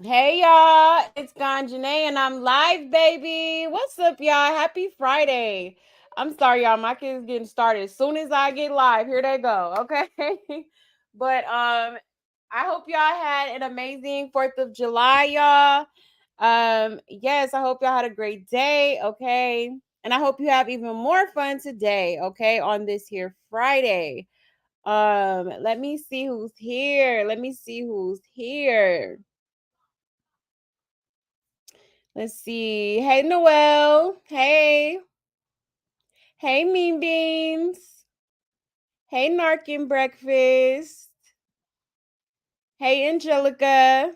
Hey y'all, it's Janae and I'm live, baby. What's up, y'all? Happy Friday. I'm sorry, y'all. My kids getting started as soon as I get live. Here they go. Okay. but I hope y'all had an amazing 4th of July, y'all. Yes, I hope y'all had a great day. Okay. And I hope you have even more fun today, okay, on this here Friday. Let me see who's here. Let me see who's here. Let's see. Hey, Noelle. Hey. Hey, Mean Beans. Hey, Narkin Breakfast. Hey, Angelica.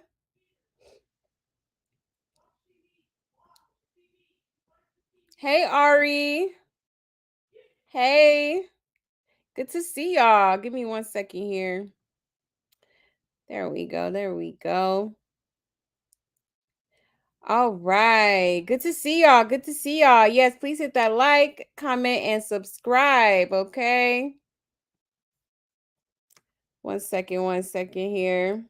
Hey, Ari. Hey. Good to see y'all. Give me 1 second here. There we go. There we go. All right. Good to see y'all. Good to see y'all. Yes, please hit that like, comment, and subscribe. Okay. 1 second here.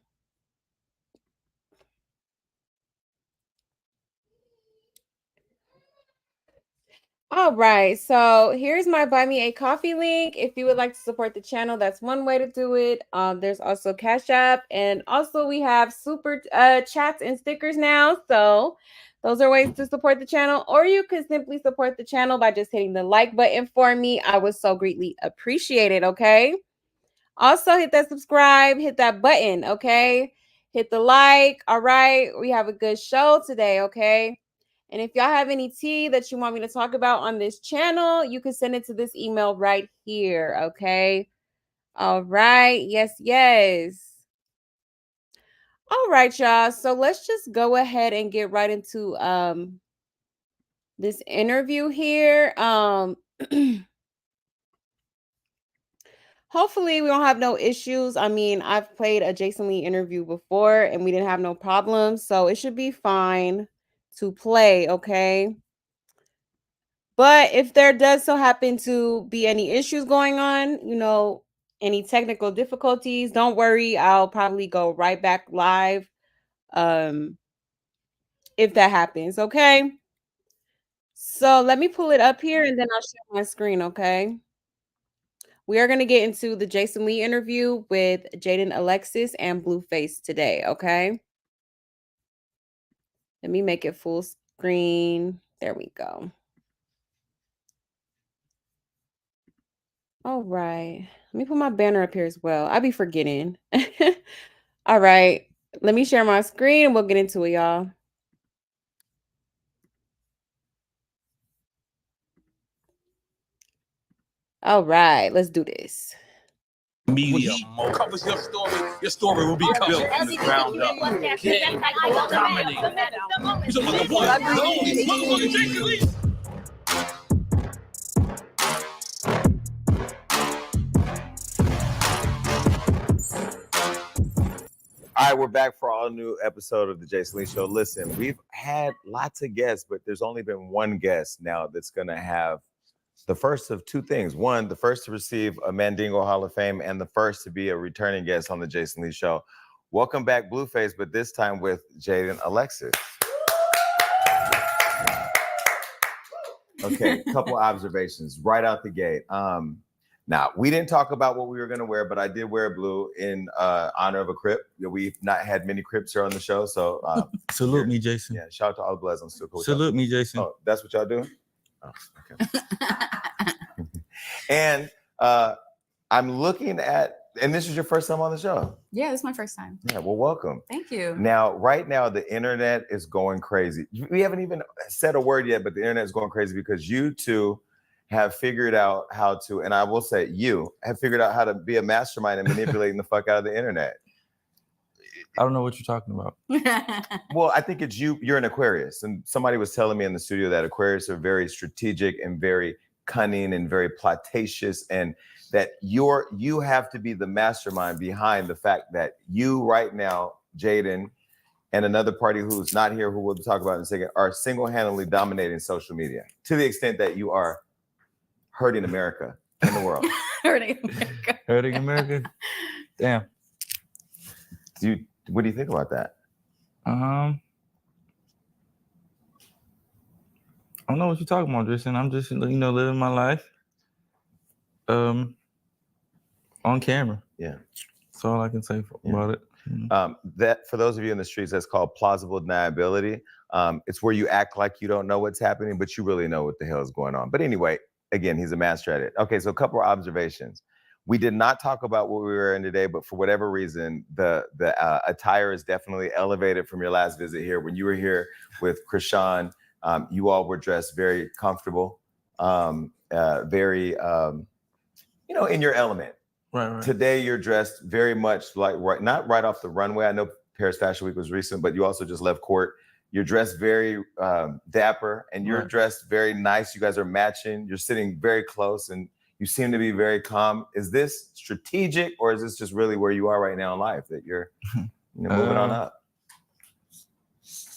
All right, so here's my Buy Me a Coffee link. If you would like to support the channel, that's one way to do it. There's also Cash App, and also we have super chats and stickers now. So those are ways to support the channel, or you can simply support the channel by just hitting the like button for me. I would so greatly appreciate it. Okay. Also, hit that subscribe, hit that button. Okay. Hit the like. All right. We have a good show today. Okay. And if y'all have any tea that you want me to talk about on this channel, you can send it to this email right here. Okay. All right. Yes, yes. All right, y'all. So let's just go ahead and get right into this interview here. Hopefully we don't have no issues. I mean, I've played a Jason Lee interview before and we didn't have no problems, so it should be fine to play, okay? But if there does so happen to be any issues going on, any technical difficulties, don't worry. I'll probably go right back live um if that happens, okay? So let me pull it up here and then I'll share my screen, okay? We are going to get into the Jason Lee interview with Jaden Alexis and Blueface today, okay? Let me make it full screen. There we go. All right. Let me put my banner up here as well. I'll be forgetting. All right. Let me share my screen and we'll get into it, y'all. All right. Let's do this. Media covers your story will be built from the ground up. Yeah, dominate. You talking about the only motherfucking Jason Lee. All right, we're back for all new episode of the Jason Lee Show. Listen, we've had lots of guests, but there's only been one guest now that's going to have the first of two things. One, the first to receive a Mandingo Hall of Fame, and the first to be a returning guest on the Jason Lee Show. Welcome back, Blueface, but this time with Jaden Alexis. Okay, a couple observations right out the gate. Now, we didn't talk about what we were going to wear, but I did wear blue in honor of a Crip. We've not had many Crips here on the show, so salute me, Jason. Yeah, shout out to all the Bloods. I'm still cool. Salute me, Jason. Oh, that's what y'all do? Oh, okay. And I'm looking at, and this is your first time on the show. Yeah, this is my first time. Yeah, well, welcome. Thank you. Now, right now, the internet is going crazy. We haven't even said a word yet, but the internet is going crazy because you two have figured out how to, and I will say you have figured out how to be a mastermind and manipulating the fuck out of the internet. I don't know what you're talking about. Well, I think it's you're an Aquarius, and somebody was telling me in the studio that Aquarius are very strategic and very cunning and very flirtatious, and that you have to be the mastermind behind the fact that you right now, Jaden, and another party who's not here, who we'll talk about in a second, are single-handedly dominating social media to the extent that you are hurting America and the world. Hurting America. Hurting America? Damn. What do you think about that? I don't know what you're talking about, Jason. I'm just, living my life on camera. Yeah. That's all I can say about it. That for those of you in the streets, that's called plausible deniability. It's where you act like you don't know what's happening, but you really know what the hell is going on. But anyway, again, he's a master at it. Okay, so a couple of observations. We did not talk about what we were in today, but for whatever reason, the attire is definitely elevated from your last visit here. When you were here with Krishan, you all were dressed very comfortable, very, in your element. Right. Today, you're dressed very much like, not right off the runway. I know Paris Fashion Week was recent, but you also just left court. You're dressed very dapper, and you're dressed very nice. You guys are matching. You're sitting very close, and you seem to be very calm. Is this strategic, or is this just really where you are right now in life, that you're moving on up?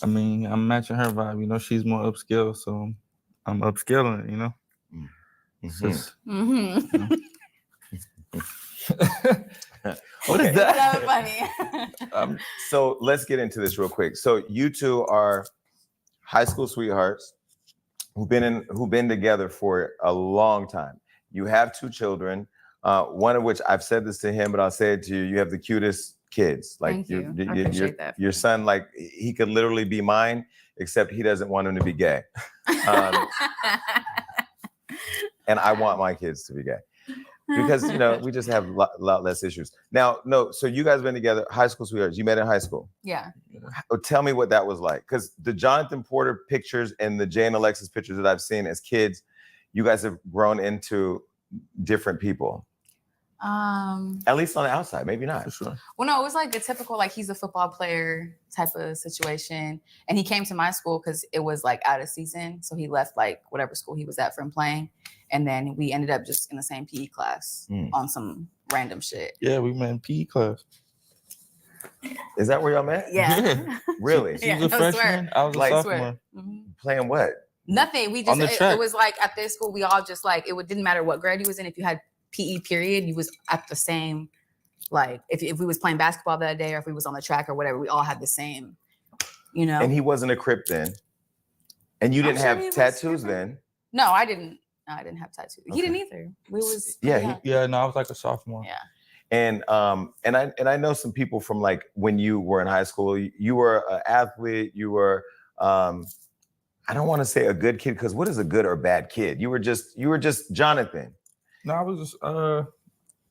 I mean, I'm matching her vibe. She's more upscale, so I'm upscaling it, It's just, What is that? That was funny. So let's get into this real quick. So you two are high school sweethearts who've been together for a long time. You have 2 children, one of which I've said this to him, but I'll say it to you. You have the cutest kids. Like Thank you. I appreciate that. Your son, like he could literally be mine, except he doesn't want him to be gay. And I want my kids to be gay. Because, we just have a lot less issues. Now, so you guys have been together, high school sweethearts. You met in high school. Yeah. Tell me what that was like. Because the Jonathan Porter pictures and the Jane Alexis pictures that I've seen as kids, you guys have grown into different people. At least on the outside, maybe not. for sure. Well, no, it was like a typical, like, he's a football player type of situation. And he came to my school because it was like out of season. So he left like whatever school he was at from playing. And then we ended up just in the same PE class on some random shit. Yeah, we met in PE class. Is that where y'all met? Yeah. Really? She was a freshman. I was a sophomore. Playing what? Nothing. We On just, the track. it was like at this school, we all just like, didn't matter what grade you was in. If you had PE period, you was at the same, like if we was playing basketball that day or if we was on the track or whatever, we all had the same, And he wasn't a Crip then. And you didn't have tattoos then. No, I didn't. No, I didn't have tattoos. Okay. He didn't either. We was I was like a sophomore. Yeah. And I know some people from like when you were in high school, you were an athlete, you were I don't want to say a good kid, because what is a good or bad kid? You were just Jonathan. No, I was just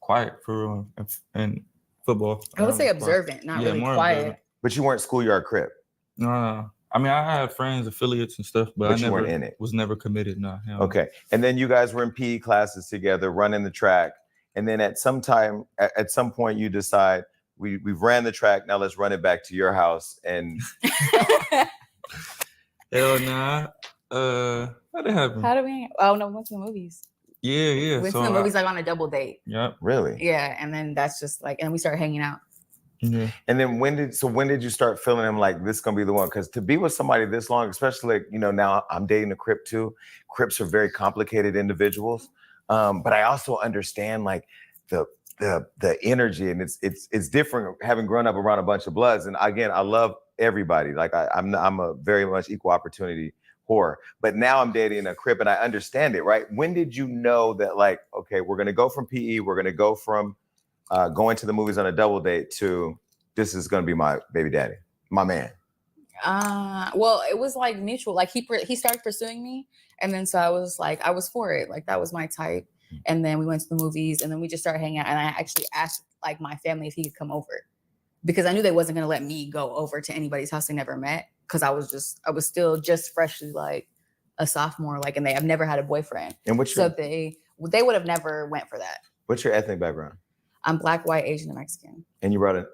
quiet for in football. I would say observant, not really quiet. Observant. But you weren't schoolyard Crip. No. I mean, I had friends, affiliates, and stuff, but you weren't in it. Was never committed. No. Okay, and then you guys were in PE classes together, running the track, and then at some point, you decide we've ran the track. Now let's run it back to your house. And hell nah. How did it happen? How did we? Oh no, we went to the movies. Yeah. We went to the movies like on a double date. Yep. Really? Yeah, and then that's just like, and we started hanging out. Yeah. And then when did you start feeling him like this is gonna be the one? Because to be with somebody this long, especially like, now I'm dating a Crip too. Crips are very complicated individuals, but I also understand like the energy, and it's different having grown up around a bunch of Bloods. And again, I love everybody. Like I'm a very much equal opportunity whore, but now I'm dating a Crip and I understand it. Right? When did you know that like, okay, we're gonna go from PE, we're gonna go from going to the movies on a double date to this is going to be my baby daddy, my man? Well, it was like mutual. Like he started pursuing me, and then so I was for it. Like that was my type. And then we went to the movies, and then we just started hanging out. And I actually asked like my family if he could come over, because I knew they wasn't going to let me go over to anybody's house they never met, because I was still just freshly like a sophomore, like, and I've never had a boyfriend. And they would have never went for that. What's your ethnic background? I'm Black, white, Asian, and Mexican. And you brought it?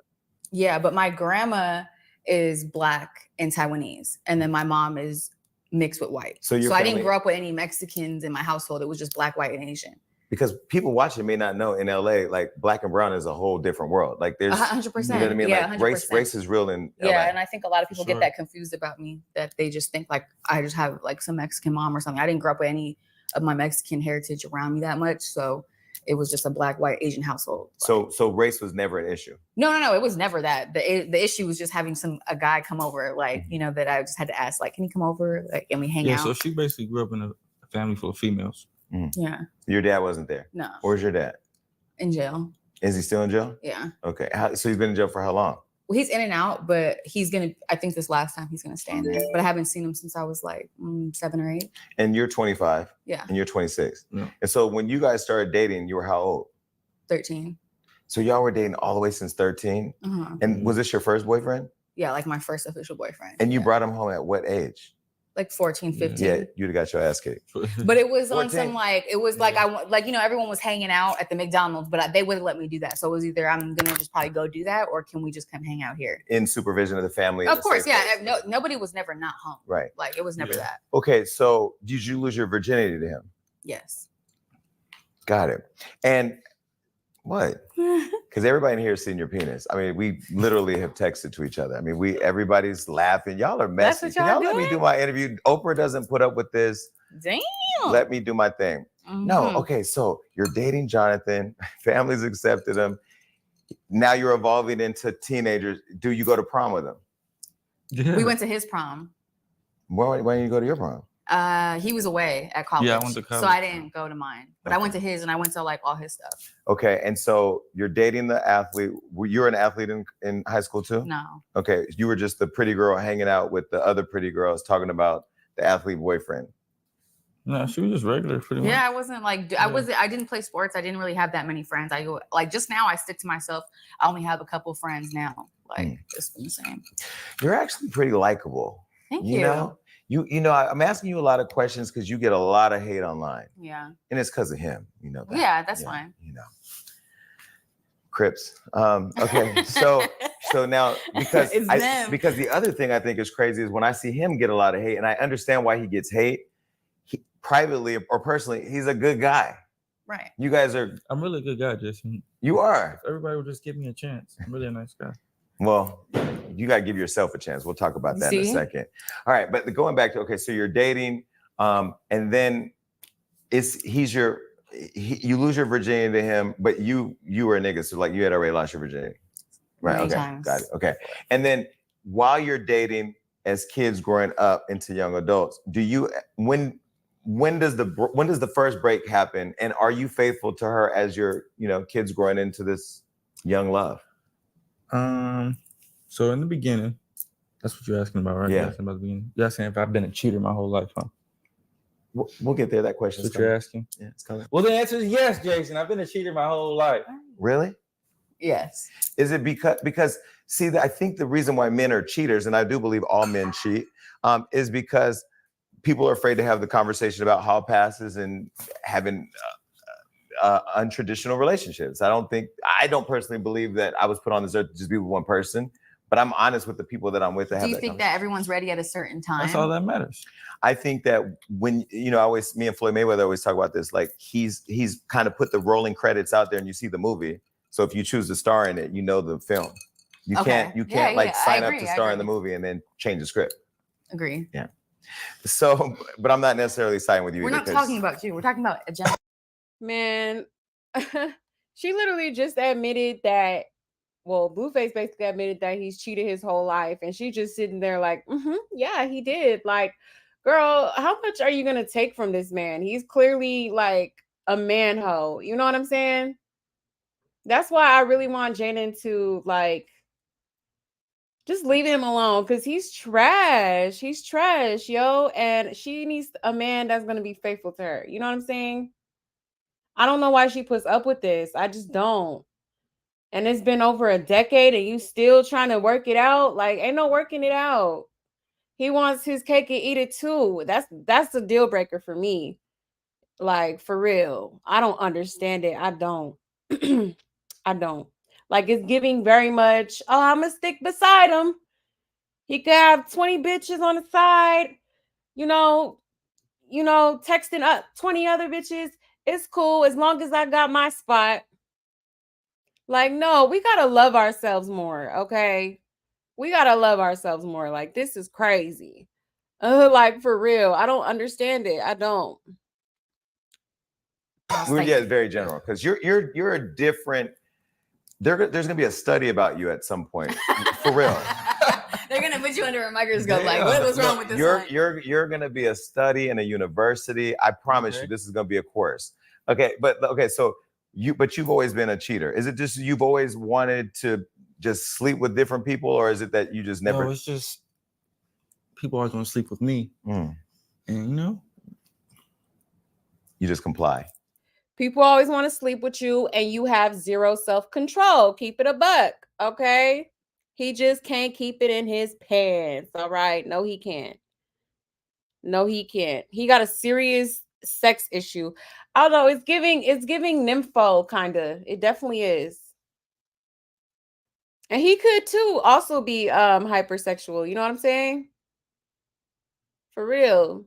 Yeah, but my grandma is Black and Taiwanese, and then my mom is mixed with white. So I didn't grow up with any Mexicans in my household. It was just Black, white, and Asian. Because people watching may not know, in LA, like Black and brown is a whole different world. Like there's 100%. You know what I mean? Yeah, like 100%. race is real in LA. Yeah, and I think a lot of people get that confused about me, that they just think like I just have like some Mexican mom or something. I didn't grow up with any of my Mexican heritage around me that much. So it was just a Black, white, Asian household. So race was never an issue. No, it was never that. The issue was just having a guy come over, like, you know, that I just had to ask, like, can he come over, like, and we hang out. So she basically grew up in a family full of females. Yeah. Your dad wasn't there? No. Where's your dad? In jail. Is he still in jail? Yeah. Okay. So he's been in jail for how long? Well, he's in and out, but I think this last time he's gonna stay in there. But I haven't seen him since I was like 7 or 8. And you're 25. Yeah. And you're 26. Yeah. And so when you guys started dating, you were how old? 13. So y'all were dating all the way since 13? Uh-huh. And was this your first boyfriend? Yeah, like my first official boyfriend. And you brought him home at what age? Like 14, 15. Yeah, you'd have got your ass kicked. But it was on 14. some like, it was like, you know, everyone was hanging out at the McDonald's, but they wouldn't let me do that. So it was either I'm going to just probably go do that, or can we just come hang out here? In supervision of the family. Of course, yeah. Nobody was never not home. Right. Like it was never that. Okay, so did you lose your virginity to him? Yes. Got it. And what? Because everybody in here has seen your penis. I mean, we literally have texted to each other. I mean, everybody's laughing. Y'all are messy. That's Can what y'all y'all let me do my interview? Oprah doesn't put up with this. Damn. Let me do my thing. No, okay. So you're dating Jonathan. Family's accepted him. Now you're evolving into teenagers. Do you go to prom with him? Yeah. We went to his prom. Why didn't you go to your prom? He was away at college. Yeah, I went to college. So I didn't go to mine. But I went to his, and I went to like all his stuff. Okay, and so you're dating the athlete. You were an athlete in high school too? No. Okay, you were just the pretty girl hanging out with the other pretty girls talking about the athlete boyfriend. No, she was just regular, pretty much. Yeah, I wasn't like, I didn't play sports. I didn't really have that many friends. I go, like, just now I stick to myself. I only have a couple friends now. Like, just been the same. You're actually pretty likable. Thank you. Know? You know, I'm asking you a lot of questions because you get a lot of hate online. Yeah. And it's because of him, you know. That. Yeah, that's fine. You know. Crips. Okay, so now because the other thing I think is crazy is when I see him get a lot of hate, and I understand why he gets hate. He, privately or personally, he's a good guy. Right. You guys are. I'm really a good guy, Jason. You are. If everybody would just give me a chance. I'm really a nice guy. Well, you got to give yourself a chance. We'll talk about that in a second. All right, but going back to so you're dating, and then you lose your virginity to him, but you were a nigga, so like you had already lost your virginity, right? Many okay, times. Got it. Okay, and then while you're dating as kids growing up into young adults, when does the first break happen, and are you faithful to her as your kids growing into this young love? So in the beginning, that's what you're asking about, right? Yeah. You're asking about the beginning. You're asking if I've been a cheater my whole life, huh? We'll get there. That question. That's what you're asking? Yeah, it's coming. Well, the answer is yes, Jason. I've been a cheater my whole life. Really? Yes. Is it because see, I think the reason why men are cheaters, and I do believe all men cheat, is because people are afraid to have the conversation about hall passes and having untraditional relationships. I don't personally believe that I was put on this earth to just be with one person, but I'm honest with the people that I'm with. Do you think that everyone's ready at a certain time? That's all that matters. I think that when me and Floyd Mayweather always talk about this, like he's kind of put the rolling credits out there, and you see the movie. So if you choose to star in it, you know the film. You can't sign up to star in the movie and then change the script. Agree. Yeah. So, but I'm not necessarily siding with you. We're not talking about you. We're talking about a gentleman. Man, she literally just admitted that. Well, Blueface basically admitted that he's cheated his whole life, and she's just sitting there like, yeah, he did. Like, girl, how much are you gonna take from this man? He's clearly like a manhole. You know what I'm saying? That's why I really want Jaden to like just leave him alone, because he's trash. He's trash, yo. And she needs a man that's gonna be faithful to her. You know what I'm saying? I don't know why she puts up with this. I just don't. And it's been over a decade and you still trying to work it out. Like, ain't no working it out. He wants his cake and eat it too. That's a deal breaker for me. Like, for real. I don't understand it. I don't. I don't. Like, it's giving very much, oh, I'm going to stick beside him. He could have 20 bitches on the side, texting up 20 other bitches. It's cool as long as I got my spot. Like, no, we got to love ourselves more, okay? We got to love ourselves more. Like, this is crazy. Like, for real. I don't understand it. I don't. Yeah, very general. Because you're a different. There's gonna be a study about you at some point, for real. They're gonna put you under a microscope. Like, what's wrong with this one? You're gonna be a study in a university. I promise you, this is gonna be a course. Okay, so you've always been a cheater. Is it just you've always wanted to just sleep with different people, or is it that you just never? No, it's just people are gonna sleep with me, and you just comply. People always want to sleep with you, and you have zero self-control. Keep it a buck, okay? He just can't keep it in his pants. All right. No, he can't. No, he can't. He got a serious sex issue. Although it's giving nympho kind of. It definitely is. And he could too also be hypersexual. You know what I'm saying? For real.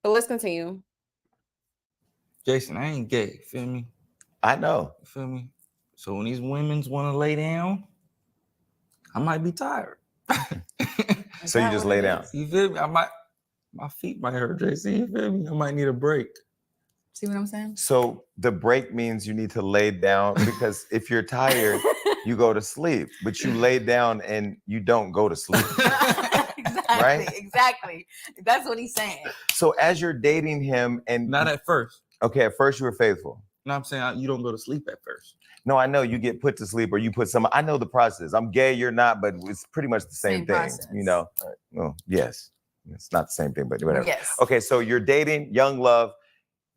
But let's continue. Jason, I ain't gay. Feel me? I know. Feel me? So when these women's want to lay down, I might be tired. So you just lay down. You feel me? My feet might hurt, Jason. You feel me? I might need a break. See what I'm saying? So the break means you need to lay down, because if you're tired, you go to sleep. But you lay down and you don't go to sleep. Exactly. Right? Exactly. That's what he's saying. So as you're dating him, and not at first. Okay, at first you were faithful. No, I'm saying you don't go to sleep at first. No, I know you get put to sleep, or you put some. I know the process. I'm gay, you're not, but it's pretty much the same thing. Process. You know? Well, yes. It's not the same thing, but whatever. Yes. Okay, so you're dating, young love.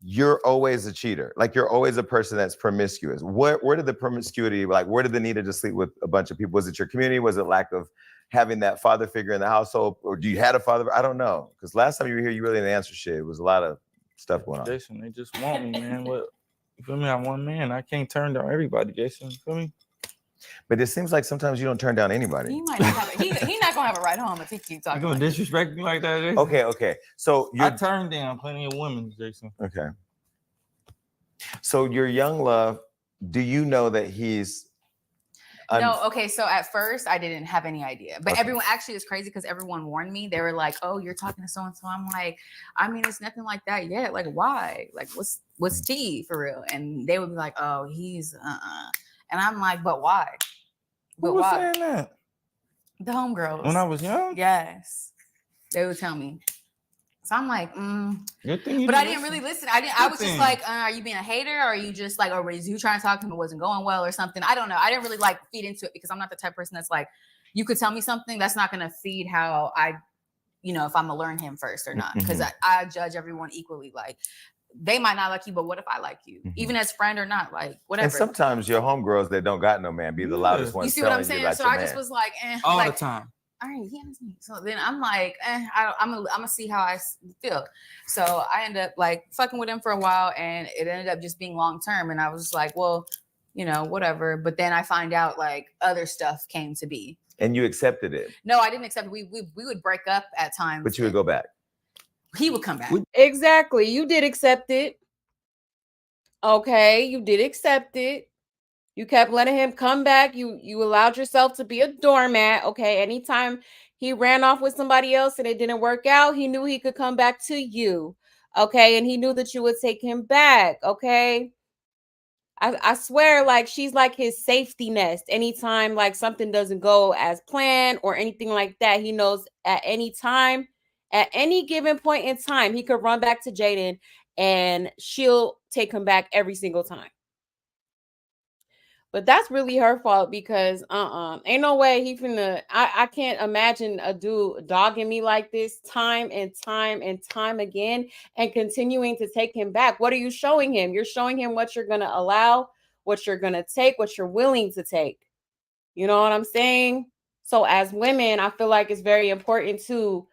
You're always a cheater. Like, you're always a person that's promiscuous. Where did the promiscuity, like, where did the need to sleep with a bunch of people? Was it your community? Was it lack of having that father figure in the household? Or do you had a father? I don't know. Because last time you were here, you really didn't answer shit. It was a lot of stuff going on. Jason, they just want me, man. What? You feel me? I'm one man. I can't turn down everybody, Jason. You feel me? But it seems like sometimes you don't turn down anybody. He might not have he's not gonna have a ride home if he keeps talking. You gonna disrespect me like that, Jason? Okay. So I turned down plenty of women, Jason. Okay. So your young love, do you know that he's no, okay. So at first I didn't have any idea. But everyone actually is crazy because everyone warned me. They were like, oh, you're talking to so and so. I'm like, I mean, it's nothing like that yet. Like, why? Like, what's tea for real? And they would be like, oh, he's and I'm like, but why? Who was saying that? The homegirls. When I was young? Yes. They would tell me. So I'm like, Good thing you but I didn't really listen. I was just like, are you being a hater, or are you just like, or was you trying to talk to him, it wasn't going well or something? I don't know. I didn't really like feed into it because I'm not the type of person that's like, you could tell me something that's not gonna feed how I, if I'm gonna learn him first or not. Because I judge everyone equally. Like, they might not like you, but what if I like you? Even as friend or not, like, whatever. And sometimes your homegirls that don't got no man be the loudest ones. You see what I'm saying? So I just was like, all like, the time. All right, he has me. So then I'm like, I'm gonna see how I feel. So I ended up like fucking with him for a while, and it ended up just being long term. And I was just like, well, whatever. But then I find out like other stuff came to be. And you accepted it? No, I didn't accept it. We would break up at times. But you would go back. He would come back. Exactly. You did accept it. Okay, you did accept it. You kept letting him come back. You allowed yourself to be a doormat. Okay. Anytime he ran off with somebody else and it didn't work out, he knew he could come back to you. Okay. And he knew that you would take him back. Okay. I swear, like, she's like his safety nest. Anytime like something doesn't go as planned or anything like that, he knows at any time, at any given point in time, he could run back to Jaden and she'll take him back every single time. But that's really her fault because ain't no way he finna. I can't imagine a dude dogging me like this time and time and time again and continuing to take him back. What are you showing him? You're showing him what you're gonna allow, what you're gonna take, what you're willing to take. You know what I'm saying? So as women, I feel like it's very important to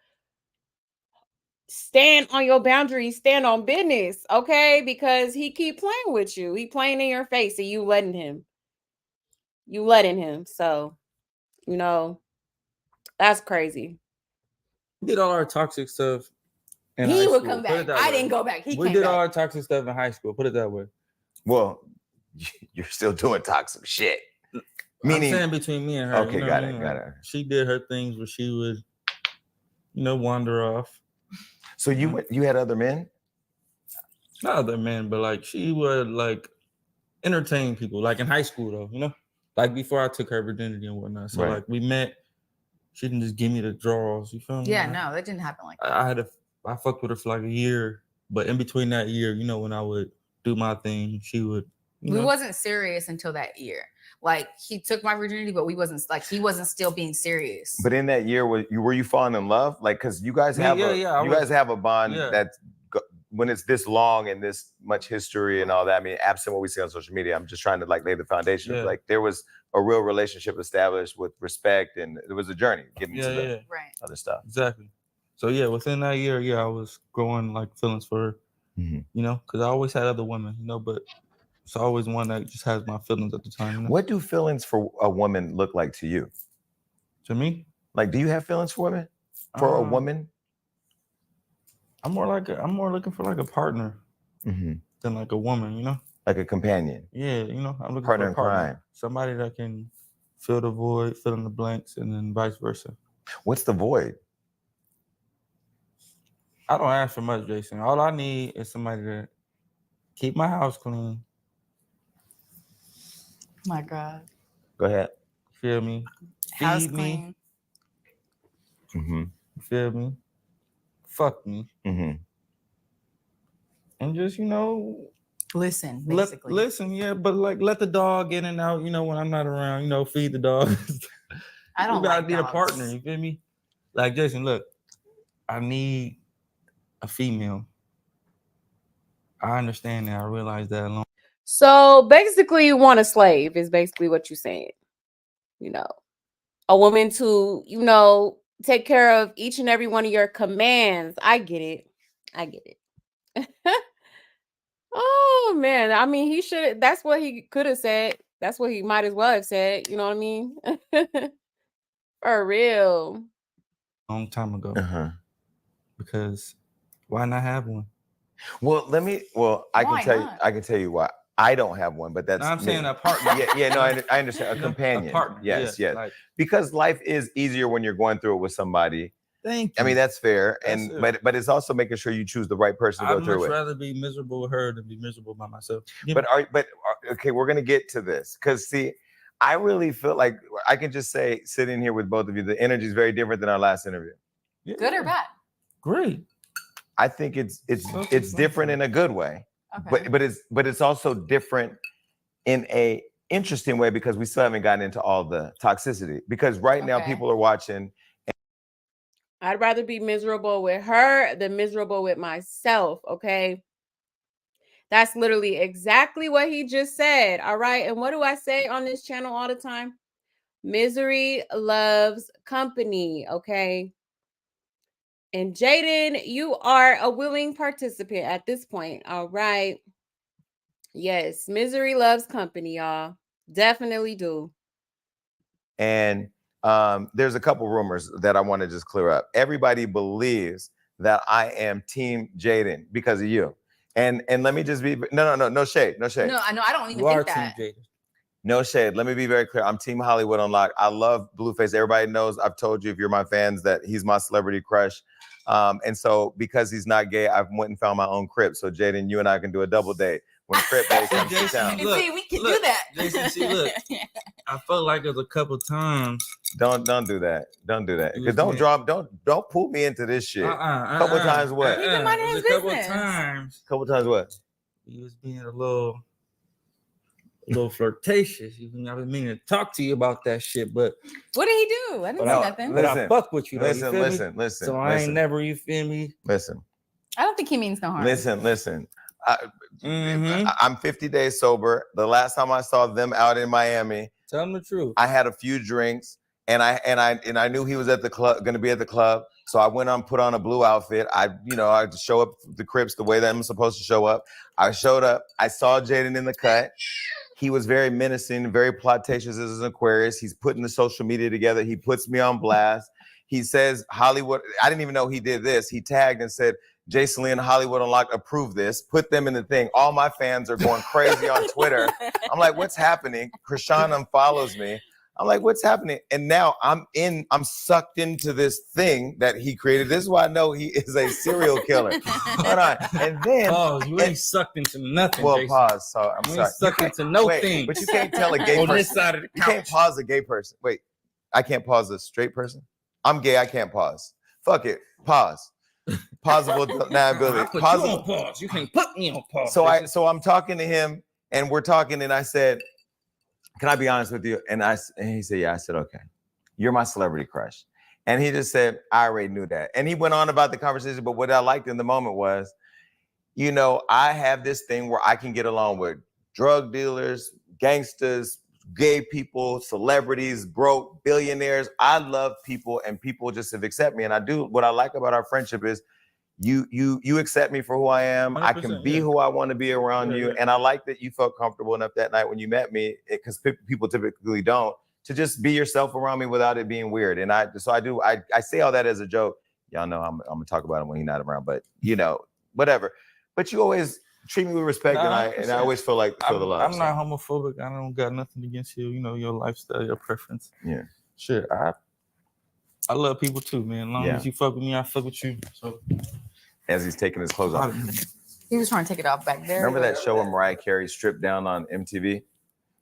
stand on your boundaries, stand on business, okay? Because he keep playing with you. He playing in your face and you letting him. So, that's crazy. We did all our toxic stuff. He would come back. I didn't go back. We did all our toxic stuff in high school. Put it that way. Well, you're still doing toxic shit. Meaning, I'm saying between me and her. Okay, got it. She did her things where she would, wander off. So you had other men? not other men, but like she would like entertain people, like in high school though, you know, like before I took her virginity and whatnot. So Right. like we met, she didn't just give me the draws. You feel me? Yeah, Like, no, that didn't happen like that. I fucked with her for like a year, but in between that year, you know, when I would do my thing, she would. We wasn't serious until that year. Like he took my virginity, but he wasn't still being serious. But in that year, were you falling in love? Like, because you guys have guys have a bond that's when it's this long and this much history and all that. I mean, absent what we see on social media, I'm just trying to like lay the foundation. Yeah. Like there was a real relationship established with respect, and it was a journey getting to the other stuff. Exactly. So yeah, within that year, I was growing like feelings for her. You know, because I always had other women, you know, but it's always one that just has my feelings at the time. You know? What do feelings for a woman look like to you? To me? Like, do you have feelings for women? For a woman? I'm more looking for like a partner than like a woman, you know? Like a companion. Yeah, you know, I'm looking partner for a partner. in crime. Somebody that can fill the void, fill in the blanks, and then vice versa. What's the void? I don't ask for much, Jason. All I need is somebody to keep my house clean. My God. Go ahead. Feel me? House Feed clean. me. Feel me? Fuck me. And just, you know, listen, basically. Listen, yeah, but like let the dog in and out, you know, when I'm not around, you know, feed the dog. I don't I like need dogs. a partner, you feel me? Like, Jason, look, I need a female. I understand that. I realize that alone. So basically, you want a slave is basically what you're saying. You know, a woman to, you know, take care of each and every one of your commands. I get it. Oh man, I mean, he should. That's what he could have said. That's what he might as well have said. You know what I mean? For real. Long time ago. Because why not have one? Well, I can tell you why. I don't have one, but that's I'm me. saying a partner. No, I understand. A companion. A partner. Yes. Like, because life is easier when you're going through it with somebody. Thank you. I mean, that's fair. But it's also making sure you choose the right person to go through it. I'd much rather be miserable with her than be miserable by myself. Okay, we're gonna get to this. Because see, I really feel like I can just say, sitting here with both of you, the energy is very different than our last interview. Yeah. Good or bad? Great. I think it's different in a good way. Okay. But it's also different in a interesting way because we still haven't gotten into all the toxicity. Because right now people are watching. I'd rather be miserable with her than miserable with myself. Okay. That's literally exactly what he just said. All right. And what do I say on this channel all the time? Misery loves company. Okay. And Jaden, you are a willing participant at this point. All right. Yes, misery loves company, y'all. Definitely do. And there's a couple rumors that I want to just clear up. Everybody believes that I am Team Jaden because of you. And let me just be no shade. No, I know. I don't even think that. Team Jaden. No shade. Let me be very clear. I'm Team Hollywood Unlocked. I love Blueface. Everybody knows, I've told you if you're my fans that he's my celebrity crush. And so because he's not gay, I went and found my own crib. So Jaden, you and I can do a double date when Crip Day comes to town. See, we can do that. Jason, see, look, I felt like there's a couple times. Don't do that. Don't do that. Because don't pull me into this shit. Couple times what? He's been minding his business. Couple times what? He was being a little flirtatious. I've been meaning to talk to you about that shit, but what did he do? I didn't say nothing. But I fuck with you. Though, Listen. So I ain't never, you feel me? Listen. I don't think he means no harm. Listen. I'm 50 days sober. The last time I saw them out in Miami, tell them the truth. I had a few drinks, and I knew he was at the club, going to be at the club. So I went on, put on a blue outfit. I show up the Crips the way that I'm supposed to show up. I showed up. I saw Jaden in the cut. He was very menacing, very flirtatious as an Aquarius. He's putting the social media together. He puts me on blast. He says, Hollywood, I didn't even know he did this. He tagged and said, Jason Lee and Hollywood Unlocked approve this. Put them in the thing. All my fans are going crazy on Twitter. I'm like, what's happening? Krishan unfollows me. I'm like, what's happening? And now I'm sucked into this thing that he created. This is why I know he is a serial killer. Hold on. And then you ain't sucked into nothing. well, Jason. pause. So I'm You sorry. ain't sucked into no thing. But you can't tell a gay on person. this side of the You couch. can't pause a gay person. Wait, I can't pause a straight person? I'm gay, I can't pause. Fuck it. Pause. Pausable deniability. I put you on pause. You can't put me on pause. So I'm talking to him and we're talking and I said, can I be honest with you? And he said, yeah. I said, okay. You're my celebrity crush. And he just said, I already knew that. And he went on about the conversation, but what I liked in the moment was, you know, I have this thing where I can get along with drug dealers, gangsters, gay people, celebrities, broke, billionaires. I love people and people just have accepted me. And I do, what I like about our friendship is you accept me for who I am. I can be who I want to be around you. And I like that you felt comfortable enough that night when you met me, because people typically don't, to just be yourself around me without it being weird. And I say all that as a joke. Y'all know I'm gonna talk about him when he's not around, but you know, whatever. But you always treat me with respect, and I always feel the love. I'm not homophobic. I don't got nothing against you. You know, your lifestyle, your preference. Yeah. Shit, I love people too, man. As long as you fuck with me, I fuck with you. So as he's taking his clothes off. He was trying to take it off back there. Remember that show where Mariah Carey stripped down on MTV?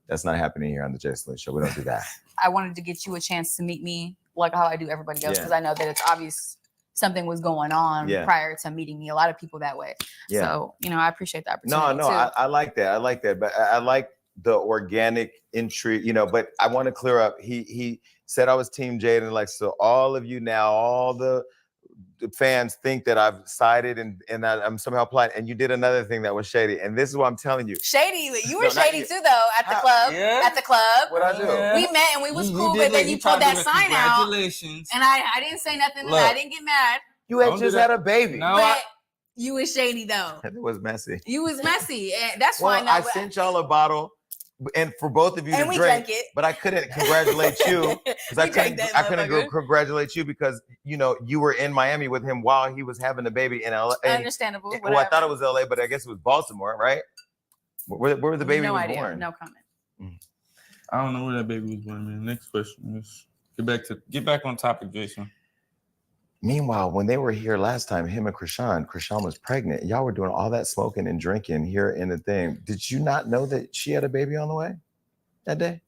That's not happening here on the Jason Lee Show. We don't do that. I wanted to get you a chance to meet me like how I do everybody else, because I know that it's obvious something was going on prior to meeting me. A lot of people that way. Yeah. So, you know, I appreciate the opportunity. No, I like that. I like that. But I like the organic intrigue, you know, but I want to clear up. He said I was Team Jaden. Like, so all of you now, all the fans think that I've sided and I'm somehow plotting. And you did another thing that was shady. And this is what I'm telling you. Shady? You were shady too, though, at the club. Yeah. At the club. What'd I do? We met and we was cool, but then you pulled that sign out. Congratulations. And I didn't say nothing. And I didn't get mad. You had just had a baby. No, but you was shady, though. It was messy. You was messy. And that's why I sent y'all a bottle. And for both of you to drink, drank it. But I couldn't congratulate you because I couldn't congratulate you because you know you were in Miami with him while he was having the baby in LA. Understandable. Well, I thought it was LA, but I guess it was Baltimore, right? Where the baby was born? No comment. I don't know where that baby was born, man. Next question is get back on topic, Jason. Meanwhile, when they were here last time, him and Krishan was pregnant. Y'all were doing all that smoking and drinking here in the thing. Did you not know that she had a baby on the way that day?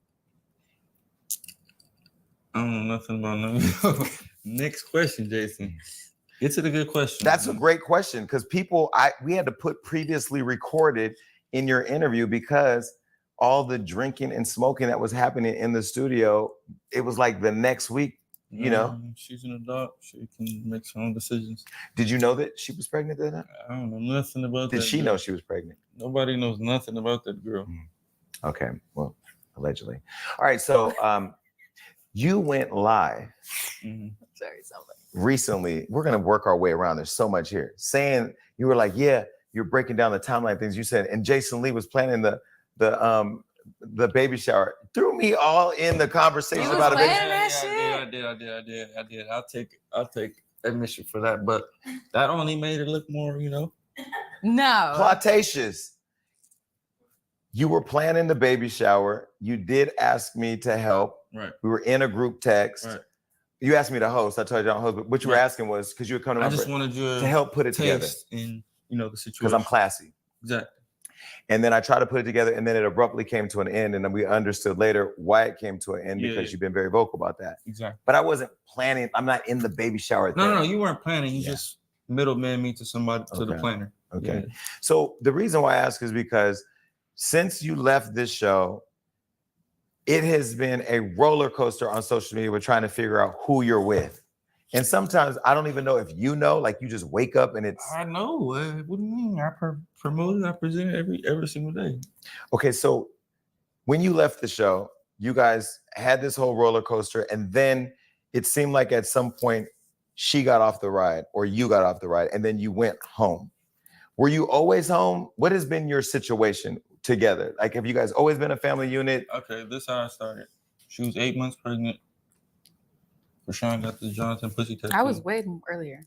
I don't know nothing about nothing. Next question, Jason. Get to the good question. That's a great question because we had to put previously recorded in your interview because all the drinking and smoking that was happening in the studio, it was like the next week. You know, she's an adult. She can make her own decisions. Did you know that she was pregnant then? I don't know nothing about that. Did she know she was pregnant? Nobody knows nothing about that girl. Okay, well, allegedly. All right, so you went live recently. We're gonna work our way around. There's so much here. Saying you were like, yeah, you're breaking down the timeline things you said, and Jason Lee was planning the baby shower. Threw me all in the conversation about a baby shower. I did. I'll take admission for that, but that only made it look more, you know. No. Flirtatious. You were planning the baby shower. You did ask me to help. Right. We were in a group text. Right. You asked me to host. I told you I don't host, but what you were asking was because you were coming. I just wanted you to help put it together in, you know, the situation. Because I'm classy. Exactly. And then I tried to put it together, and then it abruptly came to an end. And then we understood later why it came to an end because you've been very vocal about that. Exactly. But I wasn't planning. I'm not in the baby shower. No, you weren't planning. You just middleman me to somebody, to the planner. Okay. Yeah. So the reason why I ask is because since you left this show, it has been a roller coaster on social media. We're trying to figure out who you're with. And sometimes I don't even know if you know, like you just wake up and it's. I know. What do you mean? I promote it. I present it every single day. Okay, so when you left the show, you guys had this whole roller coaster, and then it seemed like at some point she got off the ride or you got off the ride, and then you went home. Were you always home? What has been your situation together? Like, have you guys always been a family unit? Okay, this is how I started. She was 8 months pregnant. Krishan got the Jonathan pussy tattoo. I was way earlier.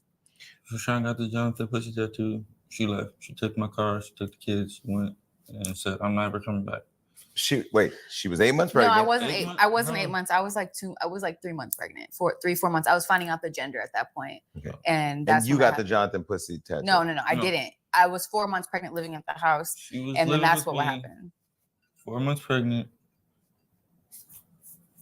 Krishan got the Jonathan pussy tattoo. She left. She took my car. She took the kids. She went and said, I'm never coming back. She was 8 months No, pregnant. I wasn't Eight eight. months? I wasn't No. 8 months. I was like 3 months pregnant. 4 months. I was finding out the gender at that point. Okay. And that's And you when that got the happened. Jonathan pussy tattoo. No, I No. didn't. I was 4 months pregnant, living at the house, She was and then living that's with what me, happened. 4 months pregnant.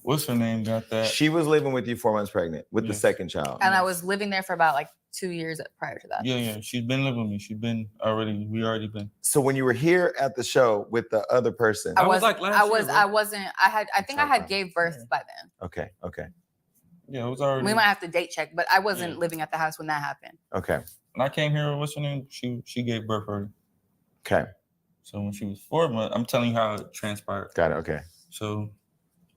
What's her name? Got that? She was living with you 4 months pregnant with the Yes. second child. And I was living there for about like 2 years prior to that. Yeah. She's been living with me. We already been. So when you were here at the show with the other person, I was like last year, bro. I wasn't. I think I had gave birth by then. okay, Yeah, it was already. We might have to date check, but I wasn't living at the house when that happened. okay, When I came here, what's her name? She gave birth already. okay, So when she was 4 months, I'm telling you how it transpired. got it. Okay, So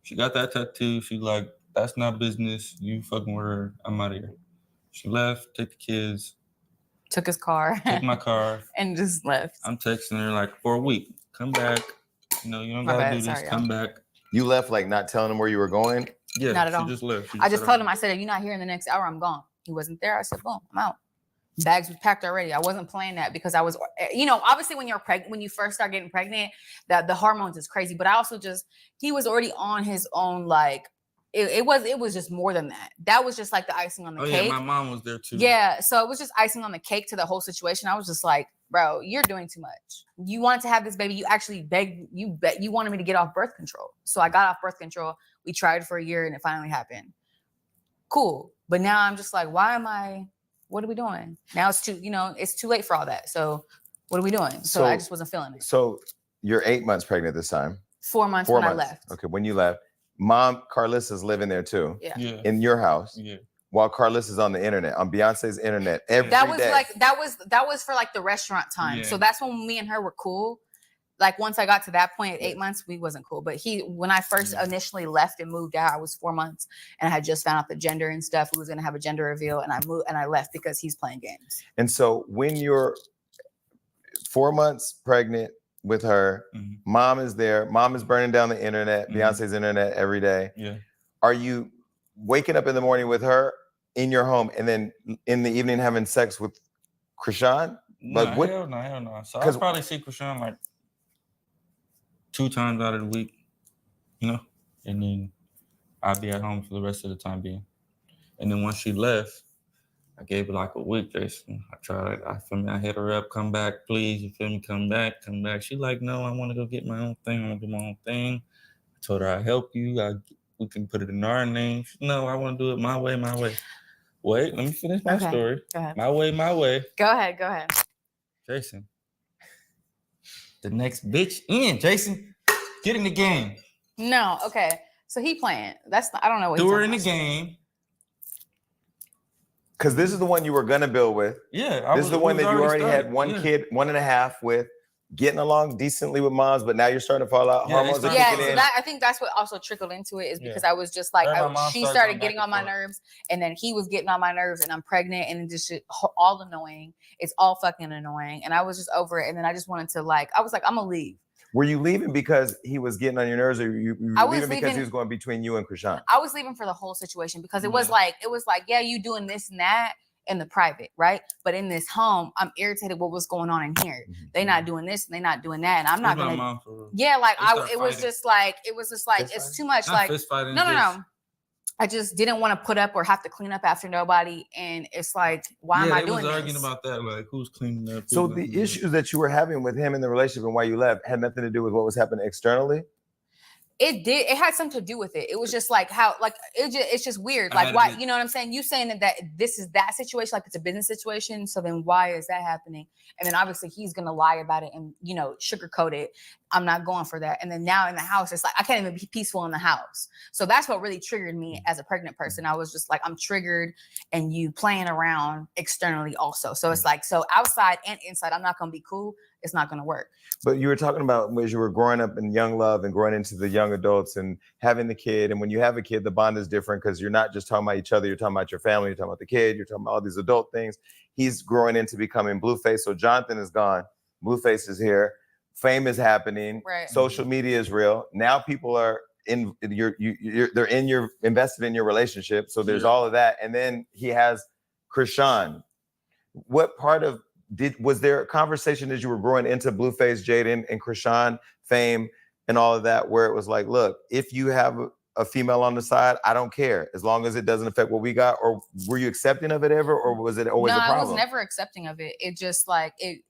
she got that tattoo. She like, that's not business. You fucking with her. I'm out of here. She left, took the kids, Took his car. took my car. And just left. I'm texting her like for a week. Come back. You know, you don't My gotta bad, do this. sorry, Come y'all. back. you left like not telling him where you were going. Yeah, Not at she all. just left. I just told him, I said, if you're not here in the next hour, I'm gone. He wasn't there. I said, boom, I'm out. Bags was packed already. I wasn't playing that because I was, obviously when you're pregnant, when you first start getting pregnant, that the hormones is crazy. But I also he was already on his own, like, it was just more than that. That was just like the icing on the cake. Yeah, my mom was there too. Yeah, so it was just icing on the cake to the whole situation. I was just like, bro, you're doing too much. You wanted to have this baby. You actually you wanted me to get off birth control. So I got off birth control. We tried for a year and it finally happened. Cool. But now I'm just like, what are we doing? Now it's too late for all that. So what are we doing? So I just wasn't feeling it. So you're 8 months pregnant this time. 4 months 4 when months. I left. Okay, when you left, mom Carlissa's living there too. Yeah. In your house. Yeah. While Carlissa's on the internet, on Beyonce's internet every That was day. like that was for like the restaurant time. Yeah. So that's when me and her were cool. Like once I got to that point at 8 months, we wasn't cool. But when I first initially left and moved out, I was 4 months and I had just found out the gender and stuff. We was gonna have a gender reveal, and I left because he's playing games. And so when you're 4 months pregnant with her, mom is there, mom is burning down the internet, Beyonce's internet every day. Yeah. Are you waking up in the morning with her in your home and then in the evening having sex with Krishan? Hell no. So I'll probably see Krishan like 2 times out of the week, and then I'll be at home for the rest of the time being. And then once she left, I gave her like a week, Jason. I hit her up, come back, please. You feel me? Come back. She like, no, I want to go get my own thing. I want to do my own thing. I told her I'll help you. We can put it in our name. No, I want to do it my way. Wait, let me finish my story. Go ahead. My way. Go ahead. Jason. The next bitch in, Jason. Get in the game. No, okay. So he playing. I don't know what Threw he's her in the about. game. Because this is the one you were gonna build with. Yeah. This is the one that you already had one Yeah. kid, 1.5 with, getting along decently with moms, but now you're starting to fall out. Yeah, Hormones are it's kicking Yeah, so in. that I think that's what also trickled into it is because Yeah. I was just like, Her and my mom she started started going getting back on my and forth. nerves, and then he was getting on my nerves, and I'm pregnant, and it's just all annoying. It's all fucking annoying, and I was just over it, and then I just wanted to I was like, I'm gonna leave. Were you leaving because he was getting on your nerves, or you I was leaving because leaving- he was going between you and Krishan? I was leaving for the whole situation because it was like, yeah, you doing this and that in the private, right? But in this home, I'm irritated with what's going on in here. They not doing this and they not doing that, and I'm not gonna. Yeah, like it was just like it's too much. Like no. I just didn't want to put up or have to clean up after nobody, and it's like, why am I doing this? Arguing about that, like who's cleaning up. So the issues that you were having with him in the relationship and why you left had nothing to do with what was happening externally? It did. It had something to do with it. It was just like how, like it's just weird. Like why? You know what I'm saying? You saying that this is that situation, like it's a business situation. So then why is that happening? And then obviously he's gonna lie about it and sugarcoat it. I'm not going for that. And then now in the house, it's like I can't even be peaceful in the house. So that's what really triggered me as a pregnant person. I was just like, I'm triggered, and you playing around externally also. So it's like, so outside and inside, I'm not gonna be cool. It's not gonna work. But you were talking about as you were growing up in young love and growing into the young adults and having the kid. And when you have a kid, the bond is different because you're not just talking about each other. You're talking about your family. You're talking about the kid. You're talking about all these adult things. He's growing into becoming Blueface. So Jonathan is gone. Blueface is here. Fame is happening. Right. Social media is real. Now people are they're invested in your relationship. So there's all of that. And then he has Krishan. What part of was there a conversation as you were growing into Blueface, Jaden, and Krishan fame and all of that, where it was like, look, if you have a female on the side, I don't care as long as it doesn't affect what we got? Or were you accepting of it ever, or was it always a problem? No, I was never accepting of it. It just like it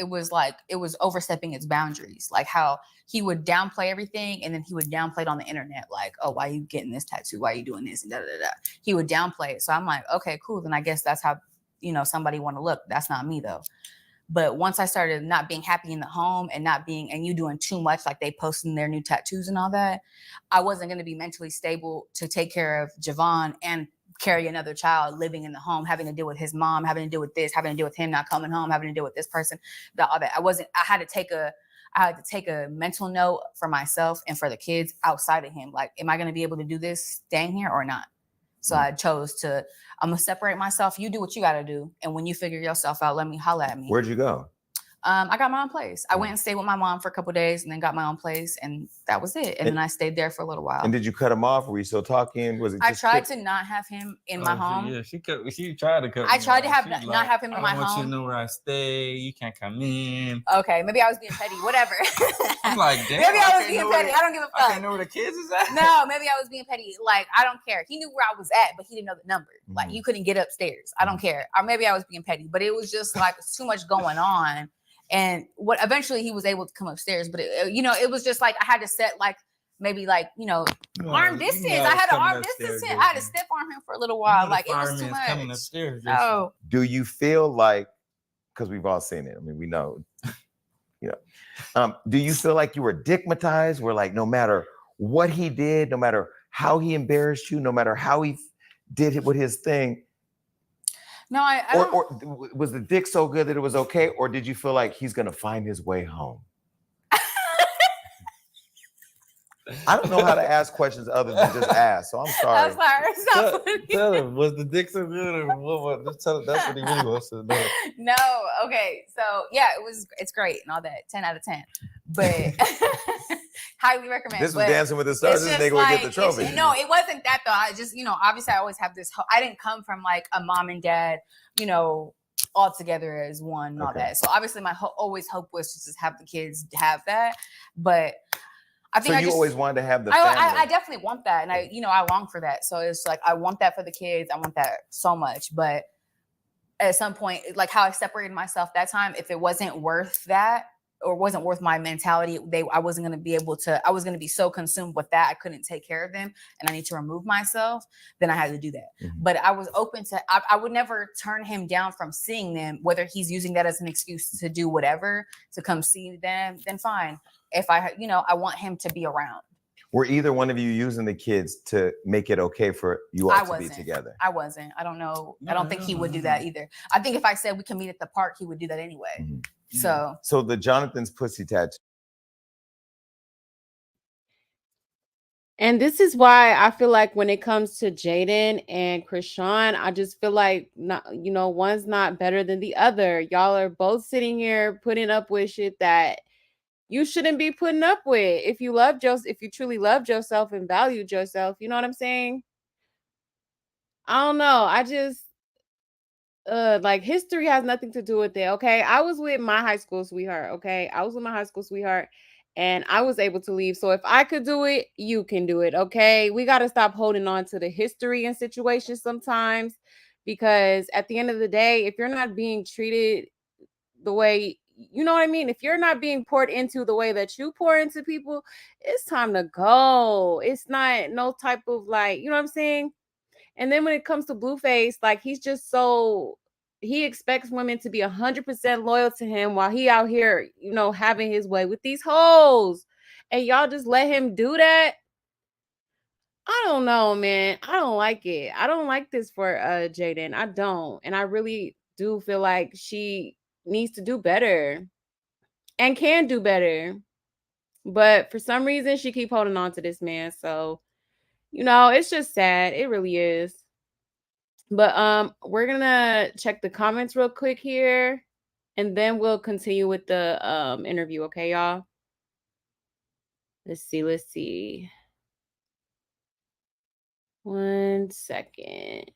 was overstepping its boundaries. Like how he would downplay everything, and then he would downplay it on the internet. Like, oh, why are you getting this tattoo? Why are you doing this? And da da da. He would downplay it. So I'm like, okay, cool. Then I guess that's how somebody want to look. That's not me though. But once I started not being happy in the home and you doing too much, like they posting their new tattoos and all that, I wasn't going to be mentally stable to take care of Javon and carry another child living in the home, having to deal with his mom, having to deal with this, having to deal with him not coming home, having to deal with this person, all that. I had to take a mental note for myself and for the kids outside of him. Like, am I going to be able to do this staying here or not? So I chose to, I'm going to separate myself. You do what you got to do. And when you figure yourself out, let me holler at me. Where'd you go? I got my own place. I went and stayed with my mom for a couple of days and then got my own place. And that was it. And then I stayed there for a little while. And did you cut him off? Were you still talking? Was it? I tried to not have him in my home. Yeah, she tried to cut I tried to have not have him in my home. I want you to know where I stay. You can't come in. Okay, maybe I was being petty. Whatever. I'm like, damn. Maybe I was being petty. I don't give a fuck. I can't know where the kids is at. No, maybe I was being petty. Like, I don't care. He knew where I was at, but he didn't know the number. Like, you couldn't get upstairs. I don't care. Or maybe I was being petty, but it was just like too much going on. And what eventually he was able to come upstairs, but it was just like I had to set like maybe like arm distance. I had to arm distance him. I had to step on him for a little while. Like, it was too much. Coming upstairs. Oh. Do you feel like, because we've all seen it, I mean, we know, do you feel like you were digmatized, where like no matter what he did, no matter how he embarrassed you, no matter how he did it with his thing, no, or was the dick so good that it was okay, or did you feel like he's gonna find his way home? I don't know how to ask questions other than just ask, so I'm sorry. I'm sorry. It's not funny. Tell him, was the dick so good, or what? Just tell him, that's what he really wants to know. No, okay, so yeah, it's great and all that, 10 out of 10, but highly recommend. This was Dancing with the Stars. This nigga would get the trophy. No, it wasn't that though. I just, obviously I always have this. I didn't come from like a mom and dad, all together as one and all that. So obviously my always hope was to just have the kids have that, but. I think so always wanted to have the family. I definitely want that, and I long for that. So it's like I want that for the kids. I want that so much, but at some point, like how I separated myself that time, if it wasn't worth that or wasn't worth my mentality, I wasn't going to be able to. I was going to be so consumed with that I couldn't take care of them, and I need to remove myself. Then I had to do that. Mm-hmm. But I was open to. I would never turn him down from seeing them, whether he's using that as an excuse to do whatever to come see them. Then fine. If I want him to be around. Were either one of you using the kids to make it okay for you all to be together? I wasn't. I don't know. I don't think he would do that either. I think if I said we can meet at the park, he would do that anyway. Mm-hmm. So the Jonathan's pussy tattoo. And this is why I feel like when it comes to Jaden and Krishan, I just feel like one's not better than the other. Y'all are both sitting here putting up with shit that you shouldn't be putting up with. If you truly loved yourself and valued yourself, you know what I'm saying? I don't know. I just like history has nothing to do with it. Okay. I was with my high school sweetheart. Okay. I was with my high school sweetheart and I was able to leave. So if I could do it, you can do it. Okay. We got to stop holding on to the history and situations sometimes, because at the end of the day, if you're not being treated the way, you know what I mean? If you're not being poured into the way that you pour into people, it's time to go. It's not no type of like, you know what I'm saying? And then when it comes to Blueface, like he expects women to be 100% loyal to him while he out here, having his way with these hoes. And y'all just let him do that. I don't know, man. I don't like it. I don't like this for Jaden. I don't. And I really do feel like she needs to do better and can do better, but for some reason she keep holding on to this man. So it's just sad. It really is. But we're gonna check the comments real quick here and then we'll continue with the interview. Okay, y'all, let's see 1 second.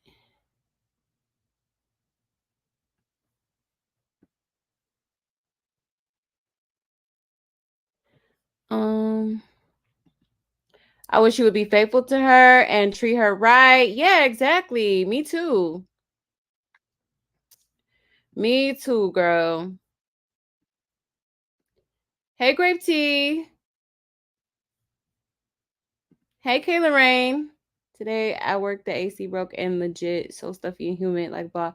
I wish you would be faithful to her and treat her right. Yeah, exactly. Me too. Me too, girl. Hey, Grape Tea. Hey, Kayla Rain. Today at work, the AC broke and legit so stuffy and humid, like blah.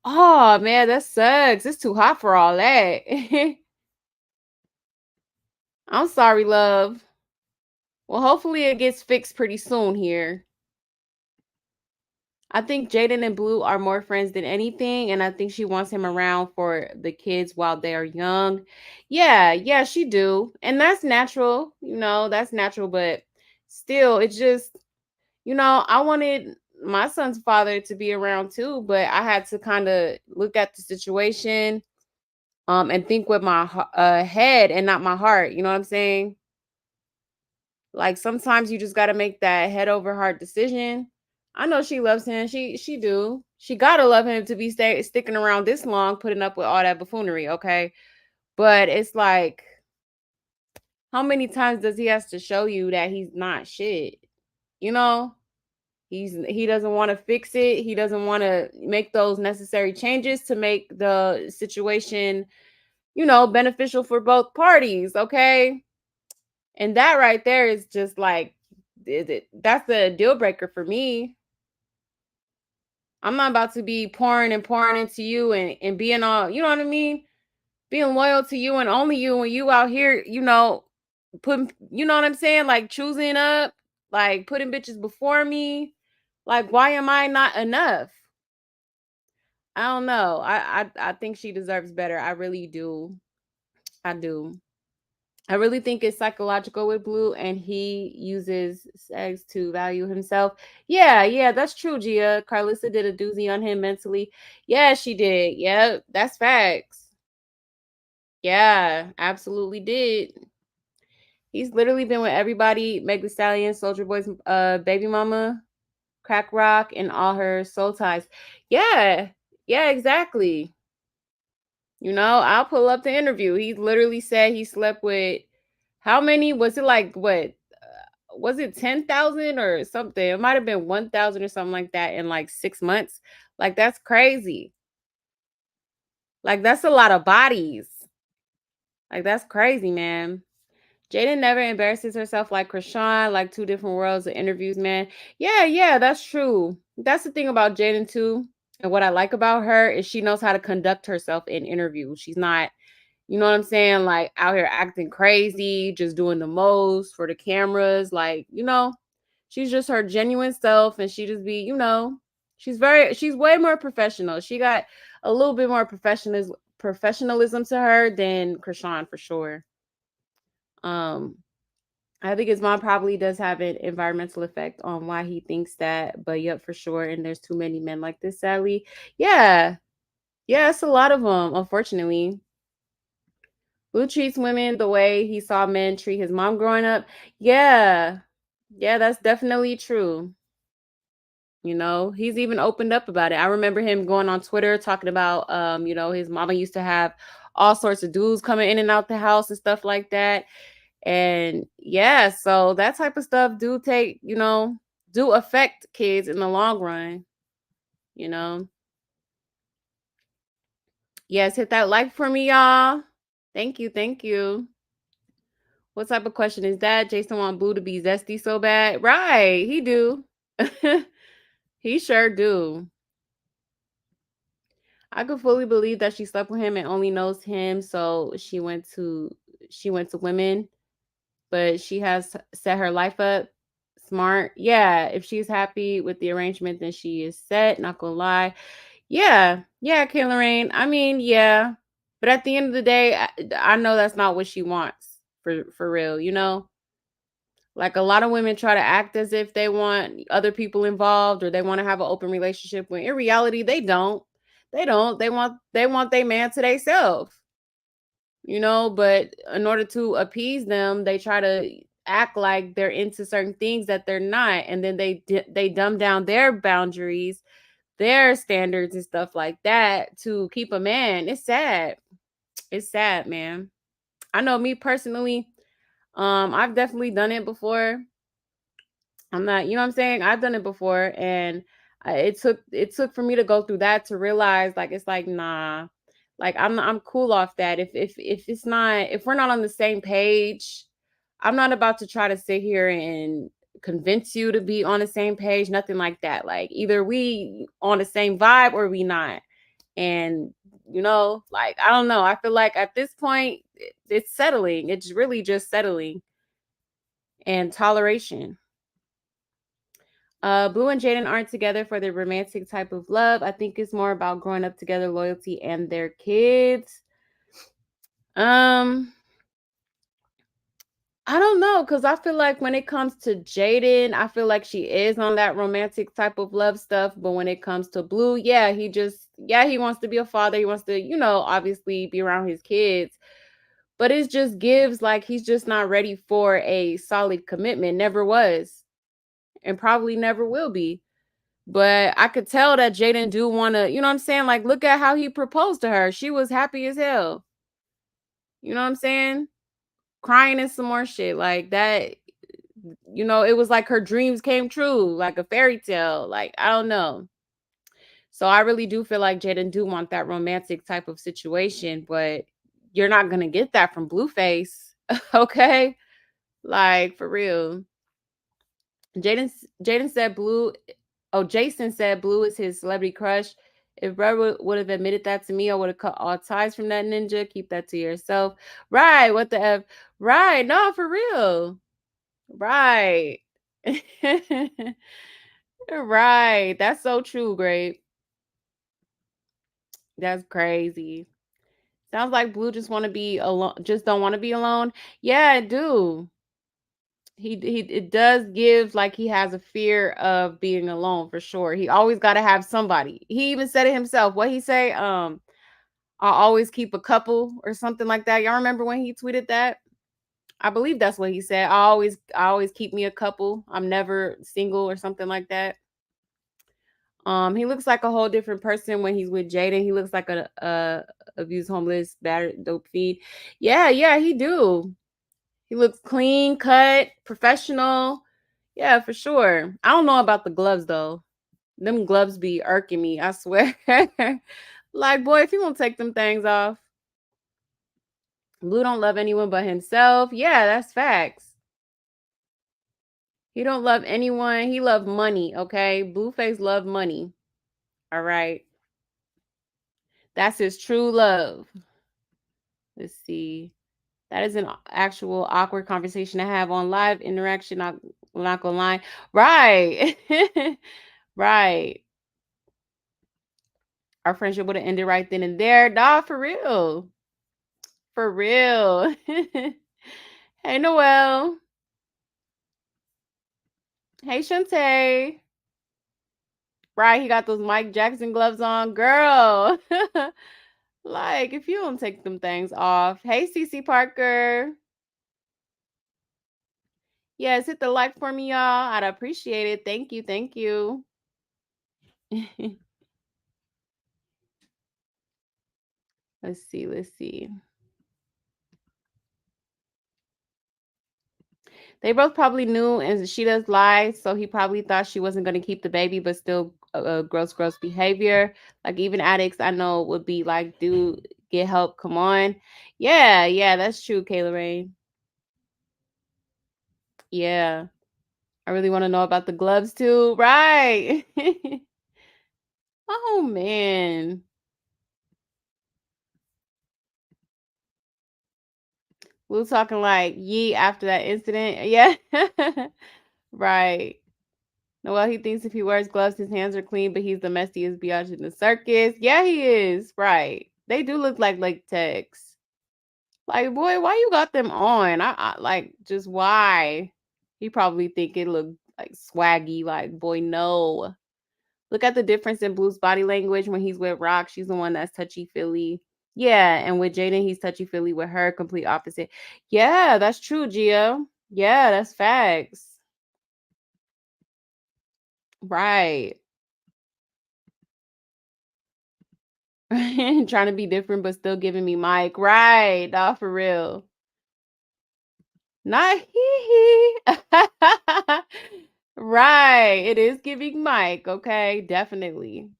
Oh, man, that sucks. It's too hot for all that. I'm sorry, love. Well, hopefully it gets fixed pretty soon here. I think Jaden and Blue are more friends than anything, and I think she wants him around for the kids while they are young. Yeah, she do. And that's natural, that's natural, but still, it's just, I wanted my son's father to be around too, but I had to kind of look at the situation and think with my head and not my heart, you know what I'm saying? Like sometimes you just got to make that head over heart decision. I know she loves him. She do. She gotta love him to be sticking around this long, putting up with all that buffoonery. Okay, but it's like, how many times does he has to show you that he's not shit? You know, he doesn't want to fix it. He doesn't want to make those necessary changes to make the situation, beneficial for both parties. Okay, and that right there is just like, that's the deal breaker for me. I'm not about to be pouring and pouring into you and being all, you know what I mean? Being loyal to you and only you when you out here, putting, you know what I'm saying? Like choosing up, like putting bitches before me. Like, why am I not enough? I don't know. I think she deserves better. I really do. I do. I really think it's psychological with Blue, and he uses sex to value himself. Yeah, that's true, Gia. Carlissa did a doozy on him mentally. Yeah, she did. Yeah, that's facts. Yeah, absolutely did. He's literally been with everybody: Meg Thee Stallion, Soldier Boy's baby mama, Crack Rock, and all her soul ties. Yeah, exactly. I'll pull up the interview. He literally said he slept with, how many? Was it like what? Was it 10,000 or something? It might have been 1,000 or something like that in like 6 months. Like, that's crazy. Like, that's a lot of bodies. Like, that's crazy, man. Jaden never embarrasses herself like Krishan, like two different worlds of interviews, man. Yeah, that's true. That's the thing about Jaden too. And what I like about her is she knows how to conduct herself in interviews. She's not, you know what I'm saying, like out here acting crazy, just doing the most for the cameras. Like, she's just her genuine self, and she just be, she's way more professional. She got a little bit more professionalism to her than Krishan, for sure. I think his mom probably does have an environmental effect on why he thinks that, but yep, for sure. And there's too many men like this, sadly. Yeah, it's a lot of them, unfortunately. Blue treats women the way he saw men treat his mom growing up. Yeah, that's definitely true. He's even opened up about it. I remember him going on Twitter talking about, his mama used to have all sorts of dudes coming in and out the house and stuff like that. And yeah, so that type of stuff do affect kids in the long run, you know. Yes, hit that like for me, y'all. Thank you. What type of question is that? Jason want Blue to be zesty so bad? Right, he do. He sure do. I could fully believe that she slept with him and only knows him, so she went to women, but she has set her life up. Smart. Yeah, if she's happy with the arrangement, then she is set, not gonna lie. Yeah, Kayla Rain. I mean, yeah. But at the end of the day, I know that's not what she wants for real, Like, a lot of women try to act as if they want other people involved, or they want to have an open relationship, when in reality they don't. They don't. They want their man to themselves. But in order to appease them, they try to act like they're into certain things that they're not, and then they dumb down their boundaries, their standards and stuff like that to keep a man. It's sad, man. I know, me personally, I've definitely done it before. I'm not, you know what I'm saying? I've done it before, and it took for me to go through that to realize, like, it's like, nah, like, I'm cool off that. If it's not, if we're not on the same page, I'm not about to try to sit here and convince you to be on the same page, nothing like that. Like, either we on the same vibe or we not. And like, I don't know. I feel like at this point it's settling. It's really just settling and toleration. Blue and Jaden aren't together for the romantic type of love. I think it's more about growing up together, loyalty, and their kids. Um, I don't know, because I feel like when it comes to Jaden, I feel like she is on that romantic type of love stuff. But when it comes to Blue, yeah, he wants to be a father. He wants to, obviously be around his kids. But it just gives like he's just not ready for a solid commitment. Never was, and probably never will be. But I could tell that Jaden do want to, you know what I'm saying? Like, look at how he proposed to her. She was happy as hell. You know what I'm saying? Crying and some more shit. Like that, it was like her dreams came true, like a fairy tale. Like, I don't know. So I really do feel like Jaden do want that romantic type of situation, but you're not gonna get that from Blueface. Okay? Like, for real. Jaden said Blue. Oh, Jason said Blue is his celebrity crush. If Brother would have admitted that to me, I would have cut all ties from that ninja. Keep that to yourself. Right. What the F? Right. No, for real. Right. Right. That's so true, Great. That's crazy. Sounds like Blue just want to be alone, just don't want to be alone. Yeah, I do. He it does give like he has a fear of being alone for sure. He always got to have somebody. He even said it himself. What he say? I'll always keep a couple or something like that. Y'all remember when he tweeted that? I believe that's what he said. I always keep me a couple. I'm never single or something like that. He looks like a whole different person when he's with Jaden. He looks like a abused, homeless, battered, dope fiend. Yeah, he do. He looks clean cut, professional. Yeah, for sure. I don't know about the gloves though. Them gloves be irking me, I swear. Like, boy, if you won't take them things off. Blue don't love anyone but himself. Yeah, that's facts. He don't love anyone. He love money, okay? Blueface love money. All right. That's his true love. Let's see. That is an actual awkward conversation to have on live interaction. Not gonna lie. Right. Right. Our friendship would have ended right then and there. Nah, for real. For real. Hey, Noelle. Hey, Shantae. Right, he got those Mike Jackson gloves on. Girl. Like, if you don't take them things off. Hey, Cece Parker. Yes, hit the like for me, y'all. I'd appreciate it. Thank you. Thank you. Let's see. Let's see. They both probably knew, and she does lie, so he probably thought she wasn't going to keep the baby, but still gross behavior. Like, even addicts I know would be like, dude, get help. Come on. Yeah, that's true, Kayla Rain. Yeah. I really want to know about the gloves too. Right. Oh, man. We were talking like ye after that incident. Yeah. Right. Well, he thinks if he wears gloves, his hands are clean, but he's the messiest biatch in the circus. Yeah, he is. Right. They do look like latex. Like, boy, why you got them on? I like, just why? He probably think it look like swaggy. Like, boy, no. Look at the difference in Blue's body language when he's with Rock. She's the one that's touchy-feely. Yeah, and with Jaden, he's touchy-feely with her, complete opposite. Yeah, that's true, Gio. Yeah, that's facts. Right. Trying to be different, but still giving me Mike. Right. Nah, for real. Not hee hee. Right. It is giving Mike, okay? Definitely.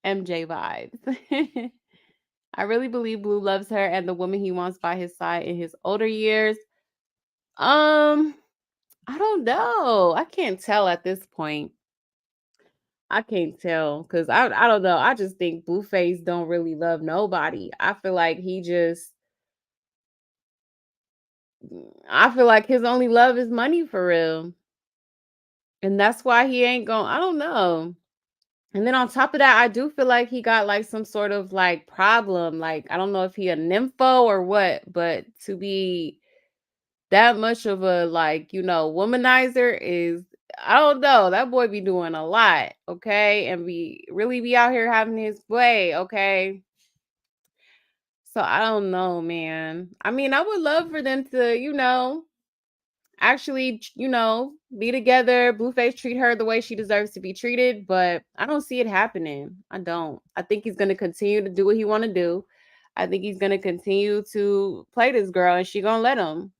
MJ vibes. I really believe Blue loves her and the woman he wants by his side in his older years. Um, I don't know. I can't tell at this point. I can't tell because I don't know. I just think Blueface don't really love nobody. I feel like his only love is money for real. And that's why he ain't going, I don't know. And then on top of that, I do feel like he got like some sort of like problem. Like, I don't know if he a nympho or what, but to be that much of a like, womanizer is, I don't know. That boy be doing a lot, okay? And be out here having his way, okay? So I don't know, man. I mean, I would love for them to, actually, be together. Blueface treat her the way she deserves to be treated, but I don't see it happening. I don't. I think he's gonna continue to do what he want to do. I think he's gonna continue to play this girl, and she gonna let him.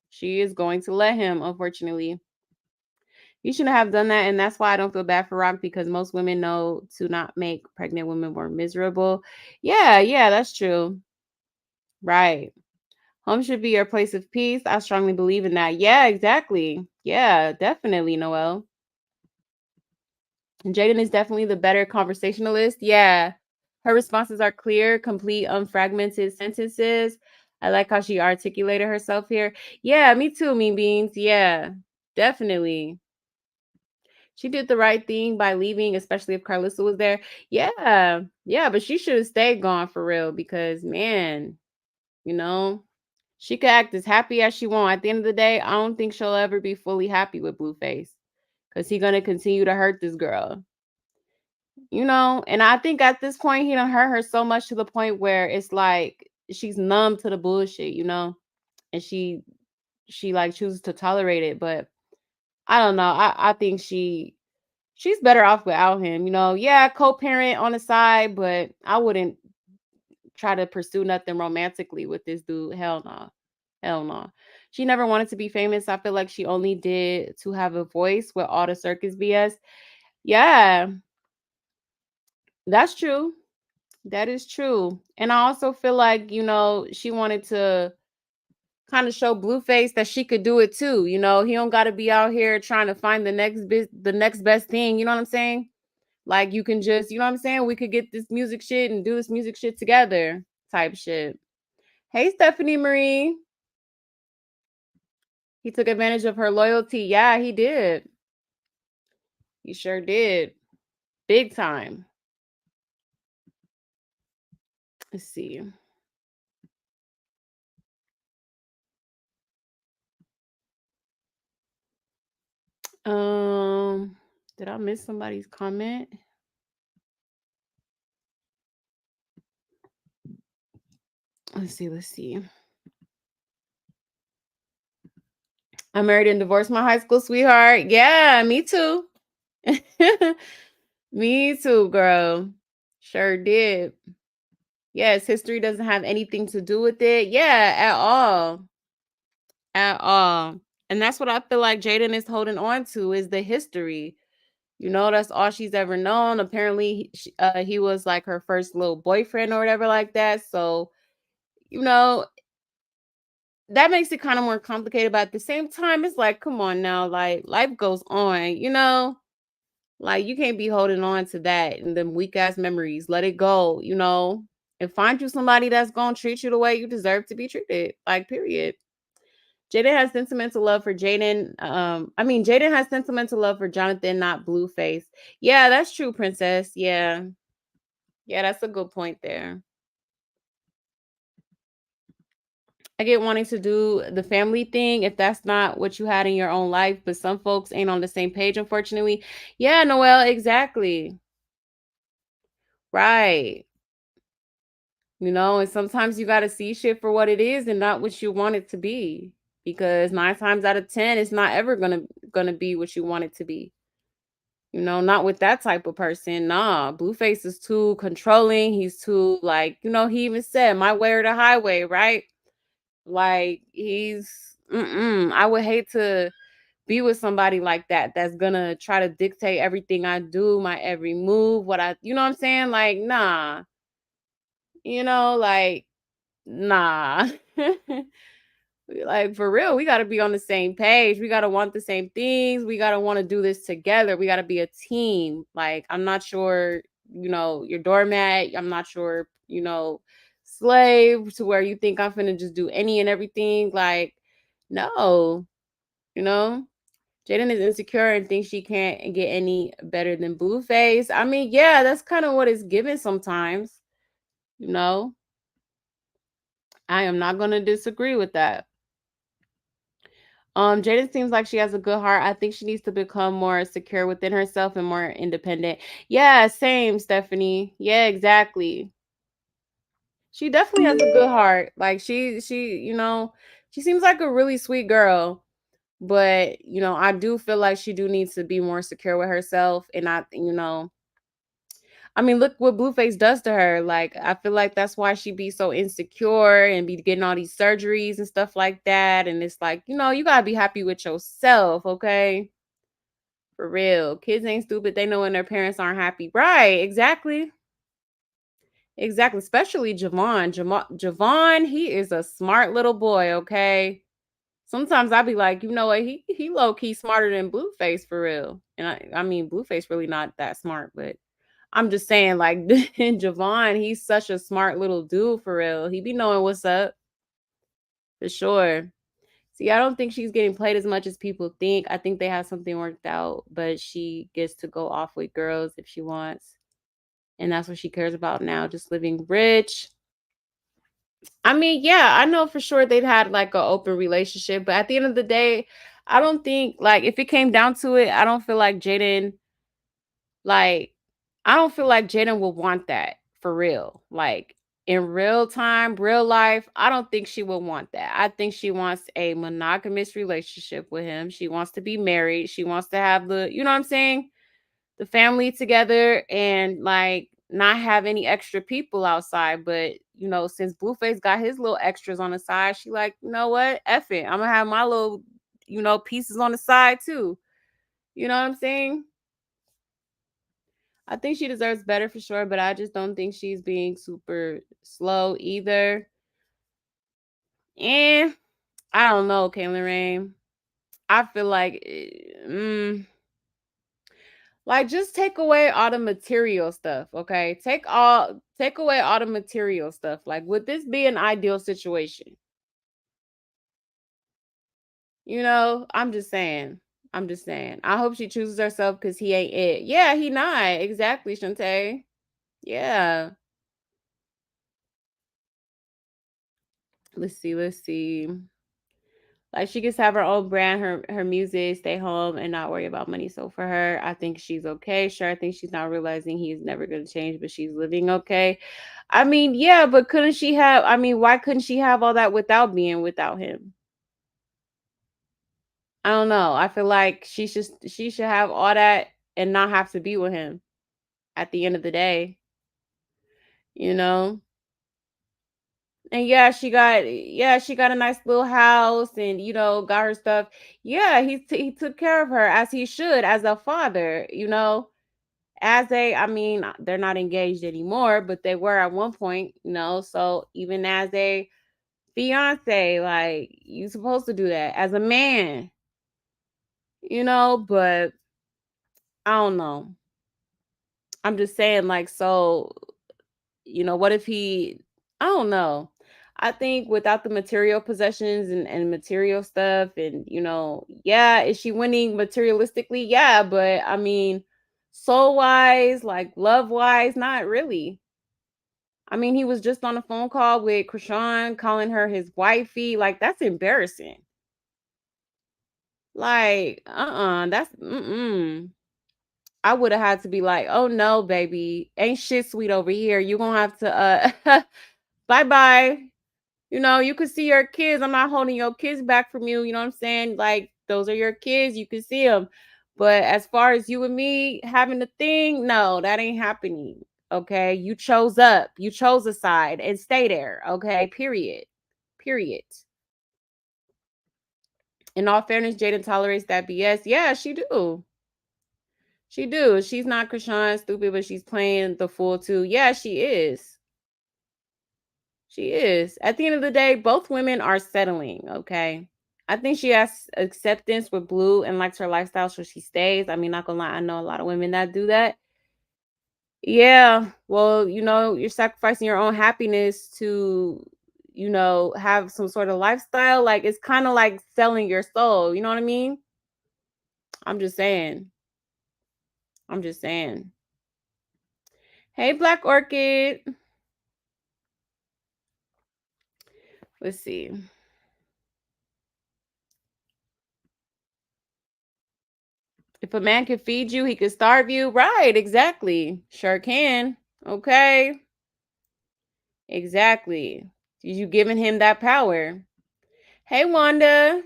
She is going to let him, unfortunately. He shouldn't have done that, and that's why I don't feel bad for Rock because most women know to not make pregnant women more miserable. Yeah, that's true. Right. Home should be your place of peace. I strongly believe in that. Yeah, exactly. Yeah, definitely, Noel. And Jaden is definitely the better conversationalist. Yeah. Her responses are clear, complete, unfragmented sentences. I like how she articulated herself here. Yeah, me too, Mean Beans. Yeah, definitely. She did the right thing by leaving, especially if Carlissa was there. Yeah, but she should have stayed gone for real because, man, you know, she could act as happy as she want. At the end of the day, I don't think she'll ever be fully happy with Blueface because he's gonna continue to hurt this girl. And I think at this point he done hurt her so much to the point where it's like she's numb to the bullshit, and she like chooses to tolerate it. But I don't know. I think she's better off without him. Yeah, co-parent on the side, but I wouldn't try to pursue nothing romantically with this dude. Hell no. Hell no. She never wanted to be famous. I feel like she only did to have a voice with all the circus BS. Yeah, that's true. That is true. And I also feel like, she wanted to kind of show Blueface that she could do it too. He don't got to be out here trying to find the next best thing. You know what I'm saying? Like you can just, you know what I'm saying? We could get this music shit and do this music shit together type shit. Hey, Stephanie Marie. He took advantage of her loyalty. Yeah, he did. He sure did. Big time. Let's see. Did I miss somebody's comment? Let's see. I married and divorced my high school sweetheart. Yeah, me too. Me too, girl. Sure did. Yes, history doesn't have anything to do with it. Yeah, at all. At all. And that's what I feel like Jaden is holding on to is the history. That's all she's ever known. Apparently, he was like her first little boyfriend or whatever like that. So, you know, that makes it kind of more complicated. But at the same time, it's like, come on now, like life goes on. Like you can't be holding on to that and them weak ass memories. Let it go, and find you somebody that's gonna treat you the way you deserve to be treated. Like, period. Jaden has sentimental love for Jaden. Jaden has sentimental love for Jonathan, not Blueface. Yeah, that's true, Princess. Yeah. Yeah, that's a good point there. I get wanting to do the family thing if that's not what you had in your own life, but some folks ain't on the same page, unfortunately. Yeah, Noelle, exactly. Right. And sometimes you got to see shit for what it is and not what you want it to be. Because 9 times out of 10, it's not ever gonna be what you want it to be. Not with that type of person. Nah, Blueface is too controlling. He's too like, he even said my way or the highway, right? Like I would hate to be with somebody like that that's gonna try to dictate everything I do, my every move, what I, you know what I'm saying? Like, nah, like, nah. Like, for real, we got to be on the same page. We got to want the same things. We got to want to do this together. We got to be a team. Like, I'm not sure, your doormat. I'm not sure, slave to where you think I'm finna just do any and everything. Like, no, you know. Jaden is insecure and thinks she can't get any better than Blueface. I mean, yeah, that's kind of what it's given sometimes. You know, I am not going to disagree with that. Jaden seems like she has a good heart. I think she needs to become more secure within herself and more independent. Yeah, same, Stephanie. Yeah, exactly. She definitely has a good heart. Like she seems like a really sweet girl. But, I do feel like she do needs to be more secure with herself. And I mean, look what Blueface does to her. Like, I feel like that's why she be so insecure and be getting all these surgeries and stuff like that. And it's like, you gotta be happy with yourself, okay? For real. Kids ain't stupid. They know when their parents aren't happy. Right, exactly. Exactly. Especially Javon. Javon, he is a smart little boy, okay? Sometimes I'll be like, you know what, he low key smarter than Blueface for real. And I mean Blueface really not that smart, but I'm just saying, like, Javon, he's such a smart little dude for real. He be knowing what's up. For sure. See, I don't think she's getting played as much as people think. I think they have something worked out, but she gets to go off with girls if she wants. And that's what she cares about now, just living rich. I mean, yeah, I know for sure they'd had like an open relationship, but at the end of the day, I don't think, like, if it came down to it, I don't feel like Jaden, like, I don't feel like Jaden will want that for real. Like, in real time, real life, I don't think she will want that. I think she wants a monogamous relationship with him. She wants to be married. She wants to have you know what I'm saying? The family together and like not have any extra people outside. But since Blueface got his little extras on the side, she like, you know what? F it. I'm gonna have my little, pieces on the side too. You know what I'm saying? I think she deserves better for sure, but I just don't think she's being super slow either. And I don't know, Kaylin Rain. I feel like like, just take away all the material stuff, okay? Take away all the material stuff. Like, would this be an ideal situation? I'm just saying. I'm just saying. I hope she chooses herself because he ain't it. Yeah, he not. Exactly, Shantae. Yeah. Let's see. Let's see. Like, she gets to have her own brand, her music, stay home, and not worry about money. So for her, I think she's okay. Sure, I think she's not realizing he's never going to change, but she's living okay. I mean, yeah, but couldn't she have? I mean, why couldn't she have all that without being without him? I don't know. I feel like she should have all that and not have to be with him at the end of the day. You know. And yeah, she got a nice little house and got her stuff. Yeah, he took care of her as he should as a father, I mean, they're not engaged anymore, but they were at one point, so even as a fiance, like, you supposed to do that as a man, but I don't know. I'm just saying, like, so, what if I don't know. I think without the material possessions and material stuff and, yeah, is she winning materialistically? Yeah, but I mean, soul wise, like love wise, not really. I mean, he was just on a phone call with Krishan calling her his wifey. Like, that's embarrassing. Like, I would have had to be like, oh no, baby, ain't shit sweet over here. You're gonna have to bye bye. You could see your kids. I'm not holding your kids back from you. You know what I'm saying? Like, those are your kids. You can see them. But as far as you and me having a thing, no, that ain't happening. Okay. You chose up. You chose a side and stay there. Okay. Period. Period. In all fairness, Jaden tolerates that BS. Yeah, she do. She do. She's not Krishan stupid, but she's playing the fool too. Yeah, she is. She is. At the end of the day, both women are settling, okay? I think she has acceptance with Blue and likes her lifestyle, so she stays. I mean, not gonna lie, I know a lot of women that do that. Yeah, well, you're sacrificing your own happiness to, have some sort of lifestyle. Like, it's kind of like selling your soul. You know what I mean? I'm just saying. I'm just saying. Hey, Black Orchid. Let's see. If a man can feed you, he can starve you. Right, exactly. Sure can. Okay. Exactly. You giving him that power. Hey, Wanda.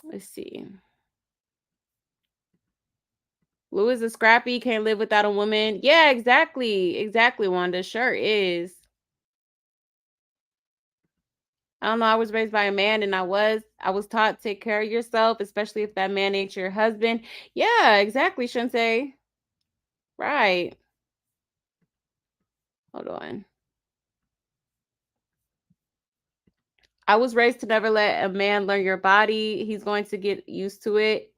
Let's see. Lou is a scrappy, can't live without a woman. Yeah, exactly. Exactly, Wanda. Sure is. I don't know. I was raised by a man and I was taught take care of yourself, especially if that man ain't your husband. Yeah, exactly, Shantae. Right. Hold on. I was raised to never let a man learn your body. He's going to get used to it.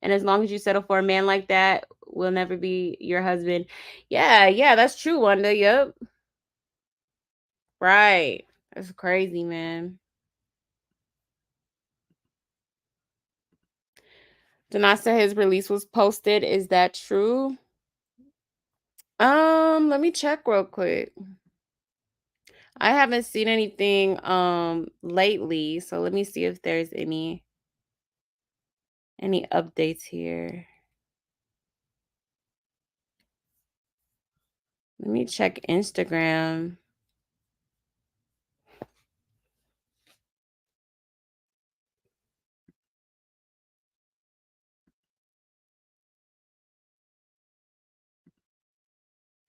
And as long as you settle for a man like that, will never be your husband. Yeah, that's true, Wanda. Yep. Right. That's crazy, man. Danasa, his release was posted. Is that true? Let me check real quick. I haven't seen anything lately, so let me see if there's any updates here. Let me check Instagram.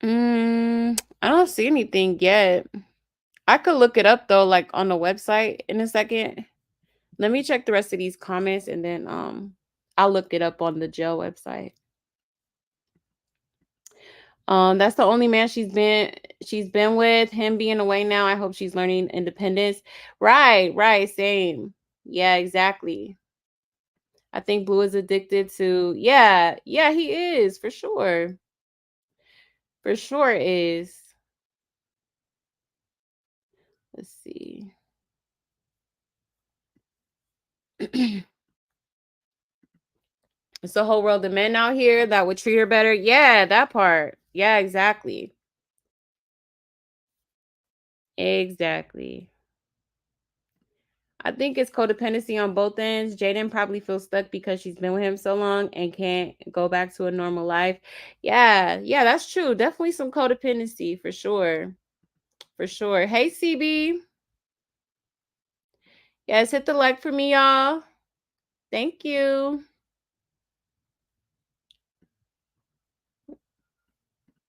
I don't see anything yet. I could look it up though, like on the website in a second. Let me check the rest of these comments and then I'll look it up on the jail website. That's the only man she's been with. Him being away now, I hope she's learning independence. Right, same. Yeah, exactly. I think Blue is addicted to, yeah, he is for sure. For sure is. Let's see. It's a whole world of men out here that would treat her better. Yeah, that part. Yeah, exactly. Exactly. I think it's codependency on both ends. Jaden probably feels stuck because she's been with him so long and can't go back to a normal life. Yeah, that's true. Definitely some codependency for sure. For sure. Hey, CB. Yes, hit the like for me, y'all. Thank you.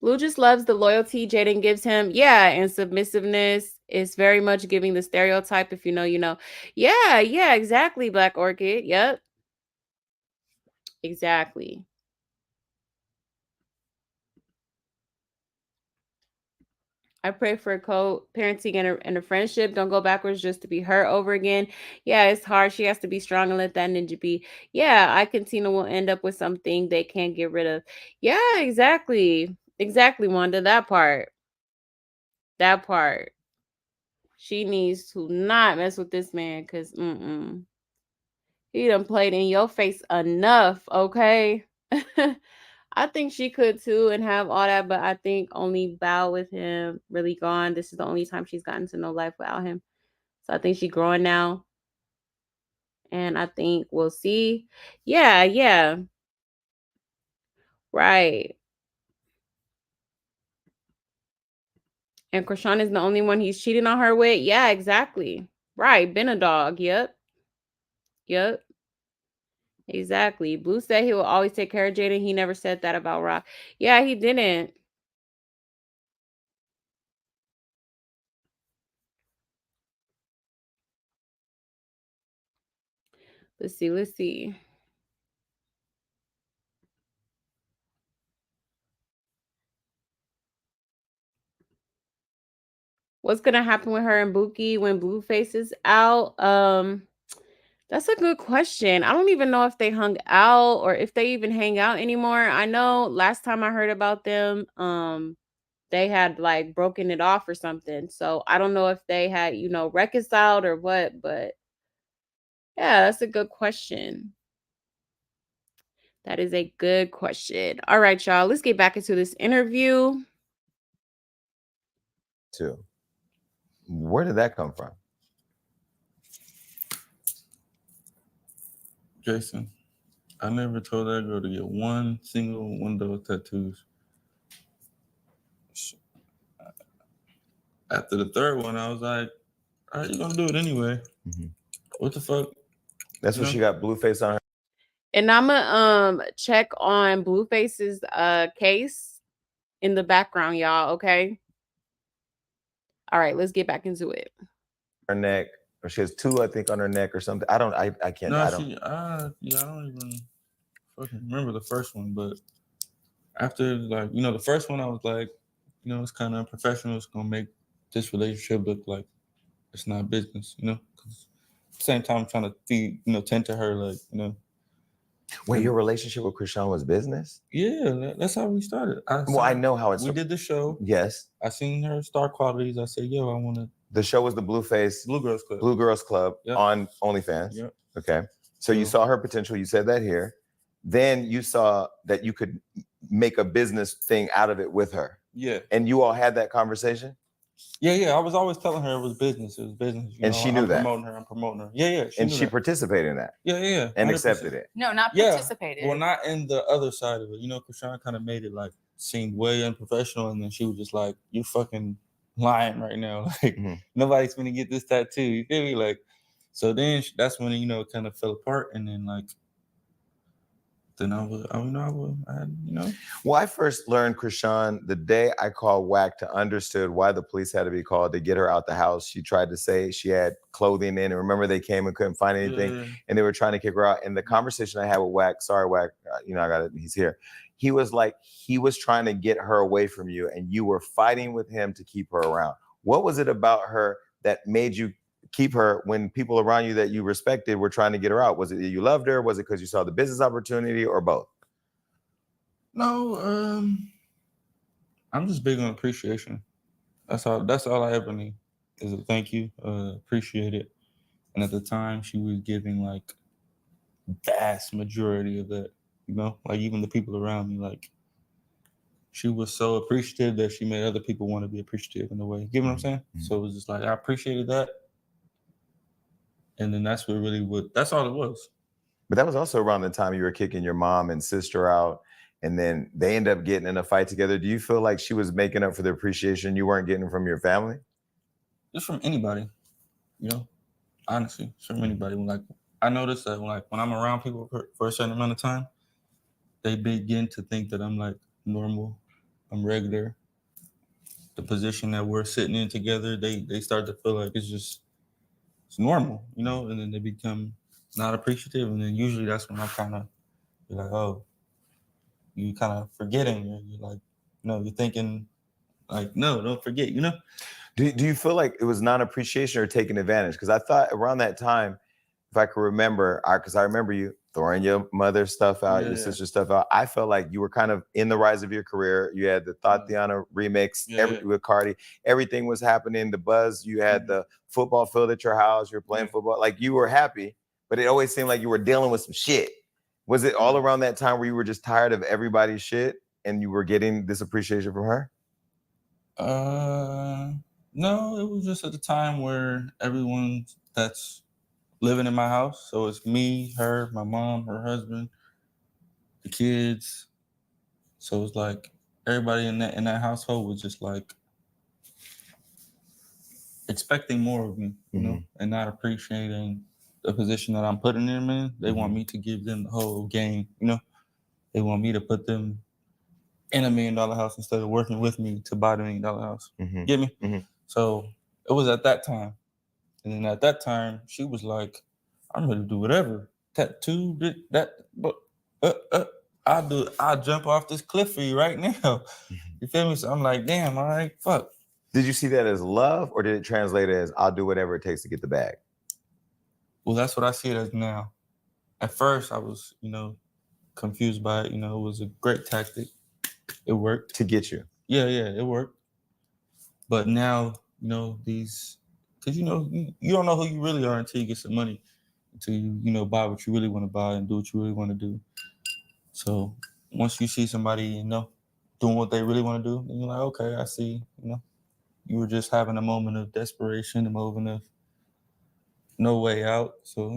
Blue just loves the loyalty Jaden gives him. Yeah, and submissiveness is very much giving the stereotype. If you know, you know. Yeah, exactly, Black Orchid. Yep, exactly. I pray for a co-parenting and a friendship. Don't go backwards just to be her over again. Yeah, it's hard. She has to be strong and let that ninja be. Yeah, I can Tina will end up with something they can't get rid of. Yeah, exactly. Exactly, Wanda. That part. That part. She needs to not mess with this man because he done played in your face enough, okay? I think she could too and have all that, but I think only Bao with him really gone. This is the only time she's gotten to know life without him. So I think she's growing now. And I think we'll see. Yeah. Right. And Krishan is the only one he's cheating on her with. Yeah, exactly. Right. Been a dog. Yep. Exactly. Blue said he will always take care of Jaden. He never said that about Rock. Yeah, he didn't. Let's see. Let's see. What's gonna happen with her and Buki when Blueface is out? That's a good question. I don't even know if they hung out or if they even hang out anymore. I know last time I heard about them, they had like broken it off or something. So I don't know if they had, reconciled or what, but yeah, that's a good question. That is a good question. All right, y'all, let's get back into this interview. Too. Where did that come from? Jason, I never told that girl to get one single one of those tattoos. After the third one, I was like, all right, you're going to do it anyway. Mm-hmm. What the fuck? That's when she got Blueface on her. And I'm going to check on Blueface's case in the background, y'all, okay? All right, let's get back into it. Her neck, or she has two, I think, on her neck or something. I can't. No, I don't even fucking remember the first one, but after, like, the first one, I was like, it's kind of unprofessional. It's going to make this relationship look like it's not business, because at the same time, I'm trying to feed, tend to her, like, Wait, your relationship with Krishan was business? Yeah, that's how we started. I know how it's. We did the show. Yes. I seen her star qualities. I said, yo, I want to. The show was the Blueface Blue Girls Club. Blue Girls Club on OnlyFans. Yep. Okay. So you saw her potential. You said that here. Then you saw that you could make a business thing out of it with her. Yeah. And you all had that conversation? Yeah. I was always telling her it was business. It was business. And she knew that. I'm promoting her. Yeah. She participated in that. Yeah. And 100%. Accepted it. No, not participated. Well, not in the other side of it. Krishan kind of made it like seem way unprofessional, and then she was just like, "You fucking lying right now. Like nobody's gonna get this tattoo." You feel me? Like, so then that's when it kind of fell apart, and then like. Then Well, I first learned Krishan the day I called WAC to understood why the police had to be called to get her out the house. She tried to say she had clothing in, and remember they came and couldn't find anything, and they were trying to kick her out. And the conversation I had with WAC, sorry WAC, I got it. He's here. He was like, he was trying to get her away from you, and you were fighting with him to keep her around. What was it about her that made you keep her when people around you that you respected were trying to get her out? Was it that you loved her? Was it because you saw the business opportunity, or both? No, I'm just big on appreciation. That's all I ever need is a thank you, appreciate it. And at the time she was giving like vast majority of that, like even the people around me, like she was so appreciative that she made other people want to be appreciative in a way. You know what I'm saying? Mm-hmm. So it was just like, I appreciated that. And then that's all it was. But that was also around the time you were kicking your mom and sister out, and then they end up getting in a fight together. Do you feel like she was making up for the appreciation you weren't getting from your family? Just from anybody, honestly, from anybody. Like I noticed that when I'm around people for a certain amount of time, they begin to think that I'm like normal, I'm regular. The position that we're sitting in together, they start to feel like it's normal, and then they become not appreciative. And then usually that's when I kind of be like, oh, you kind of forgetting. You're like, no, you're thinking like, no, don't forget, Do you feel like it was non-appreciation or taking advantage? Because I thought around that time, if I could remember, because I remember you throwing your mother's stuff out, your sister's stuff out. I felt like you were kind of in the rise of your career. You had the Tatiana remix with Cardi. Everything was happening. The buzz. You had the football field at your house. You're playing football. Like you were happy, but it always seemed like you were dealing with some shit. Was it all around that time where you were just tired of everybody's shit and you were getting this appreciation from her? No, it was just at the time where everyone that's living in my house. So it's me, her, my mom, her husband, the kids. So it's like everybody in that household was just like expecting more of me, and not appreciating the position that I'm putting them in. They want me to give them the whole game, They want me to put them in $1 million house instead of working with me to buy the $1 million house. Get me? So it was at that time. And then at that time, she was like, I'm ready to do whatever. tattoo that, but I'll jump off this cliff for you right now. You feel me? So I'm like, damn, all right, fuck. Did you see that as love, or did it translate as I'll do whatever it takes to get the bag? Well, that's what I see it as now. At first, I was, confused by it. It was a great tactic. It worked. To get you. Yeah, it worked. But now, because you don't know who you really are until you get some money, until you buy what you really want to buy and do what you really want to do. So once you see somebody, doing what they really want to do, then you're like, okay, I see, you were just having a moment of desperation, a moment of no way out. So,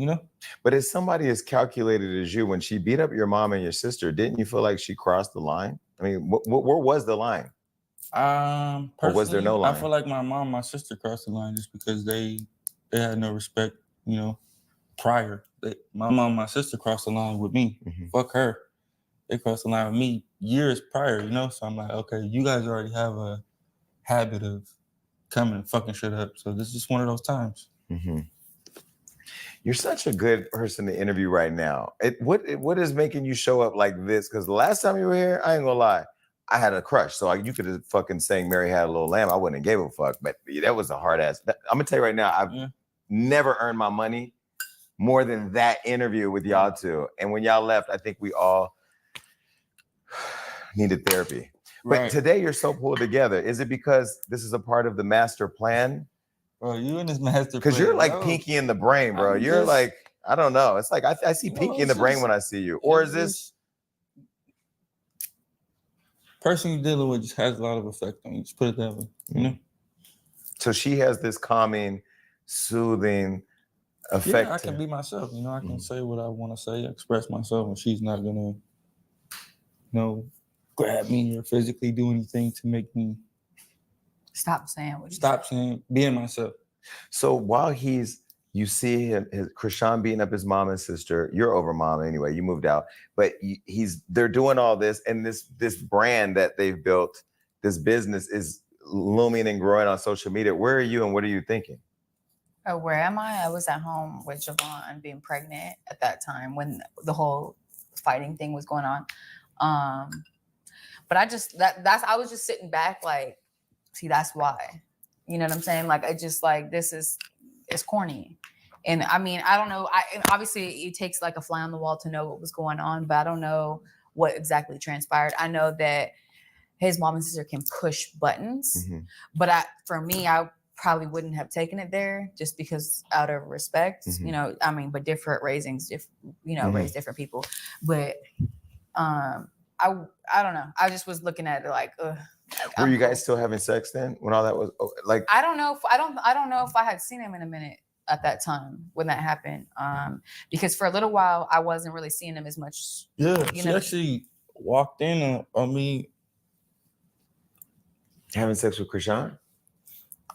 But as somebody as calculated as you, when she beat up your mom and your sister, didn't you feel like she crossed the line? I mean, where was the line? Or was there no line? I feel like my mom, my sister crossed the line just because they had no respect, prior. My mom, my sister crossed the line with me. Mm-hmm. Fuck her. They crossed the line with me years prior, So I'm like, okay, you guys already have a habit of coming and fucking shit up. So this is just one of those times. Mm-hmm. You're such a good person to interview right now. What is making you show up like this? Because the last time you were here, I ain't gonna lie, I had a crush. So you could have fucking sang Mary Had a Little Lamb. I wouldn't have gave a fuck. But that was a hard ass. I'm gonna tell you right now, I've never earned my money more than that interview with y'all two. And when y'all left, I think we all needed therapy. But today you're so pulled together. Is it because this is a part of the master plan? Bro, you in this master plan. Because you're like Pinky in the Brain, bro. You're like, I don't know. It's like I see Pinky in the Brain when I see you. Or is this person you're dealing with just has a lot of effect on you? Just put it that way, So she has this calming, soothing effect. Yeah, I can be myself. I can say what I want to say, express myself, and she's not gonna, grab me or physically do anything to make me stop saying being myself. So while you see him, Krishan beating up his mom and sister. You're over mom anyway. You moved out, but they're doing all this, and this brand that they've built, this business is looming and growing on social media. Where are you, and what are you thinking? Oh, where am I? I was at home with Javon being pregnant at that time when the whole fighting thing was going on. But I was just sitting back like, see, that's why. You know what I'm saying? Like, I just like, it's corny. And I mean, I don't know. Obviously it takes like a fly on the wall to know what was going on, but I don't know what exactly transpired. I know that his mom and sister can push buttons, but for me, I probably wouldn't have taken it there just because out of respect, but different raisings, raise different people. But I don't know. I just was looking at it like, ugh. Were you guys still having sex then when all that was like? I don't know if I had seen him in a minute at that time when that happened. Because for a little while I wasn't really seeing him as much. Yeah, she actually walked in on me having sex with Krishan?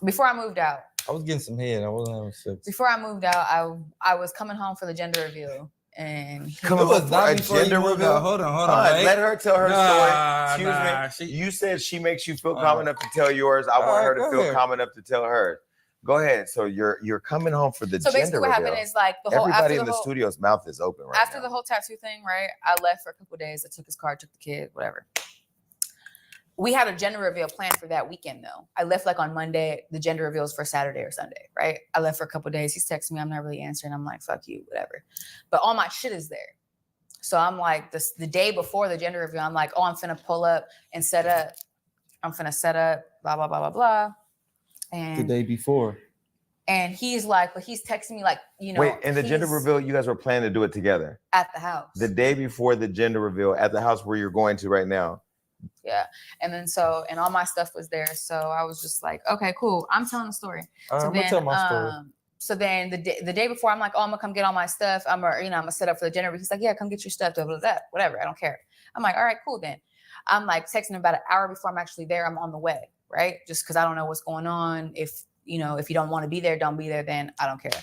Before I moved out. I was getting some head. I wasn't having sex. Before I moved out, I was coming home for the gender reveal. And coming home for a gender reveal? Hold on. Right? Let her tell her story. Excuse me. You said she makes you feel calm enough to tell yours. I want her to feel calm enough to tell hers. Go ahead. So you're coming home for the gender reveal. So basically what happened is like everybody in the studio's mouth is open right now. After the whole tattoo thing, right? I left for a couple of days. I took his car, took the kid, whatever. We had a gender reveal planned for that weekend though. I left like on Monday. The gender reveal is for Saturday or Sunday, right? I left for a couple of days. He's texting me. I'm not really answering. I'm like, fuck you, whatever. But all my shit is there. So I'm like, the day before the gender reveal, I'm like, oh, I'm finna pull up and set up. I'm finna set up, blah, blah, blah, blah, blah. And the day before. And he's like, but he's texting me like, Wait, and the gender reveal, you guys were planning to do it together? At the house. The day before the gender reveal at the house where you're going to right now. Yeah. And then and all my stuff was there. So I was just like, okay, cool. I'm telling the story. I'm gonna tell my story. So then the day before, I'm like, oh, I'm gonna come get all my stuff. I'm gonna set up for the gender. He's like, yeah, come get your stuff. Whatever. I don't care. I'm like, all right, cool then. I'm like texting him about an hour before I'm actually there. I'm on the way, right? Just because I don't know what's going on. If you don't want to be there, don't be there. Then I don't care.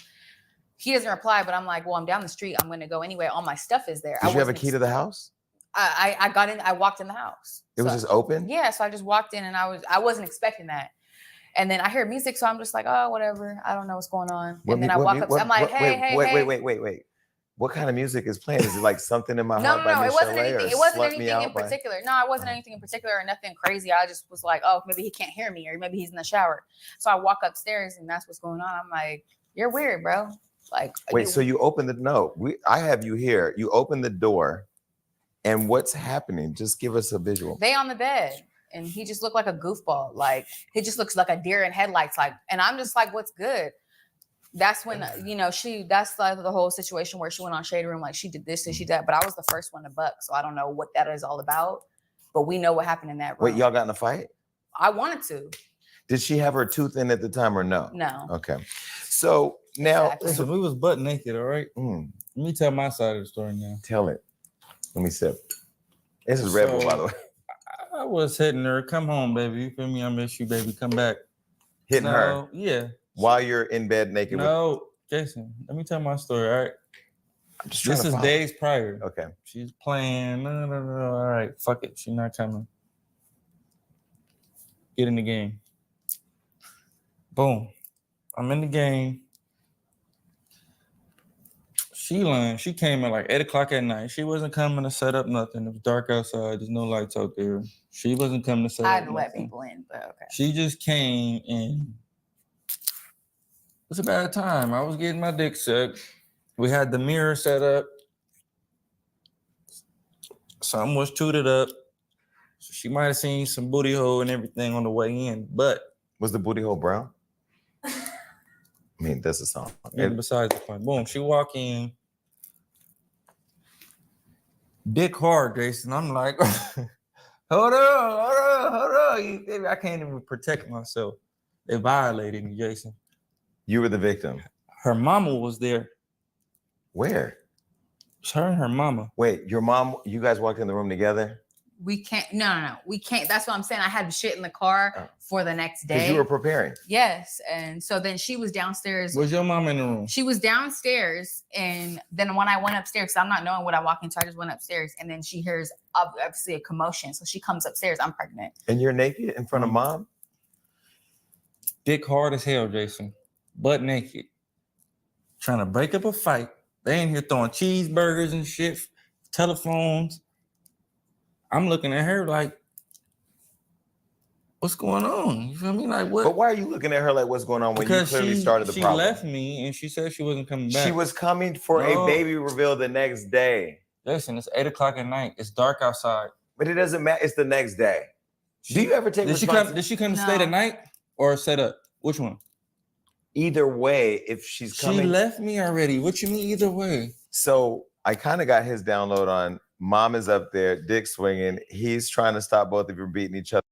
He doesn't reply, but I'm like, well, I'm down the street. I'm gonna go anyway. All my stuff is there. Did you have a key to the house? I got in. I walked in the house. It was just open? Yeah. So I just walked in and I wasn't expecting that. And then I hear music. So I'm just like, oh, whatever. I don't know what's going on. And then I walk up. I'm like, hey. Wait. What kind of music is playing? Is it like Something in My No, Heart no, by no. It wasn't Michelle anything. or It wasn't Slut Me anything in Out by- particular. No, it wasn't anything in particular or nothing crazy. I just was like, oh, maybe he can't hear me or maybe he's in the shower. So I walk upstairs and that's what's going on. I'm like, you're weird, bro. Like, Wait, so you open I have you here. You open the door, and what's happening? Just give us a visual. They on the bed, and he just looked like a goofball. Like he just looks like a deer in headlights. Like, and I'm just like, what's good? That's when that's like the whole situation where she went on Shade Room. Like she did this and she did that, but I was the first one to buck, so I don't know what that is all about. But we know what happened in that room. Wait, y'all got in a fight? I wanted to. Did she have her tooth in at the time or no? No. Okay. So now, Exactly. Listen, we was butt naked, all right? Let me tell my side of the story now. Tell it. Let me sip. This is Red Bull, by the way. I was hitting her, come home, baby. You feel me? I miss you, baby. Come back. Hitting her? Yeah. While you're in bed naked? No, Jason, let me tell my story, all right? I'm just trying this to is follow. days prior. Okay. She's playing. No. All right, fuck it. She's not coming. Get in the game. Boom. I'm in the game. She lying. She came at like 8 o'clock at night. She wasn't coming to set up nothing. It was dark outside. There's no lights out there. She wasn't coming to set I up had to let nothing. people in, but okay. She just came and it was a bad time. I was getting my dick sucked. We had the mirror set up. Something was tooted up. So she might have seen some booty hole and everything on the way in, but was the booty hole brown? I mean, that's a song. And besides the point, boom, she walk in, dick hard, Jason. I'm like, hold on. I can't even protect myself. They violated me, Jason. You were the victim. Her mama was there. Where? It's her and her mama. Wait, your mom, you guys walked in the room together? We can't. No. We can't. That's what I'm saying. I had shit in the car for the next day. Because you were preparing. Yes. And so then she was downstairs. Was your mom in the room? She was downstairs. And then when I went upstairs, because I'm not knowing what I walk into, I just went upstairs. And then she hears obviously a commotion. So she comes upstairs. I'm pregnant. And you're naked in front of mom? Dick hard as hell, Jason. Butt naked. Trying to break up a fight. They in here throwing cheeseburgers and shit, telephones. I'm looking at her like, what's going on? You feel me? Like what? But why are you looking at her like what's going on when because you clearly started the problem? She left me and she said she wasn't coming back. She was coming for a baby reveal the next day. Listen, it's 8 o'clock at night. It's dark outside. But it doesn't matter. It's the next day. Do you ever take responsibility? Did she come to stay the night or set up? Which one? Either way, if she's coming. She left me already. What you mean either way? So I kind of got his download on mom is up there, dick swinging. He's trying to stop both of you from beating each other.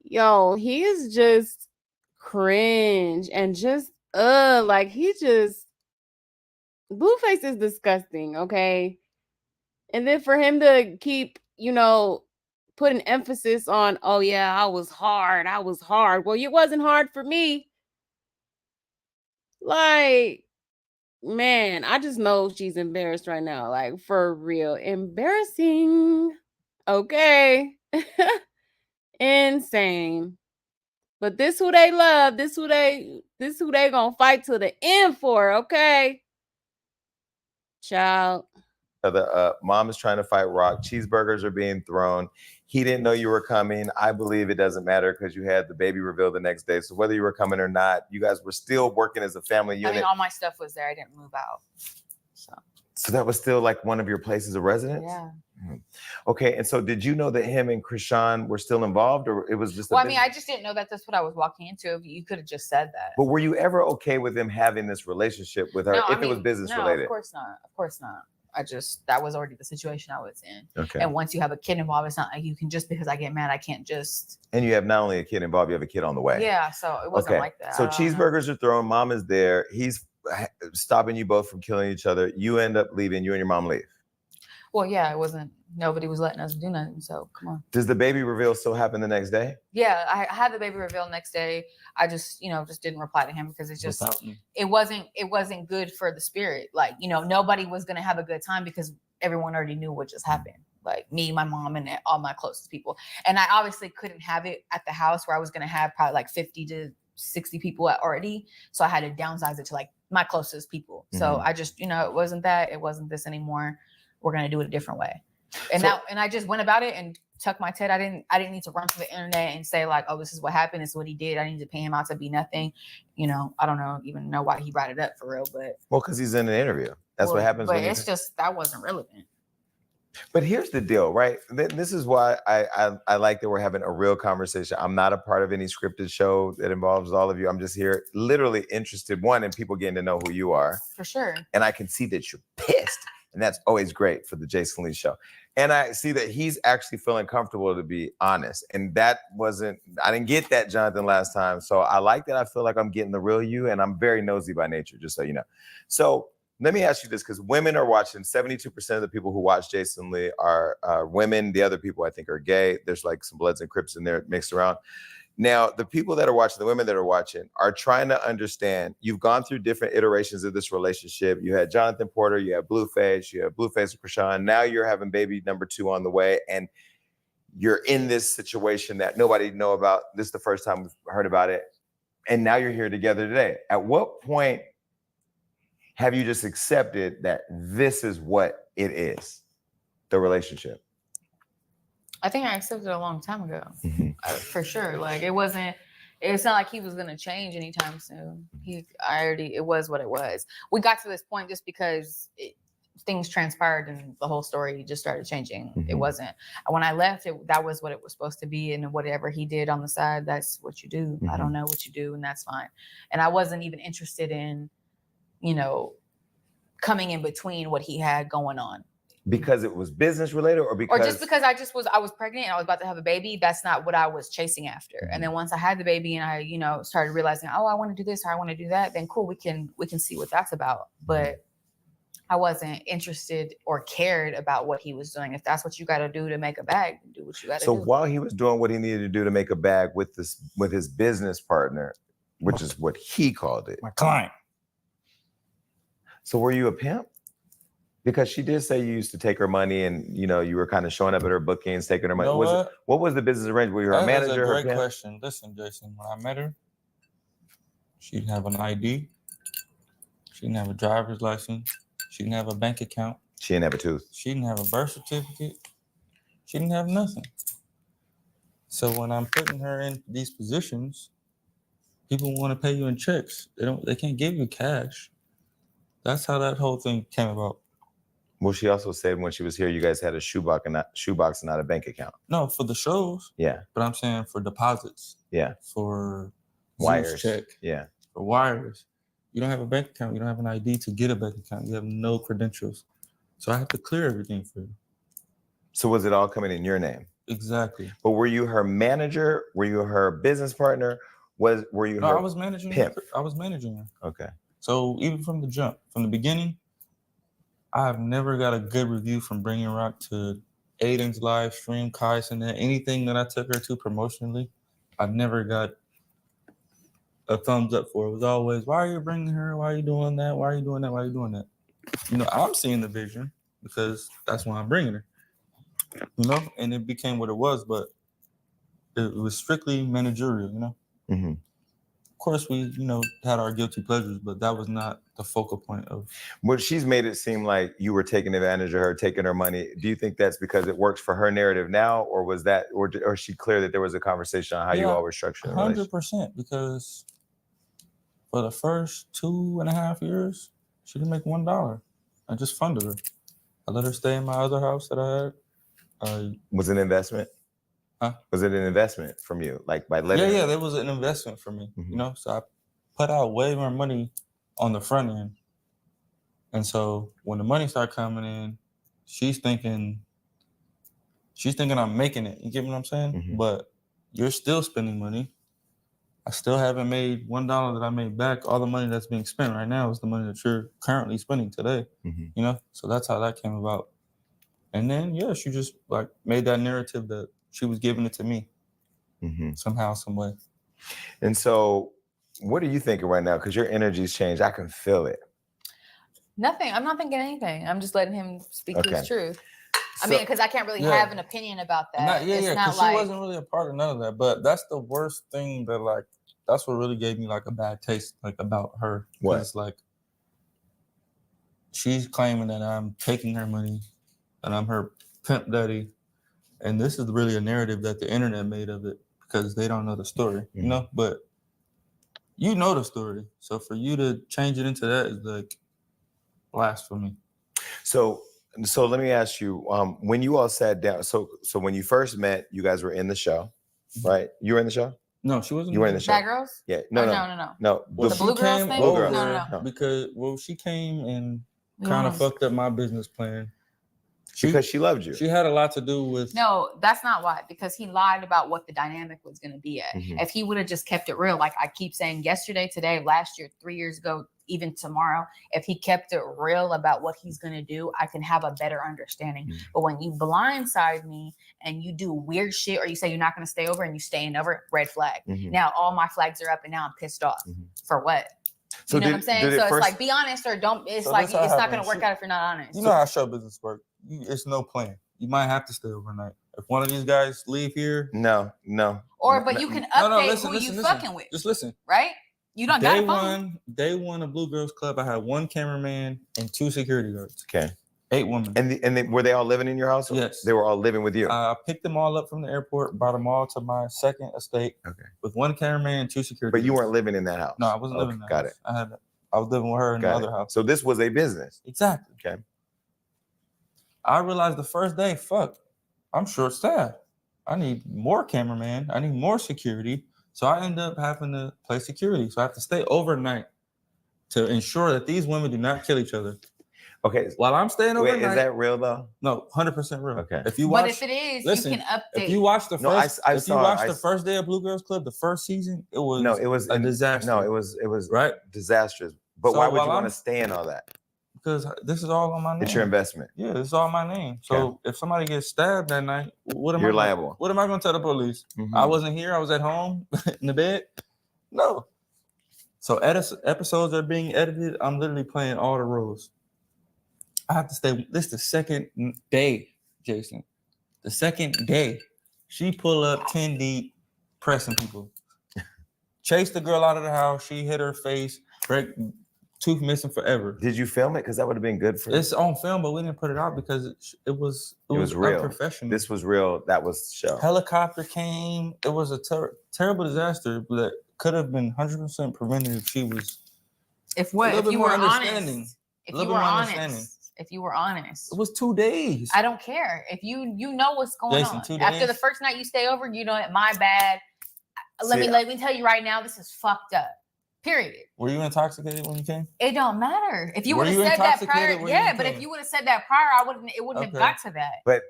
Yo, he is just cringe and just like he just Blueface is disgusting, okay? And then for him to keep, put an emphasis on, oh yeah, I was hard. Well, it wasn't hard for me. Like, man, I just know she's embarrassed right now. Like, for real. Embarrassing. Okay. Insane. But this who they love. This who they gonna fight to the end for, okay? Child. The mom is trying to fight Rock. Cheeseburgers are being thrown. He didn't know you were coming. I believe it doesn't matter because you had the baby reveal the next day. So whether you were coming or not, you guys were still working as a family unit. I mean, all my stuff was there. I didn't move out. So that was still like one of your places of residence? Yeah. Okay, and so did you know that him and Krishan were still involved, or it was just? Well, I mean, I just didn't know that that's what I was walking into. You could have just said that. But were you ever okay with him having this relationship with her if it was business related? Of course not. Of course not. That was already the situation I was in. Okay. And once you have a kid involved, it's not like you can just because I get mad, I can't just. And you have not only a kid involved, you have a kid on the way. Yeah, so it wasn't like that. So cheeseburgers are thrown. Mom is there. He's stopping you both from killing each other. You end up leaving. You and your mom leave. Well, yeah, it wasn't. Nobody was letting us do nothing. So come on. Does the baby reveal still happen the next day? Yeah, I had the baby reveal next day. I just, just didn't reply to him because it wasn't good for the spirit. Like, nobody was gonna have a good time because everyone already knew what just happened. Like me, my mom, and all my closest people. And I obviously couldn't have it at the house where I was gonna have probably like 50 to 60 people already. So I had to downsize it to like my closest people. So I just, it wasn't this anymore. We're going to do it a different way. And and I just went about it and tucked my tail. I didn't need to run to the internet and say like, oh, this is what happened. This is what he did. I need to pay him out to be nothing. I don't even know why he brought it up for real, but. Well, because he's in an interview. That's what happens. But it's just, that wasn't relevant. But here's the deal, right? This is why I like that we're having a real conversation. I'm not a part of any scripted show that involves all of you. I'm just here literally interested, one, in people getting to know who you are. For sure. And I can see that you're pissed. And that's always great for the Jason Lee show. And I see that he's actually feeling comfortable to be honest. And I didn't get that, Jonathan, last time. So I like that. I feel like I'm getting the real you, and I'm very nosy by nature, just so you know. So let me ask you this, because women are watching. 72% of the people who watch Jason Lee are women. The other people, I think, are gay. There's like some Bloods and Crips in there mixed around. Now, the people that are watching, the women that are watching, are trying to understand. You've gone through different iterations of this relationship. You had Jonathan Porter, you have Blueface with Krishan. Now you're having baby number 2 on the way, and you're in this situation that nobody know about. This is the first time we've heard about it, and now you're here together today. At what point have you just accepted that this is what it is, the relationship? I think I accepted it a long time ago, for sure. Like it's not like he was gonna change anytime soon. It was what it was. We got to this point just because things transpired and the whole story just started changing. It wasn't, when I left, that was what it was supposed to be. And whatever he did on the side, that's what you do. I don't know what you do, and that's fine. And I wasn't even interested in, coming in between what he had going on. Because it was business related, or just because I was pregnant and I was about to have a baby. That's not what I was chasing after. And then once I had the baby and I, started realizing, oh, I want to do this or I want to do that, then cool, we can see what that's about. But I wasn't interested or cared about what he was doing. If that's what you got to do to make a bag, do what you got to do. So while he was doing what he needed to do to make a bag with his business partner, which is what he called it, my client. So were you a pimp? Because she did say you used to take her money, and you were kind of showing up at her bookings, taking her money. What was the business arrangement? Were you her manager? That's a great question. Listen, Jason, when I met her, she didn't have an ID. She didn't have a driver's license. She didn't have a bank account. She didn't have a tooth. She didn't have a birth certificate. She didn't have nothing. So when I'm putting her in these positions, people want to pay you in checks. They can't give you cash. That's how that whole thing came about. Well, she also said when she was here, you guys had a shoebox and not a bank account. No, for the shows. Yeah. But I'm saying for deposits. Yeah. For wires. Check. Yeah. For wires. You don't have a bank account. You don't have an ID to get a bank account. You have no credentials. So I have to clear everything for you. So was it all coming in your name? Exactly. But were you her manager? Were you her business partner? Were you her I was managing pimp? I was managing her. Okay. So even from the beginning, I've never got a good review from Bringing Rock to Aiden's live stream, Kais, and anything that I took her to promotionally. I've never got a thumbs up for it. It was always, why are you bringing her? Why are you doing that? Why are you doing that? Why are you doing that? I'm seeing the vision because that's why I'm bringing her. And it became what it was, but it was strictly managerial, Mm-hmm. Of course, we, had our guilty pleasures, but that was not the focal point of. Well, she's made it seem like you were taking advantage of her, taking her money. Do you think that's because it works for her narrative now, or was that, or is she clear that there was a conversation on how you all were structuring the relationship? 100%, because for the first 2.5 years, she didn't make $1. I just funded her. I let her stay in my other house that I had. Was it an investment? Huh? Was it an investment from you? Like by letting Yeah, that was an investment for me. Mm-hmm. So I put out way more money on the front end. And so when the money started coming in, she's thinking I'm making it. You get what I'm saying? Mm-hmm. But you're still spending money. I still haven't made $1 that I made back. All the money that's being spent right now is the money that you're currently spending today. Mm-hmm. So that's how that came about. And then, she just made that narrative that she was giving it to me somehow, some way. And so what are you thinking right now? Because your energy's changed. I can feel it. Nothing. I'm not thinking anything. I'm just letting him speak his truth. So, because I can't really have an opinion about that. Because she wasn't really a part of none of that. But that's the worst thing that that's what really gave me like a bad taste, like about her. What? It's like she's claiming that I'm taking her money, and I'm her pimp daddy, and this is really a narrative that the internet made of it because they don't know the story, you know. But you know the story, so for you to change it into that is like blasphemy. So let me ask you, when you all sat down, so when you first met, you guys were in the show, right? You were in the show? No, she wasn't. You were in the show. Bad Girls? Yeah. No. Well, The she Blue Girls came thing? Blue Girls. over No. because she came and kind of fucked up my business plan. Because she loved you. She had a lot to do with. No, that's not why. Because he lied about what the dynamic was going to be at. Mhm. If he would have just kept it real, like I keep saying, yesterday, today, last year, 3 years ago, even tomorrow, if he kept it real about what he's going to do, I can have a better understanding. But when you blindside me and you do weird shit, or you say you're not going to stay over and you staying over, red flag. Now all my flags are up and now I'm pissed off. For what? So you know what I'm saying? So it's like, be honest or don't. It's So like, this it's how not going happens. to work out if you're not honest. You know how show business works. It's no plan. You might have to stay overnight. If one of these guys leave here. No. But you can update who you fucking with. Just listen. Right? You don't got a phone. Day one of Blue Girls Club, I had one cameraman and 2 security guards. Okay. 8 women. And were they all living in your house? Yes. They were all living with you. I picked them all up from the airport, brought them all to my second estate. Okay. With 1 cameraman and 2 security But you guards. weren't living in that house. No, I wasn't living in that got house. it. I was living with her in the other house. So this was a business. Exactly. Okay. I realized the first day, fuck, I'm short-staffed. I need more cameraman. I need more security. So I end up having to play security. So I have to stay overnight to ensure that these women do not kill each other. Okay. While I'm staying overnight. Is that real though? No, 100% real. Okay. If you watch, But if it is, listen, you can update. If you watch the first, the first day of Blue Girls Club, the first season, it was a disaster. No, it was right disastrous. But so why would you want to stay in all that? Because this is all on my name. It's your investment. Yeah, this is all my name. So if somebody gets stabbed that night, You're liable. What am I going to tell the police? I wasn't here. I was at home in the bed. No. So episodes are being edited. I'm literally playing all the roles. I have to stay. This is the second day, Jason. The second day. She pull up 10 deep, pressing people. Chase the girl out of the house. She hit her face. Tooth missing forever. Did you film it? Because that would have been good for It's on film, but we didn't put it out because it was real. Unprofessional. This was real. That was show. Helicopter came. It was a terrible disaster that could have been 100% prevented if she was. If what? If you were honest. If you were honest. It was 2 days. I don't care. If you know what's going Jason, on. 2 days. After the first night you stay over, you know, my bad. Let me tell you right now, this is fucked up. Period. Were you intoxicated when you came? It don't matter. If you would have said that prior, but if you would have said that prior, it wouldn't have got to that. But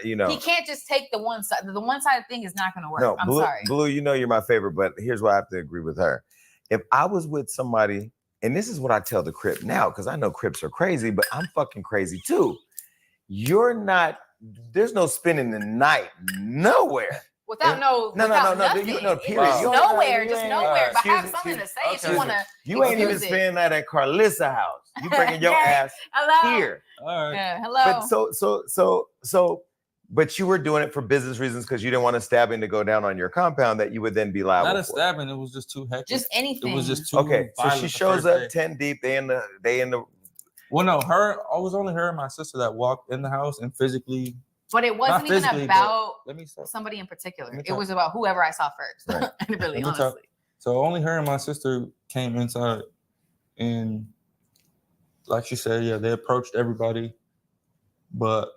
you know, he can't just take the one side. The one sided thing is not going to work. No, I'm Blue, sorry. Blue, you know you're my favorite, but here's why I have to agree with her. If I was with somebody, and this is what I tell the Crip now, because I know Crips are crazy, but I'm fucking crazy too. You're not. There's no spending the night nowhere. Without nothing. Period. Just nowhere. But have something to say if you want to. You ain't even spending that at Carlissa house. You bringing your ass here. All right. Yeah, hello. But but you were doing it for business reasons because you didn't want a stabbing to go down on your compound that you would then be liable. Not a stabbing. It was just too hectic. Just anything. It was just too. Okay. So she shows up 10 deep. They in the. Well, no, it was only her and my sister that walked in the house and physically. But it wasn't even about somebody in Let particular. me It was about whoever I saw first. Right. Really, honestly. So only her and my sister came inside, and like she said, yeah, they approached everybody, but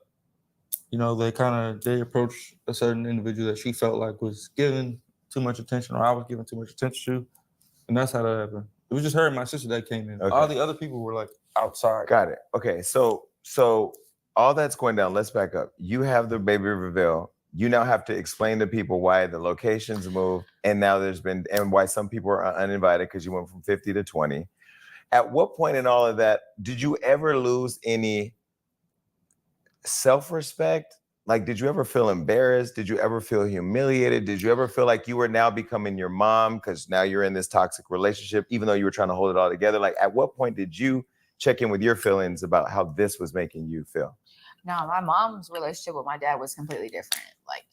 you know, they approached a certain individual that she felt like was giving too much attention, or I was giving too much attention to, and that's how that happened. It was just her and my sister that came in. Okay. All the other people were like outside. Got it. Okay, so all that's going down. Let's back up. You have the baby reveal. You now have to explain to people why the locations moved, and now and why some people are uninvited because you went from 50 to 20. At what point in all of that did you ever lose any self-respect? Like, did you ever feel embarrassed? Did you ever feel humiliated? Did you ever feel like you were now becoming your mom because now you're in this toxic relationship, even though you were trying to hold it all together? Like, at what point did you check in with your feelings about how this was making you feel? No, my mom's relationship with my dad was completely different. Like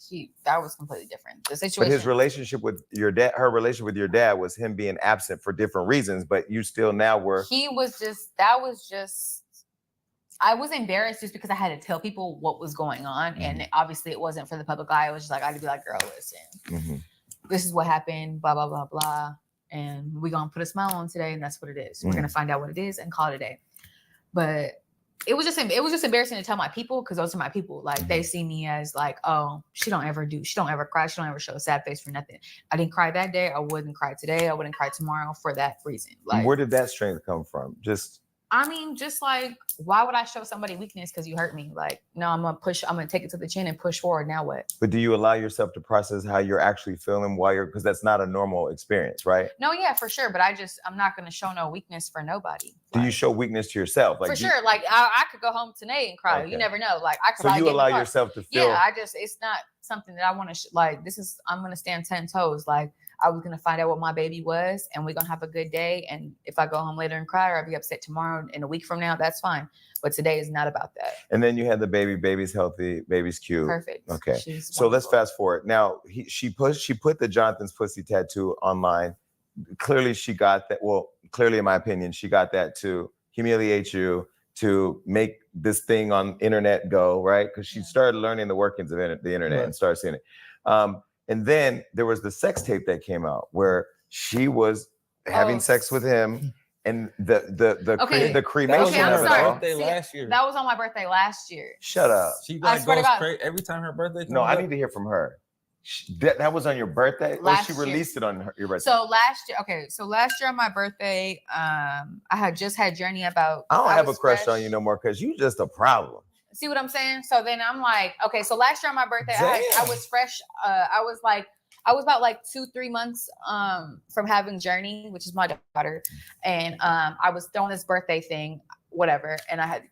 that was completely different. The situation. But his relationship with your dad, her relationship with your dad was him being absent for different reasons, but you still now were. I was embarrassed just because I had to tell people what was going on. And obviously it wasn't for the public eye. It was just like, I had to be like, girl, listen, this is what happened, blah, blah, blah, blah. And we're going to put a smile on today. And that's what it is. We're going to find out what it is and call it a day. But it was just embarrassing to tell my people, because those are my people. Like they see me as like, oh, she don't ever cry. She don't ever show a sad face for nothing. I didn't cry that day. I wouldn't cry today. I wouldn't cry tomorrow for that reason. Like, where did that strength come from? Just like, why would I show somebody weakness because you hurt me? Like, no, I'm gonna take it to the chin and push forward. Now what? But do you allow yourself to process how you're actually feeling because that's not a normal experience, right? No, yeah, for sure. But I'm not gonna show no weakness for nobody. Do you show weakness to yourself? Like, for sure. Like I could go home tonight and cry. Okay. You never know. Like I could. So you allow yourself to feel. Yeah, it's not something that I want to I'm gonna stand 10 toes. Like, I was going to find out what my baby was, and we're going to have a good day. And if I go home later and cry, or I'll be upset tomorrow and a week from now, that's fine. But today is not about that. And then you had the baby's healthy, baby's cute. Perfect. Okay. So let's fast forward. Now she put the Jonathan's pussy tattoo online. Clearly she got that. Well, clearly in my opinion, she got that to humiliate you, to make this thing on internet go, right? Because she started learning the workings of the internet and started seeing it. And then there was the sex tape that came out where she was having sex with him, and the cremation of it all. Last year. That was on my birthday last year. Shut up. She goes crazy every time her birthday comes I need to hear from her. That was on your birthday? She released it on your birthday. So last year on my birthday, I had just had Journey about. I don't have a crush on you no more because you just a problem. See what I'm saying? So then I'm like, okay, so last year on my birthday, I was fresh. I was about like 2-3 months from having Journey, which is my daughter. And I was throwing this birthday thing, whatever. And I had,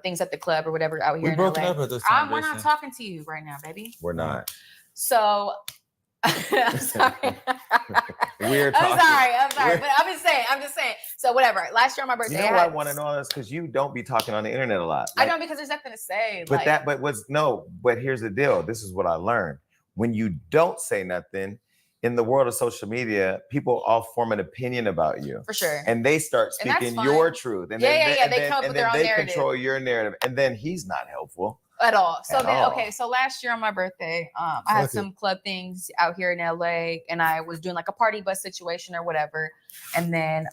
things at the club or whatever out here in LA. Up at this time, we're not talking to you right now, baby. We're not. So I'm sorry. We're talking. I'm sorry. But I'm just saying. So whatever. Last year on my birthday. You know why I want to know this? Because you don't be talking on the internet a lot. I don't, because there's nothing to say. But here's the deal. This is what I learned. When you don't say nothing, in the world of social media, people all form an opinion about you. For sure. And they start speaking your truth. And they come up with their own narrative. Control your narrative. And then he's not helpful. At all. So so last year on my birthday, I had some club things out here in LA, and I was doing like a party bus situation or whatever. And then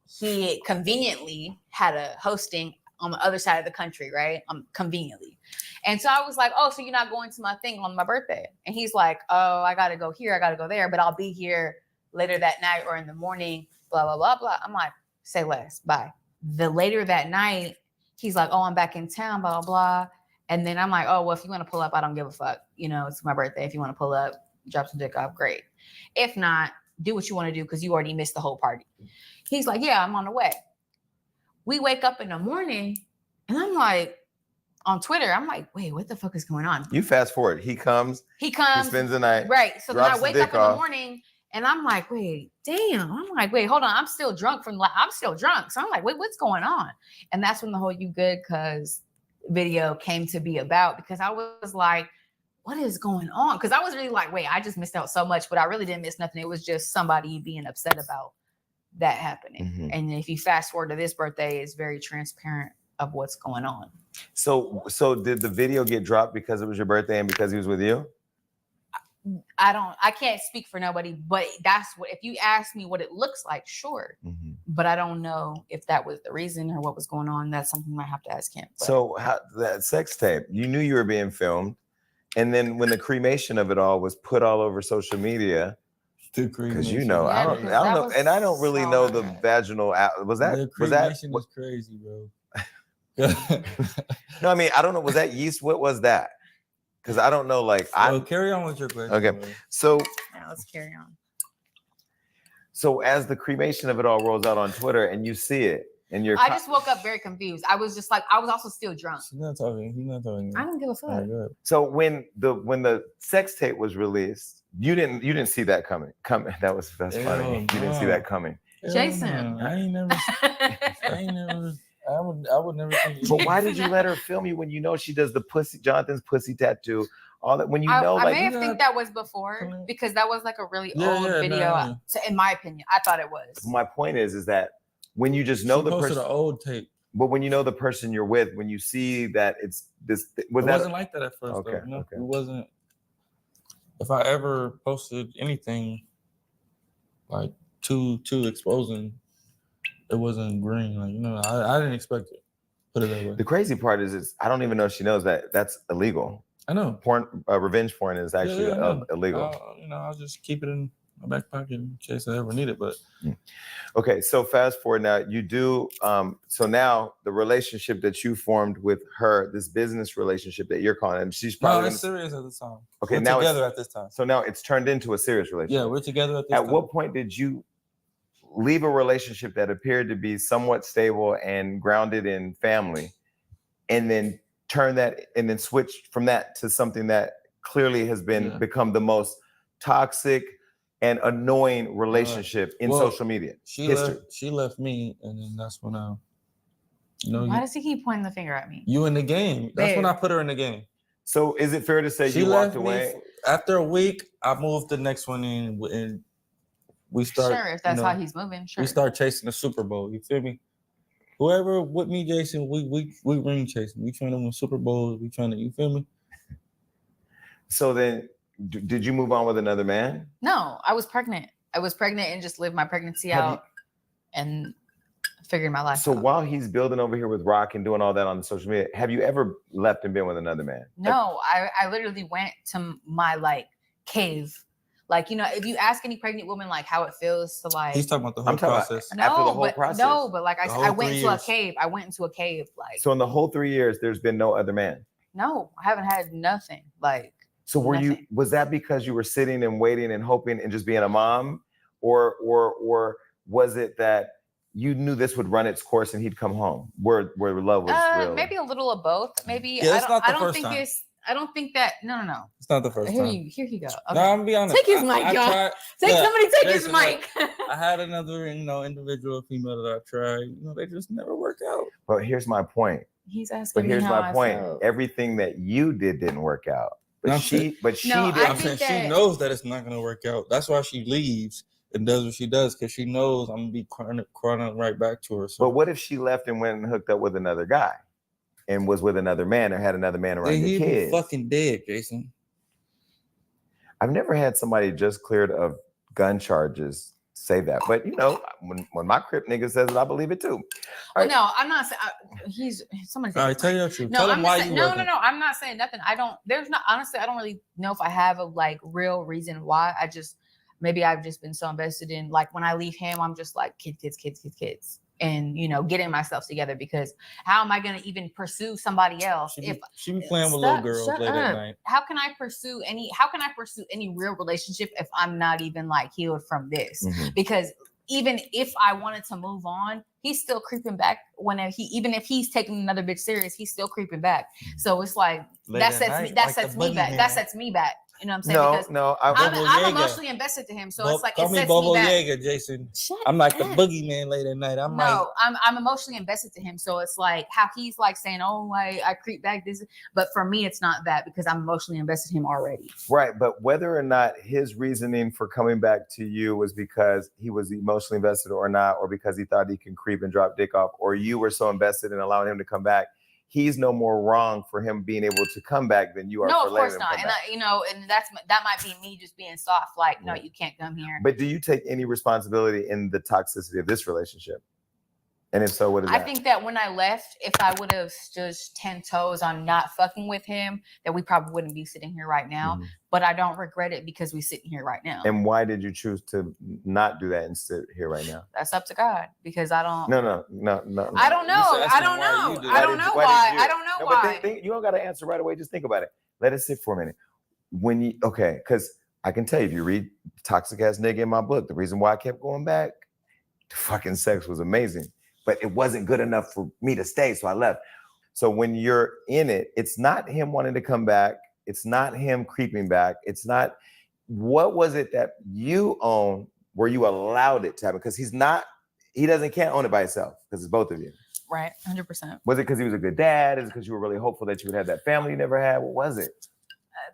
he conveniently had a hosting on the other side of the country, right? Conveniently. And so I was like, oh, so you're not going to my thing on my birthday? And he's like, oh, I got to go here, I got to go there, but I'll be here later that night or in the morning, blah, blah, blah, blah. I'm like, say less, bye. The later that night, he's like, oh, I'm back in town, blah, blah, blah. And then I'm like, oh, well, if you want to pull up, I don't give a fuck. It's my birthday. If you want to pull up, drop some dick off, great. If not, do what you want to do because you already missed the whole party. He's like, yeah, I'm on the way. We wake up in the morning and I'm like, on Twitter, I'm like, wait, what the fuck is going on? You fast forward. He comes, he spends the night. Right. So then I wake up in the morning and I'm like, wait, damn. I'm like, wait, hold on. I'm still drunk. So I'm like, wait, what's going on? And that's when the whole You Good Cuz video came to be about, because I was like, what is going on? Because I was really like, wait, I just missed out so much, but I really didn't miss nothing. It was just somebody being upset about that happening. Mm-hmm. And if you fast forward to this birthday, it's very transparent of what's going on. So did the video get dropped because it was your birthday and because he was with you? I can't speak for nobody, but that's what, if you ask me what it looks like, sure. Mm-hmm. But I don't know if that was the reason or what was going on. That's something I have to ask him. But. So that sex tape, you knew you were being filmed. And then when the cremation of it all was put all over social media, because I don't know, and I don't really know the vaginal. The cremation was crazy, bro. No, I mean, I don't know. Was that yeast? What was that? Because I don't know. Carry on with your question. Okay, bro. So now let's carry on. So as the cremation of it all rolls out on Twitter, and you see it, and I just woke up very confused. I was just like, I was also still drunk. He's not talking. I don't give a fuck. Right, so when the sex tape was released, you didn't see that coming. That's funny. You didn't see that coming. Jason, I ain't never. I would never think. But why did you let her film you when you know she does the Jonathan's pussy tattoo all that. When you I like, may have think that was before because that was like a really old video. Nah. So in my opinion, I thought it was. my point is that when you just know She the posted person, an old tape. but when you know the person you're with, when you see that it's this, Wasn't like that at first. Okay, Though, okay. It wasn't. If I ever posted anything like too exposing, it wasn't green. Like I didn't expect it. Put it that way. The crazy part is I don't even know if she knows that that's illegal. I know. Porn, revenge porn is actually illegal. I'll just keep it in my back pocket in case I ever need it. But okay, so fast forward now. You do. So now the relationship that you formed with her, this business relationship that you're calling, and she's probably it's serious at the time. Okay, we're now together at this time. So now it's turned into a serious relationship. Yeah, we're together at this time. At what point did you leave a relationship that appeared to be somewhat stable and grounded in family, and then turn that and then switch from that to something that clearly has become the most toxic and annoying relationship in social media history? She left me, and then that's when I. Why does he keep pointing the finger at me? You in the game. That's when I put her in the game. So is it fair to say you walked away? After a week, I moved the next one in, and we start. Sure, if that's how he's moving, sure. We start chasing the Super Bowl. You feel me? Whoever with me, Jason, we ring chasing. We trying to win Super Bowls. We trying to, you feel me? So then, did you move on with another man? No, I was pregnant. I was pregnant and just lived my pregnancy out and figured my life out. So while he's building over here with Rock and doing all that on the social media, have you ever left and been with another man? No, I literally went to my cave. If you ask any pregnant woman how it feels to He's talking about the whole process. After the whole process. No, but I went into a cave. I went into a cave. So in the whole 3 years, there's been no other man? No, I haven't had nothing. So was that because you were sitting and waiting and hoping and just being a mom? Or was it that you knew this would run its course and he'd come home where love was real? Maybe a little of both. Maybe I don't think that. No. It's not the first time. Here you go. Okay. No, I'm gonna be honest. Take his mic, y'all. Somebody take his mic. I had another, individual female that I tried. They just never work out. But here's my point. He's asking me how I point. Felt. Everything that you didn't work out. But she did. I'm saying she knows that it's not gonna work out. That's why she leaves and does what she does, because she knows I'm gonna be crawling right back to her. So. But what if she left and went and hooked up with another guy? And was with another man or had another man around your kids? He'd be fucking dead, Jason. I've never had somebody just cleared of gun charges say that. But, when my Crip nigga says it, I believe it too. Well, no, I'm not saying somebody. All right, tell you the truth. No, tell him why saying, you no. I'm not saying nothing. I don't really know if I have a real reason why. Maybe I've just been so invested in when I leave him, I'm just kids. And getting myself together, because how am I going to even pursue somebody else if she be playing with little girls late at night? How can I pursue any real relationship if I'm not even healed from this? Mm-hmm. Because even if I wanted to move on, he's still creeping back. Even if he's taking another bitch serious, he's still creeping back. So it's that sets me back. That sets me back. You know what I'm saying? I'm emotionally invested to him, so it's call me Bobo Yaga, Jason. I'm like the boogeyman late at night. I'm emotionally invested to him, so it's how he's saying, "Oh, I creep back." But for me, it's not that, because I'm emotionally invested in him already. Right, but whether or not his reasoning for coming back to you was because he was emotionally invested or not, or because he thought he can creep and drop dick off, or you were so invested in allowing him to come back, he's no more wrong for him being able to come back than you are. No, for of course not. And and that might be me just being soft. No, you can't come here. But do you take any responsibility in the toxicity of this relationship? And if so, what is that? I think that when I left, if I would have stood 10 toes on not fucking with him, that we probably wouldn't be sitting here right now. Mm-hmm. But I don't regret it, because we're sitting here right now. And why did you choose to not do that and sit here right now? That's up to God, because I don't. No. I don't know. I don't know. I don't know why. I don't know why. But you don't got to answer right away. Just think about it. Let it sit for a minute. Because I can tell you, if you read Toxic Ass Nigga in my book, the reason why I kept going back, the fucking sex was amazing. But it wasn't good enough for me to stay, so I left. So when you're in it, it's not him wanting to come back. It's not him creeping back. It's not, what was it that you own where you allowed it to happen? Because can't own it by himself, because it's both of you. Right, 100%. Was it because he was a good dad? Is it because you were really hopeful that you would have that family you never had? What was it?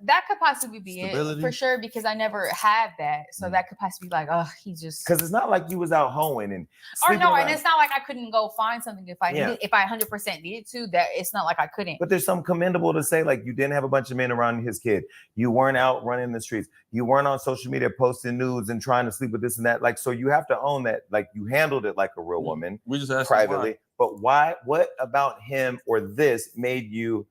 that could possibly be Stability? it for sure, because I never had that. So that could possibly be like, oh, he just. Because it's not like you was out hoeing and. Or no, around. And it's not like I couldn't go find something if I needed, if I 100% needed to. That it's not like I couldn't. But there's something commendable to say, like you didn't have a bunch of men around his kid. You weren't out running the streets. You weren't on social media posting nudes and trying to sleep with this and that. Like, so you have to own that. Like you handled it like a real woman. We just asked privately. But why? What about him or this made you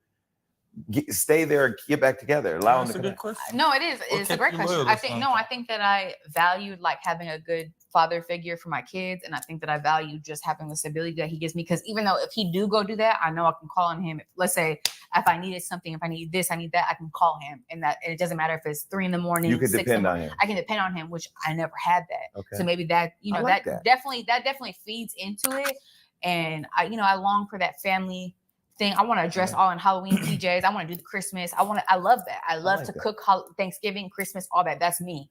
stay there and get back together? Allow him to. That's a good question. No, it is. It's a great question. I think that I valued like having a good father figure for my kids, and I think that I value just having the stability that he gives me. Because even though if he do go do that, I know I can call on him. Let's say if I needed something, if I need this, I need that, I can call him, and it doesn't matter if it's 3 a.m. You can depend on him. I can depend on him, which I never had that. Okay. So maybe that like that definitely feeds into it, and I long for that family thing. I want to dress all in Halloween PJs. I want to do the Christmas. I love that. I love to cook Thanksgiving, Christmas, all that. That's me.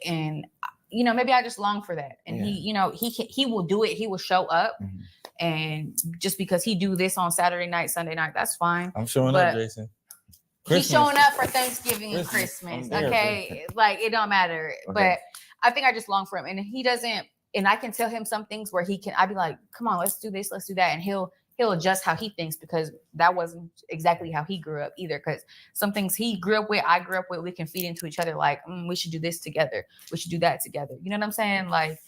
And maybe I just long for that. And he will do it. He will show up. Mm-hmm. And just because he do this on Saturday night, Sunday night, that's fine. I'm showing up, Jason. He's showing up for Thanksgiving and Christmas. Okay. Like it don't matter. Okay. But I think I just long for him. And he doesn't, and I can tell him some things where I'd be like, come on, let's do this, let's do that. And he'll adjust how he thinks, because that wasn't exactly how he grew up either. Because some things he grew up with, I grew up with, we can feed into each other. Like, we should do this together. We should do that together. You know what I'm saying? Like,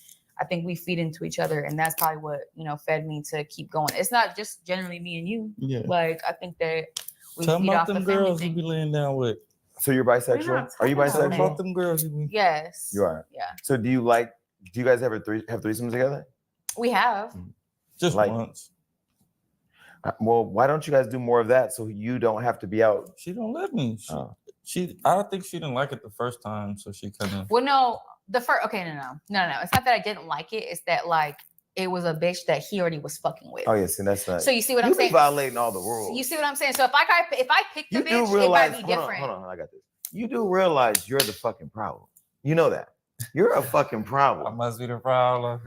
I think we feed into each other, and that's probably what, fed me to keep going. It's not just generally me and you. Yeah. Like, I think that we Tell feed about off them the family girls thing. you be laying down with. So you're bisexual? Are you bisexual? Tell about them girls. Yes. You are? Yeah. So do you guys ever have threesomes together? We have. Just once. Well, why don't you guys do more of that so you don't have to be out? She don't let me. I think she didn't like it the first time, so she kind of. Well, no, no. It's not that I didn't like it. It's that like it was a bitch that he already was fucking with. Oh yes, and that's not. So you see what I'm saying? You violating all the rules. You see what I'm saying? So if I pick the bitch, it might be different. Hold on, I got this. You do realize you're the fucking problem. You know that. You're a fucking problem. I must be the problem.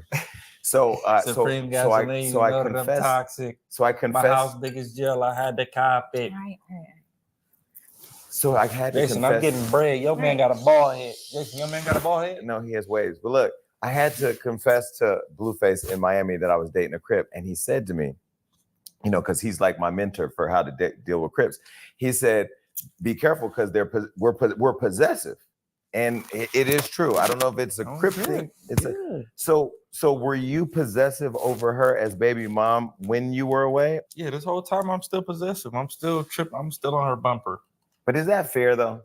So, Supreme gasoline, so I confess. Toxic. So I confess. My house big as jail. I had the carpet. Right. So I had to Jason, confess. I'm getting bread. Your man got a bald head. Jason, your man got a bald head? No, he has waves. But look, I had to confess to Blueface in Miami that I was dating a Crip, and he said to me, because he's like my mentor for how to deal with Crips. He said, "Be careful, because we're possessive." And it is true. I don't know if it's a Crip thing. So were you possessive over her as baby mom when you were away? Yeah, this whole time I'm still possessive. I'm still tripping. I'm still on her bumper. But is that fair though?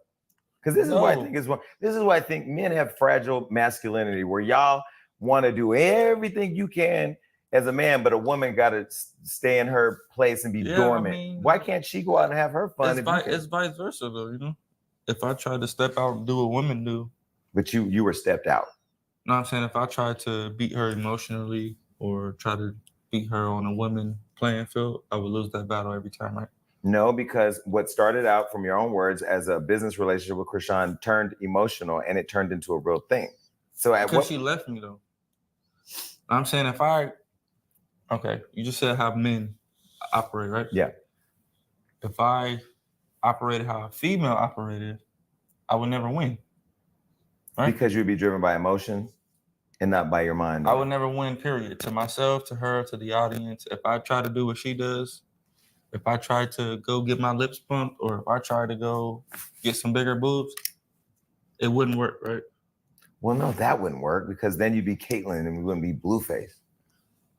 Because this is what I think this is why I think men have fragile masculinity, where y'all want to do everything you can as a man, but a woman got to stay in her place and be dormant. I mean, why can't she go out and have her fun? It's vice versa though, If I tried to step out and do what women do. But you were stepped out. No, I'm saying if I tried to beat her emotionally or try to beat her on a women playing field, I would lose that battle every time, right? No, because what started out from your own words as a business relationship with Krishan turned emotional, and it turned into a real thing. So because she left me though. I'm saying you just said how men operate, right? Yeah. If I operated how a female operated, I would never win. Right? Because you'd be driven by emotion and not by your mind. I would never win, period. To myself, to her, to the audience. If I try to do what she does, if I try to go get my lips pumped, or if I try to go get some bigger boobs, it wouldn't work, right? Well, no, that wouldn't work, because then you'd be Caitlyn and we wouldn't be Blueface.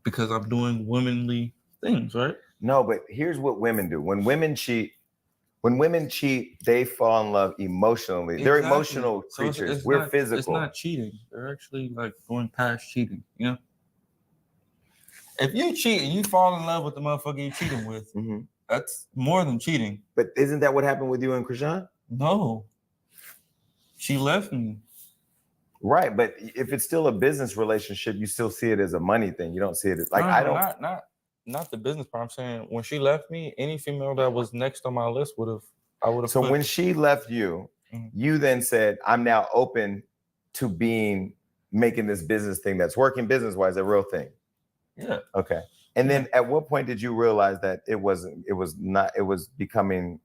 Because I'm doing womanly things, right? No, but here's what women do. When women cheat, they fall in love emotionally. Exactly. They're emotional creatures. It's We're not, physical. It's not cheating. They're actually like going past cheating, If you cheat and you fall in love with the motherfucker you're cheating with, that's more than cheating. But isn't that what happened with you and Krishan? No. She left me. Right, but if it's still a business relationship, you still see it as a money thing. You don't see it as like not the business part. I'm saying when she left me, any female that was next on my list would have. So when she left you, you then said, "I'm now open to making this business thing that's working business-wise a real thing." Yeah. Okay. And then at what point did you realize that it was becoming?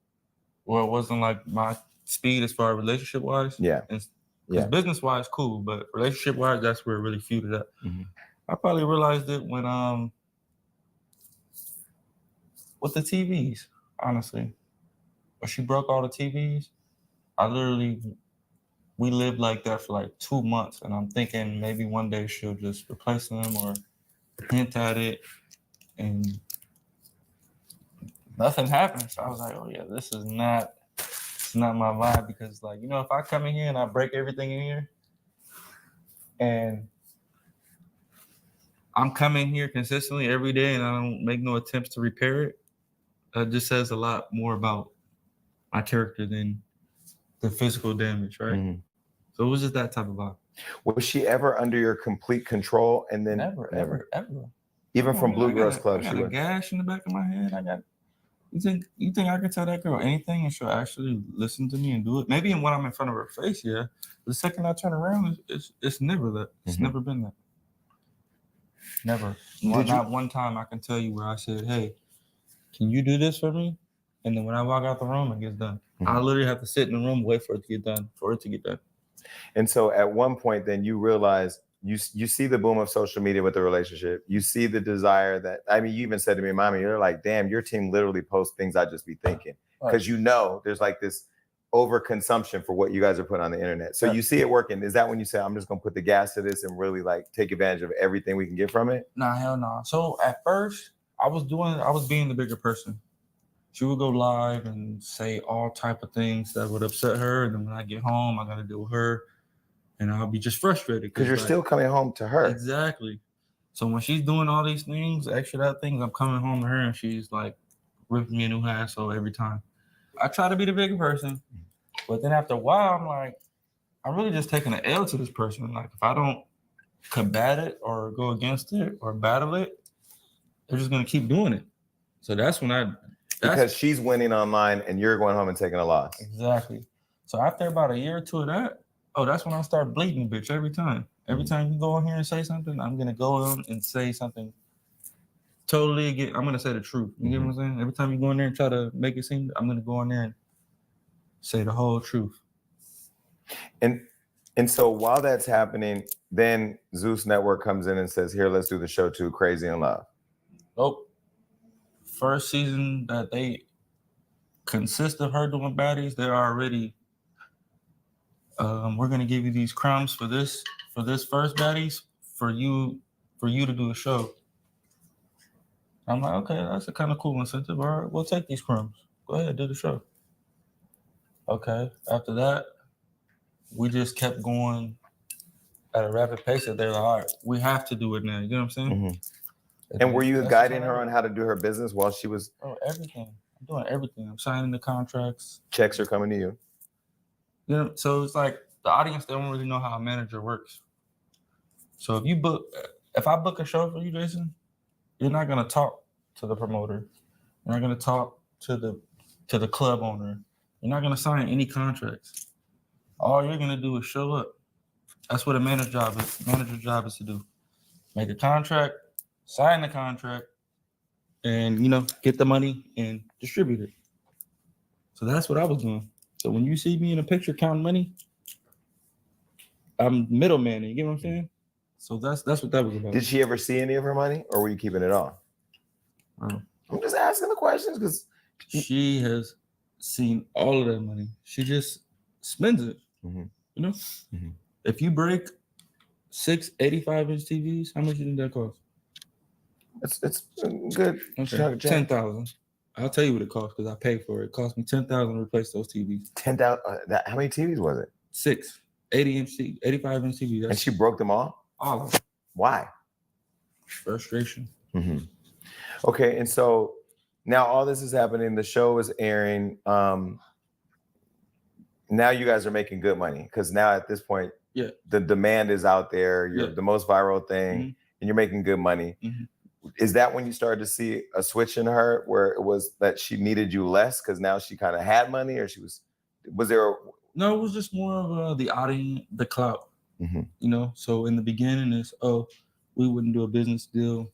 Well, it wasn't like speed as far as relationship wise. Yeah. Because business wise, cool, but relationship wise, that's where it really feuded up. Mm-hmm. I probably realized it when with the TVs, honestly. When she broke all the TVs, we lived like that for like 2 months, and I'm thinking maybe one day she'll just replace them or hint at it, and nothing happened. So I was like, oh yeah, it's not my vibe, because like, you know, if I come in here and I break everything in here and I'm coming here consistently every day and I don't make no attempts to repair it, it just says a lot more about my character than the physical damage, right? Mm-hmm. So it was just that type of vibe. Was she ever under your complete control? And then Never. Even from Blue Girls Club, I got a gash in the back of my head. You think I can tell that girl anything and she'll actually listen to me and do it? Maybe when I'm in front of her face, yeah. The second I turn around, it's never that. It's never been that. Never. Not one time I can tell you where I said, hey, can you do this for me? And then when I walk out the room, it gets done. I literally have to sit in the room, wait for it to get done, And so at one point, then you realize you see the boom of social media with the relationship. You see the desire that, I mean, you even said to me, Mommy, you're like, damn, your team literally posts things I just be thinking. Because you know there's like this overconsumption for what you guys are putting on the internet. So you see it working. Is that when you say, I'm just going to put the gas to this and really like take advantage of everything we can get from it? Nah, hell no. So at first, I was being the bigger person. She would go live and say all type of things that would upset her. And then when I get home, I got to deal with her. And I'll be just frustrated. Because you're still coming home to her. Exactly. So when she's doing all these things, extra things, I'm coming home to her and she's like ripping me a new hassle every time. I try to be the bigger person. But then after a while, I'm like, I'm really just taking an L to this person. Like, if I don't combat it or go against it or battle it, they're just going to keep doing it. So that's when because she's winning online and you're going home and taking a loss. Exactly. So after about a year or two of that, that's when I start bleeding, bitch, every time. Every time you go in here and say something, I'm going to go on and say something totally again. I'm going to say the truth. You get what I'm saying? Every time you go in there and try to make it seem, I'm going to go in there and say the whole truth. And so while that's happening, then Zeus Network comes in and says, here, let's do the show 2, Crazy in Love. Nope. First season that they consist of her doing baddies, they're already, we're going to give you these crumbs for this first baddies for you to do a show. I'm like, okay, that's a kind of cool incentive. All right, we'll take these crumbs. Go ahead, do the show. Okay. After that, we just kept going at a rapid pace. That they're like, all right, we have to do it now. You know what I'm saying? And were you guiding her on how to do her business while she was? Oh, everything. I'm doing everything. I'm signing the contracts. Checks are coming to you. You know, so it's like the audience, they don't really know how a manager works. So if I book a show for you, Jason, you're not gonna talk to the promoter. You're not gonna talk to the club owner. You're not gonna sign any contracts. All you're gonna do is show up. That's what a manager's job is. Manager's job is to do. Make a contract, sign the contract, and get the money and distribute it. So that's what I was doing. So when you see me in a picture counting money, I'm middleman. You get what I'm saying? So that's what that was about. Did she ever see any of her money, or were you keeping it all? I'm just asking the questions because she has seen all of that money. She just spends it. If you break 6 85-inch TVs, how much do you think that costs? It's good. Okay. 10,000. I'll tell you what it costs because I paid for it. It cost me 10,000 to replace those TVs. 10,000. How many TVs was it? 6 80-inch, 85-inch TVs. And she broke them all? All of them. Why? Frustration. Okay, and so now all this is happening. The show is airing. Now you guys are making good money because now at this point, the demand is out there. You're the most viral thing, and you're making good money. Is that when you started to see a switch in her where it was that she needed you less because now she kind of had money, or was there? No, it was just more of the audience, the clout. So in the beginning, we wouldn't do a business deal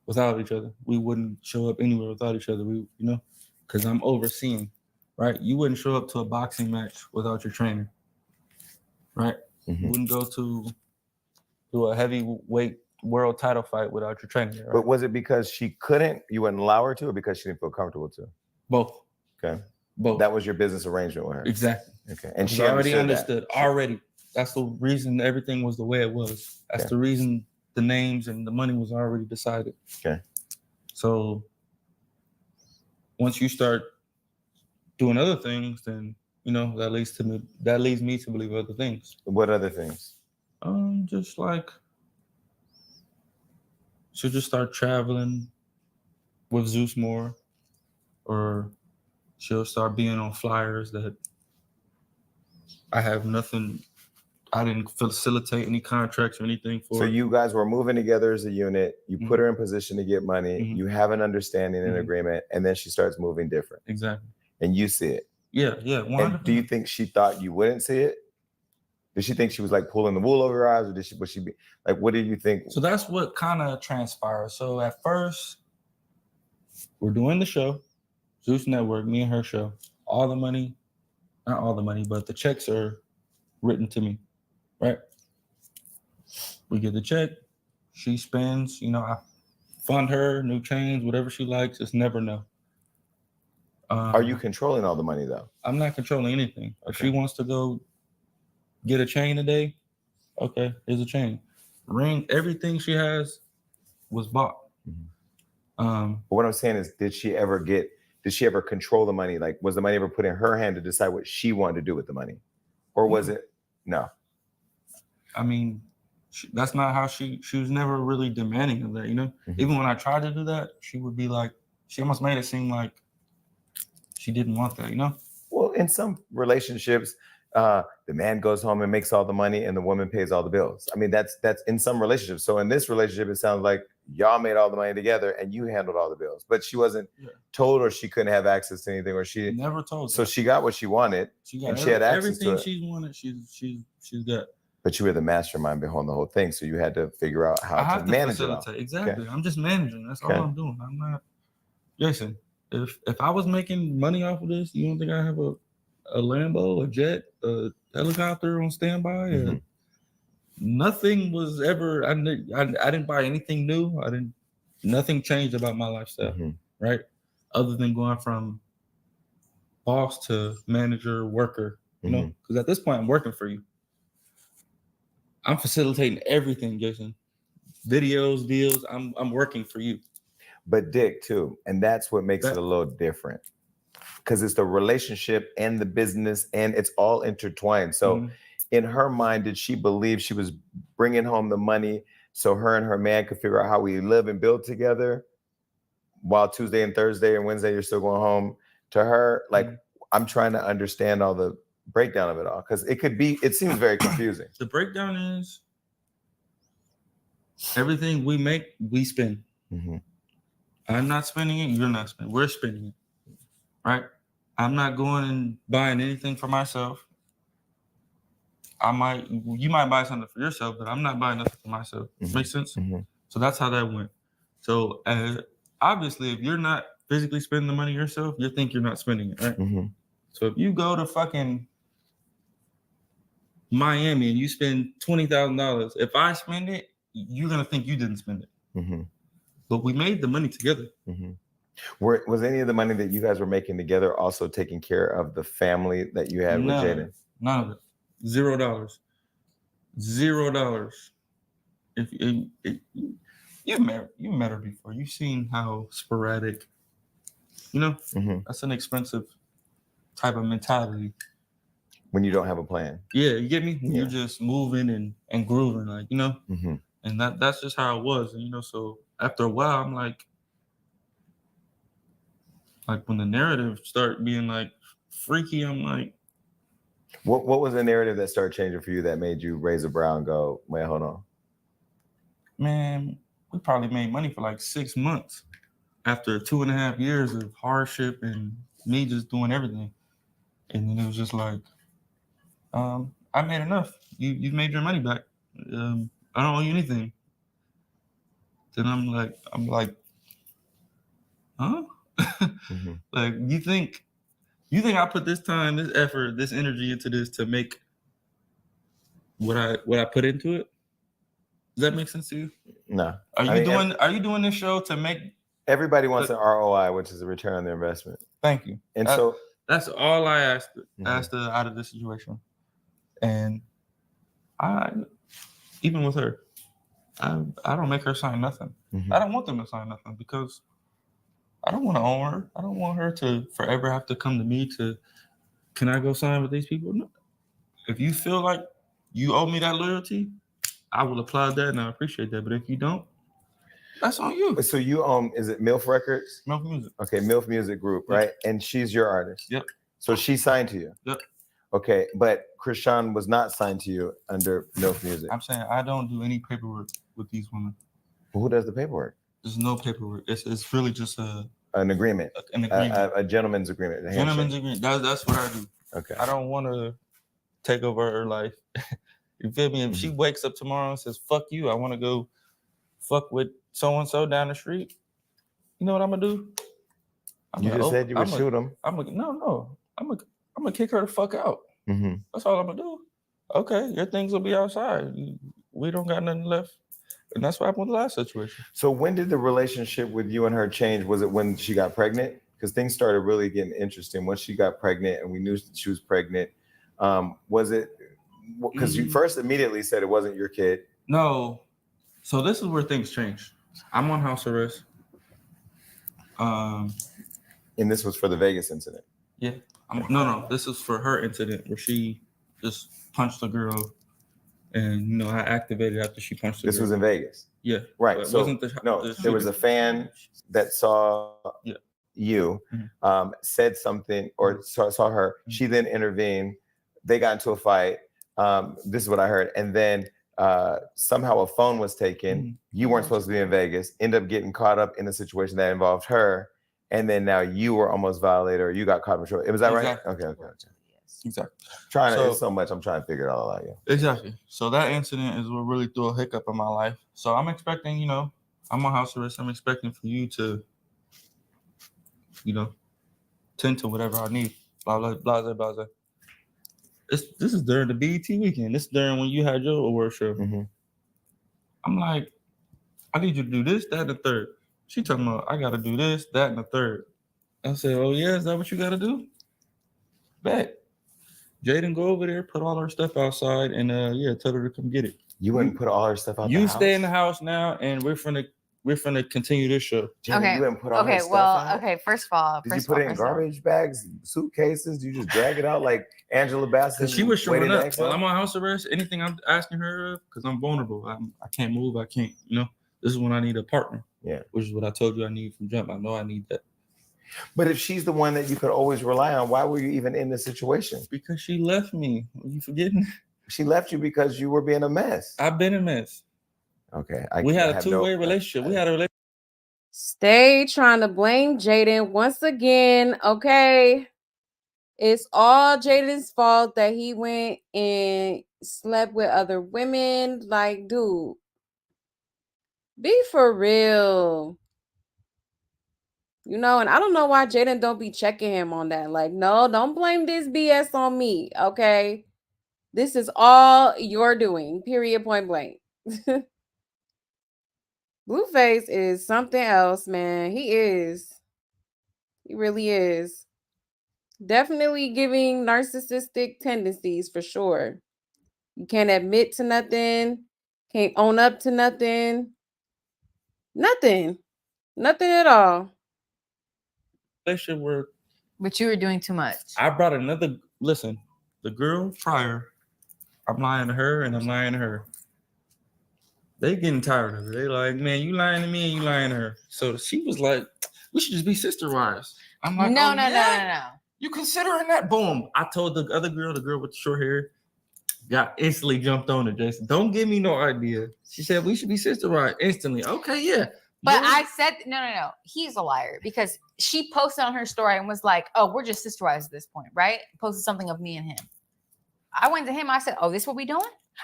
without each other. We wouldn't show up anywhere without each other. Because I'm overseeing. right? You wouldn't show up to a boxing match without your trainer, right? You wouldn't go to a heavyweight world title fight without your trainer, right? But was it because she couldn't, you wouldn't allow her to, or because she didn't feel comfortable to? Both. Okay. Both. That was your business arrangement with her? Exactly. Okay. And she already understood that. already. That's the reason everything was the way it was. That's the reason the names and the money was already decided. Okay. So once you start doing other things, then that leads me to believe other things. What other things? Just like she'll just start traveling with Zeus more, or she'll start being on flyers that I have nothing. I didn't facilitate any contracts or anything for. So you guys were moving together as a unit. You put her in position to get money. You have an understanding and agreement, and then she starts moving different. Exactly. And you see it. Yeah, 100%. And do you think she thought you wouldn't see it? Did she think she was like pulling the wool over her eyes, or would she be like, what did you think? So that's what kind of transpired. So at first, we're doing the show, Zeus Network, me and her show. All the money, not all the money, but the checks are written to me, right? We get the check, she spends, I fund her, new chains, whatever she likes, it's never no. Are you controlling all the money though? I'm not controlling anything. Okay. If she wants to go get a chain today, okay, here's a chain. Ring, everything she has was bought. But what I'm saying is, did she ever control the money? Like, was the money ever put in her hand to decide what she wanted to do with the money? Or was it, no? I mean, that's not how she was never really demanding of that, Even when I tried to do that, she would be like, she almost made it seem like she didn't want that, Well, in some relationships, the man goes home and makes all the money and the woman pays all the bills. I mean, that's in some relationships. So in this relationship, it sounds like y'all made all the money together and you handled all the bills, but she wasn't told, or she couldn't have access to anything, or she never told. So she got what she wanted. She had access to it. Everything she wanted. She's got. But you were the mastermind behind the whole thing, so you had to figure out how to manage it all. Exactly. Okay. I'm just managing. That's all I'm doing. I'm not. Listen, if I was making money off of this, you don't think I have a Lambo, a jet, a helicopter on standby? Nothing was ever. I didn't buy anything new. Nothing changed about my lifestyle, right? Other than going from boss to manager, worker, because at this point I'm working for you. I'm facilitating everything, Jason. Videos, deals. I'm working for you. But Dick too, and that's what makes it a little different, because it's the relationship and the business, and it's all intertwined. So, in her mind, did she believe she was bringing home the money so her and her man could figure out how we live and build together, while Tuesday and Thursday and Wednesday you're still going home? To her, like, I'm trying to understand all the breakdown of it all, because it seems very confusing. The breakdown is everything we make, we spend. I'm not spending it, you're not spending. We're spending it, right? I'm not going and buying anything for myself. You might buy something for yourself, but I'm not buying nothing for myself. Make sense? So that's how that went. So obviously, if you're not physically spending the money yourself, you think you're not spending it, right? So if you go to fucking Miami and you spend $20,000, if I spend it, you're gonna think you didn't spend it. But we made the money together. Was any of the money that you guys were making together also taking care of the family that you had with Jaden? None of it. $0. $0. If you've met her before, you've seen how sporadic. That's an expensive type of mentality. When you don't have a plan. Yeah, you get me? When you're just moving and grooving, like, and that's just how it was. And, so after a while, I'm like when the narrative start being like freaky, I'm like, what was the narrative that started changing for you that made you raise a brow and go, wait, hold on? Man, we probably made money for like 6 months after 2.5 years of hardship and me just doing everything. And then it was just like, I made enough. You've made your money back. I don't owe you anything. Then I'm like, huh? Like, you think You think I put this time, this effort, this energy into this to make what I put into it? Does that make sense to you? No. Are you doing this show to make? Everybody wants an ROI, which is a return on their investment. Thank you. And that's all I asked her out of this situation. And I, even with her, I don't make her sign nothing. Mm-hmm. I don't want them to sign nothing because I don't want to own her. I don't want her to forever have to come to me to, can I go sign with these people? No. If you feel like you owe me that loyalty, I will applaud that and I appreciate that. But if you don't, that's on you. So you own, is it MILF Records? MILF Music. Okay, MILF Music Group, right? And she's your artist. Yep. So she signed to you. Yep. Okay, but Krishan was not signed to you under MILF Music. I'm saying I don't do any paperwork with these women. Well, who does the paperwork? There's no paperwork. It's really just an agreement. A gentleman's agreement. Gentleman's agreement. That's what I do. Okay. I don't want to take over her life. You feel me? If she wakes up tomorrow and says, "Fuck you," I want to go fuck with so and so down the street. You know what I'm gonna do? You just said you would shoot him. I'm gonna kick her the fuck out. Mm-hmm. That's all I'm gonna do. Okay, your things will be outside. We don't got nothing left. And that's what happened with the last situation. So when did the relationship with you and her change? Was it when she got pregnant? Because things started really getting interesting once she got pregnant and we knew she was pregnant. Was it because you first immediately said it wasn't your kid? No. So this is where things changed. I'm on house arrest. And this was for the Vegas incident? Yeah. No. This is for her incident where she just punched a girl. And, I activated after she punched the girl. This was in Vegas? Yeah. Right. So, there was a fan that saw you, said something or saw her. She then intervened. They got into a fight. This is what I heard. And then somehow a phone was taken. You weren't supposed to be in Vegas. End up getting caught up in a situation that involved her. And then now you were almost violated or you got caught in trouble. Was that right? Okay. Exactly. It's so much. I'm trying to figure it all out. Yeah. Exactly. So that incident is what really threw a hiccup in my life. So I'm expecting, I'm on house arrest. I'm expecting for you to, tend to whatever I need. Blah, blah, blah, blah, blah. This is during the BET weekend. This is during when you had your award show. Mm-hmm. I'm like, I need you to do this, that, and the third. She talking about, I got to do this, that, and the third. I said, oh, yeah, is that what you got to do? Bet. Jaden, go over there, put all her stuff outside, and tell her to come get it. You wouldn't put all her stuff out. You stay in the house now, and we're finna continue this show. Jaden, okay. You wouldn't put all her stuff out? Okay. First of all, did you put it in garbage bags, suitcases? Do you just drag it out like Angela Bassett? She was showing up. While I'm on house arrest, anything I'm asking her because I'm vulnerable. I can't move. I can't. This is when I need a partner. Yeah, which is what I told you I need from jump. I know I need that. But if she's the one that you could always rely on, why were you even in this situation? Because she left me. Are you forgetting? She left you because you were being a mess. I've been a mess. Okay. We had a two-way relationship. We had a relationship. Stay trying to blame Jaden once again, okay? It's all Jaden's fault that he went and slept with other women. Like, dude, be for real. And I don't know why Jaden don't be checking him on that. Like, no, don't blame this BS on me, okay? This is all you're doing, period, point blank. Blueface is something else, man. He is. He really is. Definitely giving narcissistic tendencies for sure. You can't admit to nothing. Can't own up to nothing. Nothing. Nothing at all. Relationship where, but you were doing too much. I brought listen, the girl prior, I'm lying to her and I'm lying to her. They getting tired of it. They like, man, you lying to me and you lying to her. So she was like, we should just be sister wives. I'm like, no. You considering that? Boom. I told the other girl, the girl with the short hair, got instantly jumped on it, Jason. Don't give me no idea. She said we should be sister wives instantly. Okay, yeah. But I said, no. He's a liar because she posted on her story and was like, oh, we're just sister wives at this point, right? Posted something of me and him. I went to him. I said, oh, this what we doing?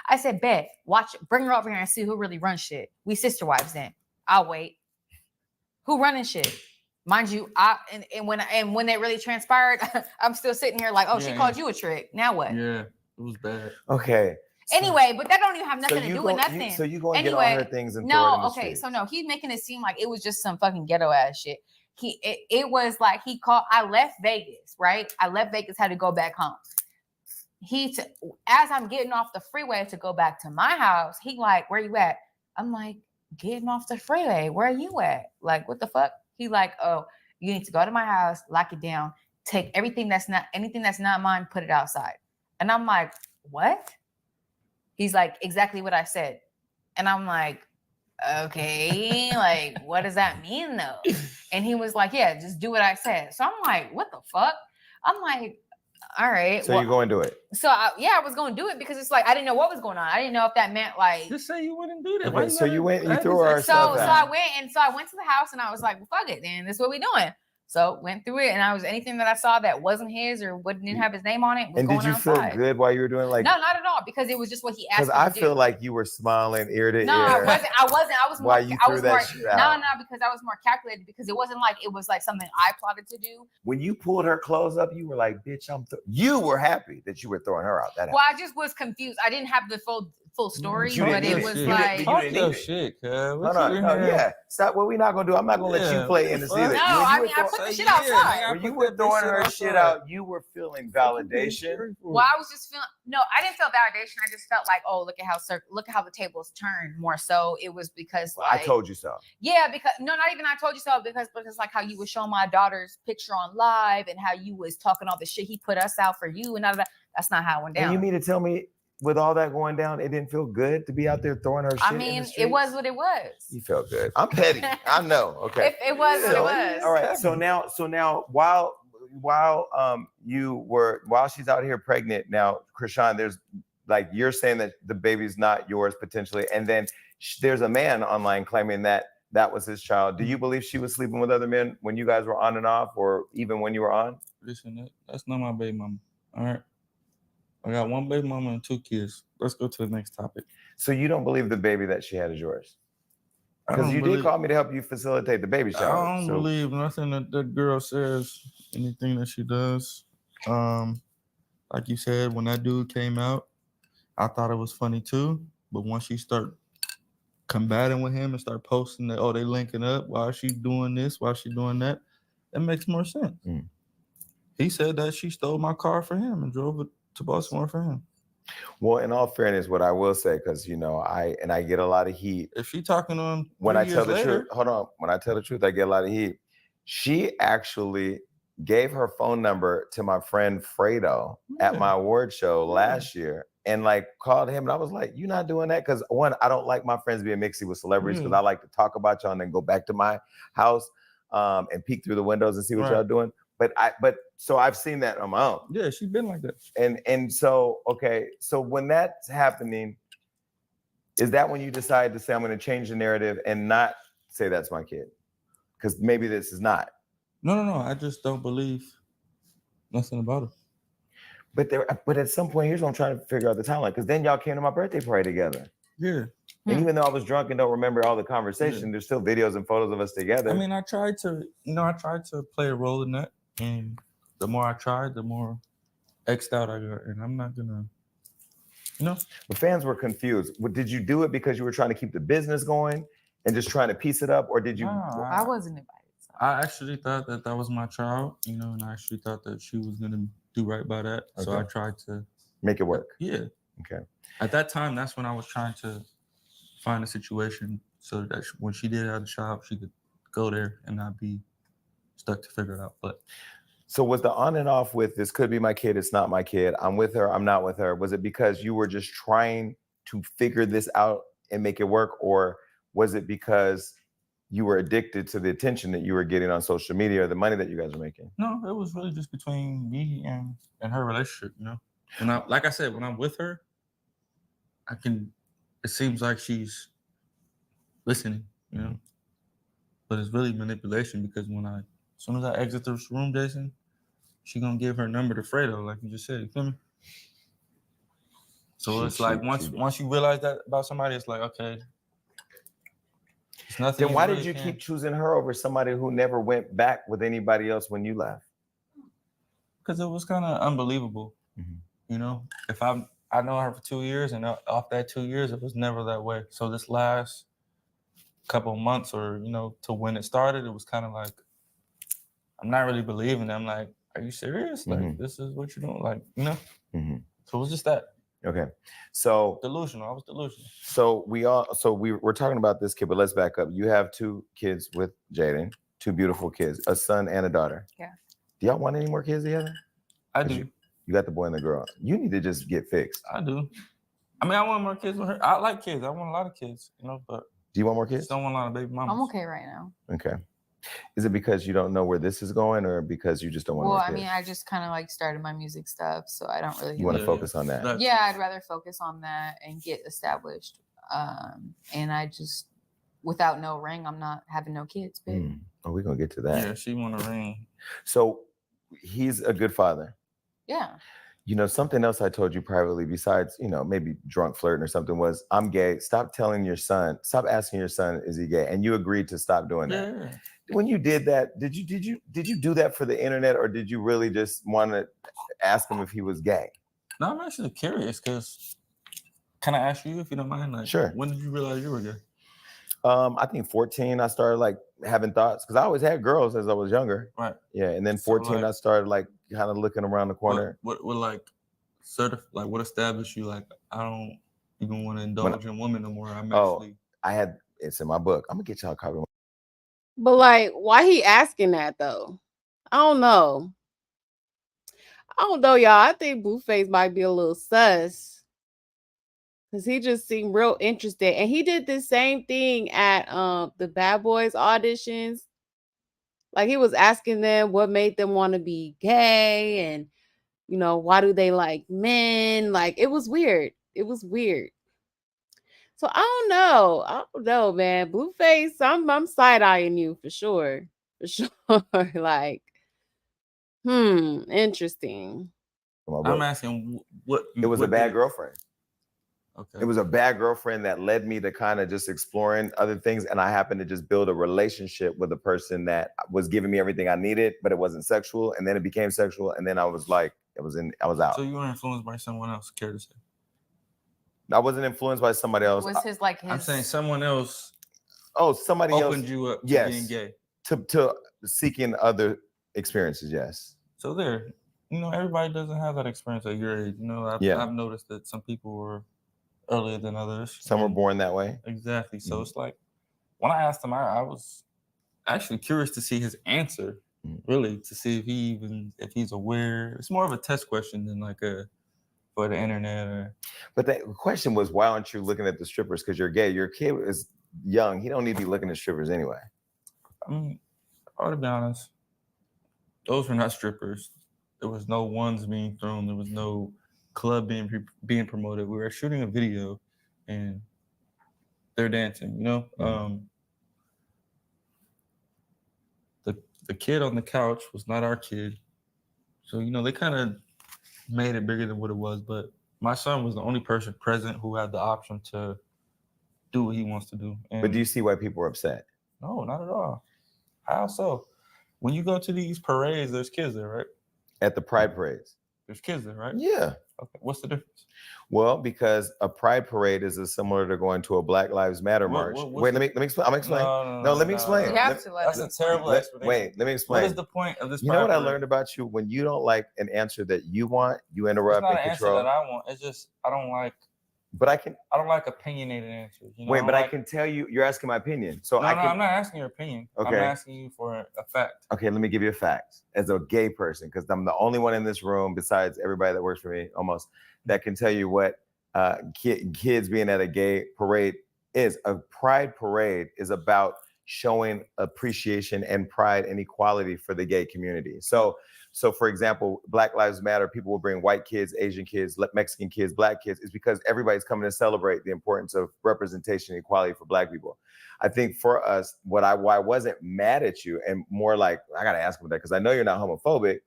I said, bet. Watch it. Bring her over here and see who really runs shit. We sister wives then. I'll wait. Who running shit? Mind you, and when it really transpired, I'm still sitting here like, oh, she called you a trick. Now what? Yeah, it was bad. Okay. Anyway, but that don't even have nothing to do with nothing. So you go and anyway, get all her things and throw it in the street. So no, he's making it seem like it was just some fucking ghetto ass shit. It was like he called. I left Vegas, right? I left Vegas, had to go back home. As I'm getting off the freeway to go back to my house, he like, where you at? I'm like, getting off the freeway. Where are you at? Like, what the fuck? He like, oh, you need to go to my house, lock it down, take anything that's not mine, put it outside. And I'm like, what? He's like, exactly what I said. And I'm like, okay, like, what does that mean though? And he was like, yeah, just do what I said. So I'm like, what the fuck? I'm like, all right. So you go and do it. So I was going to do it because it's like, I didn't know what was going on. I didn't know if that meant like. Just say you wouldn't do that. Okay, so you went, you threw her stuff out. So I went to the house and I was like, well, fuck it then. That's what we doing. So went through it, and anything that I saw that wasn't his or didn't have his name on it. Was and did you feel good while you were doing like? No, not at all, because it was just what he asked me to do. Because I feel like you were smiling ear to ear. No, I wasn't. I was more. While you threw that shit out. No, because I was more calculated, because it wasn't like something I plotted to do. When you pulled her clothes up, you were like, "Bitch, you were happy that you were throwing her out." I just was confused. I didn't have the full story, but it was like, talk your shit, cuz. No, yeah. Stop. What we not gonna do? I'm not gonna let you play in this either. No, I put the shit outside. When you were throwing her shit out, you were feeling validation. Well, I was just feeling. No, I didn't feel validation. I just felt like, oh, look at how the tables turned. More so, it was because like, I told you so. Yeah, because not even I told you so, because like how you was showing my daughter's picture on live and how you was talking all the shit he put us out for you and all that. That's not how it went down. And you mean to tell me, with all that going down, it didn't feel good to be out there throwing her shit? I mean, it was what it was. You felt good. I'm petty. I know. Okay. It was what it was. All right. So now, while she's out here pregnant now, Krishan, there's like, you're saying that the baby's not yours potentially, and then there's a man online claiming that was his child. Do you believe she was sleeping with other men when you guys were on and off, or even when you were on? Listen, that's not my baby mama. All right. I got one baby mama and 2 kids. Let's go to the next topic. So you don't believe the baby that she had is yours? Because you did call me to help you facilitate the baby shower. I don't believe nothing that girl says, anything that she does. Like you said, when that dude came out, I thought it was funny too. But once she start combating with him and start posting that, oh, they linking up, why is she doing this, why is she doing that, it makes more sense. He said that she stole my car for him and drove it to Baltimore for him. Well, in all fairness, what I will say, because I get a lot of heat. If she talking to him when I tell the truth, when I tell the truth, I get a lot of heat. She actually gave her phone number to my friend Fredo at my award show last year, and like called him, and I was like, "You're not doing that," because one, I don't like my friends being mixy with celebrities, because I like to talk about y'all and then go back to my house and peek through the windows and see what y'all doing. So I've seen that on my own. Yeah, she's been like that. And so, okay, so when that's happening, is that when you decide to say, I'm going to change the narrative and not say that's my kid? Because maybe this is not. No. I just don't believe nothing about her. But at some point, here's what I'm trying to figure out the timeline. Because then y'all came to my birthday party together. Yeah. And even though I was drunk and don't remember all the conversation, there's still videos and photos of us together. I mean, I tried to play a role in that. And the more I tried, the more X'd out I got. And I'm not gonna, The fans were confused. Did you do it because you were trying to keep the business going and just trying to piece it up? Or did you? No, I wasn't invited. So. I actually thought that was my child, and I actually thought that she was gonna do right by that. Okay. So I tried to make it work. Yeah. Okay. At that time, that's when I was trying to find a situation so that when she did have a child, she could go there and not be stuck to figure it out. But so was the on and off with this could be my kid, it's not my kid, I'm with her, I'm not with her, was it because you were just trying to figure this out and make it work, or was it because you were addicted to the attention that you were getting on social media or the money that you guys were making? No, it was really just between me and her relationship, When like I said, when I'm with her, it seems like she's listening, But it's really manipulation, because as soon as I exit this room, Jason, she gonna give her number to Fredo, like you just said. You feel me? So it's like once you realize that about somebody, it's like, okay, nothing. Then why did you keep choosing her over somebody who never went back with anybody else when you left? Because it was kind of unbelievable. You know, if I know her for 2 years, and off that 2 years, it was never that way. So this last couple of months, or you know, to when it started, it was kind of like I'm not really believing it. I'm like, are you serious? Like this is what you're doing? Like, you know? So it was just that. Okay. So delusional. I was delusional. So we're talking about this kid, but let's back up. You have 2 kids with Jaden, 2 beautiful kids, a son and a daughter. Yeah. Do y'all want any more kids together? I do. You got the boy and the girl. You need to just get fixed. I do. I mean, I want more kids with her. I like kids. I want a lot of kids, you know, but do you want more kids? Just don't want a lot of baby mamas. I'm okay right now. Okay. Is it because you don't know where this is going, or because you just don't want more kids? Well, I mean, I just kind of like started my music stuff, so I don't really. You want to focus on that? Yeah, I'd rather focus on that and get established. And I just, without no ring, I'm not having no kids, babe. Oh, we're gonna get to that. Yeah, she want a ring. So he's a good father. Yeah. You know, something else I told you privately, besides, you know, maybe drunk flirting or something, was I'm gay. Stop asking your son, is he gay? And you agreed to stop doing that. Yeah. When you did that, did you do that for the internet, or did you really just want to ask him if he was gay? No, I'm actually curious because can I ask you if you don't mind? Like, sure. When did you realize you were gay? I think 14, I started like having thoughts because I always had girls as I was younger. Right. Yeah, and then 14, so, like, I started like kind of looking around the corner. What like what established you like I don't even want to indulge in women no more? It's in my book. I'm gonna get y'all a copy. But like, why he asking that though? I don't know, y'all. I think Blueface might be a little sus. Cause he just seemed real interested. And he did the same thing at the Bad Boys auditions. Like he was asking them what made them want to be gay and, you know, why do they like men? Like it was weird. So I don't know, man. Blueface, I'm side-eyeing you for sure. Like, interesting. I'm asking what it was a bad girlfriend. Okay. It was a bad girlfriend that led me to kind of just exploring other things. And I happened to just build a relationship with a person that was giving me everything I needed, but it wasn't sexual. And then it became sexual. And then I was like, I was out. So you were influenced by someone else, care to say? I wasn't influenced by somebody else. Was his like his... I'm saying someone else. Oh, somebody opened you up to being gay. To seeking other experiences, yes. So there, you know, everybody doesn't have that experience at your age. You know, I've noticed that some people were earlier than others. Some were born that way. Exactly. So it's like when I asked him, I was actually curious to see his answer, really, to see if he's aware. It's more of a test question than like for the internet. But the question was, why aren't you looking at the strippers? Because you're gay. Your kid is young. He don't need to be looking at strippers anyway. I mean, to be honest, those were not strippers. There was no ones being thrown. There was no club being promoted. We were shooting a video and they're dancing, you know. The kid on the couch was not our kid. So, you know, they kind of made it bigger than what it was. But my son was the only person present who had the option to do what he wants to do. But do you see why people are upset? No, not at all. How so? When you go to these parades, there's kids there, right? At the pride parades. There's kids there, right? Yeah. Okay. What's the difference? Well, because a pride parade is similar to going to a Black Lives Matter march. Wait, let me explain. I'm explaining. No, let me explain. You have to That's a terrible explanation. Wait, let me explain. What is the point of this? You know what I learned about you? When you don't like an answer that you want, you interrupt and control. It's not an answer that I want. It's just I don't like. But I don't like opinionated answers. You know? Wait, but I can tell you, you're asking my opinion. So I'm not asking your opinion. Okay. I'm asking you for a fact. Okay, let me give you a fact. As a gay person, because I'm the only one in this room, besides everybody that works for me, almost, that can tell you what kids being at a gay parade is. A pride parade is about showing appreciation and pride and equality for the gay community. So for example, Black Lives Matter, people will bring white kids, Asian kids, Mexican kids, Black kids. It's because everybody's coming to celebrate the importance of representation and equality for Black people. I think for us, why I wasn't mad at you and more like, I got to ask about that because I know you're not homophobic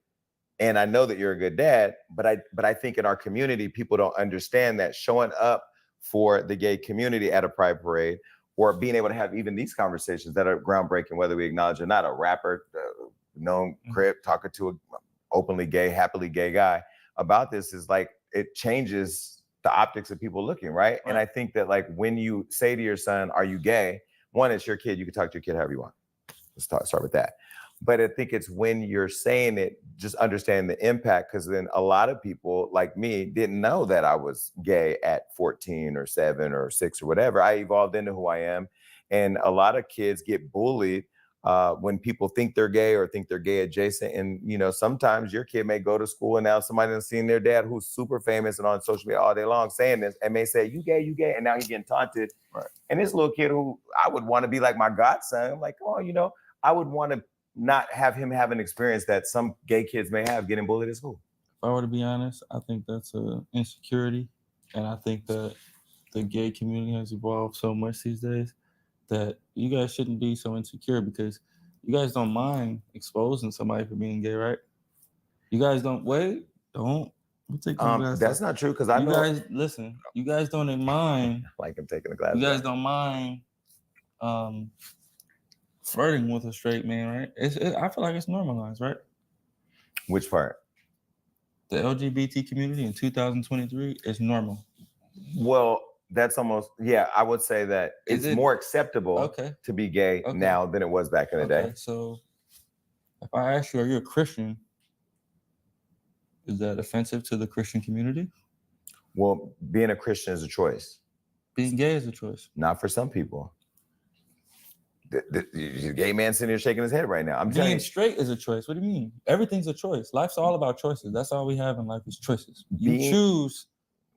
and I know that you're a good dad, but I think in our community, people don't understand that showing up for the gay community at a pride parade or being able to have even these conversations that are groundbreaking, whether we acknowledge or not. A rapper, known Crip, talking to an openly gay, happily gay guy about this is like, it changes the optics of people looking, right? And I think that like when you say to your son, are you gay? One, it's your kid. You can talk to your kid however you want. Let's start with that. But I think it's when you're saying it, just understanding the impact, because then a lot of people like me didn't know that I was gay at 14 or 7 or 6 or whatever. I evolved into who I am. And a lot of kids get bullied when people think they're gay or think they're gay adjacent. And, you know, sometimes your kid may go to school and now somebody has seen their dad who's super famous and on social media all day long saying this and may say, you gay. And now he's getting taunted. Right. And this little kid who I would want to be like my godson, I'm like, oh, you know, I would want to not have him have an experience that some gay kids may have getting bullied at school. If I were to be honest, I think that's an insecurity. And I think that the gay community has evolved so much these days that you guys shouldn't be so insecure, because you guys don't mind exposing somebody for being gay, right? You guys don't that's not true, because I know. Guys, listen, you guys don't mind. Like I'm taking a glass. You guys don't mind flirting with a straight man, right? I feel like it's normalized, right? Which part? The LGBT community in 2023 is normal. Well, that's almost, yeah, I would say that it's more acceptable to be gay now than it was back in the day. So if I ask you, are you a Christian? Is that offensive to the Christian community? Well, being a Christian is a choice. Being gay is a choice. Not for some people. The gay man sitting here shaking his head right now. I'm telling you. Being straight is a choice. What do you mean? Everything's a choice. Life's all about choices. That's all we have in life is choices. You choose.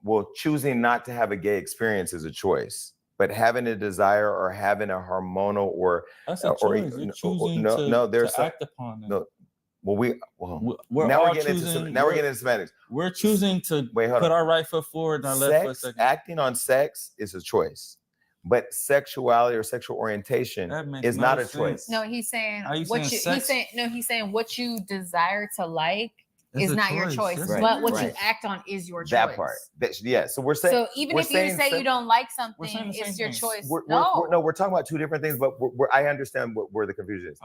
Well, choosing not to have a gay experience is a choice, but having a desire or having a hormonal or that's a choice. You're choosing to act upon it. No. Well, now we're getting into semantics. We're choosing to put our right foot forward and our left foot second. Acting on sex is a choice, but sexuality or sexual orientation is not a choice. No, he's saying he's saying what you desire to like is not your choice, but what you act on is your choice. That part. So we're saying. So even if you say you don't like something, it's your choice. We're talking about two different things, but I understand where the confusion is.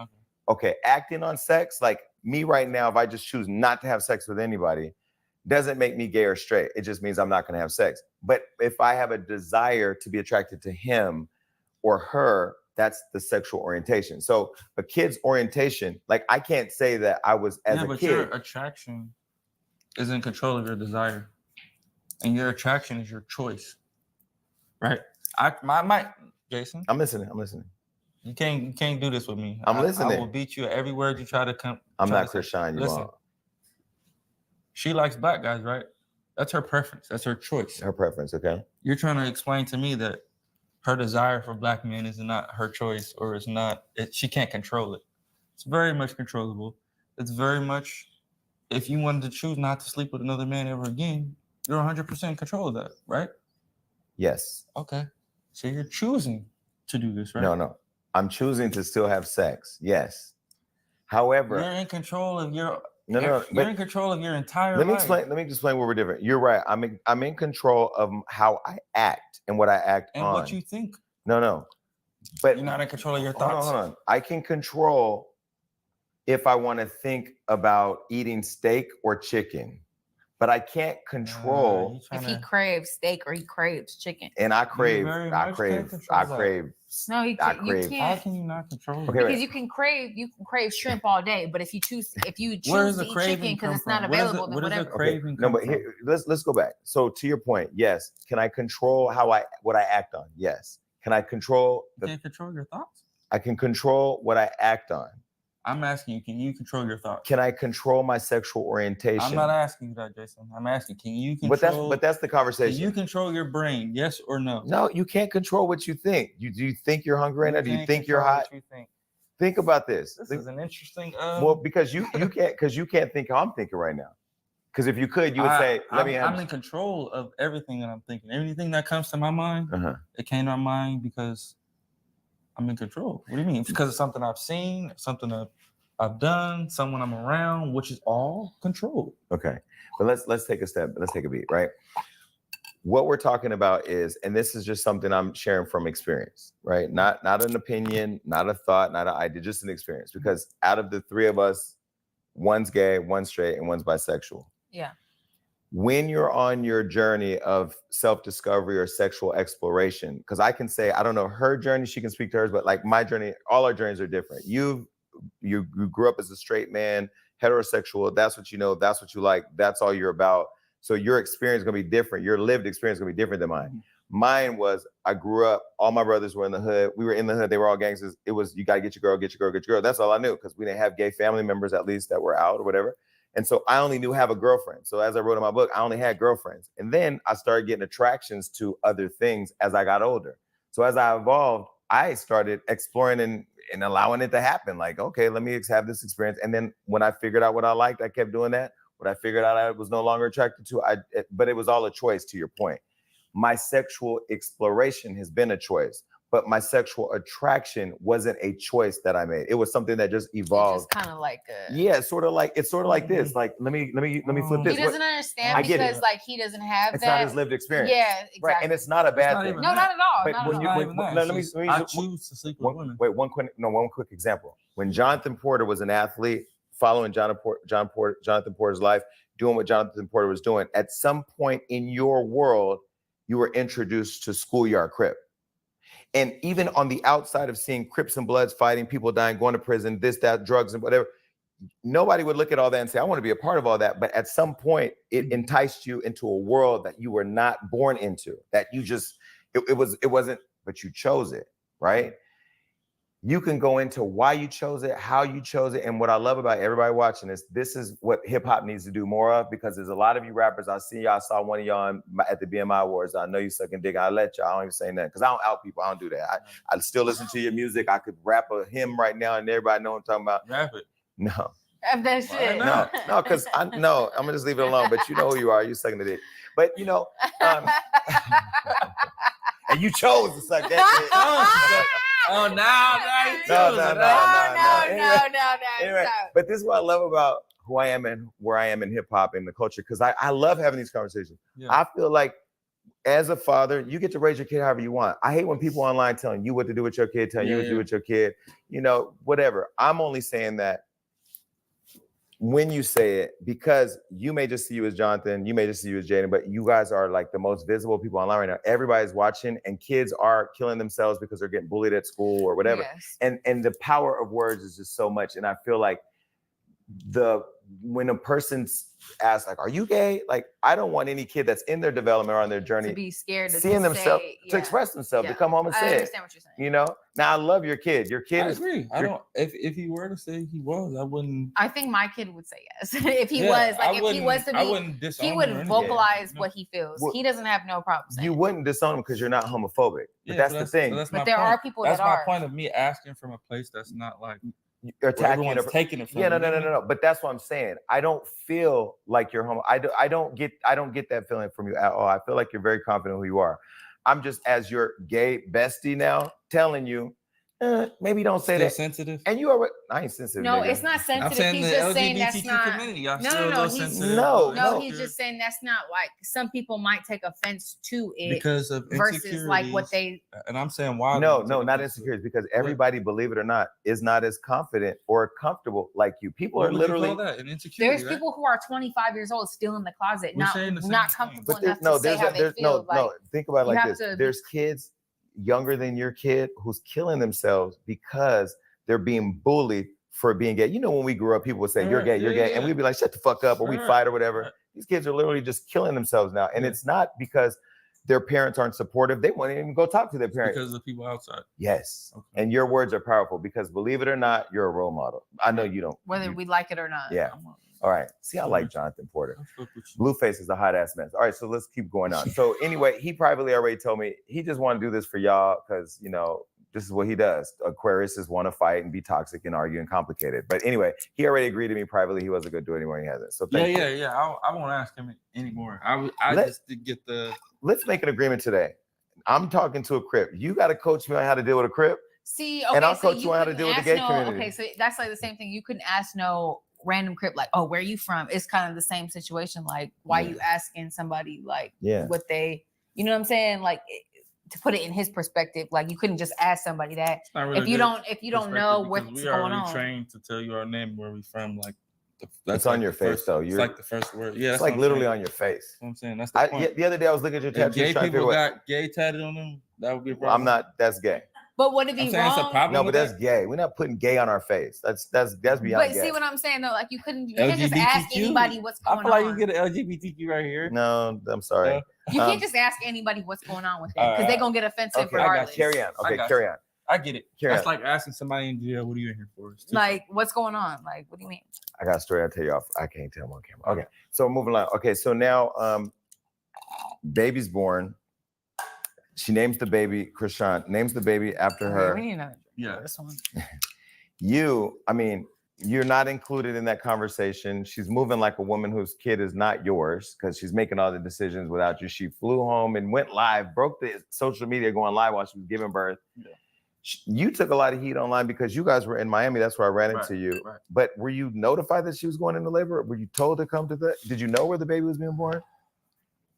Okay, acting on sex, like me right now, if I just choose not to have sex with anybody, doesn't make me gay or straight. It just means I'm not going to have sex. But if I have a desire to be attracted to him or her, that's the sexual orientation. So a kid's orientation, like I can't say that I was as a but kid. Your attraction is in control of your desire, and your attraction is your choice, right? Jason. I'm listening. You can't do this with me. I'm listening. I will beat you at every word you try to come. I'm not Chris Shine. Listen. She likes black guys, right? That's her preference. That's her choice. Her preference, okay. You're trying to explain to me that her desire for black men is not her choice, or it's not. She can't control it. It's very much controllable. It's very much. If you wanted to choose not to sleep with another man ever again, you're 100% in control of that, right? Yes. Okay. So you're choosing to do this, right? No. I'm choosing to still have sex. Yes. However, you're in control of your. You're in control of your entire life. Let me explain where we're different. You're right. I'm in control of how I act and what I act on. And what you think. No. But you're not in control of your thoughts. Hold on. I can control if I want to think about eating steak or chicken. But I can't control if he craves steak or he craves chicken. And I crave. No, How can you not control it? Okay, because you can crave shrimp all day, but if you choose to eat chicken because it's not available, then whatever. Craving but here, let's go back. So to your point, yes. Can I control what I act on? Yes. Can I control? You can't control your thoughts. I can control what I act on. I'm asking you, can you control your thoughts? Can I control my sexual orientation? I'm not asking you that, Jason. I'm asking, can you control? But that's the conversation. Can you control your brain? Yes or no? No, you can't control what you think. Do you think you're hungry right now? Do you think you're hot? What you think. Think about this. This is an interesting. Well, because you can't think how I'm thinking right now. Because if you could, you would say, "I'm in control of everything that I'm thinking. Everything that comes to my mind, it came to my mind because I'm in control." What do you mean? Because it's something I've seen, something I've done, someone I'm around, which is all controlled. Okay, but let's take a step. Let's take a beat, right? What we're talking about is, and this is just something I'm sharing from experience, right? Not an opinion, not a thought, not an idea, just an experience. Because out of the three of us, one's gay, one's straight, and one's bisexual. Yeah. When you're on your journey of self-discovery or sexual exploration, because I can say, I don't know her journey, she can speak to hers, but like my journey, all our journeys are different. You grew up as a straight man, heterosexual, that's what you know, that's what you like, that's all you're about. So your experience is gonna be different. Your lived experience is gonna be different than mine. Mm-hmm. Mine was, I grew up, all my brothers were in the hood. We were in the hood, they were all gangsters. It was, you gotta get your girl, get your girl, get your girl. That's all I knew, because we didn't have gay family members, at least, that were out or whatever. And so I only knew have a girlfriend. So as I wrote in my book, I only had girlfriends. And then I started getting attractions to other things as I got older. So as I evolved, I started exploring and allowing it to happen. Like, okay, let me have this experience. And then when I figured out what I liked, I kept doing that. What I figured out I was no longer attracted to, but it was all a choice, to your point. My sexual exploration has been a choice, but my sexual attraction wasn't a choice that I made. It was something that just evolved. It's kind of like it's sort of like this. Like, let me flip this. He doesn't understand because like he doesn't have it's that. Not his lived experience. Yeah, exactly. Right, and it's not a bad thing. No, not at all. But when I choose to sleep with women. Wait, one quick example. When Jonathan Porter was an athlete, following Jonathan Porter's life, doing what Jonathan Porter was doing, at some point in your world, you were introduced to Schoolyard Crip. And even on the outside of seeing Crips and Bloods fighting, people dying, going to prison, this, that, drugs, and whatever, nobody would look at all that and say, I want to be a part of all that. But at some point, it enticed you into a world that you were not born into, that you just, it wasn't, but you chose it, right? You can go into why you chose it, how you chose it. And what I love about everybody watching this is what hip hop needs to do more of, because there's a lot of you rappers. I saw one of y'all at the BMI Awards. I know you sucking dick. I let y'all. I don't even say nothing because I don't out people. I don't do that. I still listen to your music. I could rap a hymn right now and everybody know what I'm talking about. Rap it. No. Rap that shit. No, because I'm gonna just leave it alone. But you know who you are. You sucking the dick. But you know, and you chose to suck that shit. Oh, no. Anyway, but this is what I love about who I am and where I am in hip hop and the culture, because I love having these conversations. Yeah. I feel like as a father, you get to raise your kid however you want. I hate when people online telling you what to do with your kid, telling you what to do with your kid, whatever. I'm only saying that when you say it, because you may just see you as Jonathan, you may just see you as Jaden, but you guys are like the most visible people online right now. Everybody's watching, and kids are killing themselves because they're getting bullied at school or whatever. Yes. And the power of words is just so much. And I feel like when a person's asked, like, are you gay? Like, I don't want any kid that's in their development or on their journey to be scared to seeing themselves, to express themselves, to come home and say it. I understand what you're saying. Now I love your kid. Your kid I agree. I don't, if he were to say he was, I wouldn't. I think my kid would say yes. If he was, like, if he was to be, he would vocalize what he feels. Well, he doesn't have no problem saying. You wouldn't disown him because you're not homophobic. But that's the thing. But there are people that are. That's my point of me asking from a place that's not like you're attacking it, taking it from. Yeah, no. But that's what I'm saying. I don't feel like you're homo. I don't get that feeling from you at all. I feel like you're very confident who you are. I'm just, as your gay bestie now, telling you, maybe don't say that. Sensitive. And you already, I ain't sensitive. No, nigga. It's not sensitive. He's just saying that's not. No. He's just saying that's not, like, some people might take offense to it because of versus like what they. And I'm saying why? No, not insecurities, because everybody, believe it or not, is not as confident or comfortable like you. People are literally. There's people who are 25 years old still in the closet, not comfortable enough to say how they feel. No, think about it like this. There's kids younger than your kid who's killing themselves because they're being bullied for being gay. When we grew up, people would say, you're gay, and we'd be like, shut the fuck up, or we'd fight or whatever. These kids are literally just killing themselves now. And it's not because their parents aren't supportive. They won't even go talk to their parents. Because of the people outside. Yes. Okay. And your words are powerful because, believe it or not, you're a role model. I know you don't. Whether we like it or not. Yeah. All right. See, I like Jonathan Porter. Blueface is a hot ass mess. All right, so let's keep going on. So anyway, he privately already told me he just want to do this for y'all because, this is what he does. Aquariuses want to fight and be toxic and argue and complicated. But anyway, he already agreed to me privately. He wasn't going to do it anymore. He hasn't. So yeah. I won't ask him anymore. I just did get the. Let's make an agreement today. I'm talking to a Crip. You got to coach me on how to deal with a Crip. See, okay, and I'll coach you on how to deal with the gay community. Okay, so that's like the same thing. You couldn't ask no random Crip like, oh, where are you from? It's kind of the same situation. Like, why you asking somebody like what they You know what I'm saying? Like to put it in his perspective, like you couldn't just ask somebody that really if you don't know what's we going already on. trained to tell you our name, where we from. Like that's on your face, though. It's like the first word. Yeah, it's like literally on your face. You know what I'm saying, that's the point. The other day I was looking at your tattoos. If gay people got gay tatted on them, that would be a problem. I'm not. That's gay. But would it be wrong? That's a problem. No, but that's gay. We're not putting gay on our face. That's beyond gay. But see what I'm saying though, like you can't just ask anybody what's going on. I feel like you get an LGBTQ right here. No, I'm sorry. You can't just ask anybody what's going on with it because they're gonna get offensive regardless. Carry on. Okay, carry on. I get it. That's like asking somebody in jail, "What are you in here for?" Like, what's going on? Like, what do you mean? I got a story I'll tell you off. I can't tell them on camera. Okay, so moving on. Okay, so now baby's born. She names the baby Krishan. Names the baby after her. We need another. Yeah, this one. You're not included in that conversation. She's moving like a woman whose kid is not yours because she's making all the decisions without you. She flew home and went live, broke the social media going live while she was giving birth. Yeah. You took a lot of heat online because you guys were in Miami. That's where I ran into you. Right. But were you notified that she was going into labor? Were you told to come to the? Did you know where the baby was being born?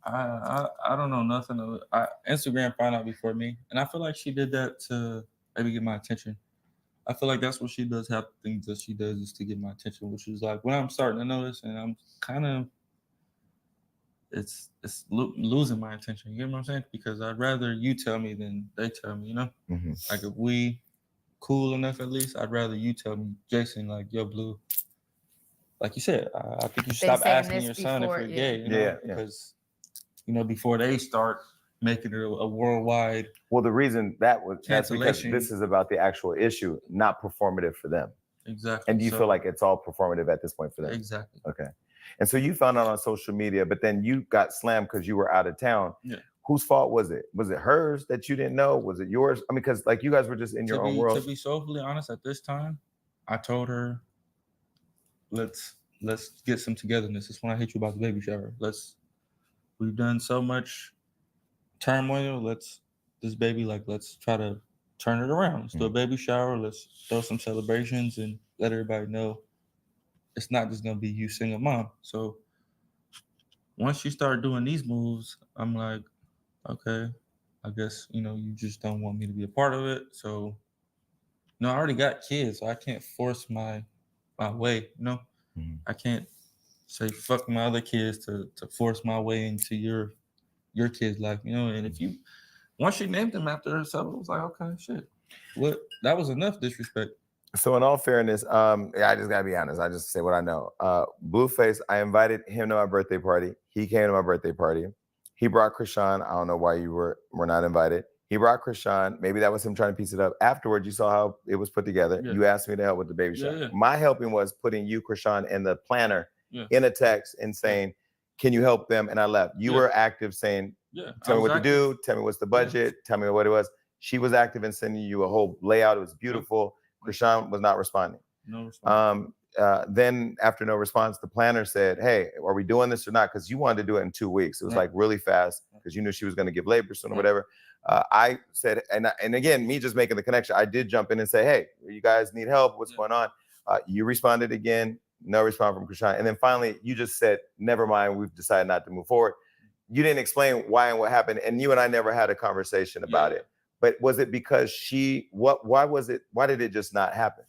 I don't know nothing of it. Instagram found out before me, and I feel like she did that to maybe get my attention. I feel like that's what she does. Half the things that she does is to get my attention, which is like when I'm starting to notice, and I'm kind of, it's losing my attention. You get what I'm saying? Because I'd rather you tell me than they tell me. You know, like if we cool enough, at least I'd rather you tell me, Jason, like yo, Blue. Like you said, I think you stop asking your son if you're gay. You know? Because before they start making it a worldwide. Well, the reason that's because this is about the actual issue, not performative for them. Exactly. And do you feel like it's all performative at this point for them? Exactly. Okay. And so you found out on social media, but then you got slammed because you were out of town. Yeah. Whose fault was it? Was it hers that you didn't know? Was it yours? I mean, because like you guys were just in your own world. To be soulfully honest, at this time, I told her, let's get some togetherness. That's when I hit you about the baby shower. We've done so much turmoil. Let's try to turn it around. Let's do a baby shower. Let's throw some celebrations and let everybody know it's not just gonna be you single mom. So once you start doing these moves, I'm like, okay, I guess you just don't want me to be a part of it. So I already got kids, so I can't force my way. I can't say fuck my other kids to force my way into your kid's life, and if you once she named him after herself, it was like, okay, shit. What that was enough disrespect. So in all fairness, I just gotta be honest. I just say what I know. Blueface, I invited him to my birthday party. He came to my birthday party. He brought Krishan. I don't know why you were not invited. He brought Krishan. Maybe that was him trying to piece it up. Afterwards, you saw how it was put together. Yeah. You asked me to help with the baby shower. Yeah. My helping was putting you, Krishan, in the planner in a text and saying, can you help them? And I left. You were active saying, tell me what to do. Tell me what's the budget. Tell me what it was. She was active in sending you a whole layout. It was beautiful. Krishan was not responding. No response. Then after no response, the planner said, hey, are we doing this or not? Because you wanted to do it in 2 weeks. It was like really fast because you knew she was going to give labor soon or whatever. I said, and again, me just making the connection, I did jump in and say, hey, you guys need help. What's going on? You responded again. No response from Krishan. And then finally, you just said, never mind. We've decided not to move forward. You didn't explain why and what happened. And you and I never had a conversation about it. But was it because why did it just not happen?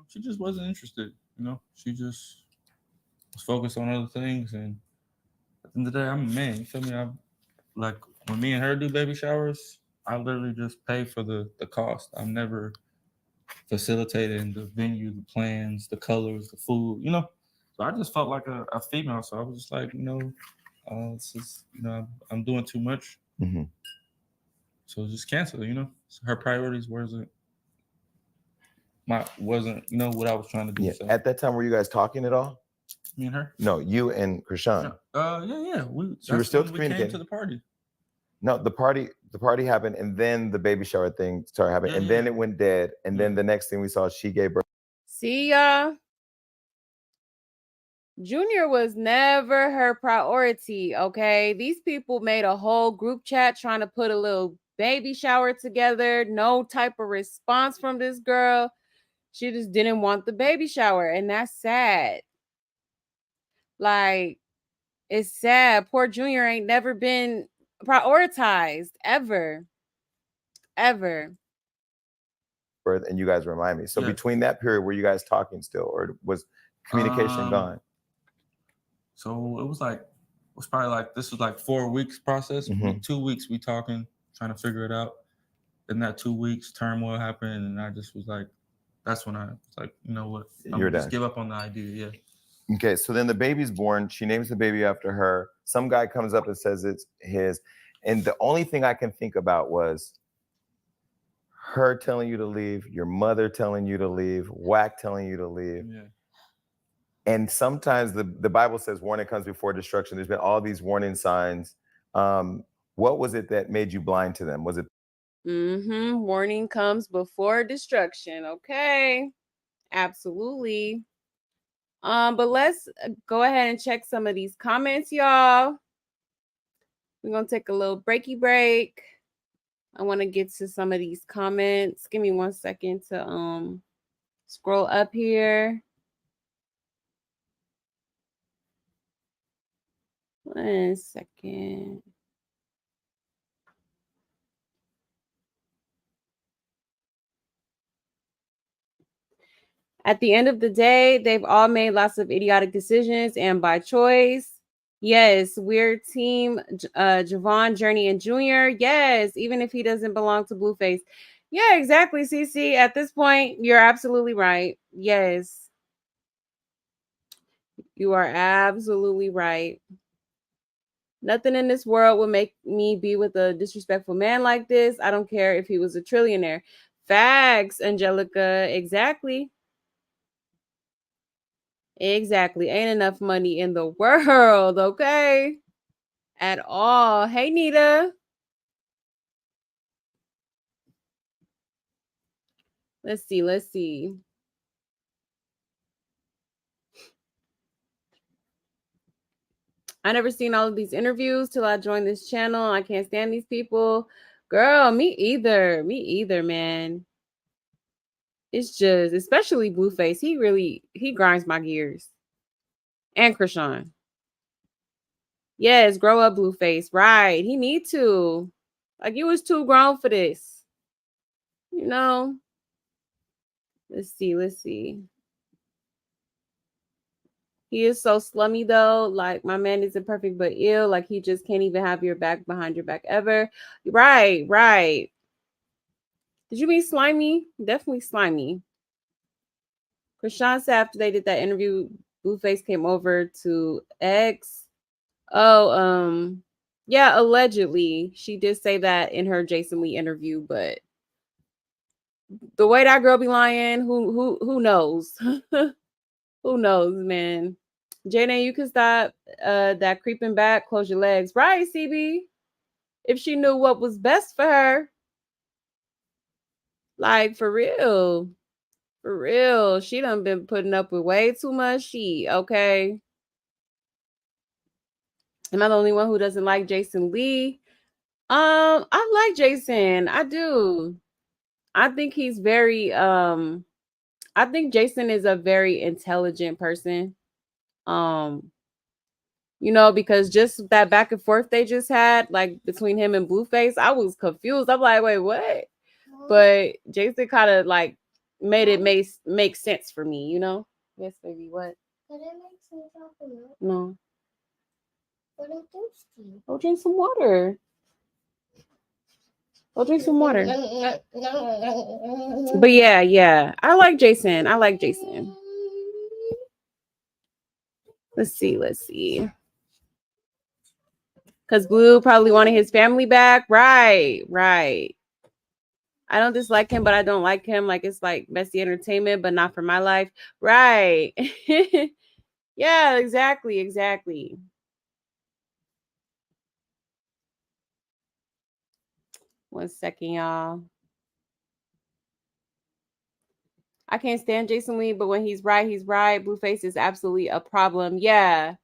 She just wasn't interested. She just was focused on other things. And at the end of the day, I'm a man. You feel me? Like when me and her do baby showers, I literally just pay for the cost. I'm never facilitating the venue, the plans, the colors, the food, So I just felt like a female. So I was just like, it's just, I'm doing too much. Mm-hmm. So just cancel, So her priorities wasn't what I was trying to do. Yeah. So. At that time, were you guys talking at all? Me and her? No, you and Krishan. Yeah. So you were still communicating. We came to the party. No, the party happened, and then the baby shower thing started happening, and then it went dead, and then the next thing we saw, she gave birth. See, y'all. Junior was never her priority, okay? These people made a whole group chat trying to put a little baby shower together. No type of response from this girl. She just didn't want the baby shower, and that's sad. Like, it's sad. Poor Junior ain't never been prioritized ever. And you guys remind me. So Yeah. between that period, were you guys talking still, or was communication gone? So it was probably like, this was like 4 weeks process. 2 weeks we talking, trying to figure it out. In that 2 weeks, turmoil happened, and I just was like, that's when I was like, you know what, You're done. Just give up on the idea. Yeah. Okay, so then the baby's born. She names the baby after her. Some guy comes up and says it's his. And the only thing I can think about was her telling you to leave, your mother telling you to leave, Whack telling you to leave. Yeah. And sometimes the Bible says warning comes before destruction. There's been all these warning signs. What was it that made you blind to them? Was it? Warning comes before destruction. Okay. Absolutely. But let's go ahead and check some of these comments, y'all. We're gonna take a little breaky break. I want to get to some of these comments. Give me 1 second to scroll up here. 1 second. At the end of the day, they've all made lots of idiotic decisions and by choice. Yes, we're team Javon, Journey, and Junior. Yes, even if he doesn't belong to Blueface. Yeah, exactly, CC. At this point, you're absolutely right. Yes. You are absolutely right. Nothing in this world would make me be with a disrespectful man like this. I don't care if he was a trillionaire. Facts, Angelica. Exactly. Exactly. Ain't enough money in the world, okay? At all. Hey, Nita. Let's see. I never seen all of these interviews till I joined this channel. I can't stand these people. Girl, me either, man. It's just, especially Blueface. He grinds my gears. And Krishan. Yes, grow up, Blueface. Right. He need to. Like, you was too grown for this. You know? Let's see. He is so slummy though. Like, my man isn't perfect but ill. Like, he just can't even have your back behind your back ever. Right. Did you mean slimy? Definitely slimy. Krishan said after they did that interview, Blueface came over to X. Oh, yeah, allegedly. She did say that in her Jason Lee interview, but the way that girl be lying, who knows? Who knows, man? Jane, you can stop that creeping back, close your legs. Right, CB? If she knew what was best for her. Like, for real. For real. She done been putting up with way too much shit, okay? Am I the only one who doesn't like Jason Lee? I like Jason. I do. I think he's very I think Jason is a very intelligent person. You know, because just that back and forth they just had, like between him and Blueface, I was confused. I'm like, wait, what? But Jason kind of like made it make sense for me, you know? Yes, baby, what? Did it make sense after milk? No. But I'm thirsty. Go drink some water. Go drink some water. But yeah. I like Jason. Let's see. Because Blue probably wanted his family back. Right. I don't dislike him, but I don't like him. Like, it's like messy entertainment, but not for my life. Right. Yeah, exactly. One second, y'all. I can't stand Jason Lee, but when he's right, he's right. Blueface is absolutely a problem. Yeah.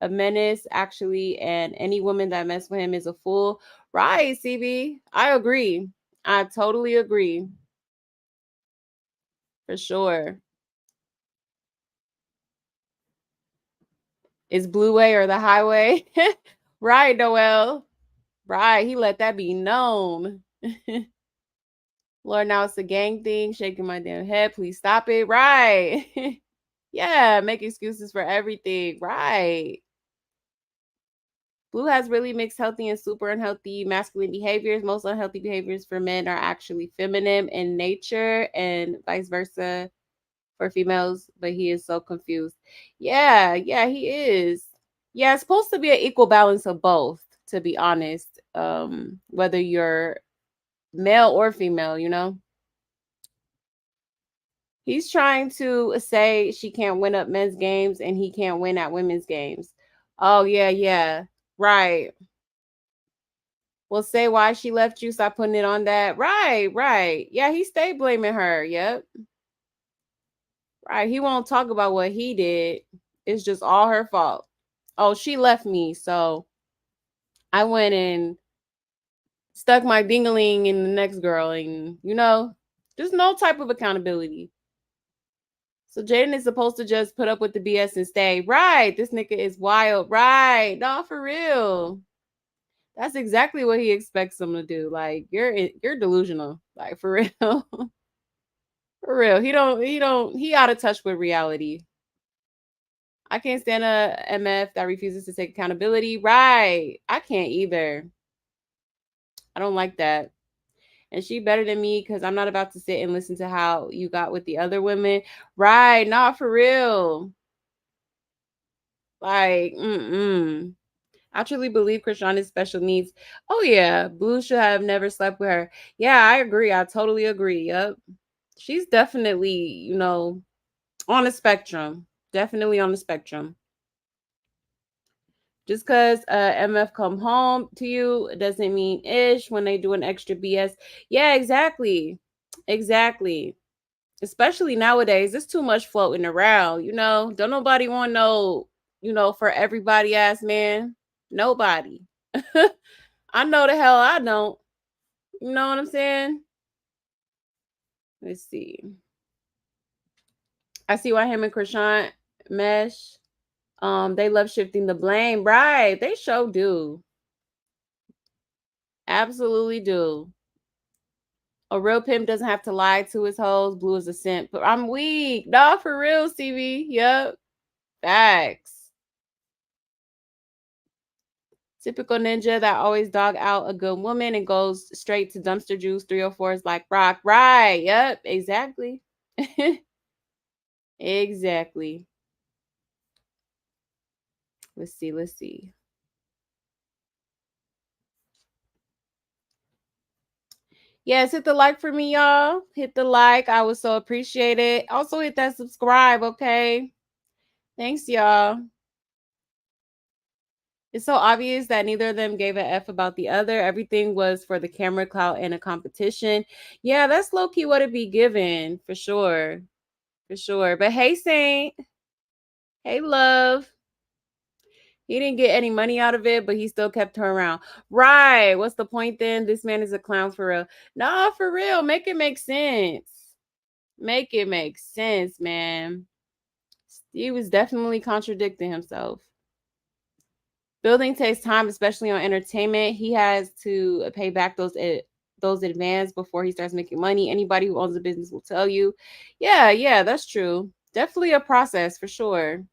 A menace, actually, and any woman that mess with him is a fool. Right, CB. I agree. I totally agree. For sure. Is Blue Way or the highway? Right, Noel. Right. He let that be known. Lord, now it's a gang thing. Shaking my damn head. Please stop it. Right. Yeah. Make excuses for everything. Right. Blue has really mixed healthy and super unhealthy masculine behaviors. Most unhealthy behaviors for men are actually feminine in nature and vice versa for females, but he is so confused. Yeah, he is. Yeah, it's supposed to be an equal balance of both, to be honest. Whether you're male or female, you know. He's trying to say she can't win at men's games and he can't win at women's games. Oh, yeah. Right. Well, say why she left you. Stop putting it on that. Right. Yeah, he stayed blaming her. Yep. Right. He won't talk about what he did. It's just all her fault. Oh, she left me. So I went and stuck my dingaling in the next girl. And, you know, there's no type of accountability. So Jaden is supposed to just put up with the BS and stay. Right. This nigga is wild. Right. No, for real. That's exactly what he expects him to do. Like you're delusional. Like for real. For real. He out of touch with reality. I can't stand a MF that refuses to take accountability. Right. I can't either. I don't like that. And she better than me because I'm not about to sit and listen to how you got with the other women. Right. Not for real. Like, I truly believe Krishan is special needs. Oh yeah. Blue should have never slept with her. Yeah, I agree. I totally agree. Yep. She's definitely, you know, on the spectrum. Definitely on the spectrum. Just because MF come home to you doesn't mean ish when they do an extra BS. Yeah, exactly. Exactly. Especially nowadays, there's too much floating around, you know. Don't nobody want no, you know, for everybody ass man. Nobody. I know the hell I don't. You know what I'm saying? Let's see. I see why him and Krishan mesh. They love shifting the blame. Right. They sure do. Absolutely do. A real pimp doesn't have to lie to his hoes. Blue is a simp. But I'm weak. No, for real, CV. Yep. Facts. Typical ninja that always dog out a good woman and goes straight to dumpster juice. 304 is like rock. Right. Yep. Exactly. Exactly. Let's see. Yes, hit the like for me, y'all. Hit the like. I would so appreciate it. Also, hit that subscribe, okay? Thanks, y'all. It's so obvious that neither of them gave a F about the other. Everything was for the camera clout and a competition. Yeah, that's low key what it be given for sure. For sure. But hey, Saint. Hey, love. He didn't get any money out of it, but he still kept her around. Right. What's the point then? This man is a clown for real. Nah, for real. Make it make sense. Make it make sense, man. He was definitely contradicting himself. Building takes time, especially on entertainment. He has to pay back those advances before he starts making money. Anybody who owns a business will tell you. Yeah, that's true. Definitely a process for sure.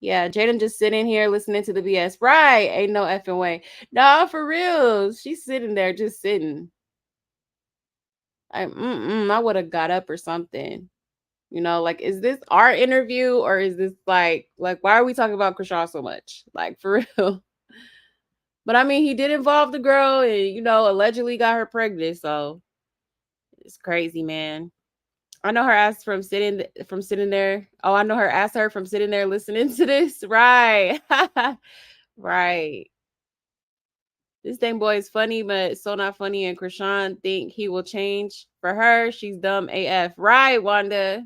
Yeah, Jaden just sitting here listening to the BS. Right. Ain't no effing way. Nah, for real. She's sitting there just sitting. I would have got up or something. You know, like, is this our interview or is this like why are we talking about Krishan so much? Like, for real. But I mean, he did involve the girl and, you know, allegedly got her pregnant. So it's crazy, man. I know her ass from sitting there. Oh, I know her ass her from sitting there listening to this. Right. Right. This dang boy is funny, but so not funny. And Krishan think he will change for her. She's dumb AF. Right, Wanda.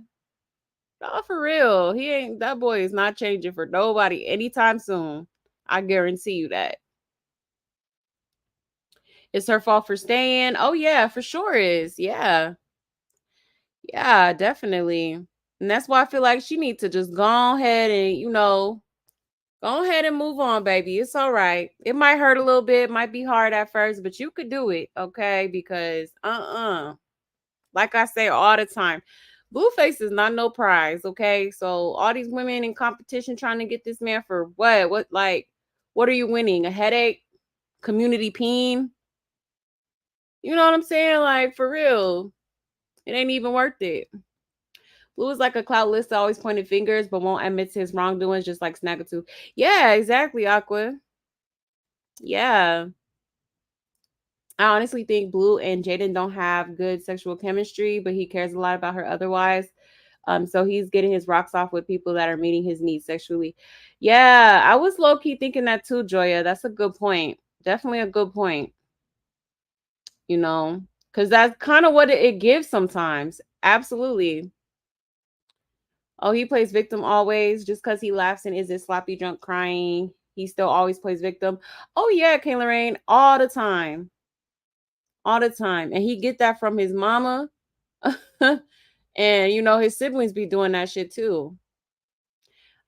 No, for real. He ain't that boy is not changing for nobody anytime soon. I guarantee you that. It's her fault for staying. Oh yeah, for sure is. Yeah. Yeah, definitely. And that's why I feel like she needs to just go ahead and, you know, Go ahead and move on, baby. It's all right. It might hurt a little bit, might be hard at first, but you could do it, okay? Because like I say all the time, Blueface is not no prize, okay? So all these women in competition trying to get this man for what? What are you winning? A headache? Community peen? You know what I'm saying? Like, for real. It ain't even worth it. Blue is like a cloud list that always pointed fingers but won't admit to his wrongdoings, just like Snaggletooth. Yeah, exactly, Aqua. Yeah. I honestly think Blue and Jaden don't have good sexual chemistry, but he cares a lot about her otherwise. So he's getting his rocks off with people that are meeting his needs sexually. Yeah, I was low key thinking that too, Joya. That's a good point. Definitely a good point. You know, because that's kind of what it gives sometimes. Absolutely. Oh, he plays victim always just because he laughs and isn't sloppy drunk crying. He still always plays victim. Oh yeah, Kayla Rain, all the time. All the time. And he get that from his mama. And you know, his siblings be doing that shit too.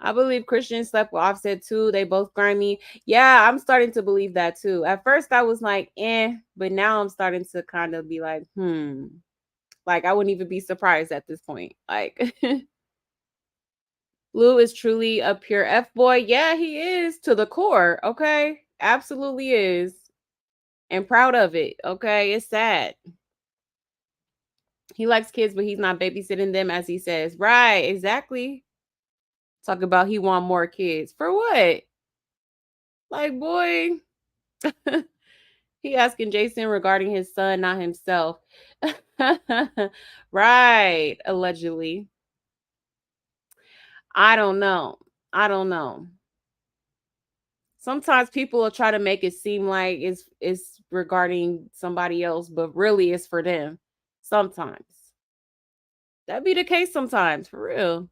I believe Christian slept with Offset too. They both grimy. Yeah, I'm starting to believe that too. At first I was like, but now I'm starting to kind of be like, Like I wouldn't even be surprised at this point. Like Blue is truly a pure F boy. Yeah, he is to the core. Okay. Absolutely is. And proud of it. Okay. It's sad. He likes kids, but he's not babysitting them as he says. Right. Exactly. Talk about he want more kids. For what? Like, boy. He asking Jason regarding his son, not himself. Right. Allegedly. I don't know. I don't know. Sometimes people will try to make it seem like it's regarding somebody else, but really it's for them. Sometimes. That be the case sometimes, for real.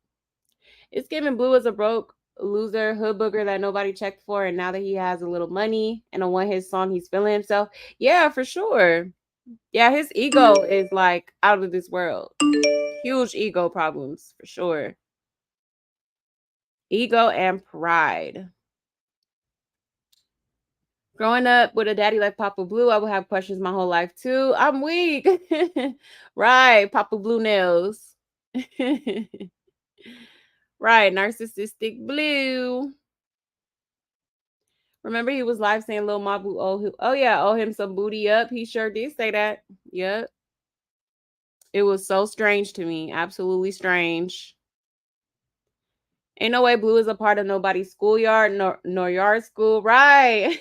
It's giving Blue as a broke loser, hood booger that nobody checked for, and now that he has a little money and a one hit song, he's feeling himself. Yeah, for sure. Yeah, his ego is like out of this world. Huge ego problems, for sure. Ego and pride. Growing up with a daddy like Papa Blue, I would have questions my whole life too. I'm weak. Right, Papa Blue nails. Right, narcissistic Blue. Remember he was live saying Lil Mabu oh yeah, owe him some booty up. He sure did say that. Yep. It was so strange to me. Absolutely strange. Ain't no way Blue is a part of nobody's schoolyard nor yard school. Right.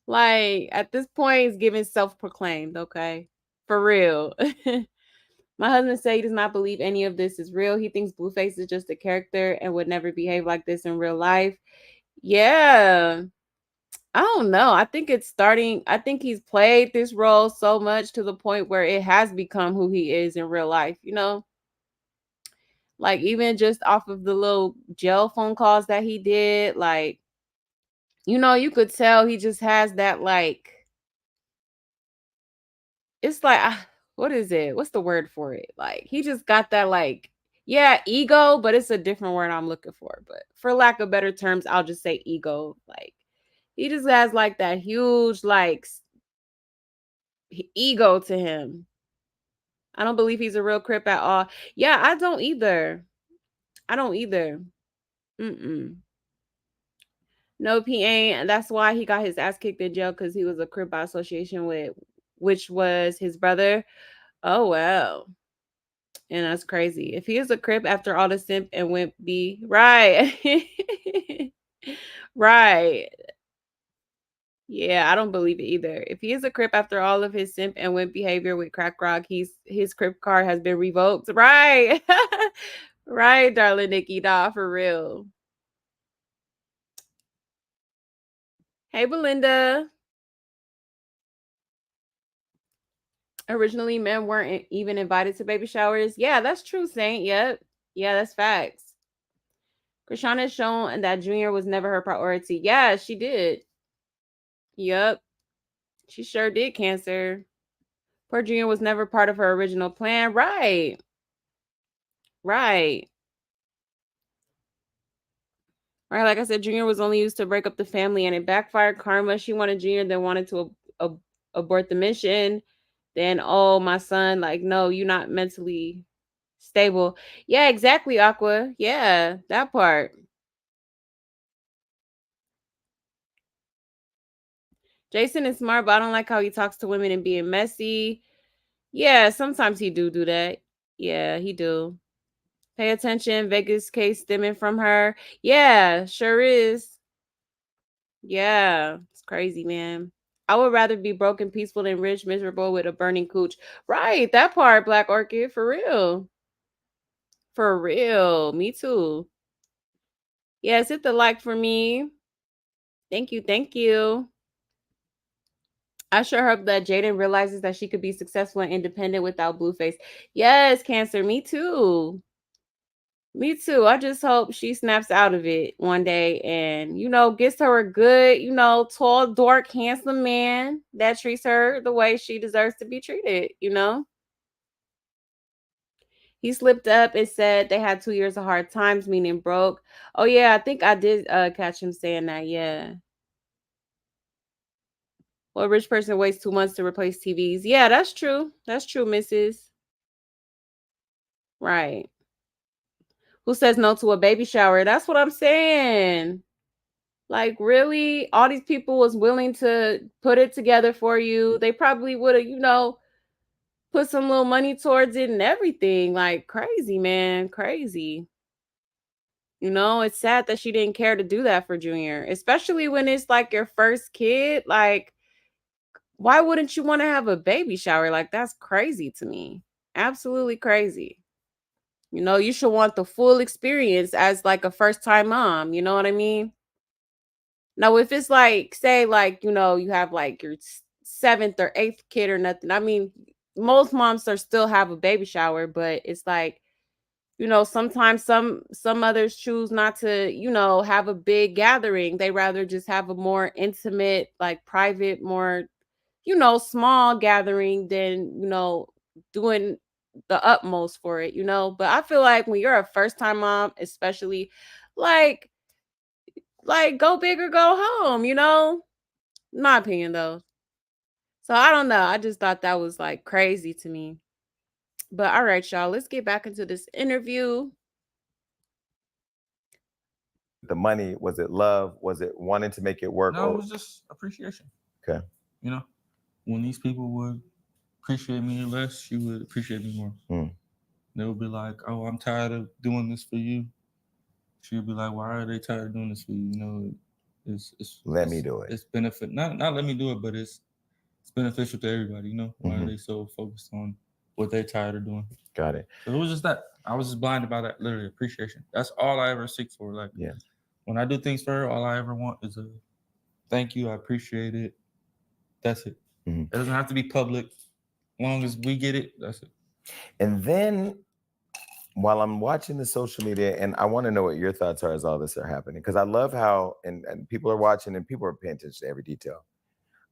Like at this point, it's giving self-proclaimed, okay? For real. My husband said he does not believe any of this is real. He thinks Blueface is just a character and would never behave like this in real life. Yeah. I don't know. I think he's played this role so much to the point where it has become who he is in real life, you know? Like even just off of the little jail phone calls that he did, like, you know, you could tell he just has that like it's like what is it? What's the word for it? Like he just got that like yeah, ego, but it's a different word I'm looking for. But for lack of better terms, I'll just say ego. Like he just has like that huge like ego to him. I don't believe he's a real crip at all. Yeah, I don't either. I don't either. Mm-mm. Nope, he ain't. That's why he got his ass kicked in jail because he was a crip by association with, which was his brother. Oh wow. And that's crazy. If he is a crip after all the simp and wimp be right. Right. Yeah, I don't believe it either. If he is a crip after all of his simp and wimp behavior with crack rock, his crip card has been revoked. Right. Right, darling Nikki. Nah, for real. Hey Belinda. Originally men weren't even invited to baby showers. Yeah, that's true, Saint. Yep. Yeah, that's facts. Krishana has shown that Junior was never her priority. Yeah, she did. Yep. She sure did, Cancer. Poor Junior was never part of her original plan. Right. Right. Right, like I said, Junior was only used to break up the family, and it backfired. Karma. She wanted Junior, then wanted to abort the mission. Then, oh, my son, like, no, you're not mentally stable. Yeah, exactly, Aqua. Yeah, that part. Jason is smart, but I don't like how he talks to women and being messy. Yeah, sometimes he do that. Yeah, he do. Pay attention. Vegas case stemming from her. Yeah, sure is. Yeah, it's crazy, man. I would rather be broken, peaceful than rich, miserable with a burning cooch. Right, that part, Black Orchid, for real. For real. Me too. Yes, hit the like for me. Thank you, thank you. I sure hope that Jaden realizes that she could be successful and independent without Blueface. Yes, Cancer, me too. Me too. I just hope she snaps out of it one day and, gets her a good, tall, dark, handsome man that treats her the way she deserves to be treated. He slipped up and said they had 2 years of hard times, meaning broke. Oh, yeah, I think I did catch him saying that. Yeah. Well, a rich person waits 2 months to replace TVs. Yeah, that's true. That's true, Mrs. Right. Who says no to a baby shower? That's what I'm saying. Like, really? All these people was willing to put it together for you. They probably would have, put some little money towards it and everything. Like, crazy, man. Crazy. It's sad that she didn't care to do that for Junior, especially when it's like your first kid. Like, why wouldn't you want to have a baby shower? Like, that's crazy to me. Absolutely crazy. You should want the full experience as like a first time mom. You know what I mean? Now, if it's like, say, like, you have like your seventh or eighth kid or nothing. I mean, most moms are still have a baby shower, but it's like, sometimes some others choose not to, have a big gathering. They rather just have a more intimate, like private, more, small gathering than, doing the utmost for it. But I feel like when you're a first time mom, especially, like go big or go home. My opinion though. So I don't know. I just thought that was like crazy to me. But all right, y'all, let's get back into this interview. The money, was it love? Was it wanting to make it work? No, it was just appreciation. Okay. When these people would appreciate me less, she would appreciate me more. They would be like, "Oh, I'm tired of doing this for you." She would be like, "Why are they tired of doing this for you?" Let me do it. It's benefit, not let me do it, but it's beneficial to everybody. Why are they so focused on what they're tired of doing? Got it. So it was just that. I was just blinded by that, literally appreciation. That's all I ever seek for. Like, when I do things for her, all I ever want is a thank you. I appreciate it. That's it. It doesn't have to be public. As long as we get it, that's it. And then while I'm watching the social media, and I want to know what your thoughts are as all this are happening, because I love how, and people are watching and people are paying attention to every detail.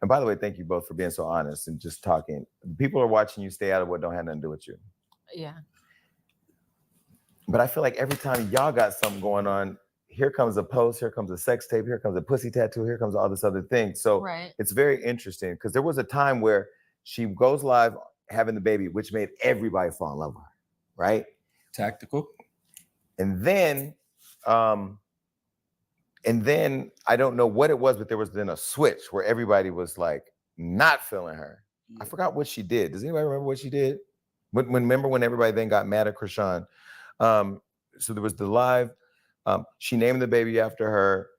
And by the way, thank you both for being so honest and just talking. People are watching you. Stay out of what don't have nothing to do with you. Yeah. But I feel like every time y'all got something going on, here comes a post, here comes a sex tape, here comes a pussy tattoo, here comes all this other thing. So It's very interesting because there was a time where she goes live having the baby, which made everybody fall in love with her, right? Tactical. And then I don't know what it was, but there was then a switch where everybody was like not feeling her. I forgot what she did. Does anybody remember what she did? Remember when everybody then got mad at Krishan? So there was the live. She named the baby after her.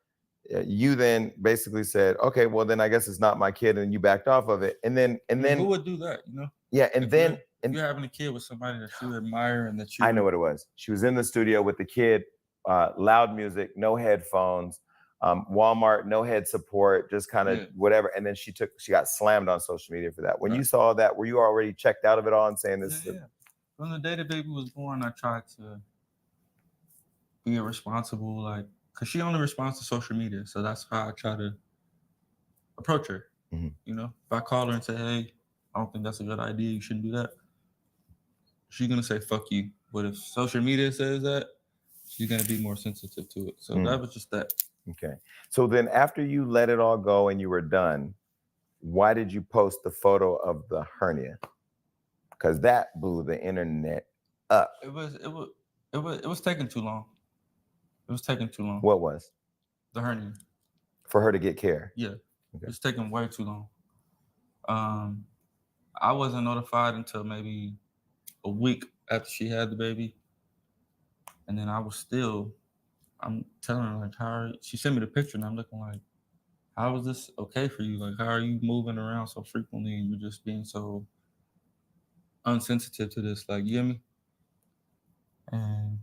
You then basically said, "Okay, well then I guess it's not my kid," and you backed off of it. And then who would do that? Yeah, and then you're having a kid with somebody that you admire and that you. I know what it was. She was in the studio with the kid, loud music, no headphones, Walmart, no head support, just kind of whatever. And then she got slammed on social media for that. When you saw that, were you already checked out of it all and saying this? Yeah. From the day the baby was born, I tried to be responsible, because she only responds to social media. So that's how I try to approach her. If I call her and say, "Hey, I don't think that's a good idea, you shouldn't do that," she's going to say, "Fuck you." But if social media says that, she's gonna be more sensitive to it. So that was just that. Okay. So then after you let it all go and you were done, why did you post the photo of the hernia? Because that blew the internet up. It was taking too long. It was taking too long. What was? The hernia. For her to get care? Yeah. Okay. It's taking way too long. I wasn't notified until maybe a week after she had the baby. And then I'm telling her, like, she sent me the picture and I'm looking like, how is this okay for you? Like, how are you moving around so frequently and you're just being so unsensitive to this? Like, you get me? And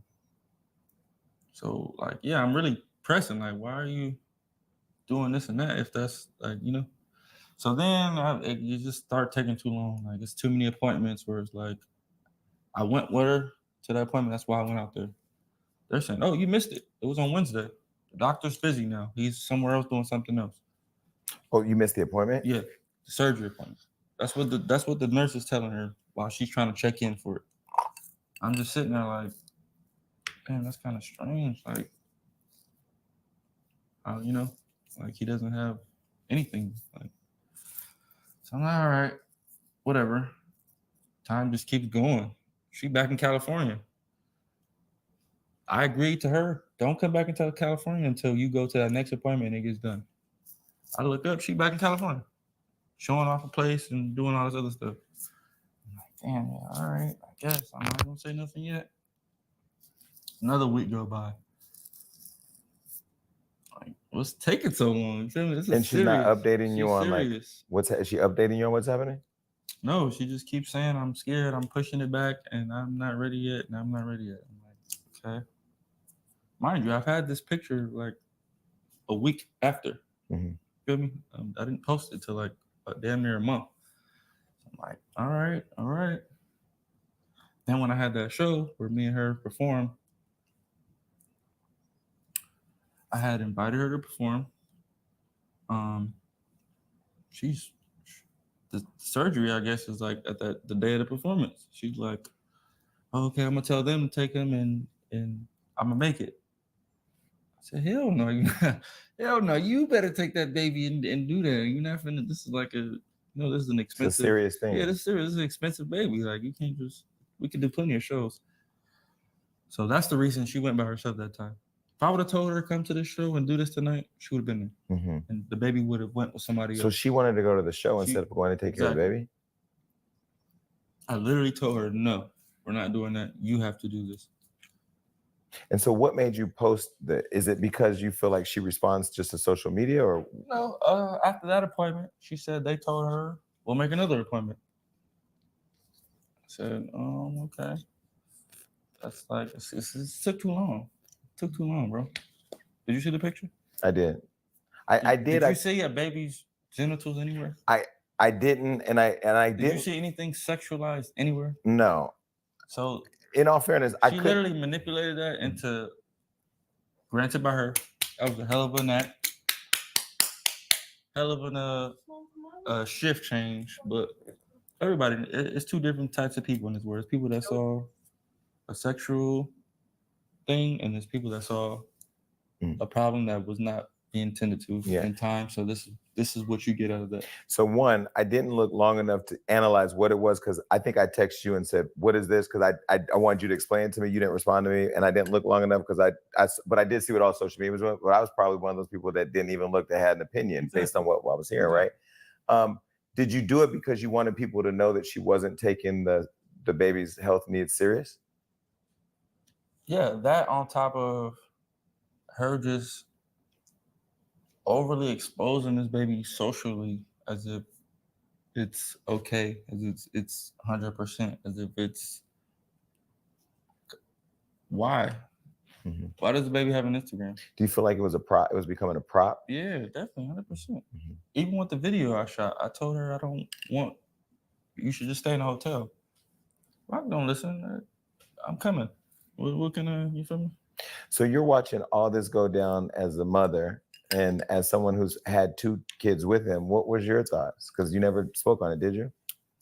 so, like, yeah, I'm really pressing. Like, why are you doing this and that if that's, like, you know? So then you just start taking too long. Like, it's too many appointments where it's like, I went with her to that appointment. That's why I went out there. They're saying, oh, you missed it. It was on Wednesday. The doctor's busy now. He's somewhere else doing something else. Oh, you missed the appointment? Yeah, the surgery appointment. That's what the nurse is telling her while she's trying to check in for it. I'm just sitting there like, damn, that's kind of strange. Like, you know, like he doesn't have anything. Like, so I'm like, all right, whatever. Time just keeps going. She back in California. I agreed to her. Don't come back into California until you go to that next appointment and it gets done. I look up, she back in California, showing off a place and doing all this other stuff. I'm like, damn, yeah, all right, I guess. I'm not gonna say nothing yet. Another week go by. Like, what's taking so long? And she's not updating you on serious. Like is she updating you on what's happening? No, she just keeps saying I'm scared, I'm pushing it back, and I'm not ready yet, and I'm not ready yet. I'm like, okay. Mind you, I've had this picture like a week after. Mm-hmm. Feel me? I didn't post it till like damn near a month. So I'm like, all right. Then when I had that show where me and her performed, I had invited her to perform. The surgery, I guess, is like at the day of the performance. She's like, oh, okay, I'm gonna tell them to take him and I'm gonna make it. I said, hell no, hell no, you better take that baby and do that. You're not finna, this is like this is an expensive, it's a serious thing. Yeah, this is serious. This is an expensive baby. Like, you can't we could do plenty of shows. So that's the reason she went by herself that time. If I would have told her to come to this show and do this tonight, she would have been there. Mm-hmm. And the baby would have went with somebody else. So she wanted to go to the show instead of going to take care of the baby? I literally told her, no, we're not doing that. You have to do this. And so what made you post that? Is it because you feel like she responds just to social media or? No, after that appointment, she said they told her, we'll make another appointment. I said, okay. That's like, it took too long. It took too long, bro. Did you see the picture? I did. I did. Did you see a baby's genitals anywhere? I didn't, and I didn't. Did you see anything sexualized anywhere? No. So, in all fairness, she literally manipulated that into, granted by her, that was a hell of a knack, hell of a shift change, but everybody, it's two different types of people in this world. There's people that saw a sexual thing, and there's people that saw a problem that was not intended to in time. So this is what you get out of that. So one, I didn't look long enough to analyze what it was, because I think I texted you and said, what is this? Because I wanted you to explain it to me. You didn't respond to me, and I didn't look long enough because but I did see what all social media was doing. But I was probably one of those people that didn't even look, that had an opinion based on what I was hearing, right? Did you do it because you wanted people to know that she wasn't taking the baby's health needs serious? Yeah, that on top of her just overly exposing this baby socially as if it's okay, as it's 100%, as if it's why? Mm-hmm. Why does the baby have an Instagram? Do you feel like it was a prop? It was becoming a prop? Yeah, definitely, 100%. Mm-hmm. Even with the video I shot, I told her you should just stay in a hotel. Rock don't listen. I'm coming. What can you feel me? So you're watching all this go down as a mother and as someone who's had 2 kids with him. What was your thoughts? Because you never spoke on it, did you?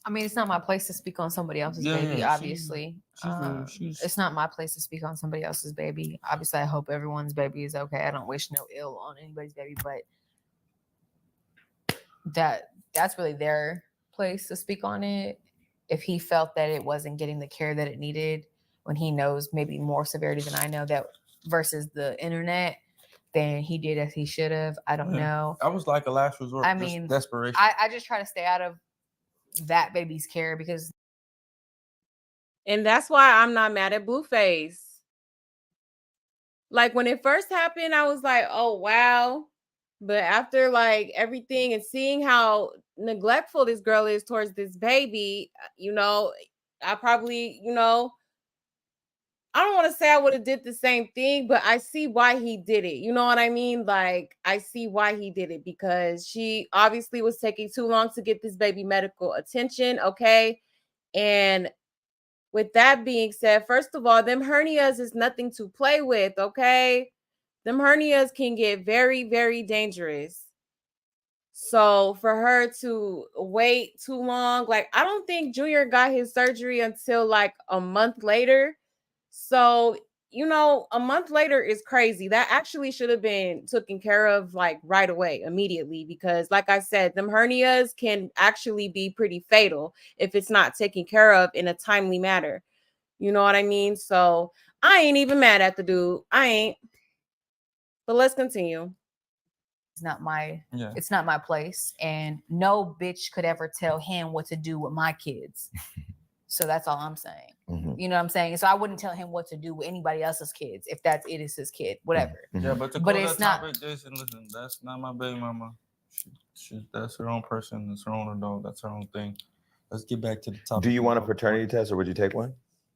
I mean, it's not my place to speak on somebody else's baby, obviously. It's not my place to speak on somebody else's baby. Obviously, I hope everyone's baby is okay. I don't wish no ill on anybody's baby, but that's really their place to speak on it. If he felt that it wasn't getting the care that it needed when he knows maybe more severity than I know that versus the internet, then he did as he should have. I don't know. I was like a last resort. I just mean, desperation. I just try to stay out of that baby's care because. And that's why I'm not mad at Blueface. Like when it first happened, I was like, oh, wow. But after like everything and seeing how neglectful this girl is towards this baby, you know, I probably, you know, I don't want to say I would have did the same thing, but I see why he did it. You know what I mean? Like I see why he did it because she obviously was taking too long to get this baby medical attention. Okay. And with that being said, first of all, them hernias is nothing to play with. Okay. Them hernias can get very, very dangerous. So for her to wait too long, like I don't think Junior got his surgery until like a month later. So, you know, a month later is crazy. That actually should have been taken care of like right away, immediately, because like I said, them hernias can actually be pretty fatal if it's not taken care of in a timely manner. You know what I mean? So I ain't even mad at the dude. I ain't. But let's continue. It's not my place, and no bitch could ever tell him what to do with my kids. So that's all I'm saying. Mm-hmm. You know what I'm saying? So I wouldn't tell him what to do with anybody else's kids if it is his kid, whatever. Mm-hmm. Yeah, but it's not. Listen, that's not my baby mama. That's her own person. That's her own adult. That's her own thing. Let's get back to the topic. Do you want a paternity test, or would you take one?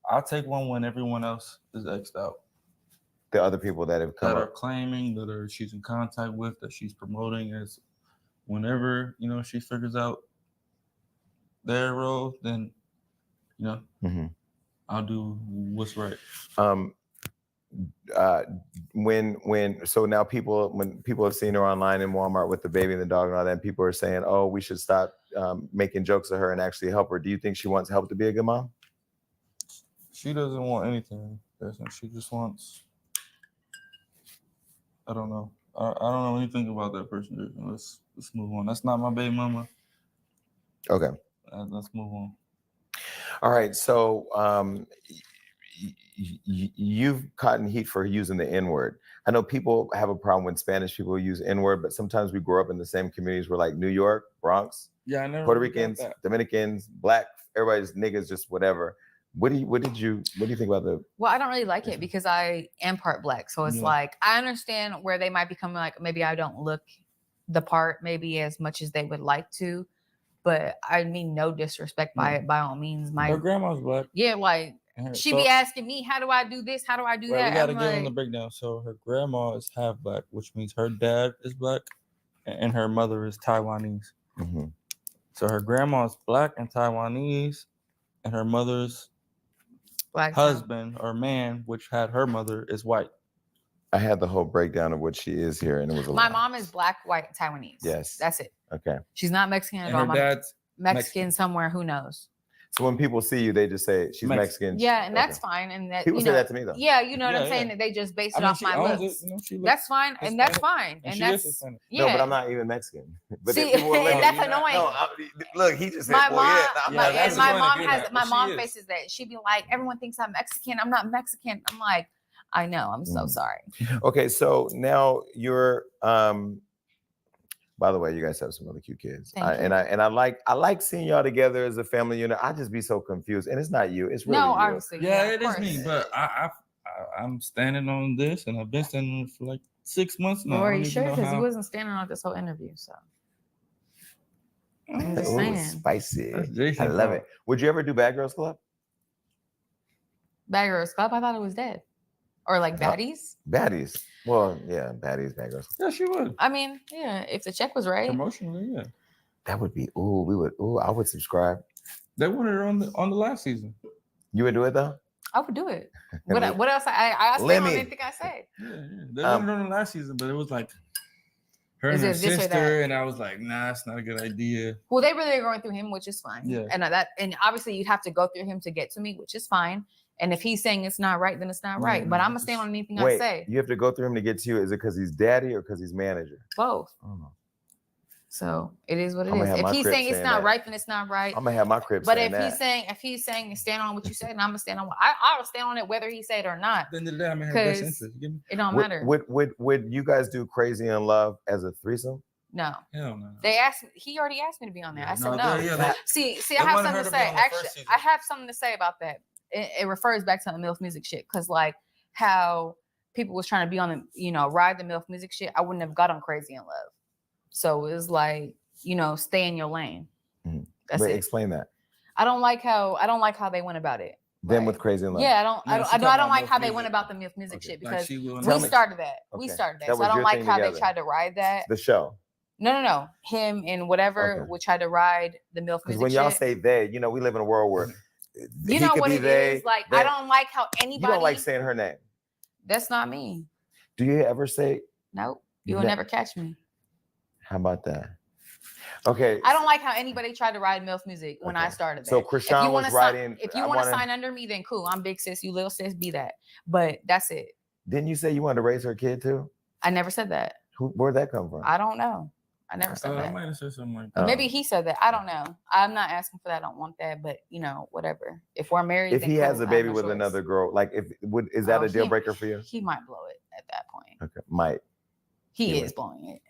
I'll take one when everyone else is X'd out. The other people that have come that up. are claiming, that she's in contact with, that she's promoting, as whenever she figures out their role, then Mm-hmm. I'll do what's right. So now when people have seen her online in Walmart with the baby and the dog and all that, and people are saying, oh, we should stop making jokes of her and actually help her. Do you think she wants help to be a good mom? She doesn't want anything. She just wants, I don't know. I don't know anything about that person. Let's move on. That's not my baby mama. Okay. Let's move on. All right. So you've gotten heat for using the N-word. I know people have a problem when Spanish people use N-word, but sometimes we grow up in the same communities. We're like New York, Bronx, I never Puerto Ricans, Dominicans, Black, everybody's niggas, just whatever. What do you think about the? Well, I don't really like it because I am part Black. So it's like, I understand where they might become like, maybe I don't look the part maybe as much as they would like to, but I mean, no disrespect by it, by all means. Her grandma's Black. Yeah. Like she be asking me, how do I do this? How do I do that? We got to give them the breakdown. So her grandma is half Black, which means her dad is Black and her mother is Taiwanese. Mm-hmm. So her grandma is Black and Taiwanese, and her mother's Black husband or man, which had her mother, is white. I had the whole breakdown of what she is here, and it was my mom is Black, white, Taiwanese. Yes, that's it. Okay, she's not Mexican at and all. Her dad's Mexican somewhere. Who knows? So when people see you, they just say she's Mexican. Yeah, and that's fine. And that people say that to me though. Yeah, you know what I'm saying. That they just base it off my looks. That's fine, and that's fine, and that's No, but I'm not even Mexican. But see, that's annoying. No, look, he just said, my mom faces that. She'd be like, everyone thinks I'm Mexican. I'm not Mexican. I'm like, I know. I'm so sorry. Okay, so now you're. By the way, you guys have some really cute kids, I like seeing y'all together as a family unit. I just be so confused, and it's not you. It's really you. Obviously, it is me. But I'm standing on this, and I've been standing on it for like 6 months now. Well, are you sure? Because he wasn't standing on this whole interview, so. I'm just saying. Spicy. I love it. Would you ever do Bad Girls Club? Bad Girls Club? I thought it was dead. Or like Baddies? Baddies. Well, yeah, Baddies, Bad Girls. Yeah, she would. I mean, yeah, if the check was right. Emotionally, yeah. That would be, I would subscribe. They wanted her on the last season. You would do it though? I would do it. What else? I stand on anything I say. Yeah. They wanted her on the last season, but it was like her and Is her it this or that? sister, and I was like, nah, it's not a good idea. Well, they really are going through him, which is fine. Yeah. And obviously you'd have to go through him to get to me, which is fine. And if he's saying it's not right, then it's not right. But I'm gonna stand on anything I say. You have to go through him to get to you. Is it because he's daddy or because he's manager? Both. Oh. So it is what it I'm gonna is. have If my he's crib saying it's saying not that. right, then it's not right. I'm gonna have my crib But saying if he's saying stand on what you said, and I'm gonna stand on I'll stand on it whether he said it or not. Then the I'm in her best interest. You get me? It don't Would- matter. Would you guys do Crazy in Love as a threesome? No. Hell no. He already asked me to be on there. I said no. See, They I have wanted something her to to be say. on the Actually, first season. I have something to say about that. It refers back to the MILF music shit. Cause like how people was trying to be on the, ride the MILF music shit. I wouldn't have got on Crazy in Love. So it was like, stay in your lane. Mm-hmm. That's Wait, it. explain that. I don't like how they went about it. Then with Crazy in Love. Yeah, I don't like MILF how they music. went about the MILF music shit Like because she will we not- started that. We Okay. started that. That So was I don't your like thing how together. they tried to ride that. The show. No. Him and whatever Okay. would try to ride the MILF Because music when y'all shit. say they, we live in a world where You know what it is? Like, I don't like how anybody. You don't like saying her name. That's not me. Do you ever say? Nope. You will never catch me. How about that? Okay. I don't like how anybody tried to ride MILF music when I started that. So Krishan was riding. If you want to sign under me, then cool. I'm big sis. You little sis. Be that. But that's it. Didn't you say you wanted to raise her kid too? I never said that. Where'd that come from? I don't know. I never said I that. might have said something like that. Maybe he said that. I don't know. I'm not asking for that. I don't want that. But whatever. If we're married, If then he cool. has a I have baby no with choice. another girl, like is that a deal breaker for you? He might blow it at that point. Okay, might. He is blowing it.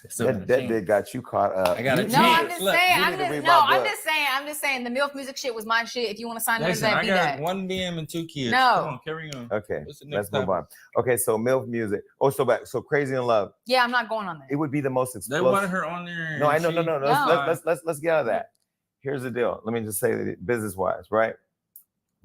So that did got you caught up. I got a No, I'm just saying. you I'm need to just, read no, my I'm book. just saying. I'm just saying. The MILF music shit was my shit. If you want to sign under Listen, that, I be got that. one BM and 2 kids. No. Come on, carry on. Okay, What's the next let's move topic? on. Okay, so MILF music. Oh, so Crazy in Love. Yeah, I'm not going on that. It would be the most They explosive. wanted her on there. No, I and know, no. No. Let's get out of that. Here's the deal. Let me just say that business-wise, right?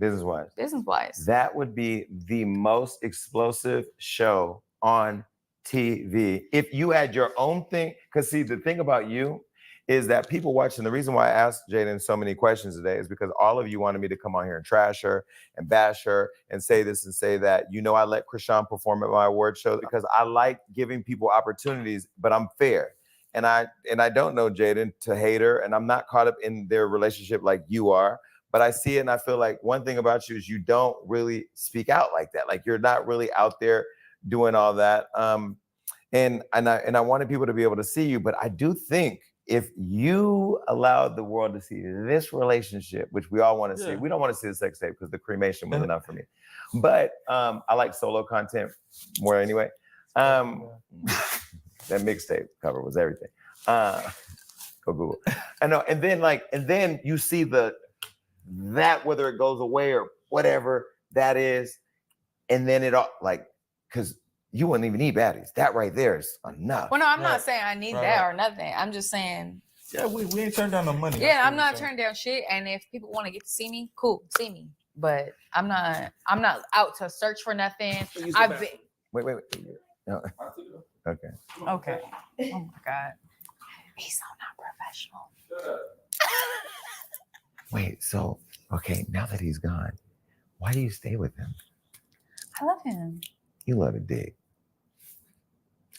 Business-wise. Business-wise. That would be the most explosive show on TV. If you had your own thing, because see, the thing about you is that people watching, the reason why I asked Jaden so many questions today is because all of you wanted me to come on here and trash her and bash her and say this and say that. I let Krishan perform at my award show because I like giving people opportunities, but I'm fair. And I don't know Jaden to hate her, and I'm not caught up in their relationship like you are. But I see it and I feel like one thing about you is you don't really speak out like that. Like you're not really out there doing all that. And I wanted people to be able to see you, but I do think if you allowed the world to see this relationship, which we all want to see, we don't want to see the sex tape because the cremation was enough for me. But I like solo content more anyway. That mixtape cover was everything. Go Google. I know. And then you see that whether it goes away or whatever that is, and then it all because you wouldn't even need baddies. That right there is enough. Well, no, I'm not saying I need that or nothing. I'm just saying. Yeah, we ain't turned down no money. Yeah, I'm not turning down shit. And if people want to get to see me, cool, see me. But I'm not out to search for nothing. I've been. Wait. No. Okay. Okay. Oh my God. He's so not professional. Wait, so okay, now that he's gone, why do you stay with him? I love him. You love a dick.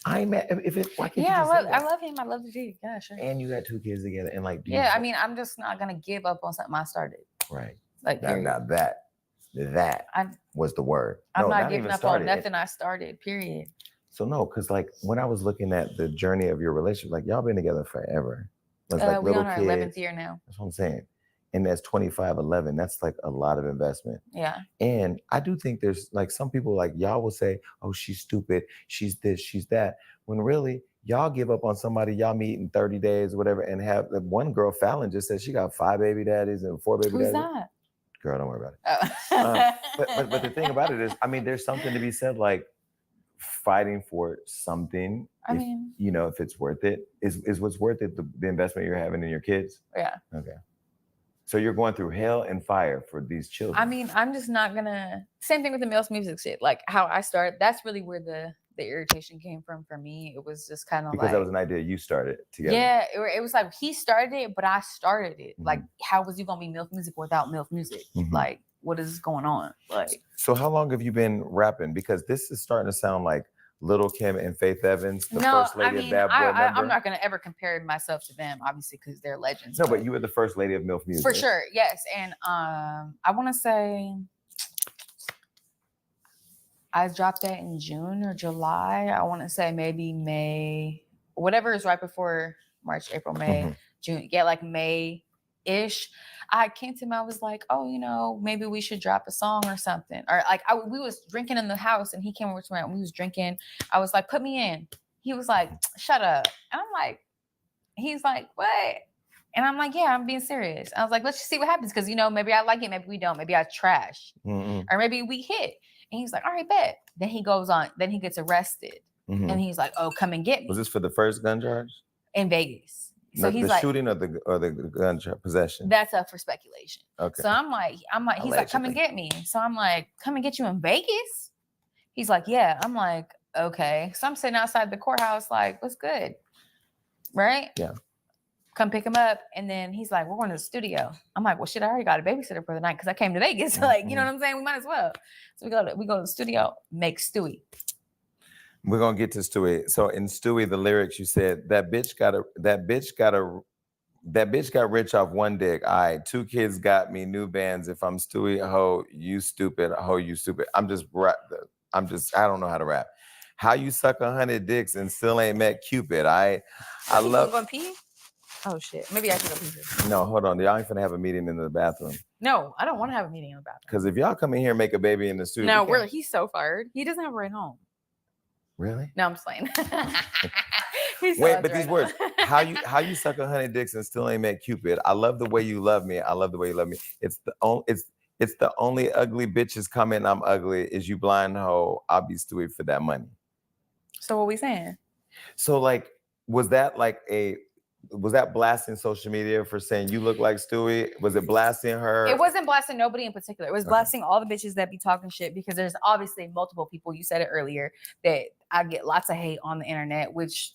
Why can't you just say I that? love him. I love the dick. Yeah, sure. And you got 2 kids together, and I mean, I'm just not gonna give up on something I started. right. Like, Now that was the word. I'm No, not giving even up started. on nothing I started. Period. So no, because when I was looking at the journey of your relationship, y'all been together forever. It's like We little on our kids. 11th year now. That's what I'm saying. And that's 25-11. That's like a lot of investment. Yeah. And I do think there's some people y'all will say, oh, she's stupid. She's this, she's that. When really y'all give up on somebody y'all meet in 30 days or whatever and have one girl, Fallon, just said she got 5 baby daddies and 4 baby daddies. Who's that? Girl, don't worry about it. But the thing about it is, I mean, there's something to be said fighting for something. If it's worth it, is what's worth it the investment you're having in your kids? Yeah. Okay. So you're going through hell and fire for these children. I mean, I'm just not gonna. Same thing with the MILF music shit. Like how I started. That's really where the irritation came from for me. It was just kind of because that was an idea you started together. Yeah, it was like he started it, but I started it. Mm-hmm. Like, how was you gonna be MILF music without MILF music? Mm-hmm. Like, what is going on? Like, so how long have you been rapping? Because this is starting to sound like Little Kim and Faith Evans, the No, first lady I mean, of Bad Boy Remember? I'm not gonna ever compare myself to them, obviously, because they're legends. No, but you were the first lady of MILF music. For sure, yes. And I want to say I dropped that in June or July. I want to say maybe May, whatever is right before March, April, May, June. Yeah, like May-ish. I came to him, I was like, oh, you know, maybe we should drop a song or something. Or like we was drinking in the house and he came over to me and we was drinking. I was like, put me in. He was like, shut up. And I'm like, he's like, what? And I'm like, yeah, I'm being serious. I was like, let's just see what happens. Cause you know, maybe I like it, maybe we don't. Maybe I trash. Or maybe we hit. And he's like, all right, bet. Then he goes on, then he gets arrested. And he's like, oh, come and get me. Was this for the first gun charge? In Vegas. So he's the like, shooting or the gun possession? That's up for speculation. Okay. So I'm like, he's like, come and get me. So I'm like, come and get you in Vegas? He's like, yeah. I'm like, okay. So I'm sitting outside the courthouse like, what's good? Right? Yeah. Come pick him up. And then he's like, we're going to the studio. I'm like, well, shit, I already got a babysitter for the night because I came to Vegas. Like, you know what I'm saying? We might as well. So we go to the studio, make Stewie. We're gonna get to Stewie. So in Stewie, the lyrics you said that bitch got rich off one dick. All right, 2 kids got me new bands. If I'm Stewie, ho, you stupid, ho, you stupid. I don't know how to rap. How you suck 100 dicks and still ain't met Cupid? I love. You going pee? Oh shit. Maybe I should go pee. No, hold on. Y'all ain't finna have a meeting in the bathroom. No, I don't want to have a meeting in the bathroom. Because if y'all come in here and make a baby in the studio. No, he's so fired. He doesn't have a ride home. Really? No, I'm just playing. Wait, but these words, how you suck 100 dicks and still ain't met Cupid? I love the way you love me. I love the way you love me. It's the only ugly bitches coming. I'm ugly. Is you blind hoe? I'll be Stewie for that money. So what we saying? So like, was that blasting social media for saying you look like Stewie? Was it blasting her? It wasn't blasting nobody in particular. It was blasting all the bitches that be talking shit because there's obviously multiple people, you said it earlier, that I get lots of hate on the internet, which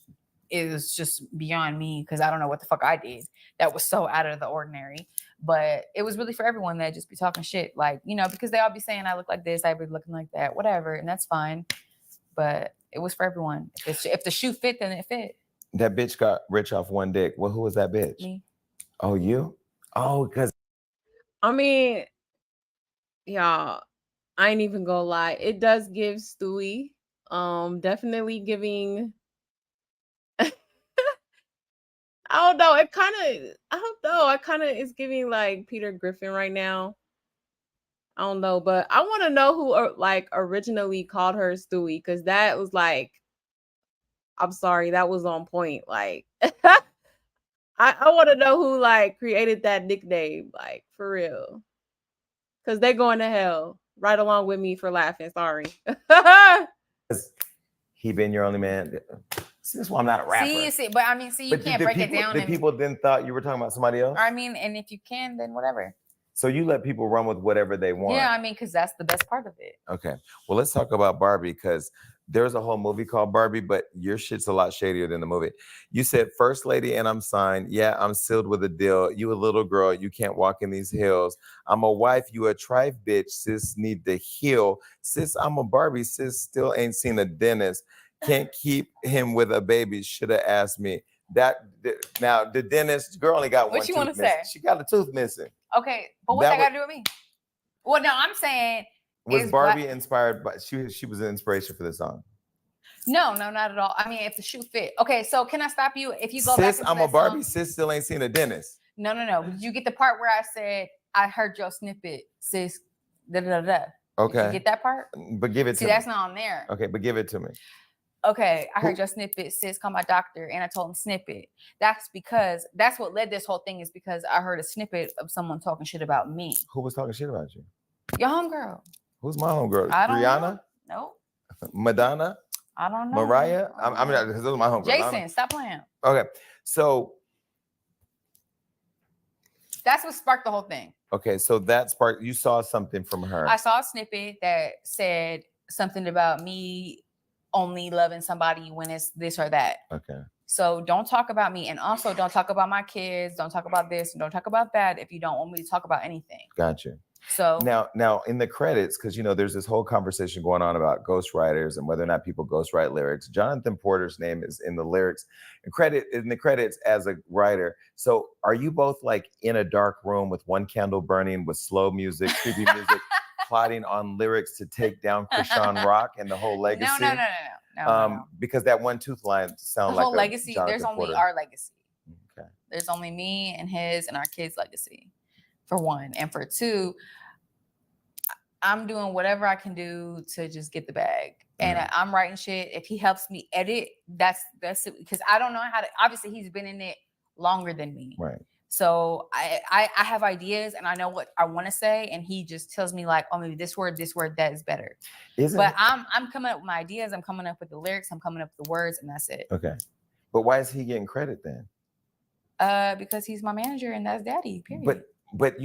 is just beyond me because I don't know what the fuck I did. That was so out of the ordinary. But it was really for everyone that just be talking shit. Like, you know, because they all be saying I look like this, I be looking like that, whatever. And that's fine. But it was for everyone. If the shoe fit, then it fit. That bitch got rich off one dick. Well, who was that bitch? Me. Oh, you? Oh, because. I mean, y'all, I ain't even gonna lie. It does give Stewie. Definitely giving. I don't know. It kind of is giving like Peter Griffin right now. I don't know, but I want to know who like originally called her Stewie because that was like, I'm sorry, that was on point. Like, I want to know who like created that nickname, like for real, because they're going to hell right along with me for laughing. Sorry. He been your only man. See, that's why I'm not a rapper. But I mean, you can't break it down. The people then thought you were talking about somebody else? I mean, and if you can, then whatever. So you let people run with whatever they want. Yeah, I mean, because that's the best part of it. Okay. Well, let's talk about Barbie because there's a whole movie called Barbie, but your shit's a lot shadier than the movie. You said, first lady and I'm signed. Yeah, I'm sealed with a deal. You a little girl. You can't walk in these hills. I'm a wife. You a trife bitch. Sis need to heal. Sis, I'm a Barbie. Sis still ain't seen a dentist. Can't keep him with a baby. Should have asked me. Now, the dentist girl only got one tooth missing. What you want to say? She got a tooth missing. Okay, but what that got to do with me? Well, no, I'm saying was Barbie inspired by? She was an inspiration for the song. No, not at all. I mean, if the shoe fit. Okay, so can I stop you? If you go back Sis, I'm a Barbie. Sis still ain't seen a dentist. No. Did you get the part where I said I heard your snippet, sis? Da da da. Okay. Did you get that part? But give it to me. See, that's not on there. Okay, but give it to me. Okay, I heard your snippet, sis, call my doctor, and I told him snippet. That's what led this whole thing is because I heard a snippet of someone talking shit about me. Who was talking shit about you? Your homegirl. Who's my homegirl? Rihanna? No. Madonna? I don't know. Mariah? I mean, because those are my homegirls. Jason, stop playing. Okay, so. That's what sparked the whole thing. Okay, so that sparked, you saw something from her. I saw a snippet that said something about me only loving somebody when it's this or that. Okay. So don't talk about me. And also don't talk about my kids. Don't talk about this. And don't talk about that if you don't want me to talk about anything. Gotcha. So now in the credits, because there's this whole conversation going on about ghostwriters and whether or not people ghostwrite lyrics. Jonathan Porter's name is in the lyrics in the credits as a writer. So are you both like in a dark room with one candle burning with slow music, creepy music, plotting on lyrics to take down Krishan Rock and the whole legacy? No. Because that one tooth line sounds The whole like legacy. Jonathan There's only Porter. our legacy. Okay. There's only me and his and our kids' legacy, for one, and for two, I'm doing whatever I can do to just get the bag. And I'm writing shit. If he helps me edit, that's it. Because I don't know how to. Obviously, he's been in it longer than me. Right. So I have ideas and I know what I want to say, and he just tells me like, oh, maybe this word, that is better. But I'm coming up with my ideas. I'm coming up with the lyrics. I'm coming up with the words, and that's it. Okay. But why is he getting credit then? Because he's my manager and that's daddy. Period. But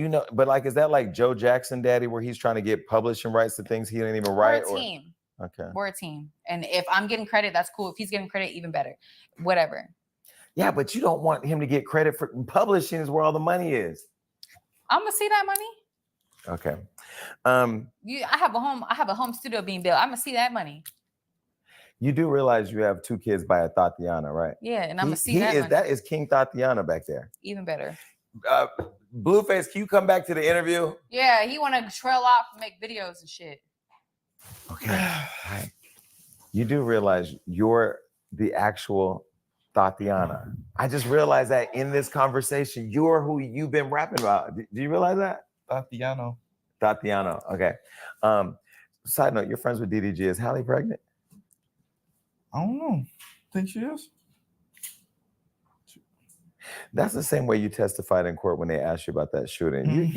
like, is that like Joe Jackson daddy where he's trying to get publishing rights to things he didn't even write? We're a team. Okay. We're a team. And if I'm getting credit, that's cool. If he's getting credit, even better. Whatever. Yeah, but you don't want him to get credit for publishing is where all the money is. I'm gonna see that money. Okay. I have a home studio being built. I'm gonna see that money. You do realize you have 2 kids by a Tatiana, right? Yeah, and I'm gonna see that money. That is King Tatiana back there. Even better. Blueface, can you come back to the interview? Yeah, he want to trail off and make videos and shit. Okay. Right. You do realize you're the actual Tatiana. I just realized that in this conversation, you're who you've been rapping about. Do you realize that? Tatiano. Okay. Side note, you're friends with DDG. Is Halle pregnant? I don't know. Think she is? That's the same way you testified in court when they asked you about that shooting.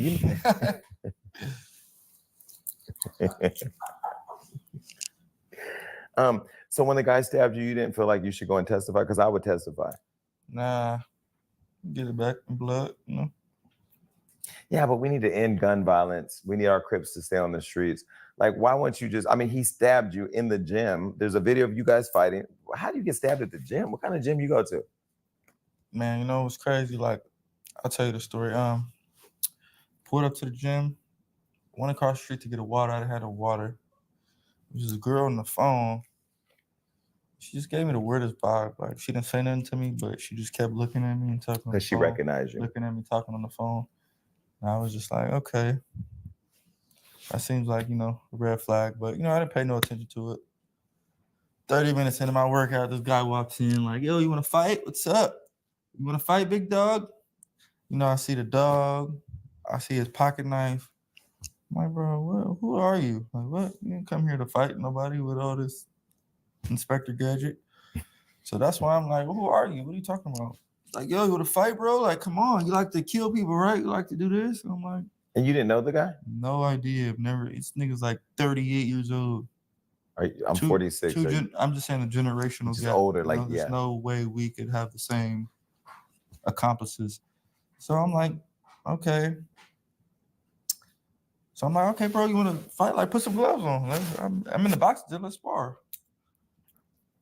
So when the guy stabbed you, you didn't feel like you should go and testify? Because I would testify. Nah. Get it back in blood, Yeah, but we need to end gun violence. We need our Crips to stay on the streets. Like, why won't you just, he stabbed you in the gym. There's a video of you guys fighting. How do you get stabbed at the gym? What kind of gym you go to? Man, it was crazy. Like, I'll tell you the story. Pulled up to the gym, went across the street to get a water. I had a water. There was a girl on the phone. She just gave me the weirdest vibe. Like, she didn't say nothing to me, but she just kept looking at me and talking on the phone. Because she recognized you. Looking at me, talking on the phone. And I was just like, okay. That seems like, a red flag. But, I didn't pay no attention to it. 30 minutes into my workout, this guy walks in like, yo, you want to fight? What's up? You want to fight, big dog? I see the dog. I see his pocket knife. I'm like, bro, who are you? Like, what? You didn't come here to fight nobody with all this Inspector Gadget. So that's why I'm like, who are you? What are you talking about? Like, yo, you want to fight, bro? Like, come on. You like to kill people, right? You like to do this? And I'm like. And you didn't know the guy? No idea. This nigga's like 38 years old. I'm 46. I'm just saying the generational gap. Older, There's no way we could have the same accomplices. So I'm like, okay. So I'm like, okay, bro, you want to fight? Like, put some gloves on. I'm in the box, let's spar.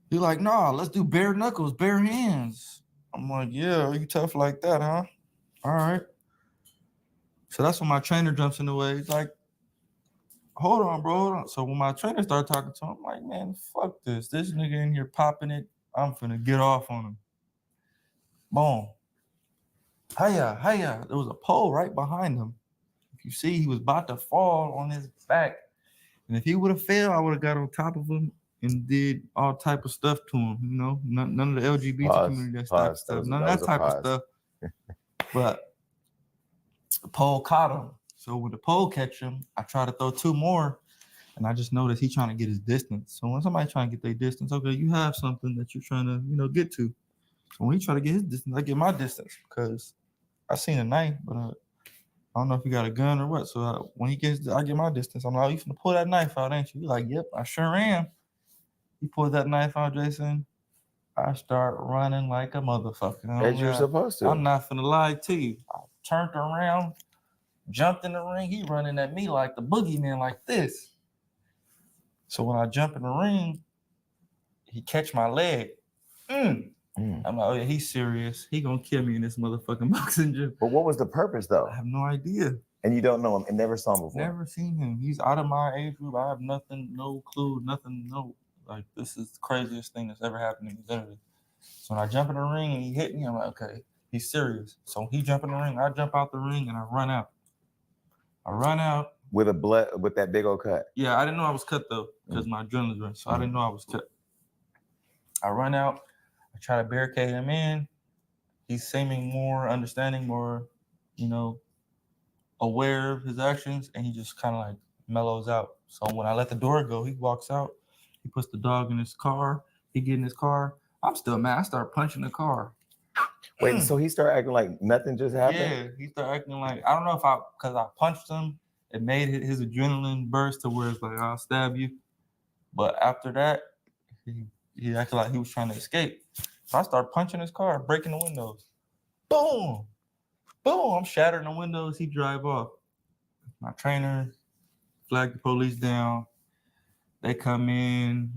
He's like, nah, let's do bare knuckles, bare hands. I'm like, yeah, you tough like that, huh? All right. So that's when my trainer jumps in the way. He's like, hold on, bro. Hold on. So when my trainer started talking to him, I'm like, man, fuck this. This nigga in here popping it. I'm finna get off on him. Boom. Hiya. There was a pole right behind him. If you see, he was about to fall on his back. And if he would have failed, I would have got on top of him and did all type of stuff to him. None of the LGBT community, that stuff. None of that type of stuff. But the pole caught him. So when the pole catch him, I try to throw 2 more. And I just noticed he's trying to get his distance. So when somebody trying to get their distance, okay, you have something that you're trying to, get to. So when he try to get his distance, I get my distance because I seen a knife, but I don't know if he got a gun or what. So when he gets, I get my distance. I'm like, you finna pull that knife out, ain't you? He's like, yep, I sure am. He pulled that knife out, Jason. I start running like a motherfucker. As you're supposed to. I'm not finna lie to you. I turned around, jumped in the ring. He running at me like the boogeyman, like this. So when I jump in the ring, he catch my leg. I'm like, oh yeah, he's serious. He gonna kill me in this motherfucking boxing gym. But what was the purpose though? I have no idea. And you don't know him and never saw him before? Never seen him. He's out of my age group. I have nothing, no clue, nothing, no. Like, this is the craziest thing that's ever happened in this interview. So when I jump in the ring and he hit me, I'm like, okay, he's serious. So he jump in the ring, I jump out the ring and I run out. With that big old cut. Yeah, I didn't know I was cut though, because my adrenaline's running. So I didn't know I was cut. I run out, I try to barricade him in. He's seeming more understanding, more, aware of his actions, and he just kind of like mellows out. So when I let the door go, he walks out, he puts the dog in his car, he get in his car. I'm still mad. I start punching the car. Wait, so he started acting like nothing just happened? Yeah, he started acting like, I don't know if because I punched him, it made his adrenaline burst to where it's like, I'll stab you. But after that, he acted like he was trying to escape. So I started punching his car, breaking the windows. Boom! Boom! I'm shattering the windows. He drive off. My trainer flagged the police down. They come in.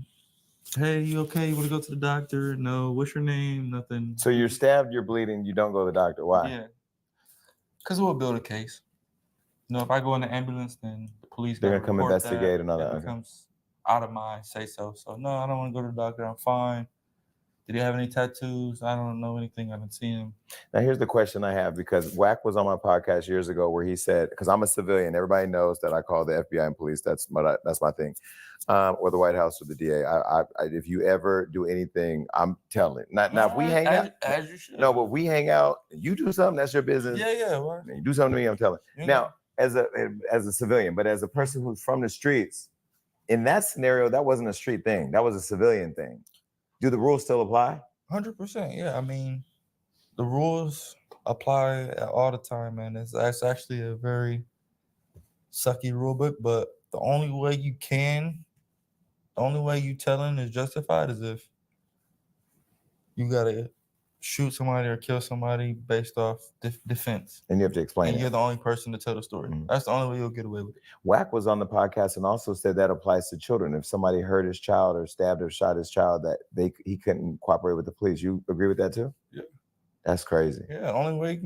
Hey, you okay? You want to go to the doctor? No. What's your name? Nothing. So you're stabbed, you're bleeding, you don't go to the doctor. Why? Yeah. Because we'll build a case. If I go in the ambulance, then the police They're gonna come investigate and all that. It becomes out of my say-so. So no, I don't want to go to the doctor. I'm fine. Did he have any tattoos? I don't know anything. I haven't seen him. Now, here's the question I have, because Wack was on my podcast years ago where he said, because I'm a civilian, everybody knows that I call the FBI and police. That's my thing. Or the White House or the DA. If you ever do anything, I'm telling. Now, if we hang out, as you should. No, but we hang out, you do something, that's your business. Yeah. Well, you do something to me, I'm telling. Now, as a civilian, but as a person who's from the streets, in that scenario, that wasn't a street thing. That was a civilian thing. Do the rules still apply? 100%. Yeah. I mean, the rules apply all the time, man. That's actually a very sucky rule book, but the only way you telling is justified is if you gotta shoot somebody or kill somebody based off defense. And you have to explain and it. you're the only person to tell the story. Mm-hmm. That's the only way you'll get away with it. Wack was on the podcast and also said that applies to children. If somebody hurt his child or stabbed or shot his child, that he couldn't cooperate with the police. You agree with that too? Yeah. That's crazy. Yeah, the only way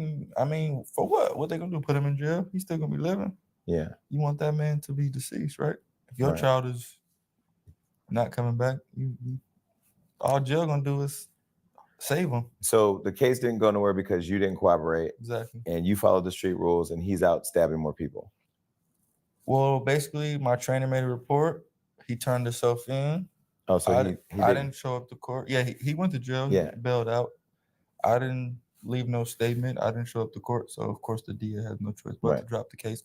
for what? What they gonna do? Put him in jail? He's still gonna be living? Yeah. You want that man to be deceased, right? If your child is not coming back, you all jail gonna do is save him. So the case didn't go nowhere because you didn't cooperate. Exactly. And you followed the street rules, and he's out stabbing more people. Well, basically, my trainer made a report. He turned himself in. Oh, so I didn't show up to court. Yeah, he went to jail. Yeah. He bailed out. I didn't leave no statement. I didn't show up to court. So, of course, the DA had no choice but to drop the case.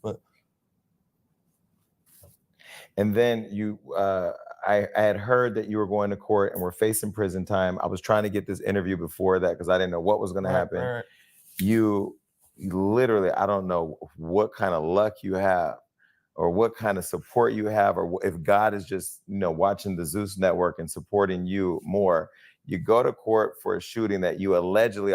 And then I had heard that you were going to court and were facing prison time. I was trying to get this interview before that because I didn't know what was going to happen. Right. You literally, I don't know what kind of luck you have or what kind of support you have, or if God is just, watching the Zeus Network and supporting you more. You go to court for a shooting that you allegedly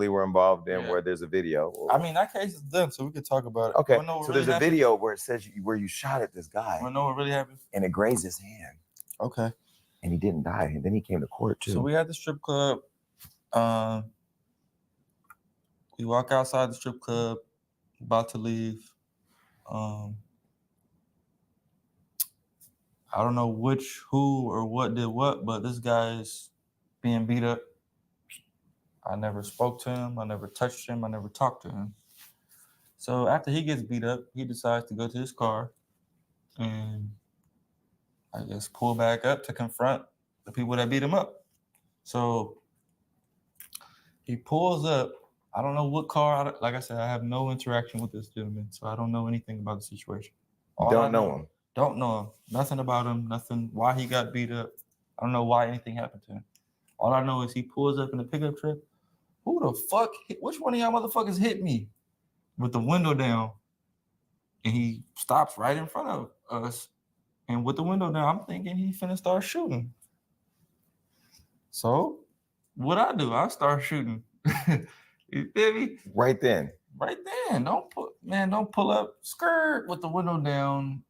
were involved in, where there's a video. I mean, that case is done, so we could talk about it. Okay, so there's a video where it says where you shot at this guy. I know what really happened. And it grazed his hand. Okay. And he didn't die. And then he came to court too. So we had the strip club. We walk outside the strip club, about to leave. I don't know who or what did what, but this guy is being beat up. I never spoke to him. I never touched him. I never talked to him. So after he gets beat up, he decides to go to his car and I guess pull back up to confront the people that beat him up. So he pulls up. I don't know what car. Like I said, I have no interaction with this gentleman, so I don't know anything about the situation. Don't know him. Don't know him. Nothing about him. Nothing. Why he got beat up. I don't know why anything happened to him. All I know is he pulls up in a pickup truck. Who the fuck? Which one of y'all motherfuckers hit me with the window down? And he stops right in front of us. And with the window down, I'm thinking he finna start shooting. So what I do? I start shooting. You feel me? Right then. Right then. Don't pull up skirt with the window down.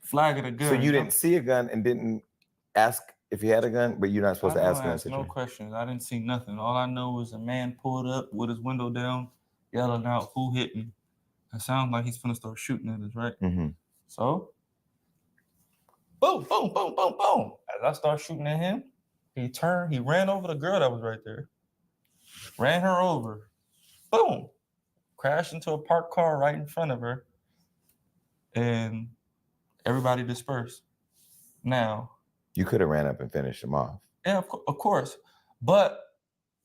Flagging a gun. So you didn't see a gun and didn't ask if he had a gun, but you're not supposed to ask him. No questions. I didn't see nothing. All I know is a man pulled up with his window down, yelling out, "Who hit me?" It sounds like he's finna start shooting at us, right? Mm-hmm. So, boom, boom, boom, boom, boom. As I start shooting at him, he turned, he ran over the girl that was right there. Ran her over. Boom. Crashed into a parked car right in front of her. And everybody dispersed. Now, you could have ran up and finished him off. Yeah, of course. But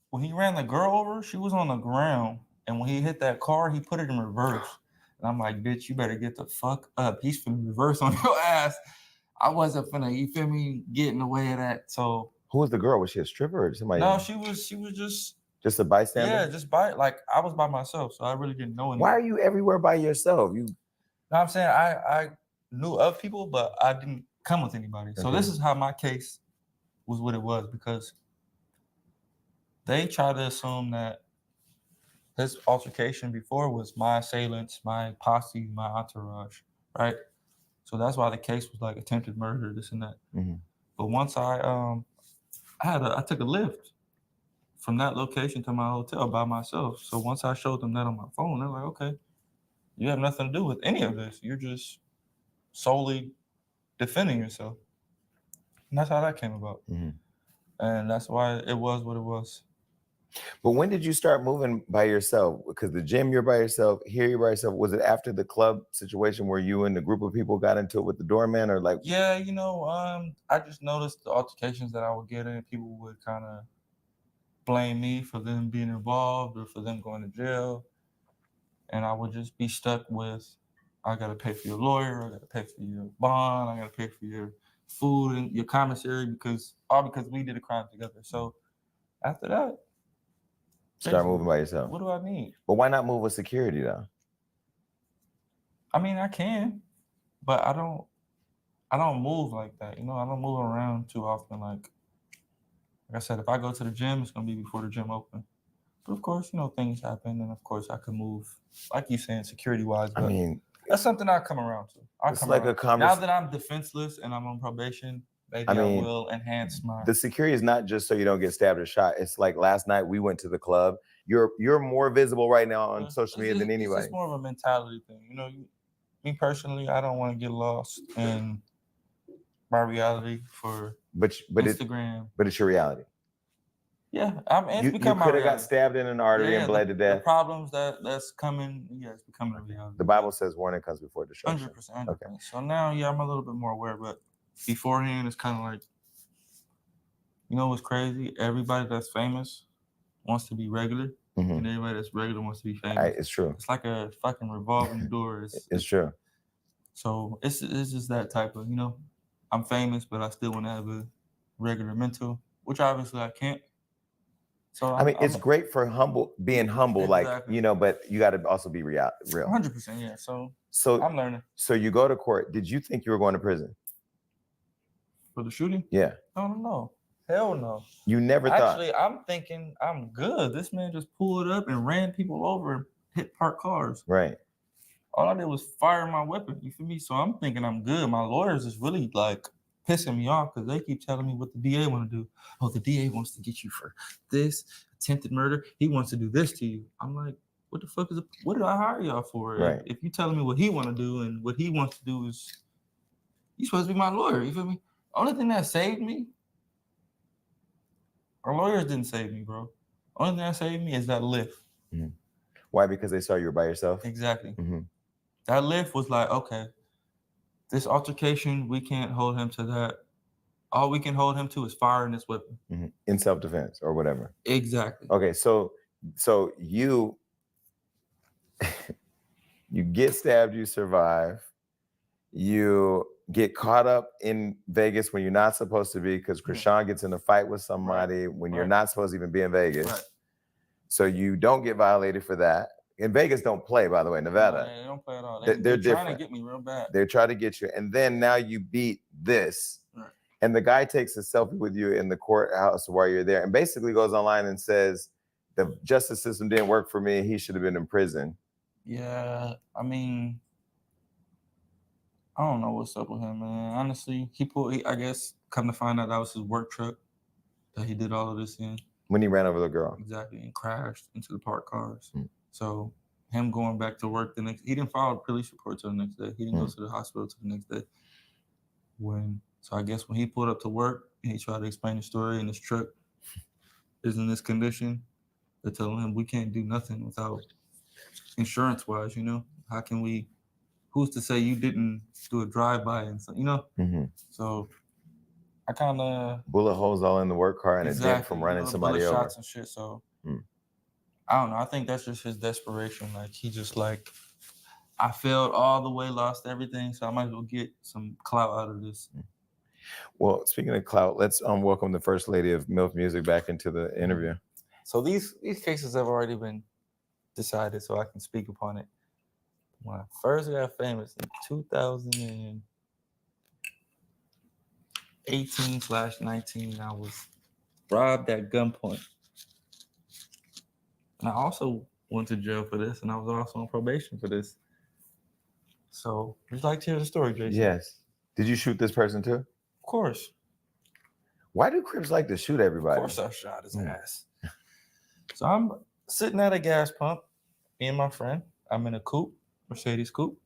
when he ran the girl over, she was on the ground. And when he hit that car, he put it in reverse. And I'm like, bitch, you better get the fuck up. He's finna reverse on your ass. I wasn't finna, you feel me, get in the way of that. So who was the girl? Was she a stripper or somebody? No, she was just a bystander. Yeah, just like I was by myself, so I really didn't know anything. Why are you everywhere by yourself? You know what I'm saying? I knew of people, but I didn't come with anybody. So this is how my case was what it was, because they tried to assume that his altercation before was my assailants, my posse, my entourage, right? So that's why the case was like attempted murder, this and that. Mm-hmm. But once I took a lift from that location to my hotel by myself. So once I showed them that on my phone, they're like, okay, you have nothing to do with any of this. You're just solely defending yourself. And that's how that came about. Mm-hmm. And that's why it was what it was. But when did you start moving by yourself? Because the gym, you're by yourself. Here, you're by yourself. Was it after the club situation where you and the group of people got into it with the doorman, or like? Yeah, I just noticed the altercations that I would get in. People would kind of blame me for them being involved or for them going to jail. And I would just be stuck with, I got to pay for your lawyer. I got to pay for your bond. I got to pay for your food and your commissary because we did a crime together. So after that, start moving by yourself. What do I need? But why not move with security though? I mean, I can, but I don't move like that. I don't move around too often. Like I said, if I go to the gym, it's gonna be before the gym open. But of course, things happen, and of course I can move, like you saying, security-wise. But I mean, that's something I come around to. It's like a conversation. Now that I'm defenseless and I'm on probation, maybe I will enhance my. The security is not just so you don't get stabbed or shot. It's like last night we went to the club. You're more visible right now on social media than anybody. It's more of a mentality thing. Me personally, I don't want to get lost in my reality for Instagram. But it's your reality. Yeah, you could have got stabbed in an artery and bled to death. The problems that's coming, it's becoming a reality. The Bible says warning comes before destruction. 100%. Okay. So now, I'm a little bit more aware, but beforehand, it's kind of like, what's crazy? Everybody that's famous wants to be regular, and everybody that's regular wants to be famous. It's true. It's like a fucking revolving door. It's true. So it's just that type of, I'm famous, but I still want to have a regular mental, which obviously I can't. So it's great for being humble, exactly. But you got to also be real. 100%, yeah. So I'm learning. So you go to court. Did you think you were going to prison? For the shooting? Yeah. No. Hell no. You never thought? Actually, I'm thinking I'm good. This man just pulled up and ran people over and hit parked cars. Right. All I did was fire my weapon. You feel me? So I'm thinking I'm good. My lawyers is really like pissing me off because they keep telling me what the DA want to do. Oh, the DA wants to get you for this attempted murder. He wants to do this to you. I'm like, what the fuck what did I hire y'all for? Right. If you telling me what he want to do and what he wants to do is, you supposed to be my lawyer. You feel me? Only thing that saved me, our lawyers didn't save me, bro. Only thing that saved me is that lift. Mm-hmm. Why? Because they saw you were by yourself? Exactly. Mm-hmm. That lift was like, okay, this altercation, we can't hold him to that. All we can hold him to is firing this weapon. Mm-hmm. In self-defense or whatever. Exactly. Okay, so you you get stabbed, you survive. You get caught up in Vegas when you're not supposed to be because Krishan gets in a fight with somebody when you're not supposed to even be in Vegas. Right. So you don't get violated for that. In Vegas don't play, by the way, Nevada. No, they don't play at all. They're trying to get me real bad. They're trying to get you. And then now you beat this. Right. And the guy takes a selfie with you in the courthouse while you're there and basically goes online and says, the justice system didn't work for me. He should have been in prison. Yeah, I mean, I don't know what's up with him, man. Honestly, I guess, come to find out that was his work truck that he did all of this in. When he ran over the girl. Exactly, and crashed into the parked cars. So him going back to work he didn't file a police report till the next day. He didn't go to the hospital till the next day. So I guess when he pulled up to work and he tried to explain the story and his truck is in this condition, they're telling him we can't do nothing without insurance wise, how can we, who's to say you didn't do a drive-by and so, so I kind of bullet holes all in the work car and a dent from running somebody over. Shots and shit. So I don't know. I think that's just his desperation. Like he just like, I failed all the way, lost everything, so I might as well get some clout out of this. Well, speaking of clout, let's welcome the first lady of MILF Music back into the interview. So these cases have already been decided, so I can speak upon it. When I first got famous in 2018/19, I was robbed at gunpoint. And I also went to jail for this, and I was also on probation for this. So, would you like to hear the story, Jason? Yes. Did you shoot this person too? Of course. Why do Crips like to shoot everybody? Of course I shot his ass. So I'm sitting at a gas pump, me and my friend. I'm in a coupe, Mercedes coupe.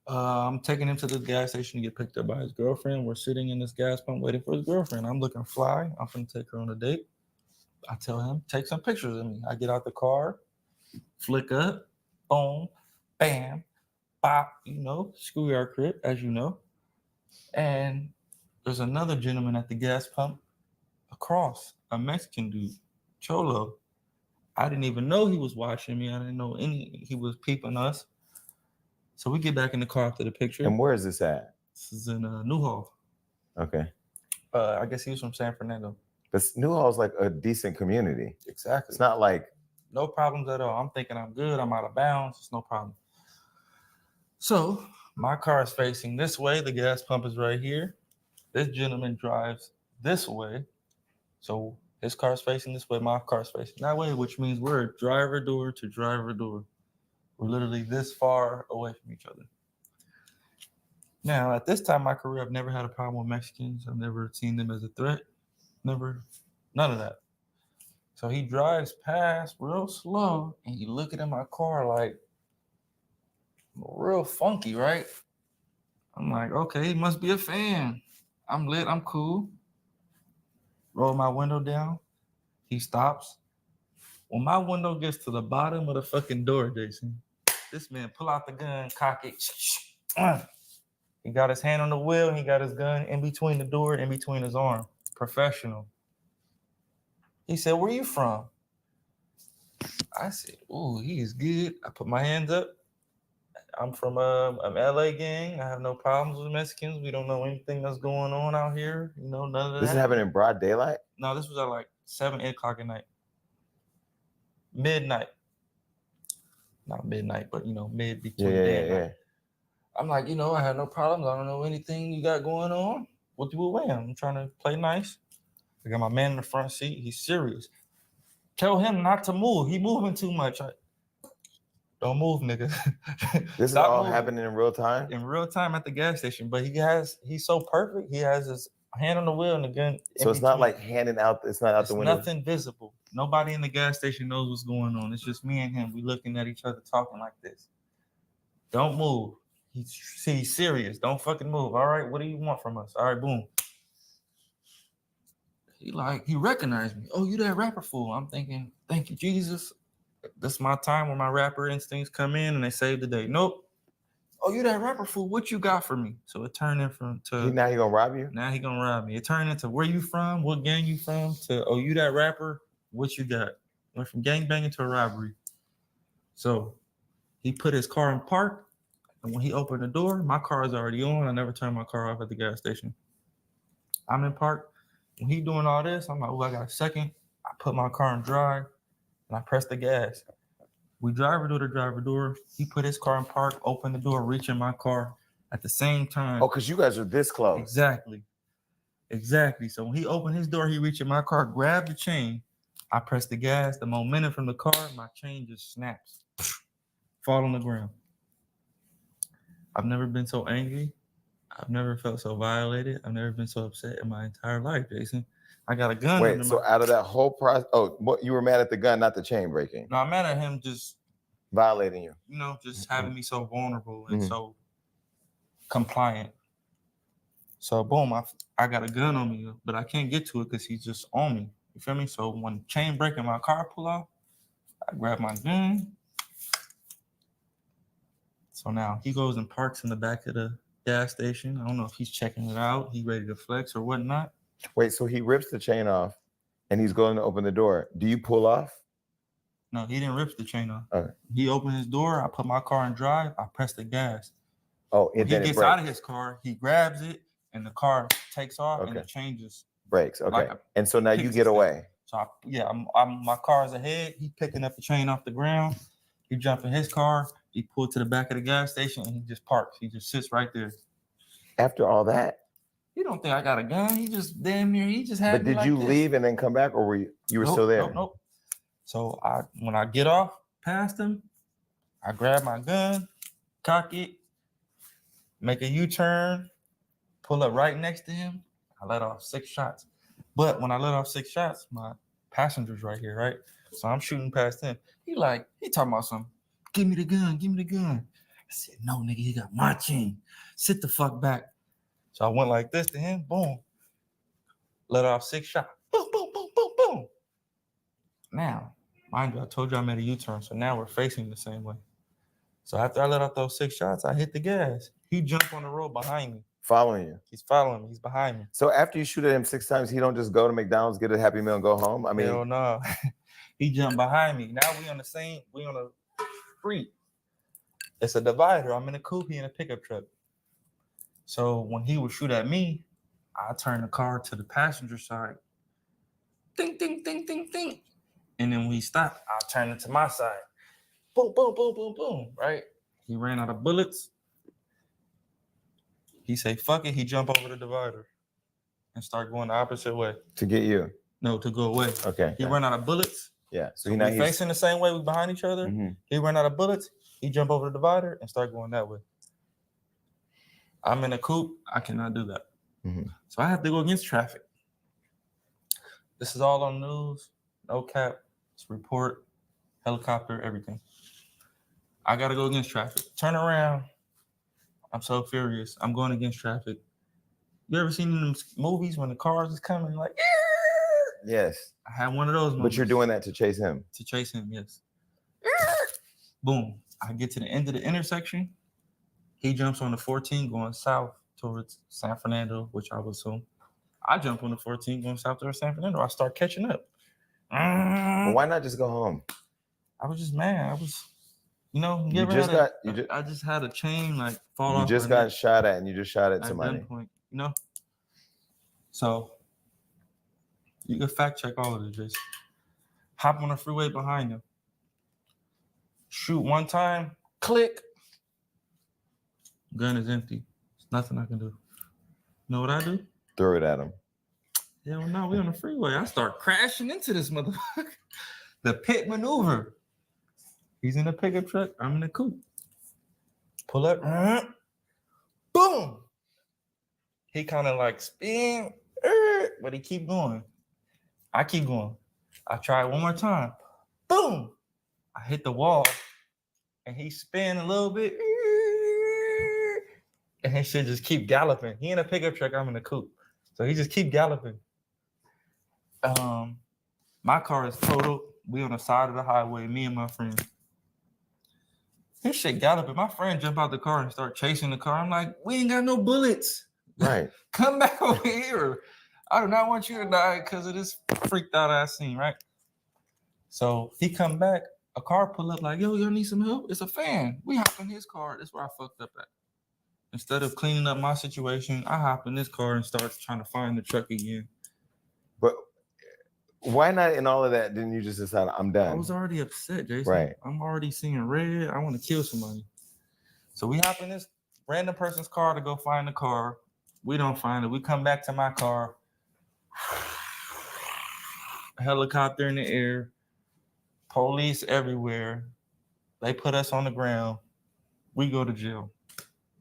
I'm taking him to the gas station to get picked up by his girlfriend. We're sitting in this gas pump waiting for his girlfriend. I'm looking fly. I'm going to take her on a date. I tell him, take some pictures of me. I get out the car, flick up, boom, bam, bop, schoolyard crib, as you know. And there's another gentleman at the gas pump across, a Mexican dude, Cholo. I didn't even know he was watching me. I didn't know he was peeping us. So we get back in the car after the picture. And where is this at? This is in Newhall. Okay. I guess he was from San Fernando. But Newhall's like a decent community. Exactly. It's not like... No problems at all. I'm thinking I'm good. I'm out of bounds. It's no problem. So my car is facing this way. The gas pump is right here. This gentleman drives this way. So his car is facing this way. My car is facing that way, which means we're driver door to driver door. We're literally this far away from each other. Now, at this time in my career, I've never had a problem with Mexicans. I've never seen them as a threat. Never, none of that. So he drives past real slow, and he looking at my car like real funky, right? I'm like, okay, he must be a fan. I'm lit, I'm cool. Roll my window down. He stops. When my window gets to the bottom of the fucking door, Jason, this man pull out the gun, cock it. He got his hand on the wheel, and he got his gun in between the door, in between his arm. Professional. He said, where you from? I said, ooh, he is good. I put my hands up. I'm from an LA gang. I have no problems with Mexicans. We don't know anything that's going on out here. None of that. This is happening in broad daylight? No, this was at like 7, 8 o'clock at night. Midnight. Not midnight, but mid between day and night. I'm like, I have no problems. I don't know anything you got going on. What do we win? I'm trying to play nice. I got my man in the front seat. He's serious. Tell him not to move. He moving too much. Don't move, nigga. This is all happening in real time? In real time at the gas station. But he's so perfect. He has his hand on the wheel and the gun. So it's not like handing out, it's not out the window? Nothing visible. Nobody in the gas station knows what's going on. It's just me and him. We looking at each other talking like this. Don't move. He's serious. Don't fucking move. All right, what do you want from us? All right, boom. He recognized me. Oh, you that rapper fool. I'm thinking, thank you, Jesus. This is my time when my rapper instincts come in and they save the day. Nope. Oh, you that rapper fool. What you got for me? So it turned into... Now he gonna rob you? Now he gonna rob me. It turned into where you from? What gang you from? To, oh, you that rapper? What you got? Went from gangbanging to a robbery. So he put his car in park. And when he opened the door, my car is already on. I never turned my car off at the gas station. I'm in park. When he doing all this, I'm like, oh, I got a second. I put my car in drive and I press the gas. We driver door to driver door. He put his car in park, opened the door, reaching my car at the same time. Oh, because you guys are this close. Exactly. So when he opened his door, he reached in my car, grabbed the chain. I pressed the gas. The momentum from the car, my chain just snaps. Fall on the ground. I've never been so angry. I've never felt so violated. I've never been so upset in my entire life, Jason. I got a gun. Wait, so out of that whole process, what you were mad at the gun, not the chain breaking? No, I'm mad at him just violating you. You know, just having me so vulnerable and so compliant. So boom, I got a gun on me, but I can't get to it because he's just on me. You feel me? So when chain breaking my car pull off, I grab my gun. So now he goes and parks in the back of the gas station. I don't know if he's checking it out. He ready to flex or whatnot. Wait, so he rips the chain off and he's going to open the door. Do you pull off? No, he didn't rip the chain off. Okay. He opened his door. I put my car in drive. I press the gas. Oh, when he gets out of his car, he grabs it and the car takes off and it changes. Breaks. Okay. And so now you get away. So my car is ahead. He picking up the chain off the ground. He jump in his car. He pulled to the back of the gas station and he just parks. He just sits right there. After all that, you don't think I got a gun? He just damn near. He just had. But did you leave and then come back, or were you were still there? Nope. So when I get off past him, I grab my gun, cock it, make a U-turn, pull up right next to him. I let off 6 shots. But when I let off 6 shots, my passenger's right here, right? So I'm shooting past him. He talking about something. Give me the gun, give me the gun. I said, no, nigga, he got my chain. Sit the fuck back. So I went like this to him, boom. Let off 6 shots. Boom, boom, boom, boom, boom. Now, mind you, I told you I made a U-turn, so now we're facing the same way. So after I let off those 6 shots, I hit the gas. He jumped on the road behind me. Following you. He's following me. He's behind me. So after you shoot at him 6 times, he don't just go to McDonald's, get a Happy Meal, and go home? I mean, hell no. He jumped behind me. Now we on a street. It's a divider. I'm in a coupe, he in a pickup truck. So when he would shoot at me, I turn the car to the passenger side. Ding, ding, ding, ding, ding. And then when he stopped, I turn it to my side. Boom, boom, boom, boom, boom, right? He ran out of bullets. He say, fuck it. He jump over the divider and start going the opposite way. To get you? No, to go away. Okay. He ran out of bullets. Yeah. So he's facing the same way. We behind each other. Mm-hmm. He ran out of bullets. He jump over the divider and start going that way. I'm in a coupe. I cannot do that. Mm-hmm. So I have to go against traffic. This is all on news. No cap. It's report. Helicopter. Everything. I got to go against traffic. Turn around. I'm so furious. I'm going against traffic. You ever seen in them movies when the cars is coming like, yes. I had one of those moments. But you're doing that to chase him. To chase him, yes. Boom. I get to the end of the intersection. He jumps on the 14 going south towards San Fernando, which I would assume. I jump on the 14 going south towards San Fernando. I start catching up. Well, why not just go home? I was just mad. I was, I just had a chain like fall off. You just got shot at and you just shot at somebody. Gunpoint, So you can fact check all of this, Jason. Hop on the freeway behind him. Shoot one time, click. Gun is empty. There's nothing I can do. You know what I do? Throw it at him. Hell no, we on the freeway. I start crashing into this motherfucker. The pit maneuver. He's in a pickup truck. I'm in a coupe. Pull up. Boom. He kind of like spin, but he keep going. I keep going. I try it one more time. Boom. I hit the wall, and he spin a little bit, and his shit just keep galloping. He in a pickup truck. I'm in a coupe, so he just keep galloping. My car is totaled. We on the side of the highway, me and my friend. His shit galloping. My friend jump out the car and start chasing the car. I'm like, we ain't got no bullets. Right. Come back over here. I do not want you to die because of this freaked out ass scene, right? So he come back. A car pull up like, yo, y'all need some help? It's a fan. We hop in his car. That's where I fucked up at. Instead of cleaning up my situation, I hop in this car and start trying to find the truck again. But why not in all of that didn't you just decide I'm done? I was already upset, Jason. Right. I'm already seeing red. I want to kill somebody. So we hop in this random person's car to go find the car. We don't find it. We come back to my car. Helicopter in the air. Police everywhere. They put us on the ground. We go to jail.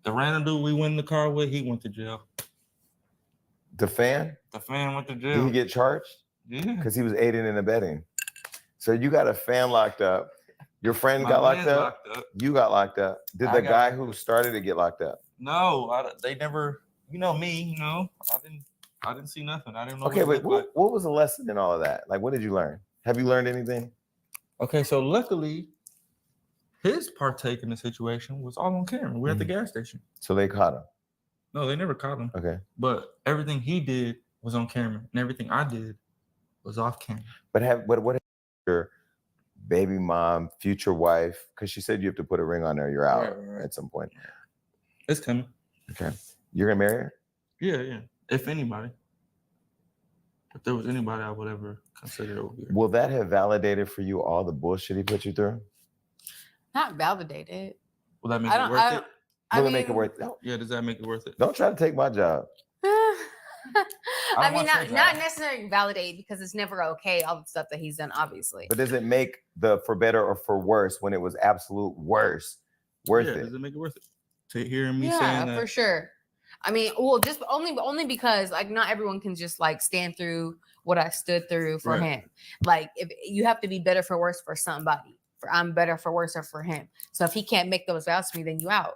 The random dude we went in the car with, he went to jail. The fan? The fan went to Did jail. he get charged? Yeah. Because he was aiding and abetting. So you got a fan locked up. Your friend My got locked man's up. You got locked up. Did the guy who started it get locked up? No, they never. You know me. You know, I didn't see nothing. I didn't know. Okay, what but what was the lesson in all of that? Like, what did you learn? Have you learned anything? Okay, so luckily, his partake in the situation was all on camera. We're at the gas station. So they caught him. No, they never caught him. Okay. But everything he did was on camera, and everything I did was off camera. But what your baby mom, future wife? Because she said you have to put a ring on her. You're out at some point. It's coming. Okay. You're gonna marry her? Yeah. If anybody. If there was anybody I would ever consider over here. Will that have validated for you all the bullshit he put you through? Not validated. Will that make it worth it? Will it make it worth it? Yeah, does that make it worth it? Don't try to take my job. I mean, not necessarily validate because it's never okay, all the stuff that he's done, obviously. But does it make the for better or for worse when it was absolute worse worth it? Does it make it worth it? To hear me saying that? Yeah, for sure. I mean, well, just only because like not everyone can just like stand through what I stood through for him. Like if you have to be better for worse for somebody. I'm better for worse or for him. So if he can't make those vows to me, then you out.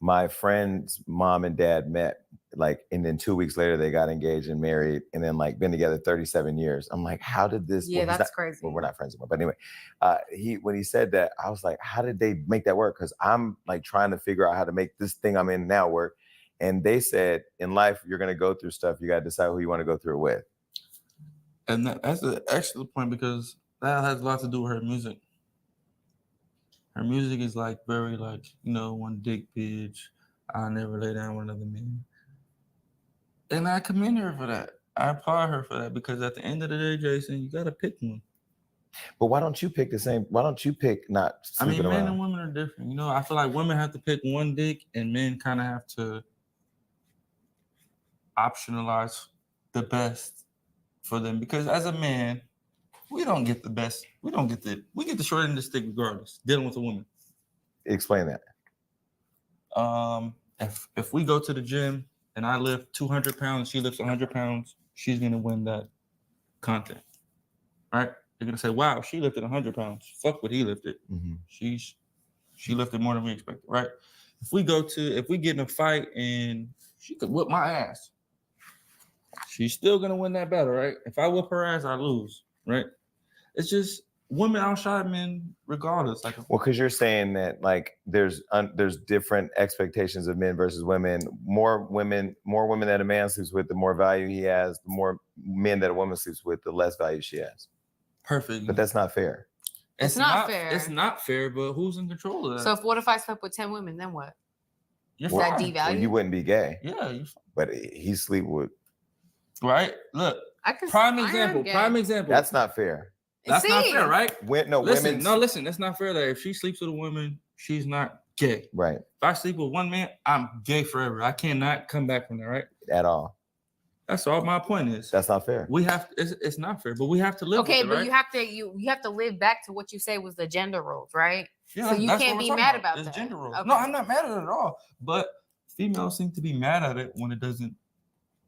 My friend's mom and dad met, like, and then 2 weeks later they got engaged and married, and then like been together 37 years. I'm like, how did this? Yeah, that's crazy. Well, we're not friends anymore. But anyway, when he said that, I was like, how did they make that work? Because I'm like trying to figure out how to make this thing I'm in now work. And they said, in life, you're gonna go through stuff. You gotta decide who you want to go through it with. And that's an excellent point because that has a lot to do with her music. Her music is like very like, one dick bitch. I'll never lay down with another man. And I commend her for that. I applaud her for that because at the end of the day, Jason, you gotta pick one. But why don't you pick the same? Why don't you pick not sleeping around? Men and women are different. I feel like women have to pick one dick and men kind of have to optionalize the best for them because as a man, we don't get the best. We get the short end of the stick regardless, dealing with a woman. Explain that. If we go to the gym and I lift 200 pounds, she lifts 100 pounds, she's going to win that content, right? They're going to say, wow, she lifted 100 pounds. Fuck what he lifted. Mm-hmm. She lifted more than we expected, right? If we get in a fight and she could whip my ass, she's still going to win that battle, right? If I whip her ass, I lose, right? It's just women outshine men regardless. Well, because you're saying that like there's different expectations of men versus women. More women that a man sleeps with, the more value he has. The more men that a woman sleeps with, the less value she has. Perfect. But that's not fair. It's not fair. It's not fair, but who's in control of that? So what if I slept with 10 women? Then what? Is that devalued? Well, you wouldn't be gay. Yeah. But he sleep with. Right? Look. Prime example. That's not fair. That's not fair, right? Listen, that's not fair that if she sleeps with a woman, she's not gay. Right. If I sleep with one man, I'm gay forever. I cannot come back from that, right? At all. That's all my point is. That's not fair. It's not fair, but we have to live with it, but right? you have to live back to what you say was the gender roles, right? Yeah, so you can't be mad about that. It's gender roles. Okay. No, I'm not mad at it at all. But females seem to be mad at it when it doesn't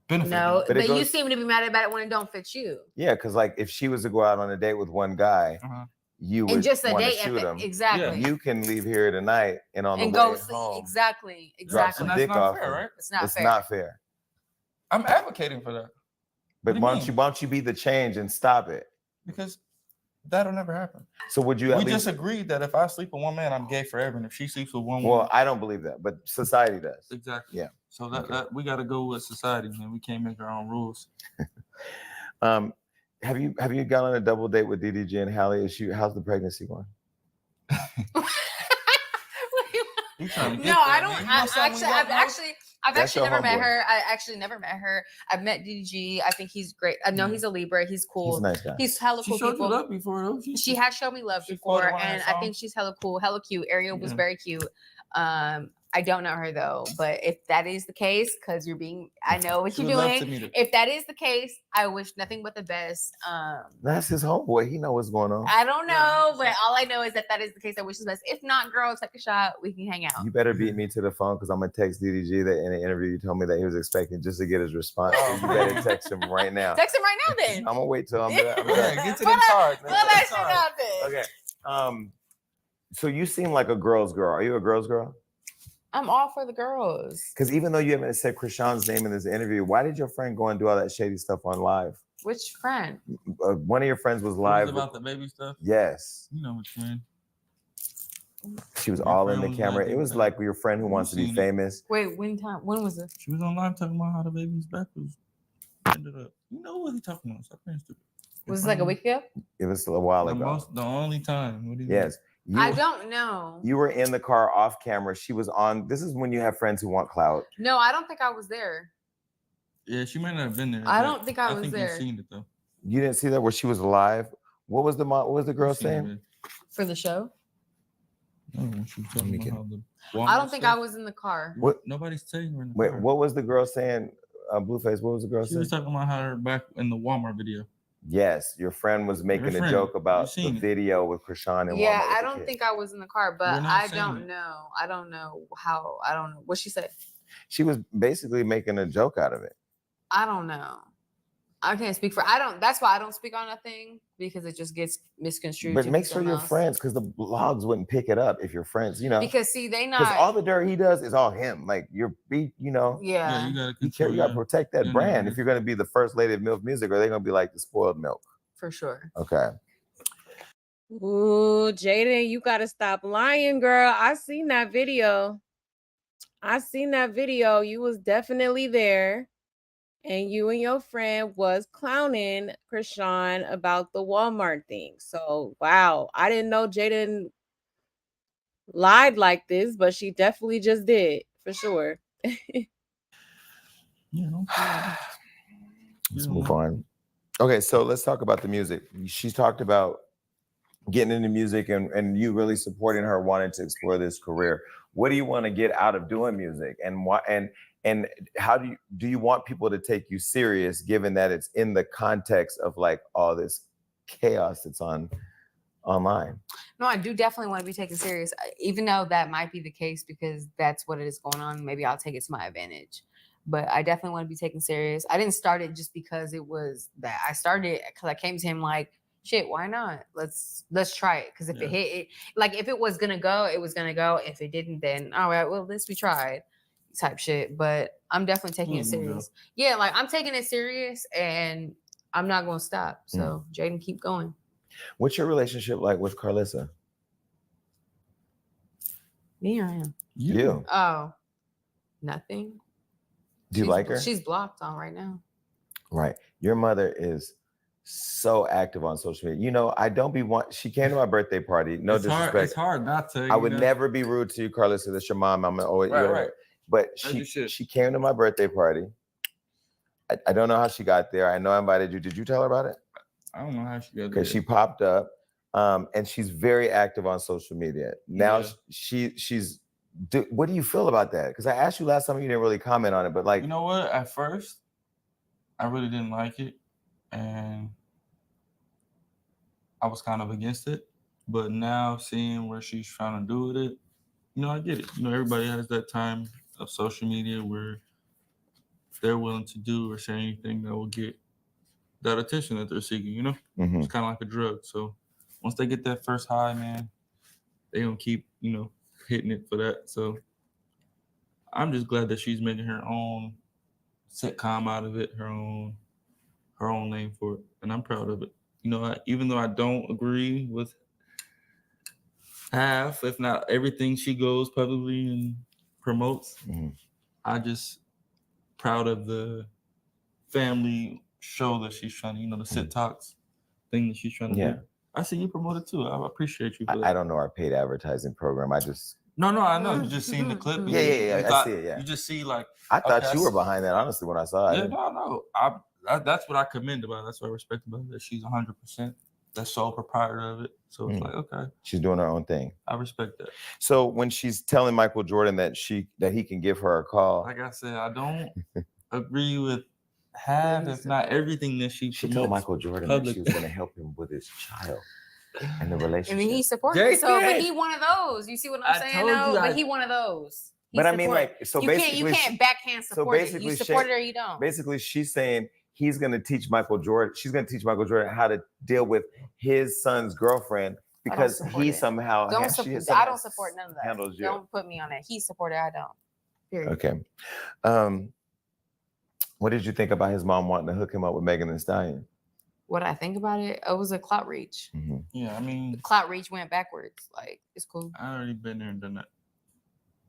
benefit them. But you seem to be mad about it when it don't fit you. Yeah, because like if she was to go out on a date with one guy, you would just a want to date shoot him. Exactly. You can leave here tonight and on the way home. Exactly. Drop some dick off fair, right? It's not fair. Not fair. I'm advocating for that. But why don't you be the change and stop it? Because that'll never happen. So would you? We just agreed that if I sleep with one man, I'm gay forever, and if she sleeps with one woman, well, I don't believe that, but society does. Exactly. Yeah. So that we got to go with society, man. We can't make our own rules. Have you gone on a double date with DDG and Hallie? How's the pregnancy going? No, I don't. I've actually never met her. I actually never met her. I've met DDG. I think he's great. I know he's a Libra. He's cool. He's a nice guy. He's hella cool. She showed you love before, though. She has shown me love before, and I think she's hella cool, hella cute. Ariel was very cute. I I don't know her though, but if that is the case, because I know what you're doing. If that is the case, I wish nothing but the best. That's his homeboy. He know what's going on. I don't know, but all I know is that is the case. I wish the best. If not, girl, take a shot. We can hang out. You better beat me to the phone because I'm gonna text DDG that in an interview you told me that he was expecting just to get his response. So you better text him right now. Text him right now, then. I'm gonna wait till I'm done. Get to them cards. Okay. So you seem like a girl's girl. Are you a girl's girl? I'm all for the girls. Because even though you haven't said Krishan's name in this interview, why did your friend go and do all that shady stuff on live? Which friend? One of your friends was live. About the baby stuff? Yes. You know which friend. She was all in the camera. It was like your friend who wants to be famous. Wait, when was it? She was on live talking about how the baby's back was ended up. You know what he talking about? Stop being stupid. Was this like a week ago? It was a while ago. The only time. Yes. I don't know. You were in the car off camera. She was on. This is when you have friends who want clout. No, I don't think I was there. Yeah, she might not have been there. I don't think I was there. You've seen it though. You didn't see that where she was live? What was the girl saying? For the show? No, she was talking about how the I don't think I was in the car. What? Nobody's saying her in the Wait, car. what was the girl saying? Blueface, what was the girl saying? She was talking about her back in the Walmart video. Yes, your friend was making a joke about the video with Krishan and yeah, Walmart. I don't think I was in the car, but I don't know. I don't know how. I don't know what she said. She was basically making a joke out of it. I don't know. I can't speak for. I don't. That's why I don't speak on nothing because it just gets misconstrued. But make sure you're friends because the blogs wouldn't pick it up if you're friends. You know. Because see, they not. Because all the dirt he does is all him. Like you're you know. Yeah. You gotta protect that brand if you're gonna be the first lady of MILF music, or they're gonna be like the spoiled milk. For sure. Okay. Ooh, Jaden, you gotta stop lying, girl. I seen that video. You was definitely there. And you and your friend was clowning Krishan about the Walmart thing. So, wow. I didn't know Jaden lied like this, but she definitely just did, for sure. Let's move on. Okay, so let's talk about the music. She's talked about getting into music and you really supporting her wanting to explore this career. What do you want to get out of doing music? And why and how do you want people to take you serious given that it's in the context of like all this chaos that's online? No, I do definitely want to be taken serious, even though that might be the case because that's what it is going on. Maybe I'll take it to my advantage. But I definitely want to be taken serious. I didn't start it just because it was that. I started it because I came to him like, shit, why not? Let's try it. Because if it hit it, like if it was gonna go, it was gonna go. If it didn't, then all right, well, at least we tried. Type shit. But I'm definitely taking it serious. Yeah, like I'm taking it serious and I'm not gonna stop. So Jaden, keep going. What's your relationship like with Carlissa? Me or him? You. Oh, nothing. Do you like her? She's blocked on right now. Right. Your mother is so active on social media. You know, she came to my birthday party. No disrespect. It's hard not to. I would nean be rude to you, Carlissa. That's your mom. I'm always right. But she came to my birthday party. I don't know how she got there. I know I invited you. Did you tell her about it? I don't know how she got there. Because she popped up, and she's very active on social media. Now she's. What do you feel about that? Because I asked you last time, you didn't really comment on it. But like, you know what? At first, I really didn't like it, and I was kind of against it. But now seeing where she's trying to do with it, you know, I get it. You know, everybody has that time of social media where they're willing to do or say anything that will get that attention that they're seeking, you know? It's kind of like a drug. So once they get that first high, man, they gonna keep, you know, hitting it for that. So I'm just glad that she's making her own sitcom out of it, her own name for it. And I'm proud of it. You know, even though I don't agree with half, if not everything she goes publicly and promotes, I just proud of the family show that she's trying to, you know, the Sit Talks thing that she's trying to do. I see you promote it too. I appreciate you for that. I don't know our paid advertising program. I just No, I know. You just seen the clip. Yeah. I see it. Yeah. You just see like. I thought you were behind that. Honestly, when I saw it. Yeah, no. That's what I commend about it. That's what I respect about it. That she's 100%. the sole proprietor of it. So it's like, okay, she's doing her own thing. I respect that. So when she's telling Michael Jordan that he can give her a call, like I said, I don't agree with half, if not everything that she told Michael Jordan that she was going to help him with his child and the relationship. I mean, he supported. So, but he one of those. You see what I'm saying? No, but he one of those. But I mean, like, so basically, you can't backhand support it. You support it or you don't. Basically, she's saying he's going to teach Michael Jordan. She's going to teach Michael Jordan how to deal with his son's girlfriend because he somehow. I don't support none of that. Don't put me on that. He supported. I don't. Period. Okay. What did you think about his mom wanting to hook him up with Megan Thee Stallion? What I think about it, it was a clout reach. Mm-hmm. Yeah, I mean, the clout reach went backwards. Like, it's cool. I already been there and done that.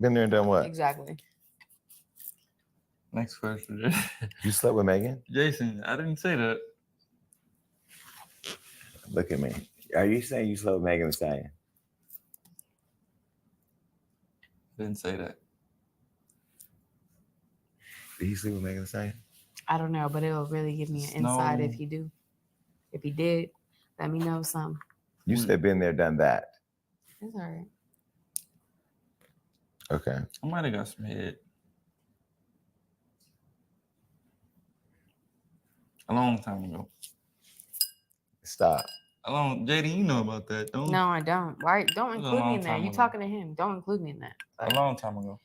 Been there and done what? Exactly. Next question. You slept with Megan? Jason, I didn't say that. Look at me. Are you saying you slept with Megan Thee Stallion? Didn't say that. Did he sleep with Megan Thee Stallion? I don't know, but it'll really give me an insight if you do. If he did, let me know some. You said been there, done that. It's all right. Okay. I might have got some head. A long time ago. Stop. JD, you know about that, don't you? No, I don't. Why? Don't include me in that. You talking to him. Don't include me in that. Like, a long time ago.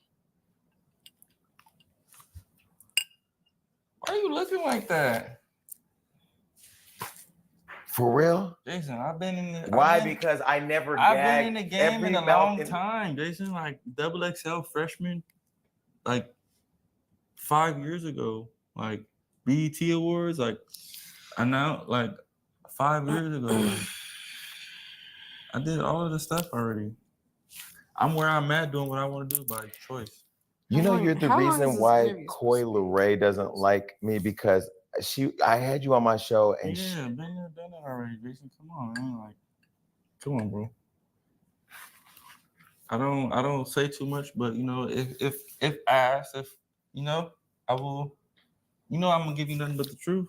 Why are you looking like that? For real? Jason, I've been in the... Why? Because I never I've been in the game in a long time, Jason. Like, XXL freshman, like, 5 years ago. Like, BET Awards, like, announced, like, 5 years ago. I did all of the stuff already. I'm where I'm at doing what I want to do by choice. You know, you're the reason why Coi Leray doesn't like me because I had you on my show and been there, done it already, Jason. Come on, man. Like, come on, bro. I don't say too much, but you know, if asked, if you know, I will. You know, I'm gonna give you nothing but the truth.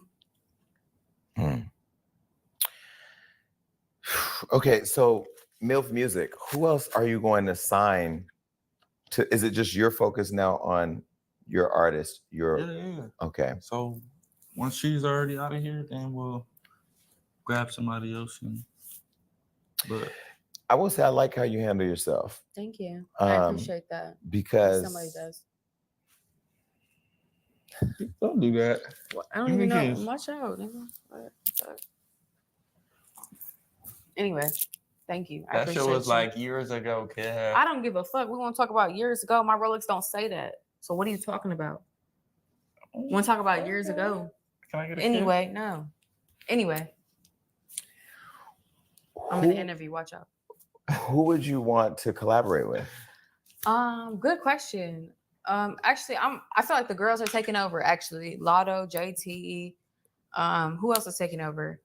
Okay, so MILF Music. Who else are you going to sign? Is it just your focus now on your artist? Yeah. Okay. So once she's already out of here, then we'll grab somebody else. But I will say I like how you handle yourself. Thank you. I appreciate that. Because somebody does. Don't do that. Well, I don't even know. Watch out. Anyway. Thank you. That shit was like years ago, kid. I don't give a fuck. We want to talk about years ago. My Rolex don't say that. So what are you talking about? We want to talk about years ago. Can I get a Anyway, no. Anyway. I'm in the interview. Watch out. Who would you want to collaborate with? Good question. Actually, I feel like the girls are taking over. Actually, Lotto, JT. Who else is taking over?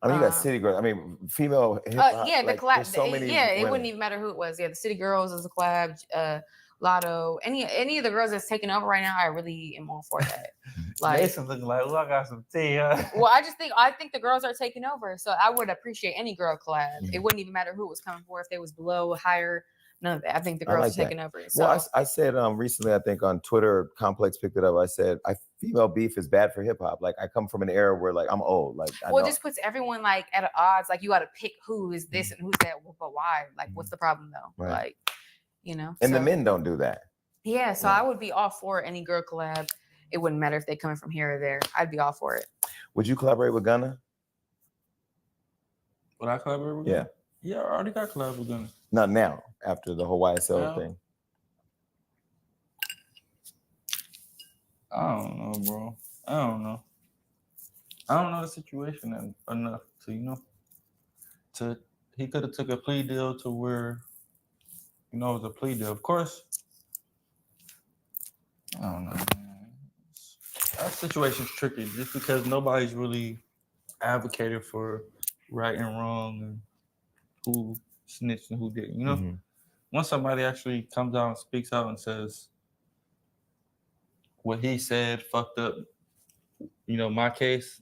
I mean, you got City Girls. I mean, female hip-hop. Yeah, the collab. So many it wouldn't even matter who it was. Yeah, the City Girls is a collab. Lotto, any of the girls that's taking over right now, I really am all for that. Like, Jason's looking like, I got some tea. Well, I think the girls are taking over, so I would appreciate any girl collab. Mm-hmm. It wouldn't even matter who it was coming for, if they was below, higher. None of that. I think the girls are taking over. So. Well, I said recently, I think on Twitter, Complex picked it up. I said, female beef is bad for hip hop. Like, I come from an era where, like, I'm old. Like, it just puts everyone like at odds. Like, you got to pick who is this and who's that, but why? Like, what's the problem though? Right. Like, you know. And the men don't do that. Yeah, so I would be all for any girl collab. It wouldn't matter if they coming from here or there. I'd be all for it. Would you collaborate with Gunna? Would I collaborate with Gunna? Yeah, I already got collab with Gunna. Not now, after the whole YSL thing. I don't know, bro. I don't know the situation enough to, you know, he could have took a plea deal to where, you know, it was a plea deal. Of course, I don't know, man. That situation's tricky just because nobody's really advocated for right and wrong and who snitched and who didn't, you know? Mm-hmm. Once somebody actually comes out and speaks out and says what he said fucked up, you know, my case.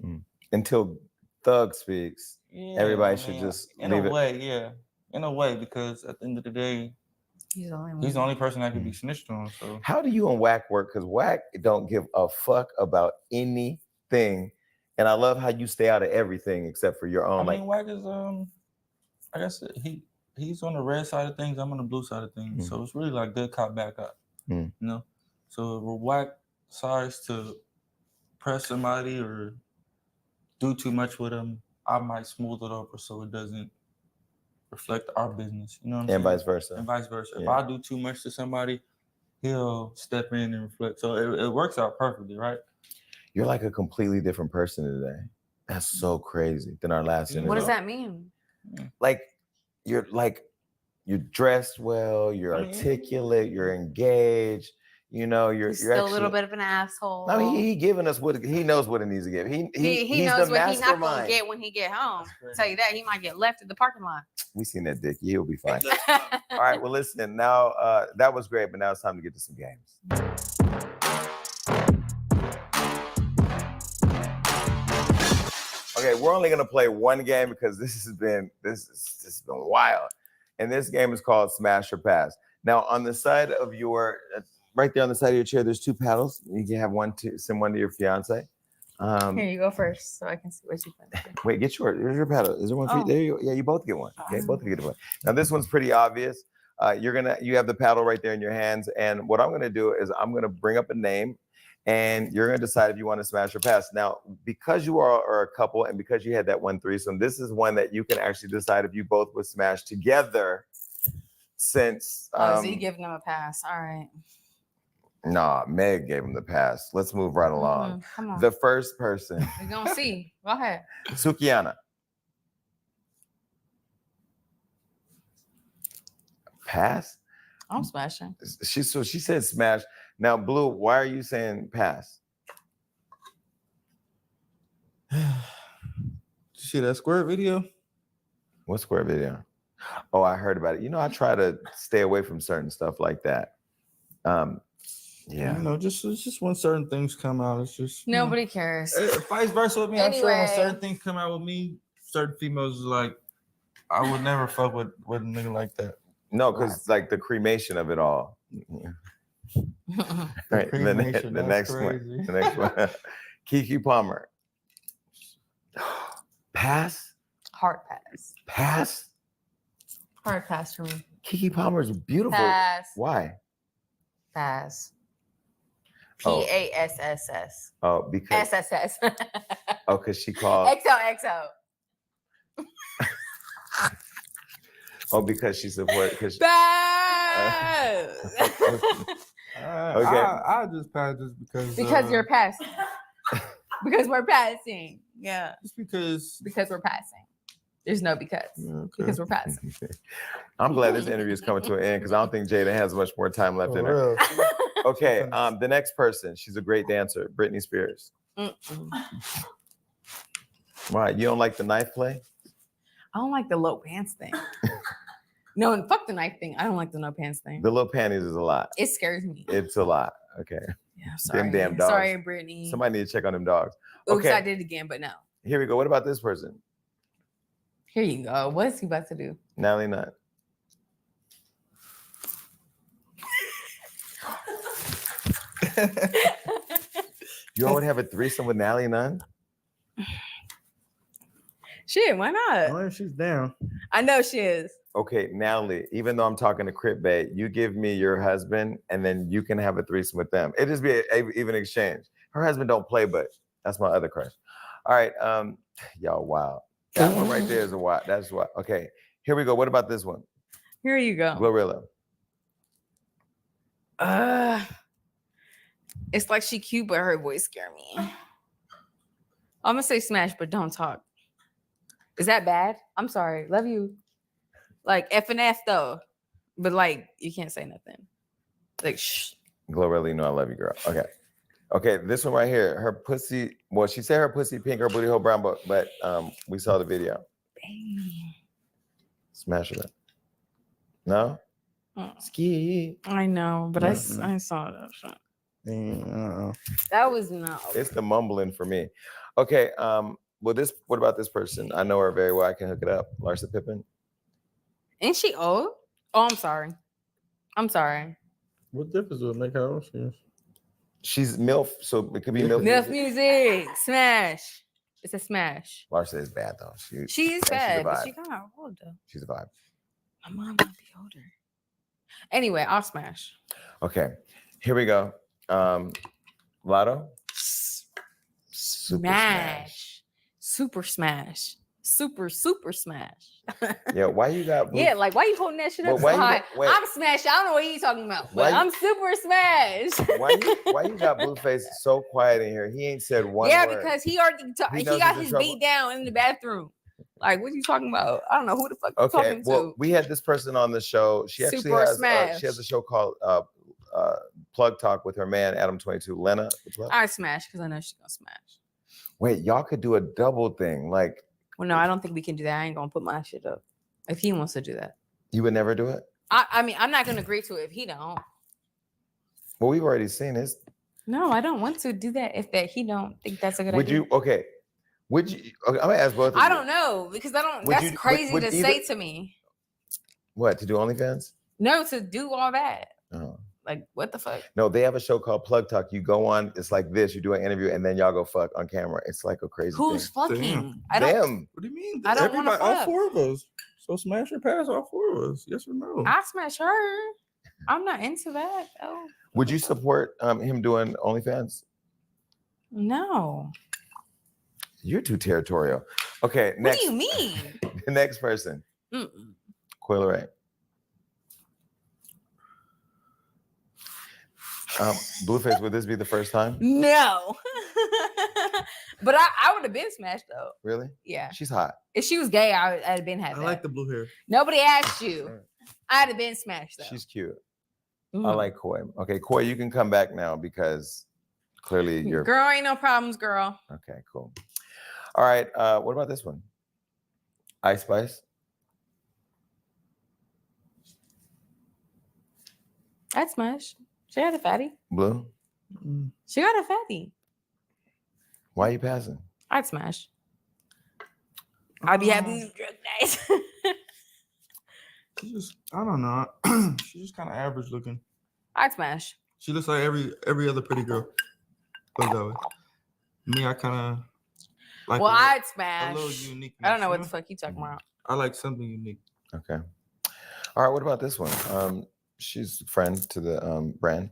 Until Thug speaks. Yeah, Everybody I should mean, just in leave a it. way, yeah, in a way, because at the end of the day, He's the only one. he's the only person that could be snitched on. So How do you and Whack work? Because Whack don't give a fuck about anything. And I love how you stay out of everything except for your own. I mean, Wack is I guess he's on the red side of things. I'm on the blue side of things. So it's really like good cop, bad cop. You know. So if Wack decides to press somebody or do too much with them, I might smooth it over so it doesn't reflect our business. You know what I'm saying? And vice versa. And vice versa. Yeah. If I do too much to somebody, he'll step in and reflect. So it works out perfectly, right? You're like a completely different person today. That's so crazy than our last interview. What does that mean? Like you're dressed well, you're articulate, you're engaged. You know, you're He's still actually a little bit of an asshole. I mean, he giving us what he knows what it needs to give. He He he's knows the what he's not gonna mastermind. get when he get home. Tell you that he might get left at the parking lot. We seen that dick. He'll be fine. All right. Well, listen. Now that was great, but now it's time to get to some games. Okay, we're only gonna play one game because this has been wild, and this game is called Smash or Pass. Now, on the side of your right there on the side of your chair, there's two paddles. You can have one to send one to your fiance. Here, you go first so I can see what you think. Wait, get yours. Here's your paddle. Is there one for you? There you go. Yeah, you both get one. Okay, both of you get one. Now, this one's pretty obvious. You have the paddle right there in your hands, and what I'm gonna do is I'm gonna bring up a name, and you're gonna decide if you want to smash or pass. Now, because you are a couple, and because you had that one threesome, this is one that you can actually decide if you both would smash together. Since is he giving him a pass? All right. Nah, Meg gave him the pass. Let's move right along. Come on. The first person. We're gonna see. Go ahead. Sukiana. Pass? I'm smashing. She said smash. Now, Blue, why are you saying pass? Did you see that squirt video? What square video? Oh, I heard about it. You know, I try to stay away from certain stuff like that. Yeah. You know, just when certain things come out, it's just Nobody cares. Vice versa with me. I'm sure when Anyway. certain things come out with me, certain females is like, I would never fuck with a nigga like that. No, because like the cremation of it all. Right. The next one. The next one. Kiki Palmer. Pass? Hard pass. Pass? Hard pass for me. Kiki Palmer is beautiful. Pass. Why? Pass. Oh. PASSS. Oh, because SSS. because she called. XOXO. Oh, because she supported. Pass. Okay. I just pass just because. Because you're passing. Because we're passing. Yeah. Just because. Because we're passing. There's no because. Okay. Because we're passing. I'm glad this interview is coming to an end because I don't think Jada has much more time left in her. Real. Okay, the next person, she's a great dancer, Britney Spears. Why? You don't like the knife play? I don't like the low pants thing. No, and fuck the knife thing. I don't like the no pants thing. The little panties is a lot. It scares me. It's a lot. Okay. Yeah, sorry. Them damn dogs. Sorry, Brittany. Somebody need to check on them dogs. Oops, Okay. I did it again, but no. Here we go. What about this person? Here you go. What is he about to do? Natalie Nunn. You already have a threesome with Natalie Nunn? Shit, why not? Well, if she's down. I know she is. Okay, Natalie, even though I'm talking to Crip Bay, you give me your husband and then you can have a threesome with them. It just be an even exchange. Her husband don't play, but that's my other crush. All right, y'all, wow. That one right there is a wild. That's what. Okay, here we go. What about this one? Here you go. Glorilla. It's like she cute, but her voice scare me. I'm gonna say smash, but don't talk. Is that bad? I'm sorry. Love you. Like F and F though, but like you can't say nothing. Like shh. Glorilla, you know I love you, girl. Okay. Okay, this one right here. Her pussy. Well, she said her pussy pink, her booty hole brown, but we saw the video. Dang. Smash it up. No. Ski. I know, but I saw that shit. That was no. It's the mumbling for me. Okay. What about this person? I know her very well. I can hook it up. Larsa Pippen. Ain't she old? Oh, I'm sorry. What difference does it make? How old she is? She's MILF, so it could be MILF. MILF music. Smash. It's a smash. Larsa is bad though. She's bad, but vibe. she kind of old though. She's a vibe. My mom might be older. Anyway, I'll smash. Okay, here we go. Lotto. Smash. Super smash. Super smash. Yeah, why you got? Yeah, like why you holding that shit up so high? I'm smashed. I don't know what you talking about, but I'm super smashed. why you got Blueface so quiet in here? He ain't said one word. Because he already he got his beat down in the bathroom. Like, what are you talking about? I don't know who the fuck you're talking to. We had this person on the show. She actually she has a show called Plug Talk with her man Adam 22. Lena. I smash because I know she's gonna smash. Wait, y'all could do a double thing, like. Well, no, I don't think we can do that. I ain't gonna put my shit up if he wants to do that. You would never do it? I mean, I'm not gonna agree to it if he don't. Well, we've already seen this. No, I don't want to do that if he don't think that's a good idea. Would you? Okay. Would you? Okay, I'm gonna ask both of you. I don't know because I don't. That's crazy to say to me. What, to do OnlyFans? No, to do all that. Oh. Like, what the fuck? No, they have a show called Plug Talk. You go on, it's like this. You do an interview, and then y'all go fuck on camera. It's like a crazy Who's thing. fucking? Them. What do you mean? I don't want to fuck. All four of us. So smash or pass all four of us. Yes or no? I smash her. I'm not into that though. Would you support him doing OnlyFans? No. You're too territorial. Okay, next. What do you mean? The next person. Coi Leray. Blueface, would this be the first time? No. But I would have been smashed though. Really? Yeah. She's hot. If she was gay, I'd have been had that. I like the blue hair. Nobody asked you. I'd have been smashed though. She's cute. I like Coi. Okay, Coi, you can come back now because clearly you're. Girl, ain't no problems, girl. Okay, cool. All right. What about this one? Ice Spice. I'd smash. She got a fatty. Blue. She got a fatty. Why are you passing? I'd smash. I'd be having these drug nights. She just, I don't know. She's just kind of average looking. I'd smash. She looks like every other pretty girl. Put it that way. Me, I kind of like. Well, I'd smash. A little unique. I don't know what the fuck you talking about. I like something unique. Okay. All right. What about this one? She's a friend to the brand.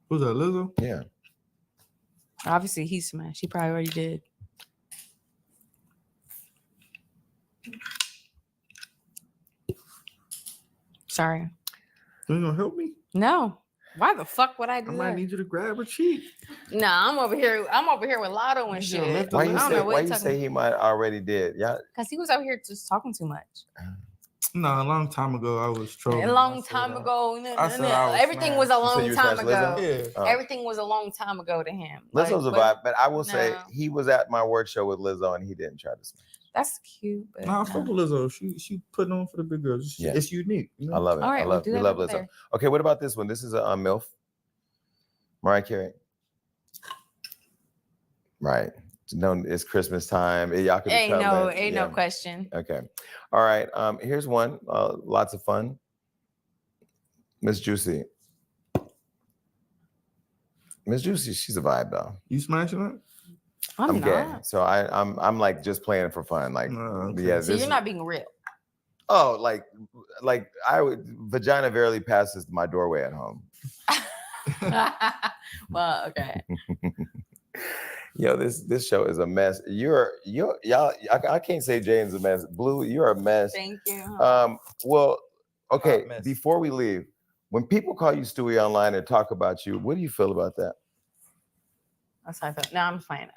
Who's that, Lizzo? Yeah. Obviously, he smashed. He probably already did. Sorry. You gonna help me? No. Why the fuck would I do I that? might need you to grab her cheek. Nah, I'm over here with Lotto and shit. Why you say he might already did? Yeah. Because he was out here just talking too much. No, a long time ago I was trolling. A long time ago. Everything was a long time ago. Yeah. Everything was a long time ago to him. Lizzo's a vibe, but I will say he was at my work show with Lizzo and he didn't try to smash. That's cute. But I fuck with Lizzo. She putting on for the big girls. It's unique. You know? I love it. All right, we love Lizzo. There. Okay, what about this one? This is a MILF. Mariah Carey. Right. No, it's Christmas time. Y'all can ain't no question. Okay. All right. Here's one. Lots of fun. Miss Juicy. Miss Juicy, she's a vibe though. You smashing it? I'm gay, not. so I'm like just playing for fun. Like, yeah. So you're not being real. Oh, like I would. Vagina verily passes my doorway at home. Well, okay. Yo, this show is a mess. Y'all. I can't say Jane's a mess. Blue, you're a mess. Thank you. Well, okay. Before we leave, when people call you Stewie online and talk about you, what do you feel about that? That's how I feel. No, I'm fine.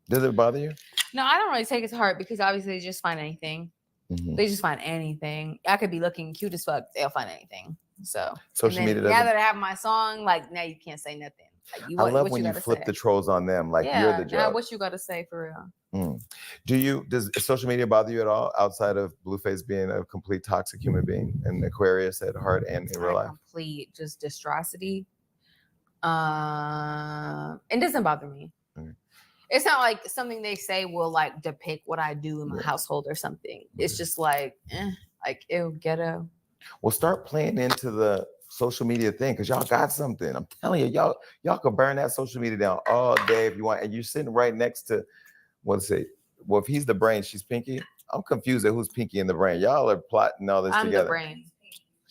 Does it bother you? No, I don't really take it to heart because obviously they just find anything. Mm-hmm. They just find anything. I could be looking cute as fuck. They'll find anything. So social media. Now that I have my song, like now you can't say nothing. Like, I love when you flip the trolls on them. Like you're the joke. What you got to say for real? Does social media bother you at all outside of Blueface being a complete toxic human being and Aquarius at heart and in real life? Complete just distrosity. It doesn't bother me. It's not like something they say will like depict what I do in my household or something. It's just like, ew, ghetto. Well, start playing into the social media thing because y'all got something. I'm telling you, y'all can burn that social media down all day if you want. And you're sitting right next to, what's it? Well, if he's the brain, she's Pinky. I'm confused at who's Pinky in the brain. Y'all are plotting all this I'm together. the brain.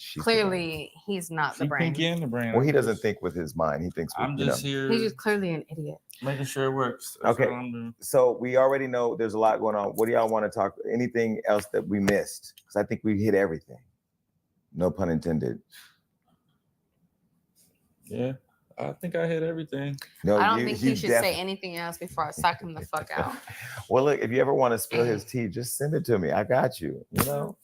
She's Clearly, he's not the brain. Pinky and the brain. Well, he doesn't think with his mind. He thinks with, I'm just here. He's just clearly an idiot. Making sure it works. That's okay. All I'm doing. So we already know there's a lot going on. What do y'all want to talk? Anything else that we missed? Because I think we hit everything. No pun intended. Yeah, I think I hit everything. No, I don't think he should say anything else before I suck him the fuck out. Well, look, if you ever want to spill his tea, just send it to me. I got you. You know.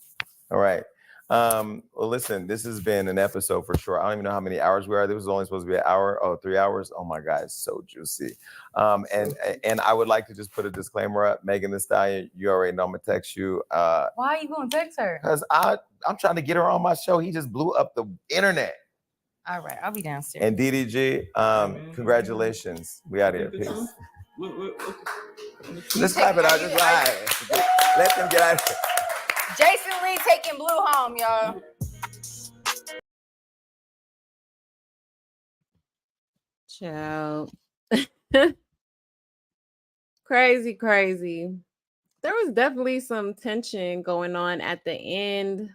All right. Well, listen, this has been an episode for sure. I don't even know how many hours we are. This was only supposed to be an hour. Oh, 3 hours. Oh my God, it's so juicy. And I would like to just put a disclaimer up. Megan Thee Stallion, you already know I'm gonna text you. Why are you gonna text her? Because I'm trying to get her on my show. He just blew up the internet. All right, I'll be downstairs. And DDG, congratulations. We out here. Peace. Let's clap it out. Just live. Let them get out of here. Jason Lee taking Blue home, y'all. Child. Crazy. There was definitely some tension going on at the end.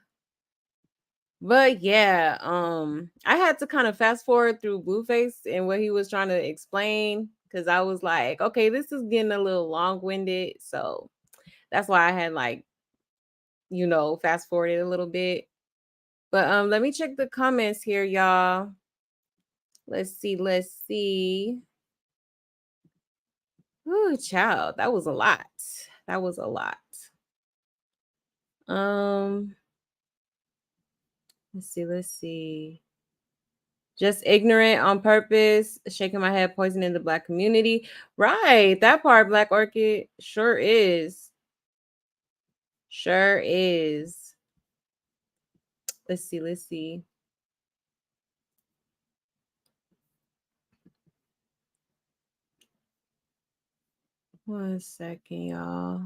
But yeah, I had to kind of fast forward through Blueface and what he was trying to explain because I was like, okay, this is getting a little long-winded. So that's why I had like, fast forwarded a little bit. But let me check the comments here, y'all. Let's see. Ooh, child, that was a lot. Let's see. Just ignorant on purpose, shaking my head, poisoning the Black community. Right, that part, Black Orchid, sure is. Let's see. One second, y'all.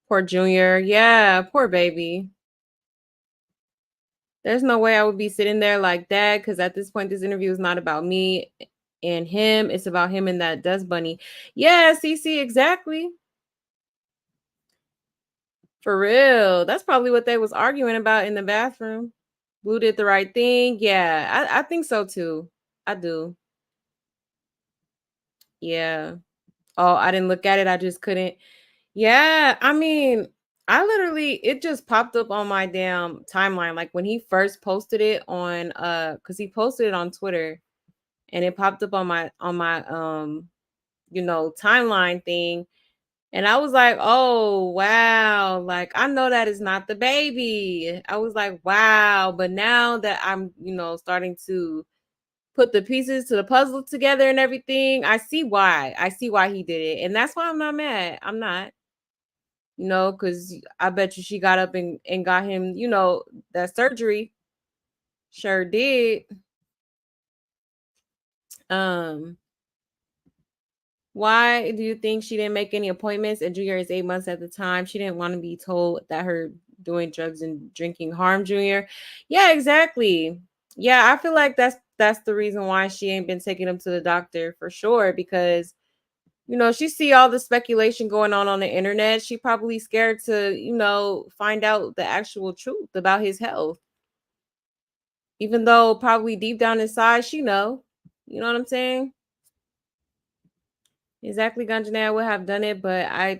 Poor Junior. Yeah, poor baby. There's no way I would be sitting there like that because at this point, this interview is not about me and him. It's about him and that Dust Bunny. Yeah, CC, exactly. For real. That's probably what they was arguing about in the bathroom. Blue did the right thing. Yeah, I think so too. I do. Yeah. Oh, I didn't look at it. I just couldn't. Yeah, I mean, it just popped up on my damn timeline. Like when he first posted it on because he posted it on Twitter and it popped up on my timeline thing. And I was like, oh wow, like I know that is not the baby. I was like, wow, but now that I'm, starting to put the pieces to the puzzle together and everything, I see why. He did it. And that's why I'm not mad. I'm not. Because I bet you she got up and got him, that surgery. Sure did. Why do you think she didn't make any appointments? And Junior is 8 months at the time. She didn't want to be told that her doing drugs and drinking harm Junior. Yeah, exactly. Yeah, I feel like that's the reason why she ain't been taking him to the doctor for sure because she see all the speculation going on the internet. She probably scared to, find out the actual truth about his health. Even though probably deep down inside, she know. You know what I'm saying? Exactly, Ganjanea would have done it, but I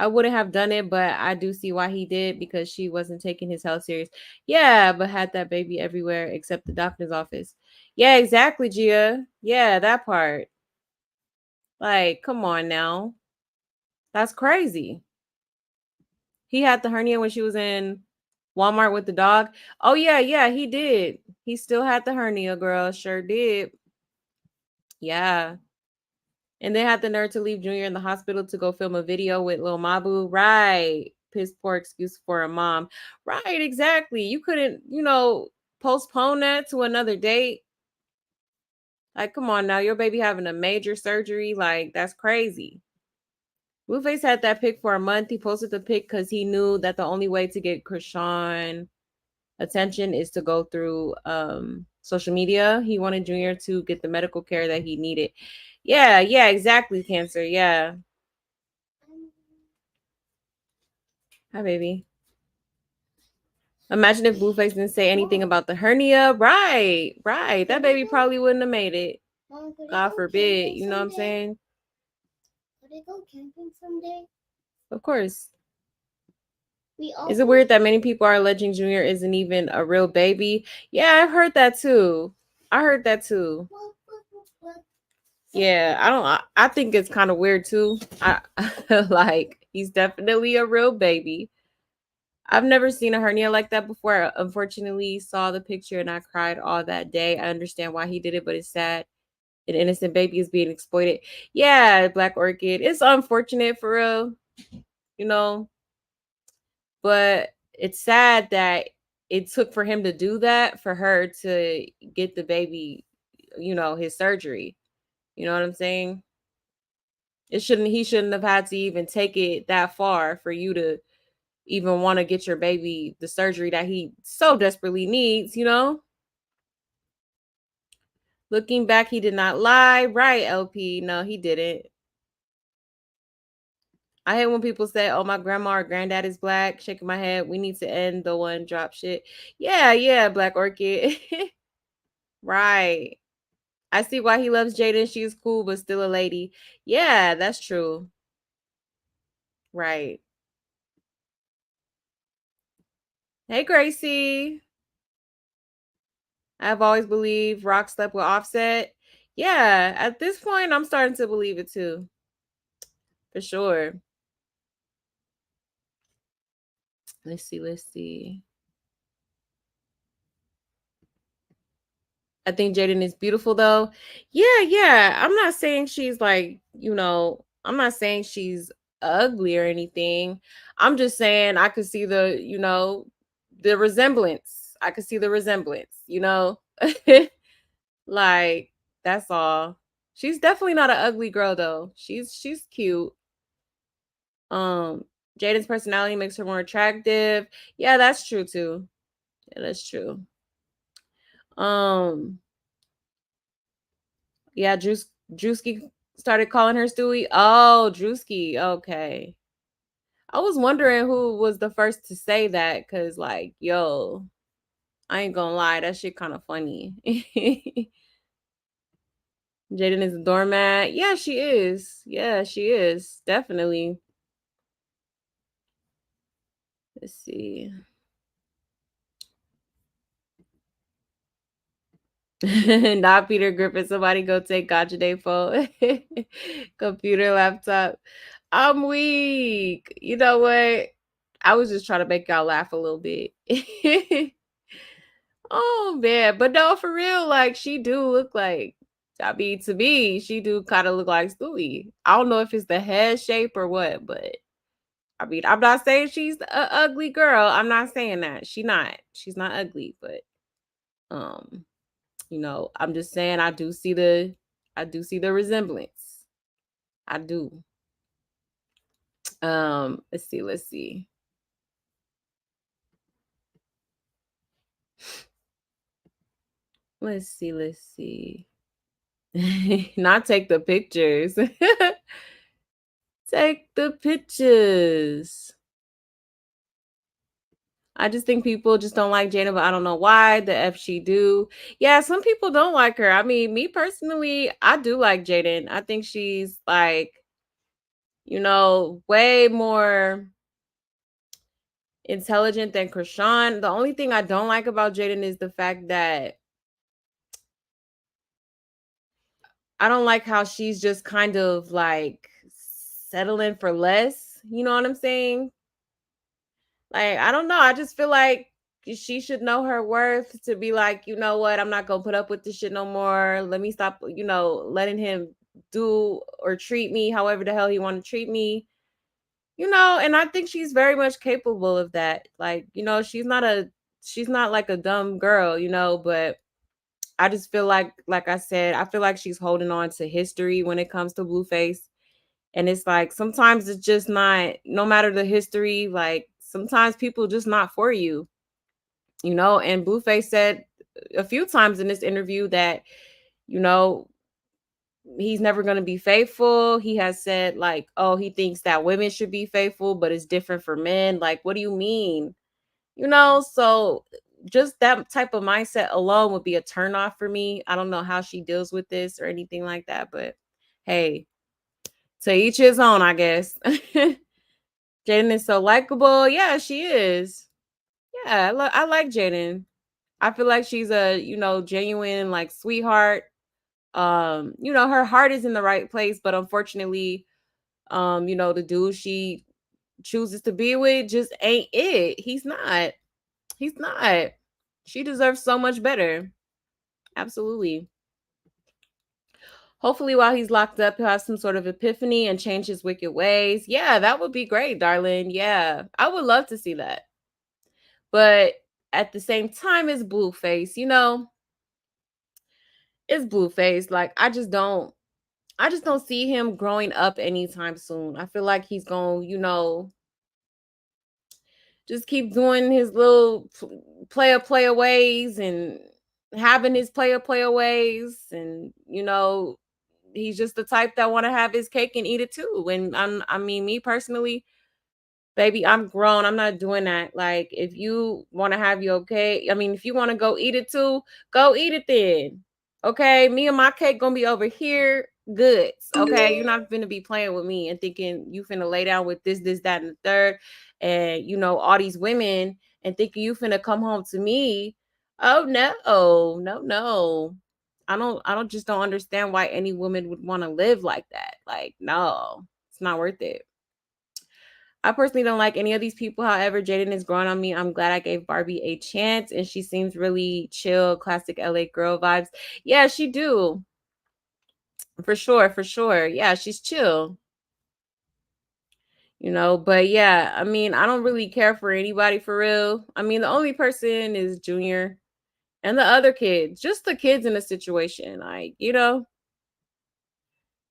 wouldn't have done it, but I do see why he did because she wasn't taking his health serious. Yeah, but had that baby everywhere except the doctor's office. Yeah, exactly, Gia. Yeah, that part. Like, come on now. That's crazy. He had the hernia when she was in Walmart with the dog. Oh, yeah, he did. He still had the hernia, girl. Sure did. Yeah. And they had the nerve to leave Junior in the hospital to go film a video with Lil Mabu. Right. piss poor excuse for a mom. Right, exactly. You couldn't, postpone that to another date. Like, come on now, your baby having a major surgery. Like, that's crazy. Blueface had that pic for a month. He posted the pic because he knew that the only way to get Krishan attention is to go through social media. He wanted Junior to get the medical care that he needed. Yeah, exactly, Cancer. Yeah. Hi, baby. Imagine if Blueface didn't say anything about the hernia. Right. That baby probably wouldn't have made it. God forbid. You know what I'm saying? Could I go camping someday? Of course. Is it weird that many people are alleging Junior isn't even a real baby? Yeah, I've heard that too. Yeah, I think it's kind of weird too. I like he's definitely a real baby. I've never seen a hernia like that before. I unfortunately saw the picture and I cried all that day. I understand why he did it, but it's sad. An innocent baby is being exploited. Yeah, Black Orchid. It's unfortunate for real, you know, but it's sad that it took for him to do that for her to get the baby, his surgery. You know what I'm saying? He shouldn't have had to even take it that far for you to even want to get your baby the surgery that he so desperately needs, Looking back, he did not lie. Right, LP. No, he didn't. I hate when people say, oh, my grandma or granddad is black. Shaking my head. We need to end the one drop shit. Yeah, Black Orchid. Right. I see why he loves Jaden. She's cool, but still a lady. Yeah, that's true. Right. Hey, Gracie. I've always believed Rock slept with Offset. Yeah, at this point, I'm starting to believe it too. For sure. Let's see. I think Jaden is beautiful though. Yeah. I'm not saying she's like, I'm not saying she's ugly or anything. I'm just saying I could see the resemblance. I could see the resemblance. Like, that's all. She's definitely not an ugly girl though. She's cute. Jaden's personality makes her more attractive. Yeah, that's true too. Yeah, that's true. Yeah, Drewski started calling her Stewie. Oh, Drewski. Okay. I was wondering who was the first to say that, cause like, yo, I ain't gonna lie, that shit kind of funny. Jaden is a doormat. Yeah, she is. Definitely. Let's see. Not Peter Griffin. Somebody go take Gotcha Day phone. Computer, laptop. I'm weak. You know what? I was just trying to make y'all laugh a little bit. Oh man, but no, for real, like she do look like, I mean, to me, she do kind of look like Stewie. I don't know if it's the head shape or what, but I mean, I'm not saying she's an ugly girl. I'm not saying that. She's not ugly, but um, I'm just saying I do see the resemblance. I do. Let's see. Let's see. Not take the pictures. Take the pictures. I just think people just don't like Jada, but I don't know why. The F she do. Yeah, some people don't like her. I mean, me personally, I do like Jaden. I think she's like, way more intelligent than Krishan. The only thing I don't like about Jaden is the fact that I don't like how she's just kind of like settling for less. You know what I'm saying? Like, I don't know. I just feel like she should know her worth to be like, you know what? I'm not going to put up with this shit no more. Let me stop, letting him do or treat me however the hell he want to treat me. you know, and I think she's very much capable of that. Like, you know, she's not like a dumb girl, you know, but I just feel like I said, I feel like she's holding on to history when it comes to Blueface. And it's like sometimes it's just not, no matter the history, like sometimes people just not for you, you know. And Blueface said a few times in this interview that, you know, he's never going to be faithful. He has said like, oh, he thinks that women should be faithful, but it's different for men. Like, what do you mean? You know, so just that type of mindset alone would be a turnoff for me. I don't know how she deals with this or anything like that, but hey, to each his own, I guess. Jaden is so likable. Yeah, she is. Yeah, I like Jaden. I feel like she's a, you know, genuine like sweetheart. You know, her heart is in the right place, but unfortunately, you know, the dude she chooses to be with just ain't it. He's not. He's not. She deserves so much better. Absolutely. Hopefully, while he's locked up, he'll have some sort of epiphany and change his wicked ways. Yeah, that would be great, darling. Yeah, I would love to see that. But at the same time, it's Blueface. You know, it's Blueface. Like I just don't see him growing up anytime soon. I feel like he's going, you know, just keep doing his little player ways and having his player ways, and you know, he's just the type that want to have his cake and eat it too. And I mean, me personally, baby, I'm grown. I'm not doing that. Like, if you want to have your cake, I mean, if you want to go eat it too, go eat it then. Okay, me and my cake gonna be over here. Goods. Okay, you're not gonna be playing with me and thinking you finna lay down with this, that, and the third, and you know all these women and thinking you finna come home to me. Oh no, no, no. I don't just don't understand why any woman would want to live like that. Like, no, it's not worth it. I personally don't like any of these people. However, Jaden is growing on me. I'm glad I gave Barbie a chance, and she seems really chill, classic LA girl vibes. Yeah, she do. For sure, for sure. Yeah, she's chill. You know, but yeah, I mean, I don't really care for anybody for real. I mean, the only person is Junior and the other kids, just the kids in the situation. Like, you know,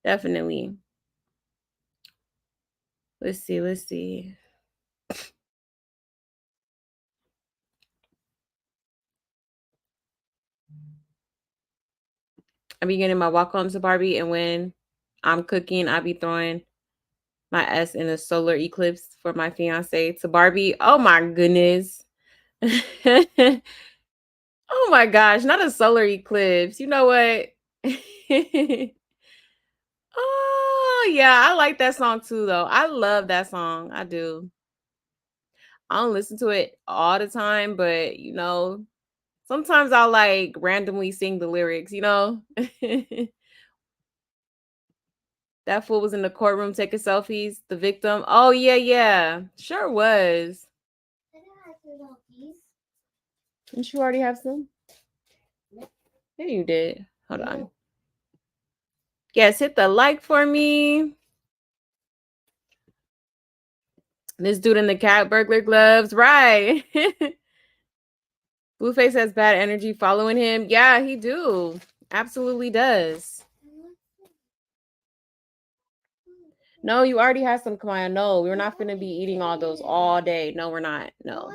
definitely. Let's see, let's see. I be getting my walk home to Barbie, and when I'm cooking, I be throwing my S in a solar eclipse for my fiance to Barbie. Oh my goodness. Oh my gosh, not a solar eclipse. You know what? Oh, yeah, I like that song too, though. I love that song. I do. I don't listen to it all the time, but you know, sometimes I'll like randomly sing the lyrics, you know? That fool was in the courtroom taking selfies, the victim. Oh, yeah, yeah. Sure was. I don't have to know these. Didn't you already have some? Yeah, you did. Hold on. Yes, hit the like for me. This dude in the cat burglar gloves. Right. Blueface has bad energy following him. Yeah, he do. Absolutely does. No, you already had some, Kamaya. No, we're not going to be eating all those all day. No, we're not. No.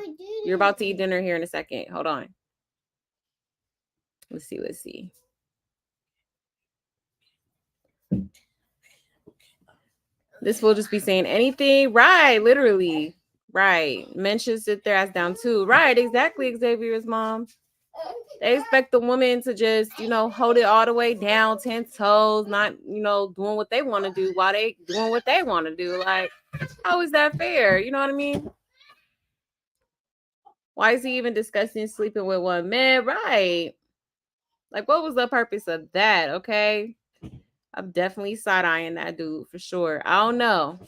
You're about to eat dinner here in a second. Hold on. Let's see. Let's see. This will just be saying anything. Right. Literally. Right. Men should sit their ass down too. Right. Exactly, Xavier's mom. They expect the woman to just, you know, hold it all the way down, 10 toes, not, you know, doing what they want to do while they doing what they want to do. Like, how is that fair? You know what I mean? Why is he even discussing sleeping with one man? Right. Like, what was the purpose of that? Okay. I'm definitely side eyeing that dude for sure. I don't know.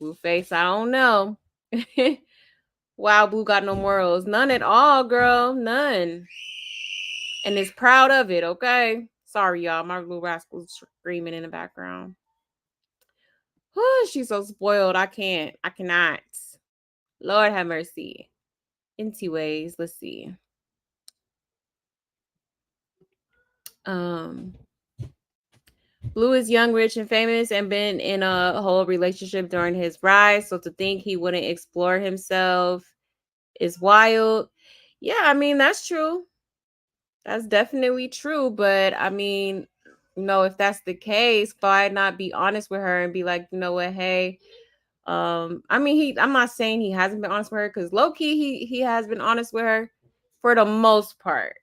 Blueface, I don't know. Wow, Blue got no morals. None at all, girl. None. And is proud of it, okay? Sorry, y'all. My little rascal's screaming in the background. Whew, she's so spoiled. I cannot. Lord have mercy. Anyways, let's see. Blue is young, rich, and famous, and been in a whole relationship during his rise. So to think he wouldn't explore himself is wild. Yeah, I mean, that's true. That's definitely true. But I mean, if that's the case, why not be honest with her and be like, you know what, hey, I mean, I'm not saying he hasn't been honest with her, because low key he has been honest with her for the most part.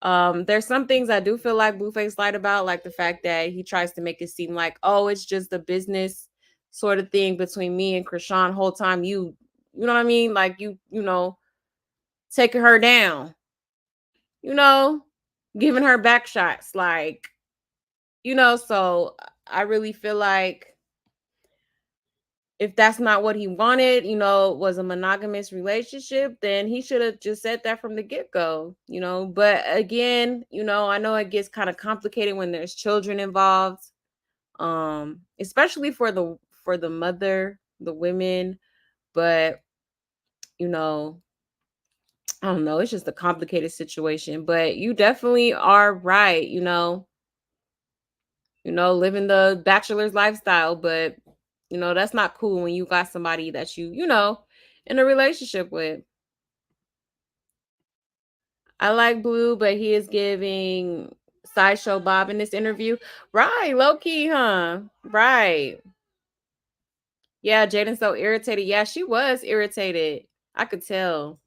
There's some things I do feel like Blueface lied about, like the fact that he tries to make it seem like, oh, it's just a business sort of thing between me and Krishan whole time. You know what I mean? Like taking her down, you know, giving her back shots, like, so I really feel like if that's not what he wanted, was a monogamous relationship, then he should have just said that from the get-go, But again, I know it gets kind of complicated when there's children involved, especially for the mother, the women, but I don't know, it's just a complicated situation. But you definitely are right, living the bachelor's lifestyle, but that's not cool when you got somebody that in a relationship with. I like Blue, but he is giving Sideshow Bob in this interview. Right, low key, huh? Right. Yeah, Jaden's so irritated. Yeah, she was irritated. I could tell.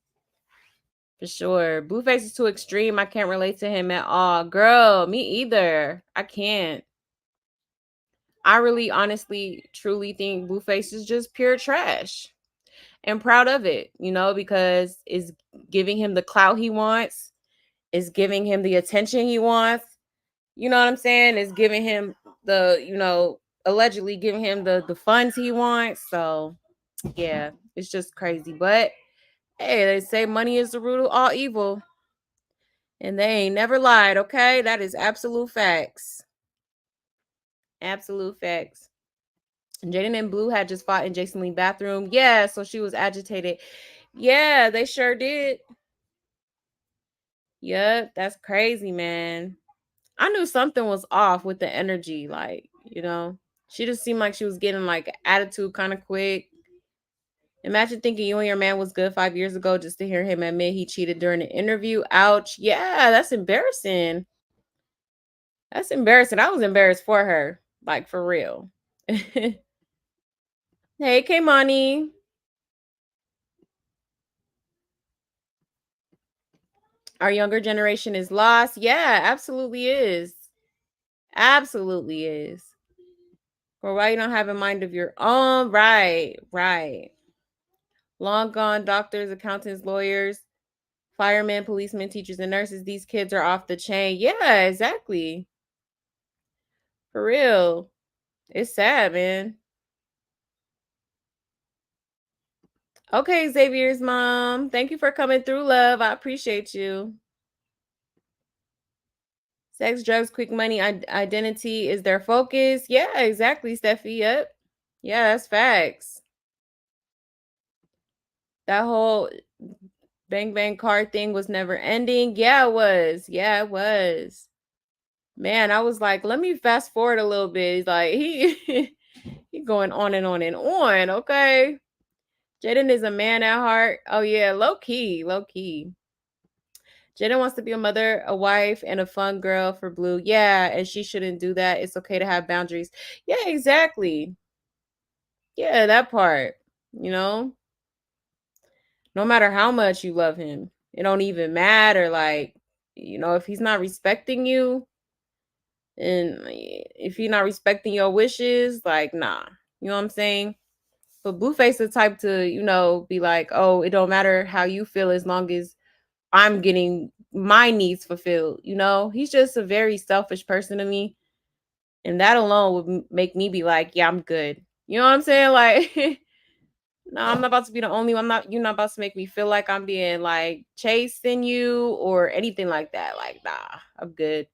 For sure. Blueface is too extreme. I can't relate to him at all. Girl, me either. I can't. I really honestly truly think Blueface is just pure trash. And proud of it, because it's giving him the clout he wants, it's giving him the attention he wants. You know what I'm saying? It's giving him allegedly giving him the funds he wants. So yeah, it's just crazy. But hey, they say money is the root of all evil. And they ain't never lied, okay? That is absolute facts. Absolute facts. Jaden and Blue had just fought in Jason Lee's bathroom. Yeah, so she was agitated. Yeah, they sure did. Yep, that's crazy, man. I knew something was off with the energy, like, she just seemed like she was getting like attitude kind of quick. Imagine thinking you and your man was good 5 years ago just to hear him admit he cheated during an interview. Ouch. Yeah, that's embarrassing. That's embarrassing. I was embarrassed for her, like for real. Hey, K-Money. Our younger generation is lost. Yeah, absolutely is. Absolutely is. Or why you don't have a mind of your own. Right, right. Long gone doctors, accountants, lawyers, firemen, policemen, teachers, and nurses. These kids are off the chain. Yeah, exactly. For real. It's sad, man. Okay, Xavier's mom. Thank you for coming through, love. I appreciate you. Sex, drugs, quick money, identity is their focus. Yeah, exactly, Steffi. Yep. Yeah, that's facts. That whole bang bang card thing was never ending. Yeah, it was. Yeah, it was. Man, I was like, let me fast forward a little bit. He's like, he going on and on and on. Okay. Jaden is a man at heart. Oh yeah, low key, low key. Jaden wants to be a mother, a wife, and a fun girl for Blue. Yeah, and she shouldn't do that. It's okay to have boundaries. Yeah, exactly. Yeah, that part. No matter how much you love him, it don't even matter. Like, if he's not respecting you, and if he's not respecting your wishes, like, nah. You know what I'm saying? But Blueface the type to, be like, oh, it don't matter how you feel as long as I'm getting my needs fulfilled. He's just a very selfish person to me. And that alone would make me be like, yeah, I'm good. You know what I'm saying? Like, no, I'm not about to be the only one. You're not about to make me feel like I'm being like chasing you or anything like that. Like, nah, I'm good.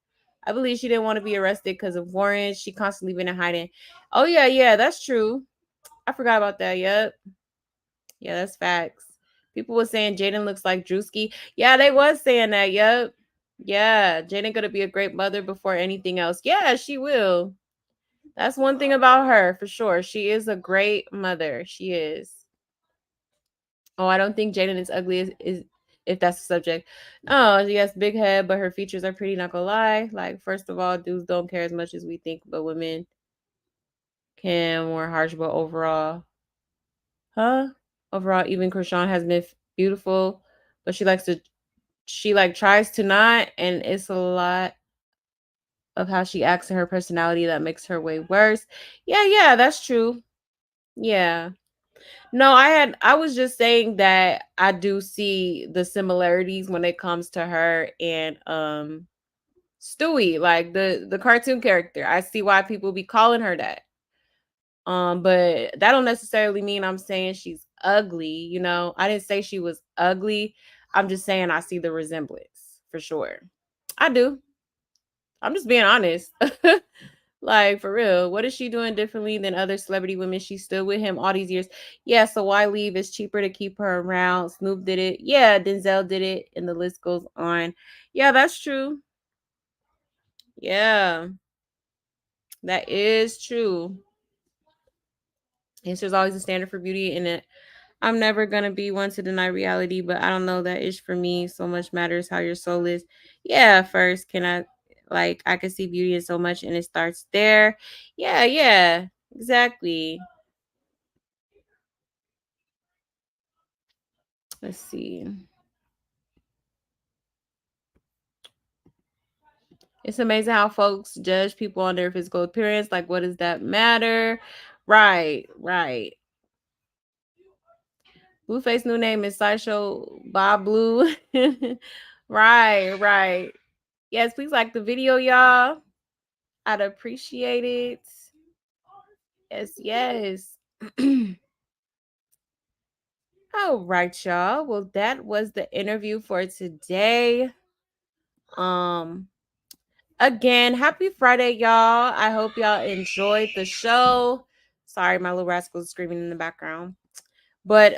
I believe she didn't want to be arrested because of warrants. She constantly been in hiding. Oh yeah, that's true. I forgot about that. Yep. Yeah, that's facts. People were saying Jaden looks like Drewski. Yeah, they was saying that. Yep. Yeah, Jaden gonna be a great mother before anything else. Yeah, she will. That's one thing about her for sure. She is a great mother. She is. Oh, I don't think Jaden is ugly. Is if that's the subject. Oh, yes, big head, but her features are pretty. Not gonna lie. Like, first of all, dudes don't care as much as we think, but women can more harsh. But overall, huh? Overall, even Krishan has been beautiful, but she like tries to not, and it's a lot of how she acts in her personality that makes her way worse. Yeah, that's true. Yeah. No, I was just saying that I do see the similarities when it comes to her and Stewie, like the cartoon character. I see why people be calling her that. But that don't necessarily mean I'm saying she's ugly, you know. I didn't say she was ugly. I'm just saying I see the resemblance for sure. I do. I'm just being honest. Like, for real, what is she doing differently than other celebrity women? She's still with him all these years. Yeah, so why leave? It's cheaper to keep her around. Snoop did it. Yeah, Denzel did it, and the list goes on. Yeah, that's true. Yeah, that is true. It's just always a standard for beauty, and I'm never gonna be one to deny reality, but I don't know that is for me. So much matters how your soul is. Yeah, first, can I like I can see beauty in so much, and it starts there. Yeah, exactly. Let's see. It's amazing how folks judge people on their physical appearance. Like, what does that matter? Right. Blueface new name is Sideshow Bob Blue. Right. Yes, please like the video, y'all. I'd appreciate it. Yes. All right, y'all. Well, that was the interview for today. Um, Again, happy Friday, y'all. I hope y'all enjoyed the show. Sorry, my little rascal's screaming in the background. But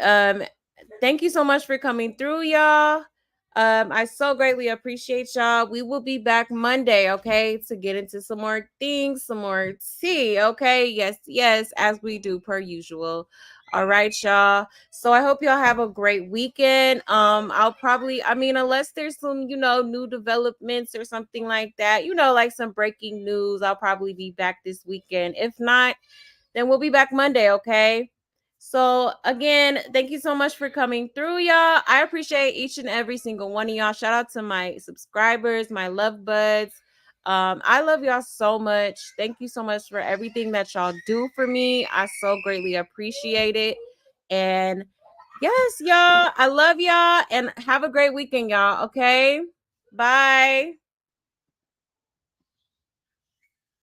thank you so much for coming through, y'all. I so greatly appreciate y'all. We will be back Monday, okay, to get into some more things, some more tea, okay? Yes, as we do per usual. All right, y'all. So I hope y'all have a great weekend. Unless there's some, new developments or something like that, like some breaking news, I'll probably be back this weekend. If not, then we'll be back Monday, okay? So again, thank you so much for coming through, y'all. I appreciate each and every single one of y'all. Shout out to my subscribers, my love buds. I love y'all so much. Thank you so much for everything that y'all do for me. I so greatly appreciate it. And yes, y'all, I love y'all and have a great weekend, y'all. Okay. Bye.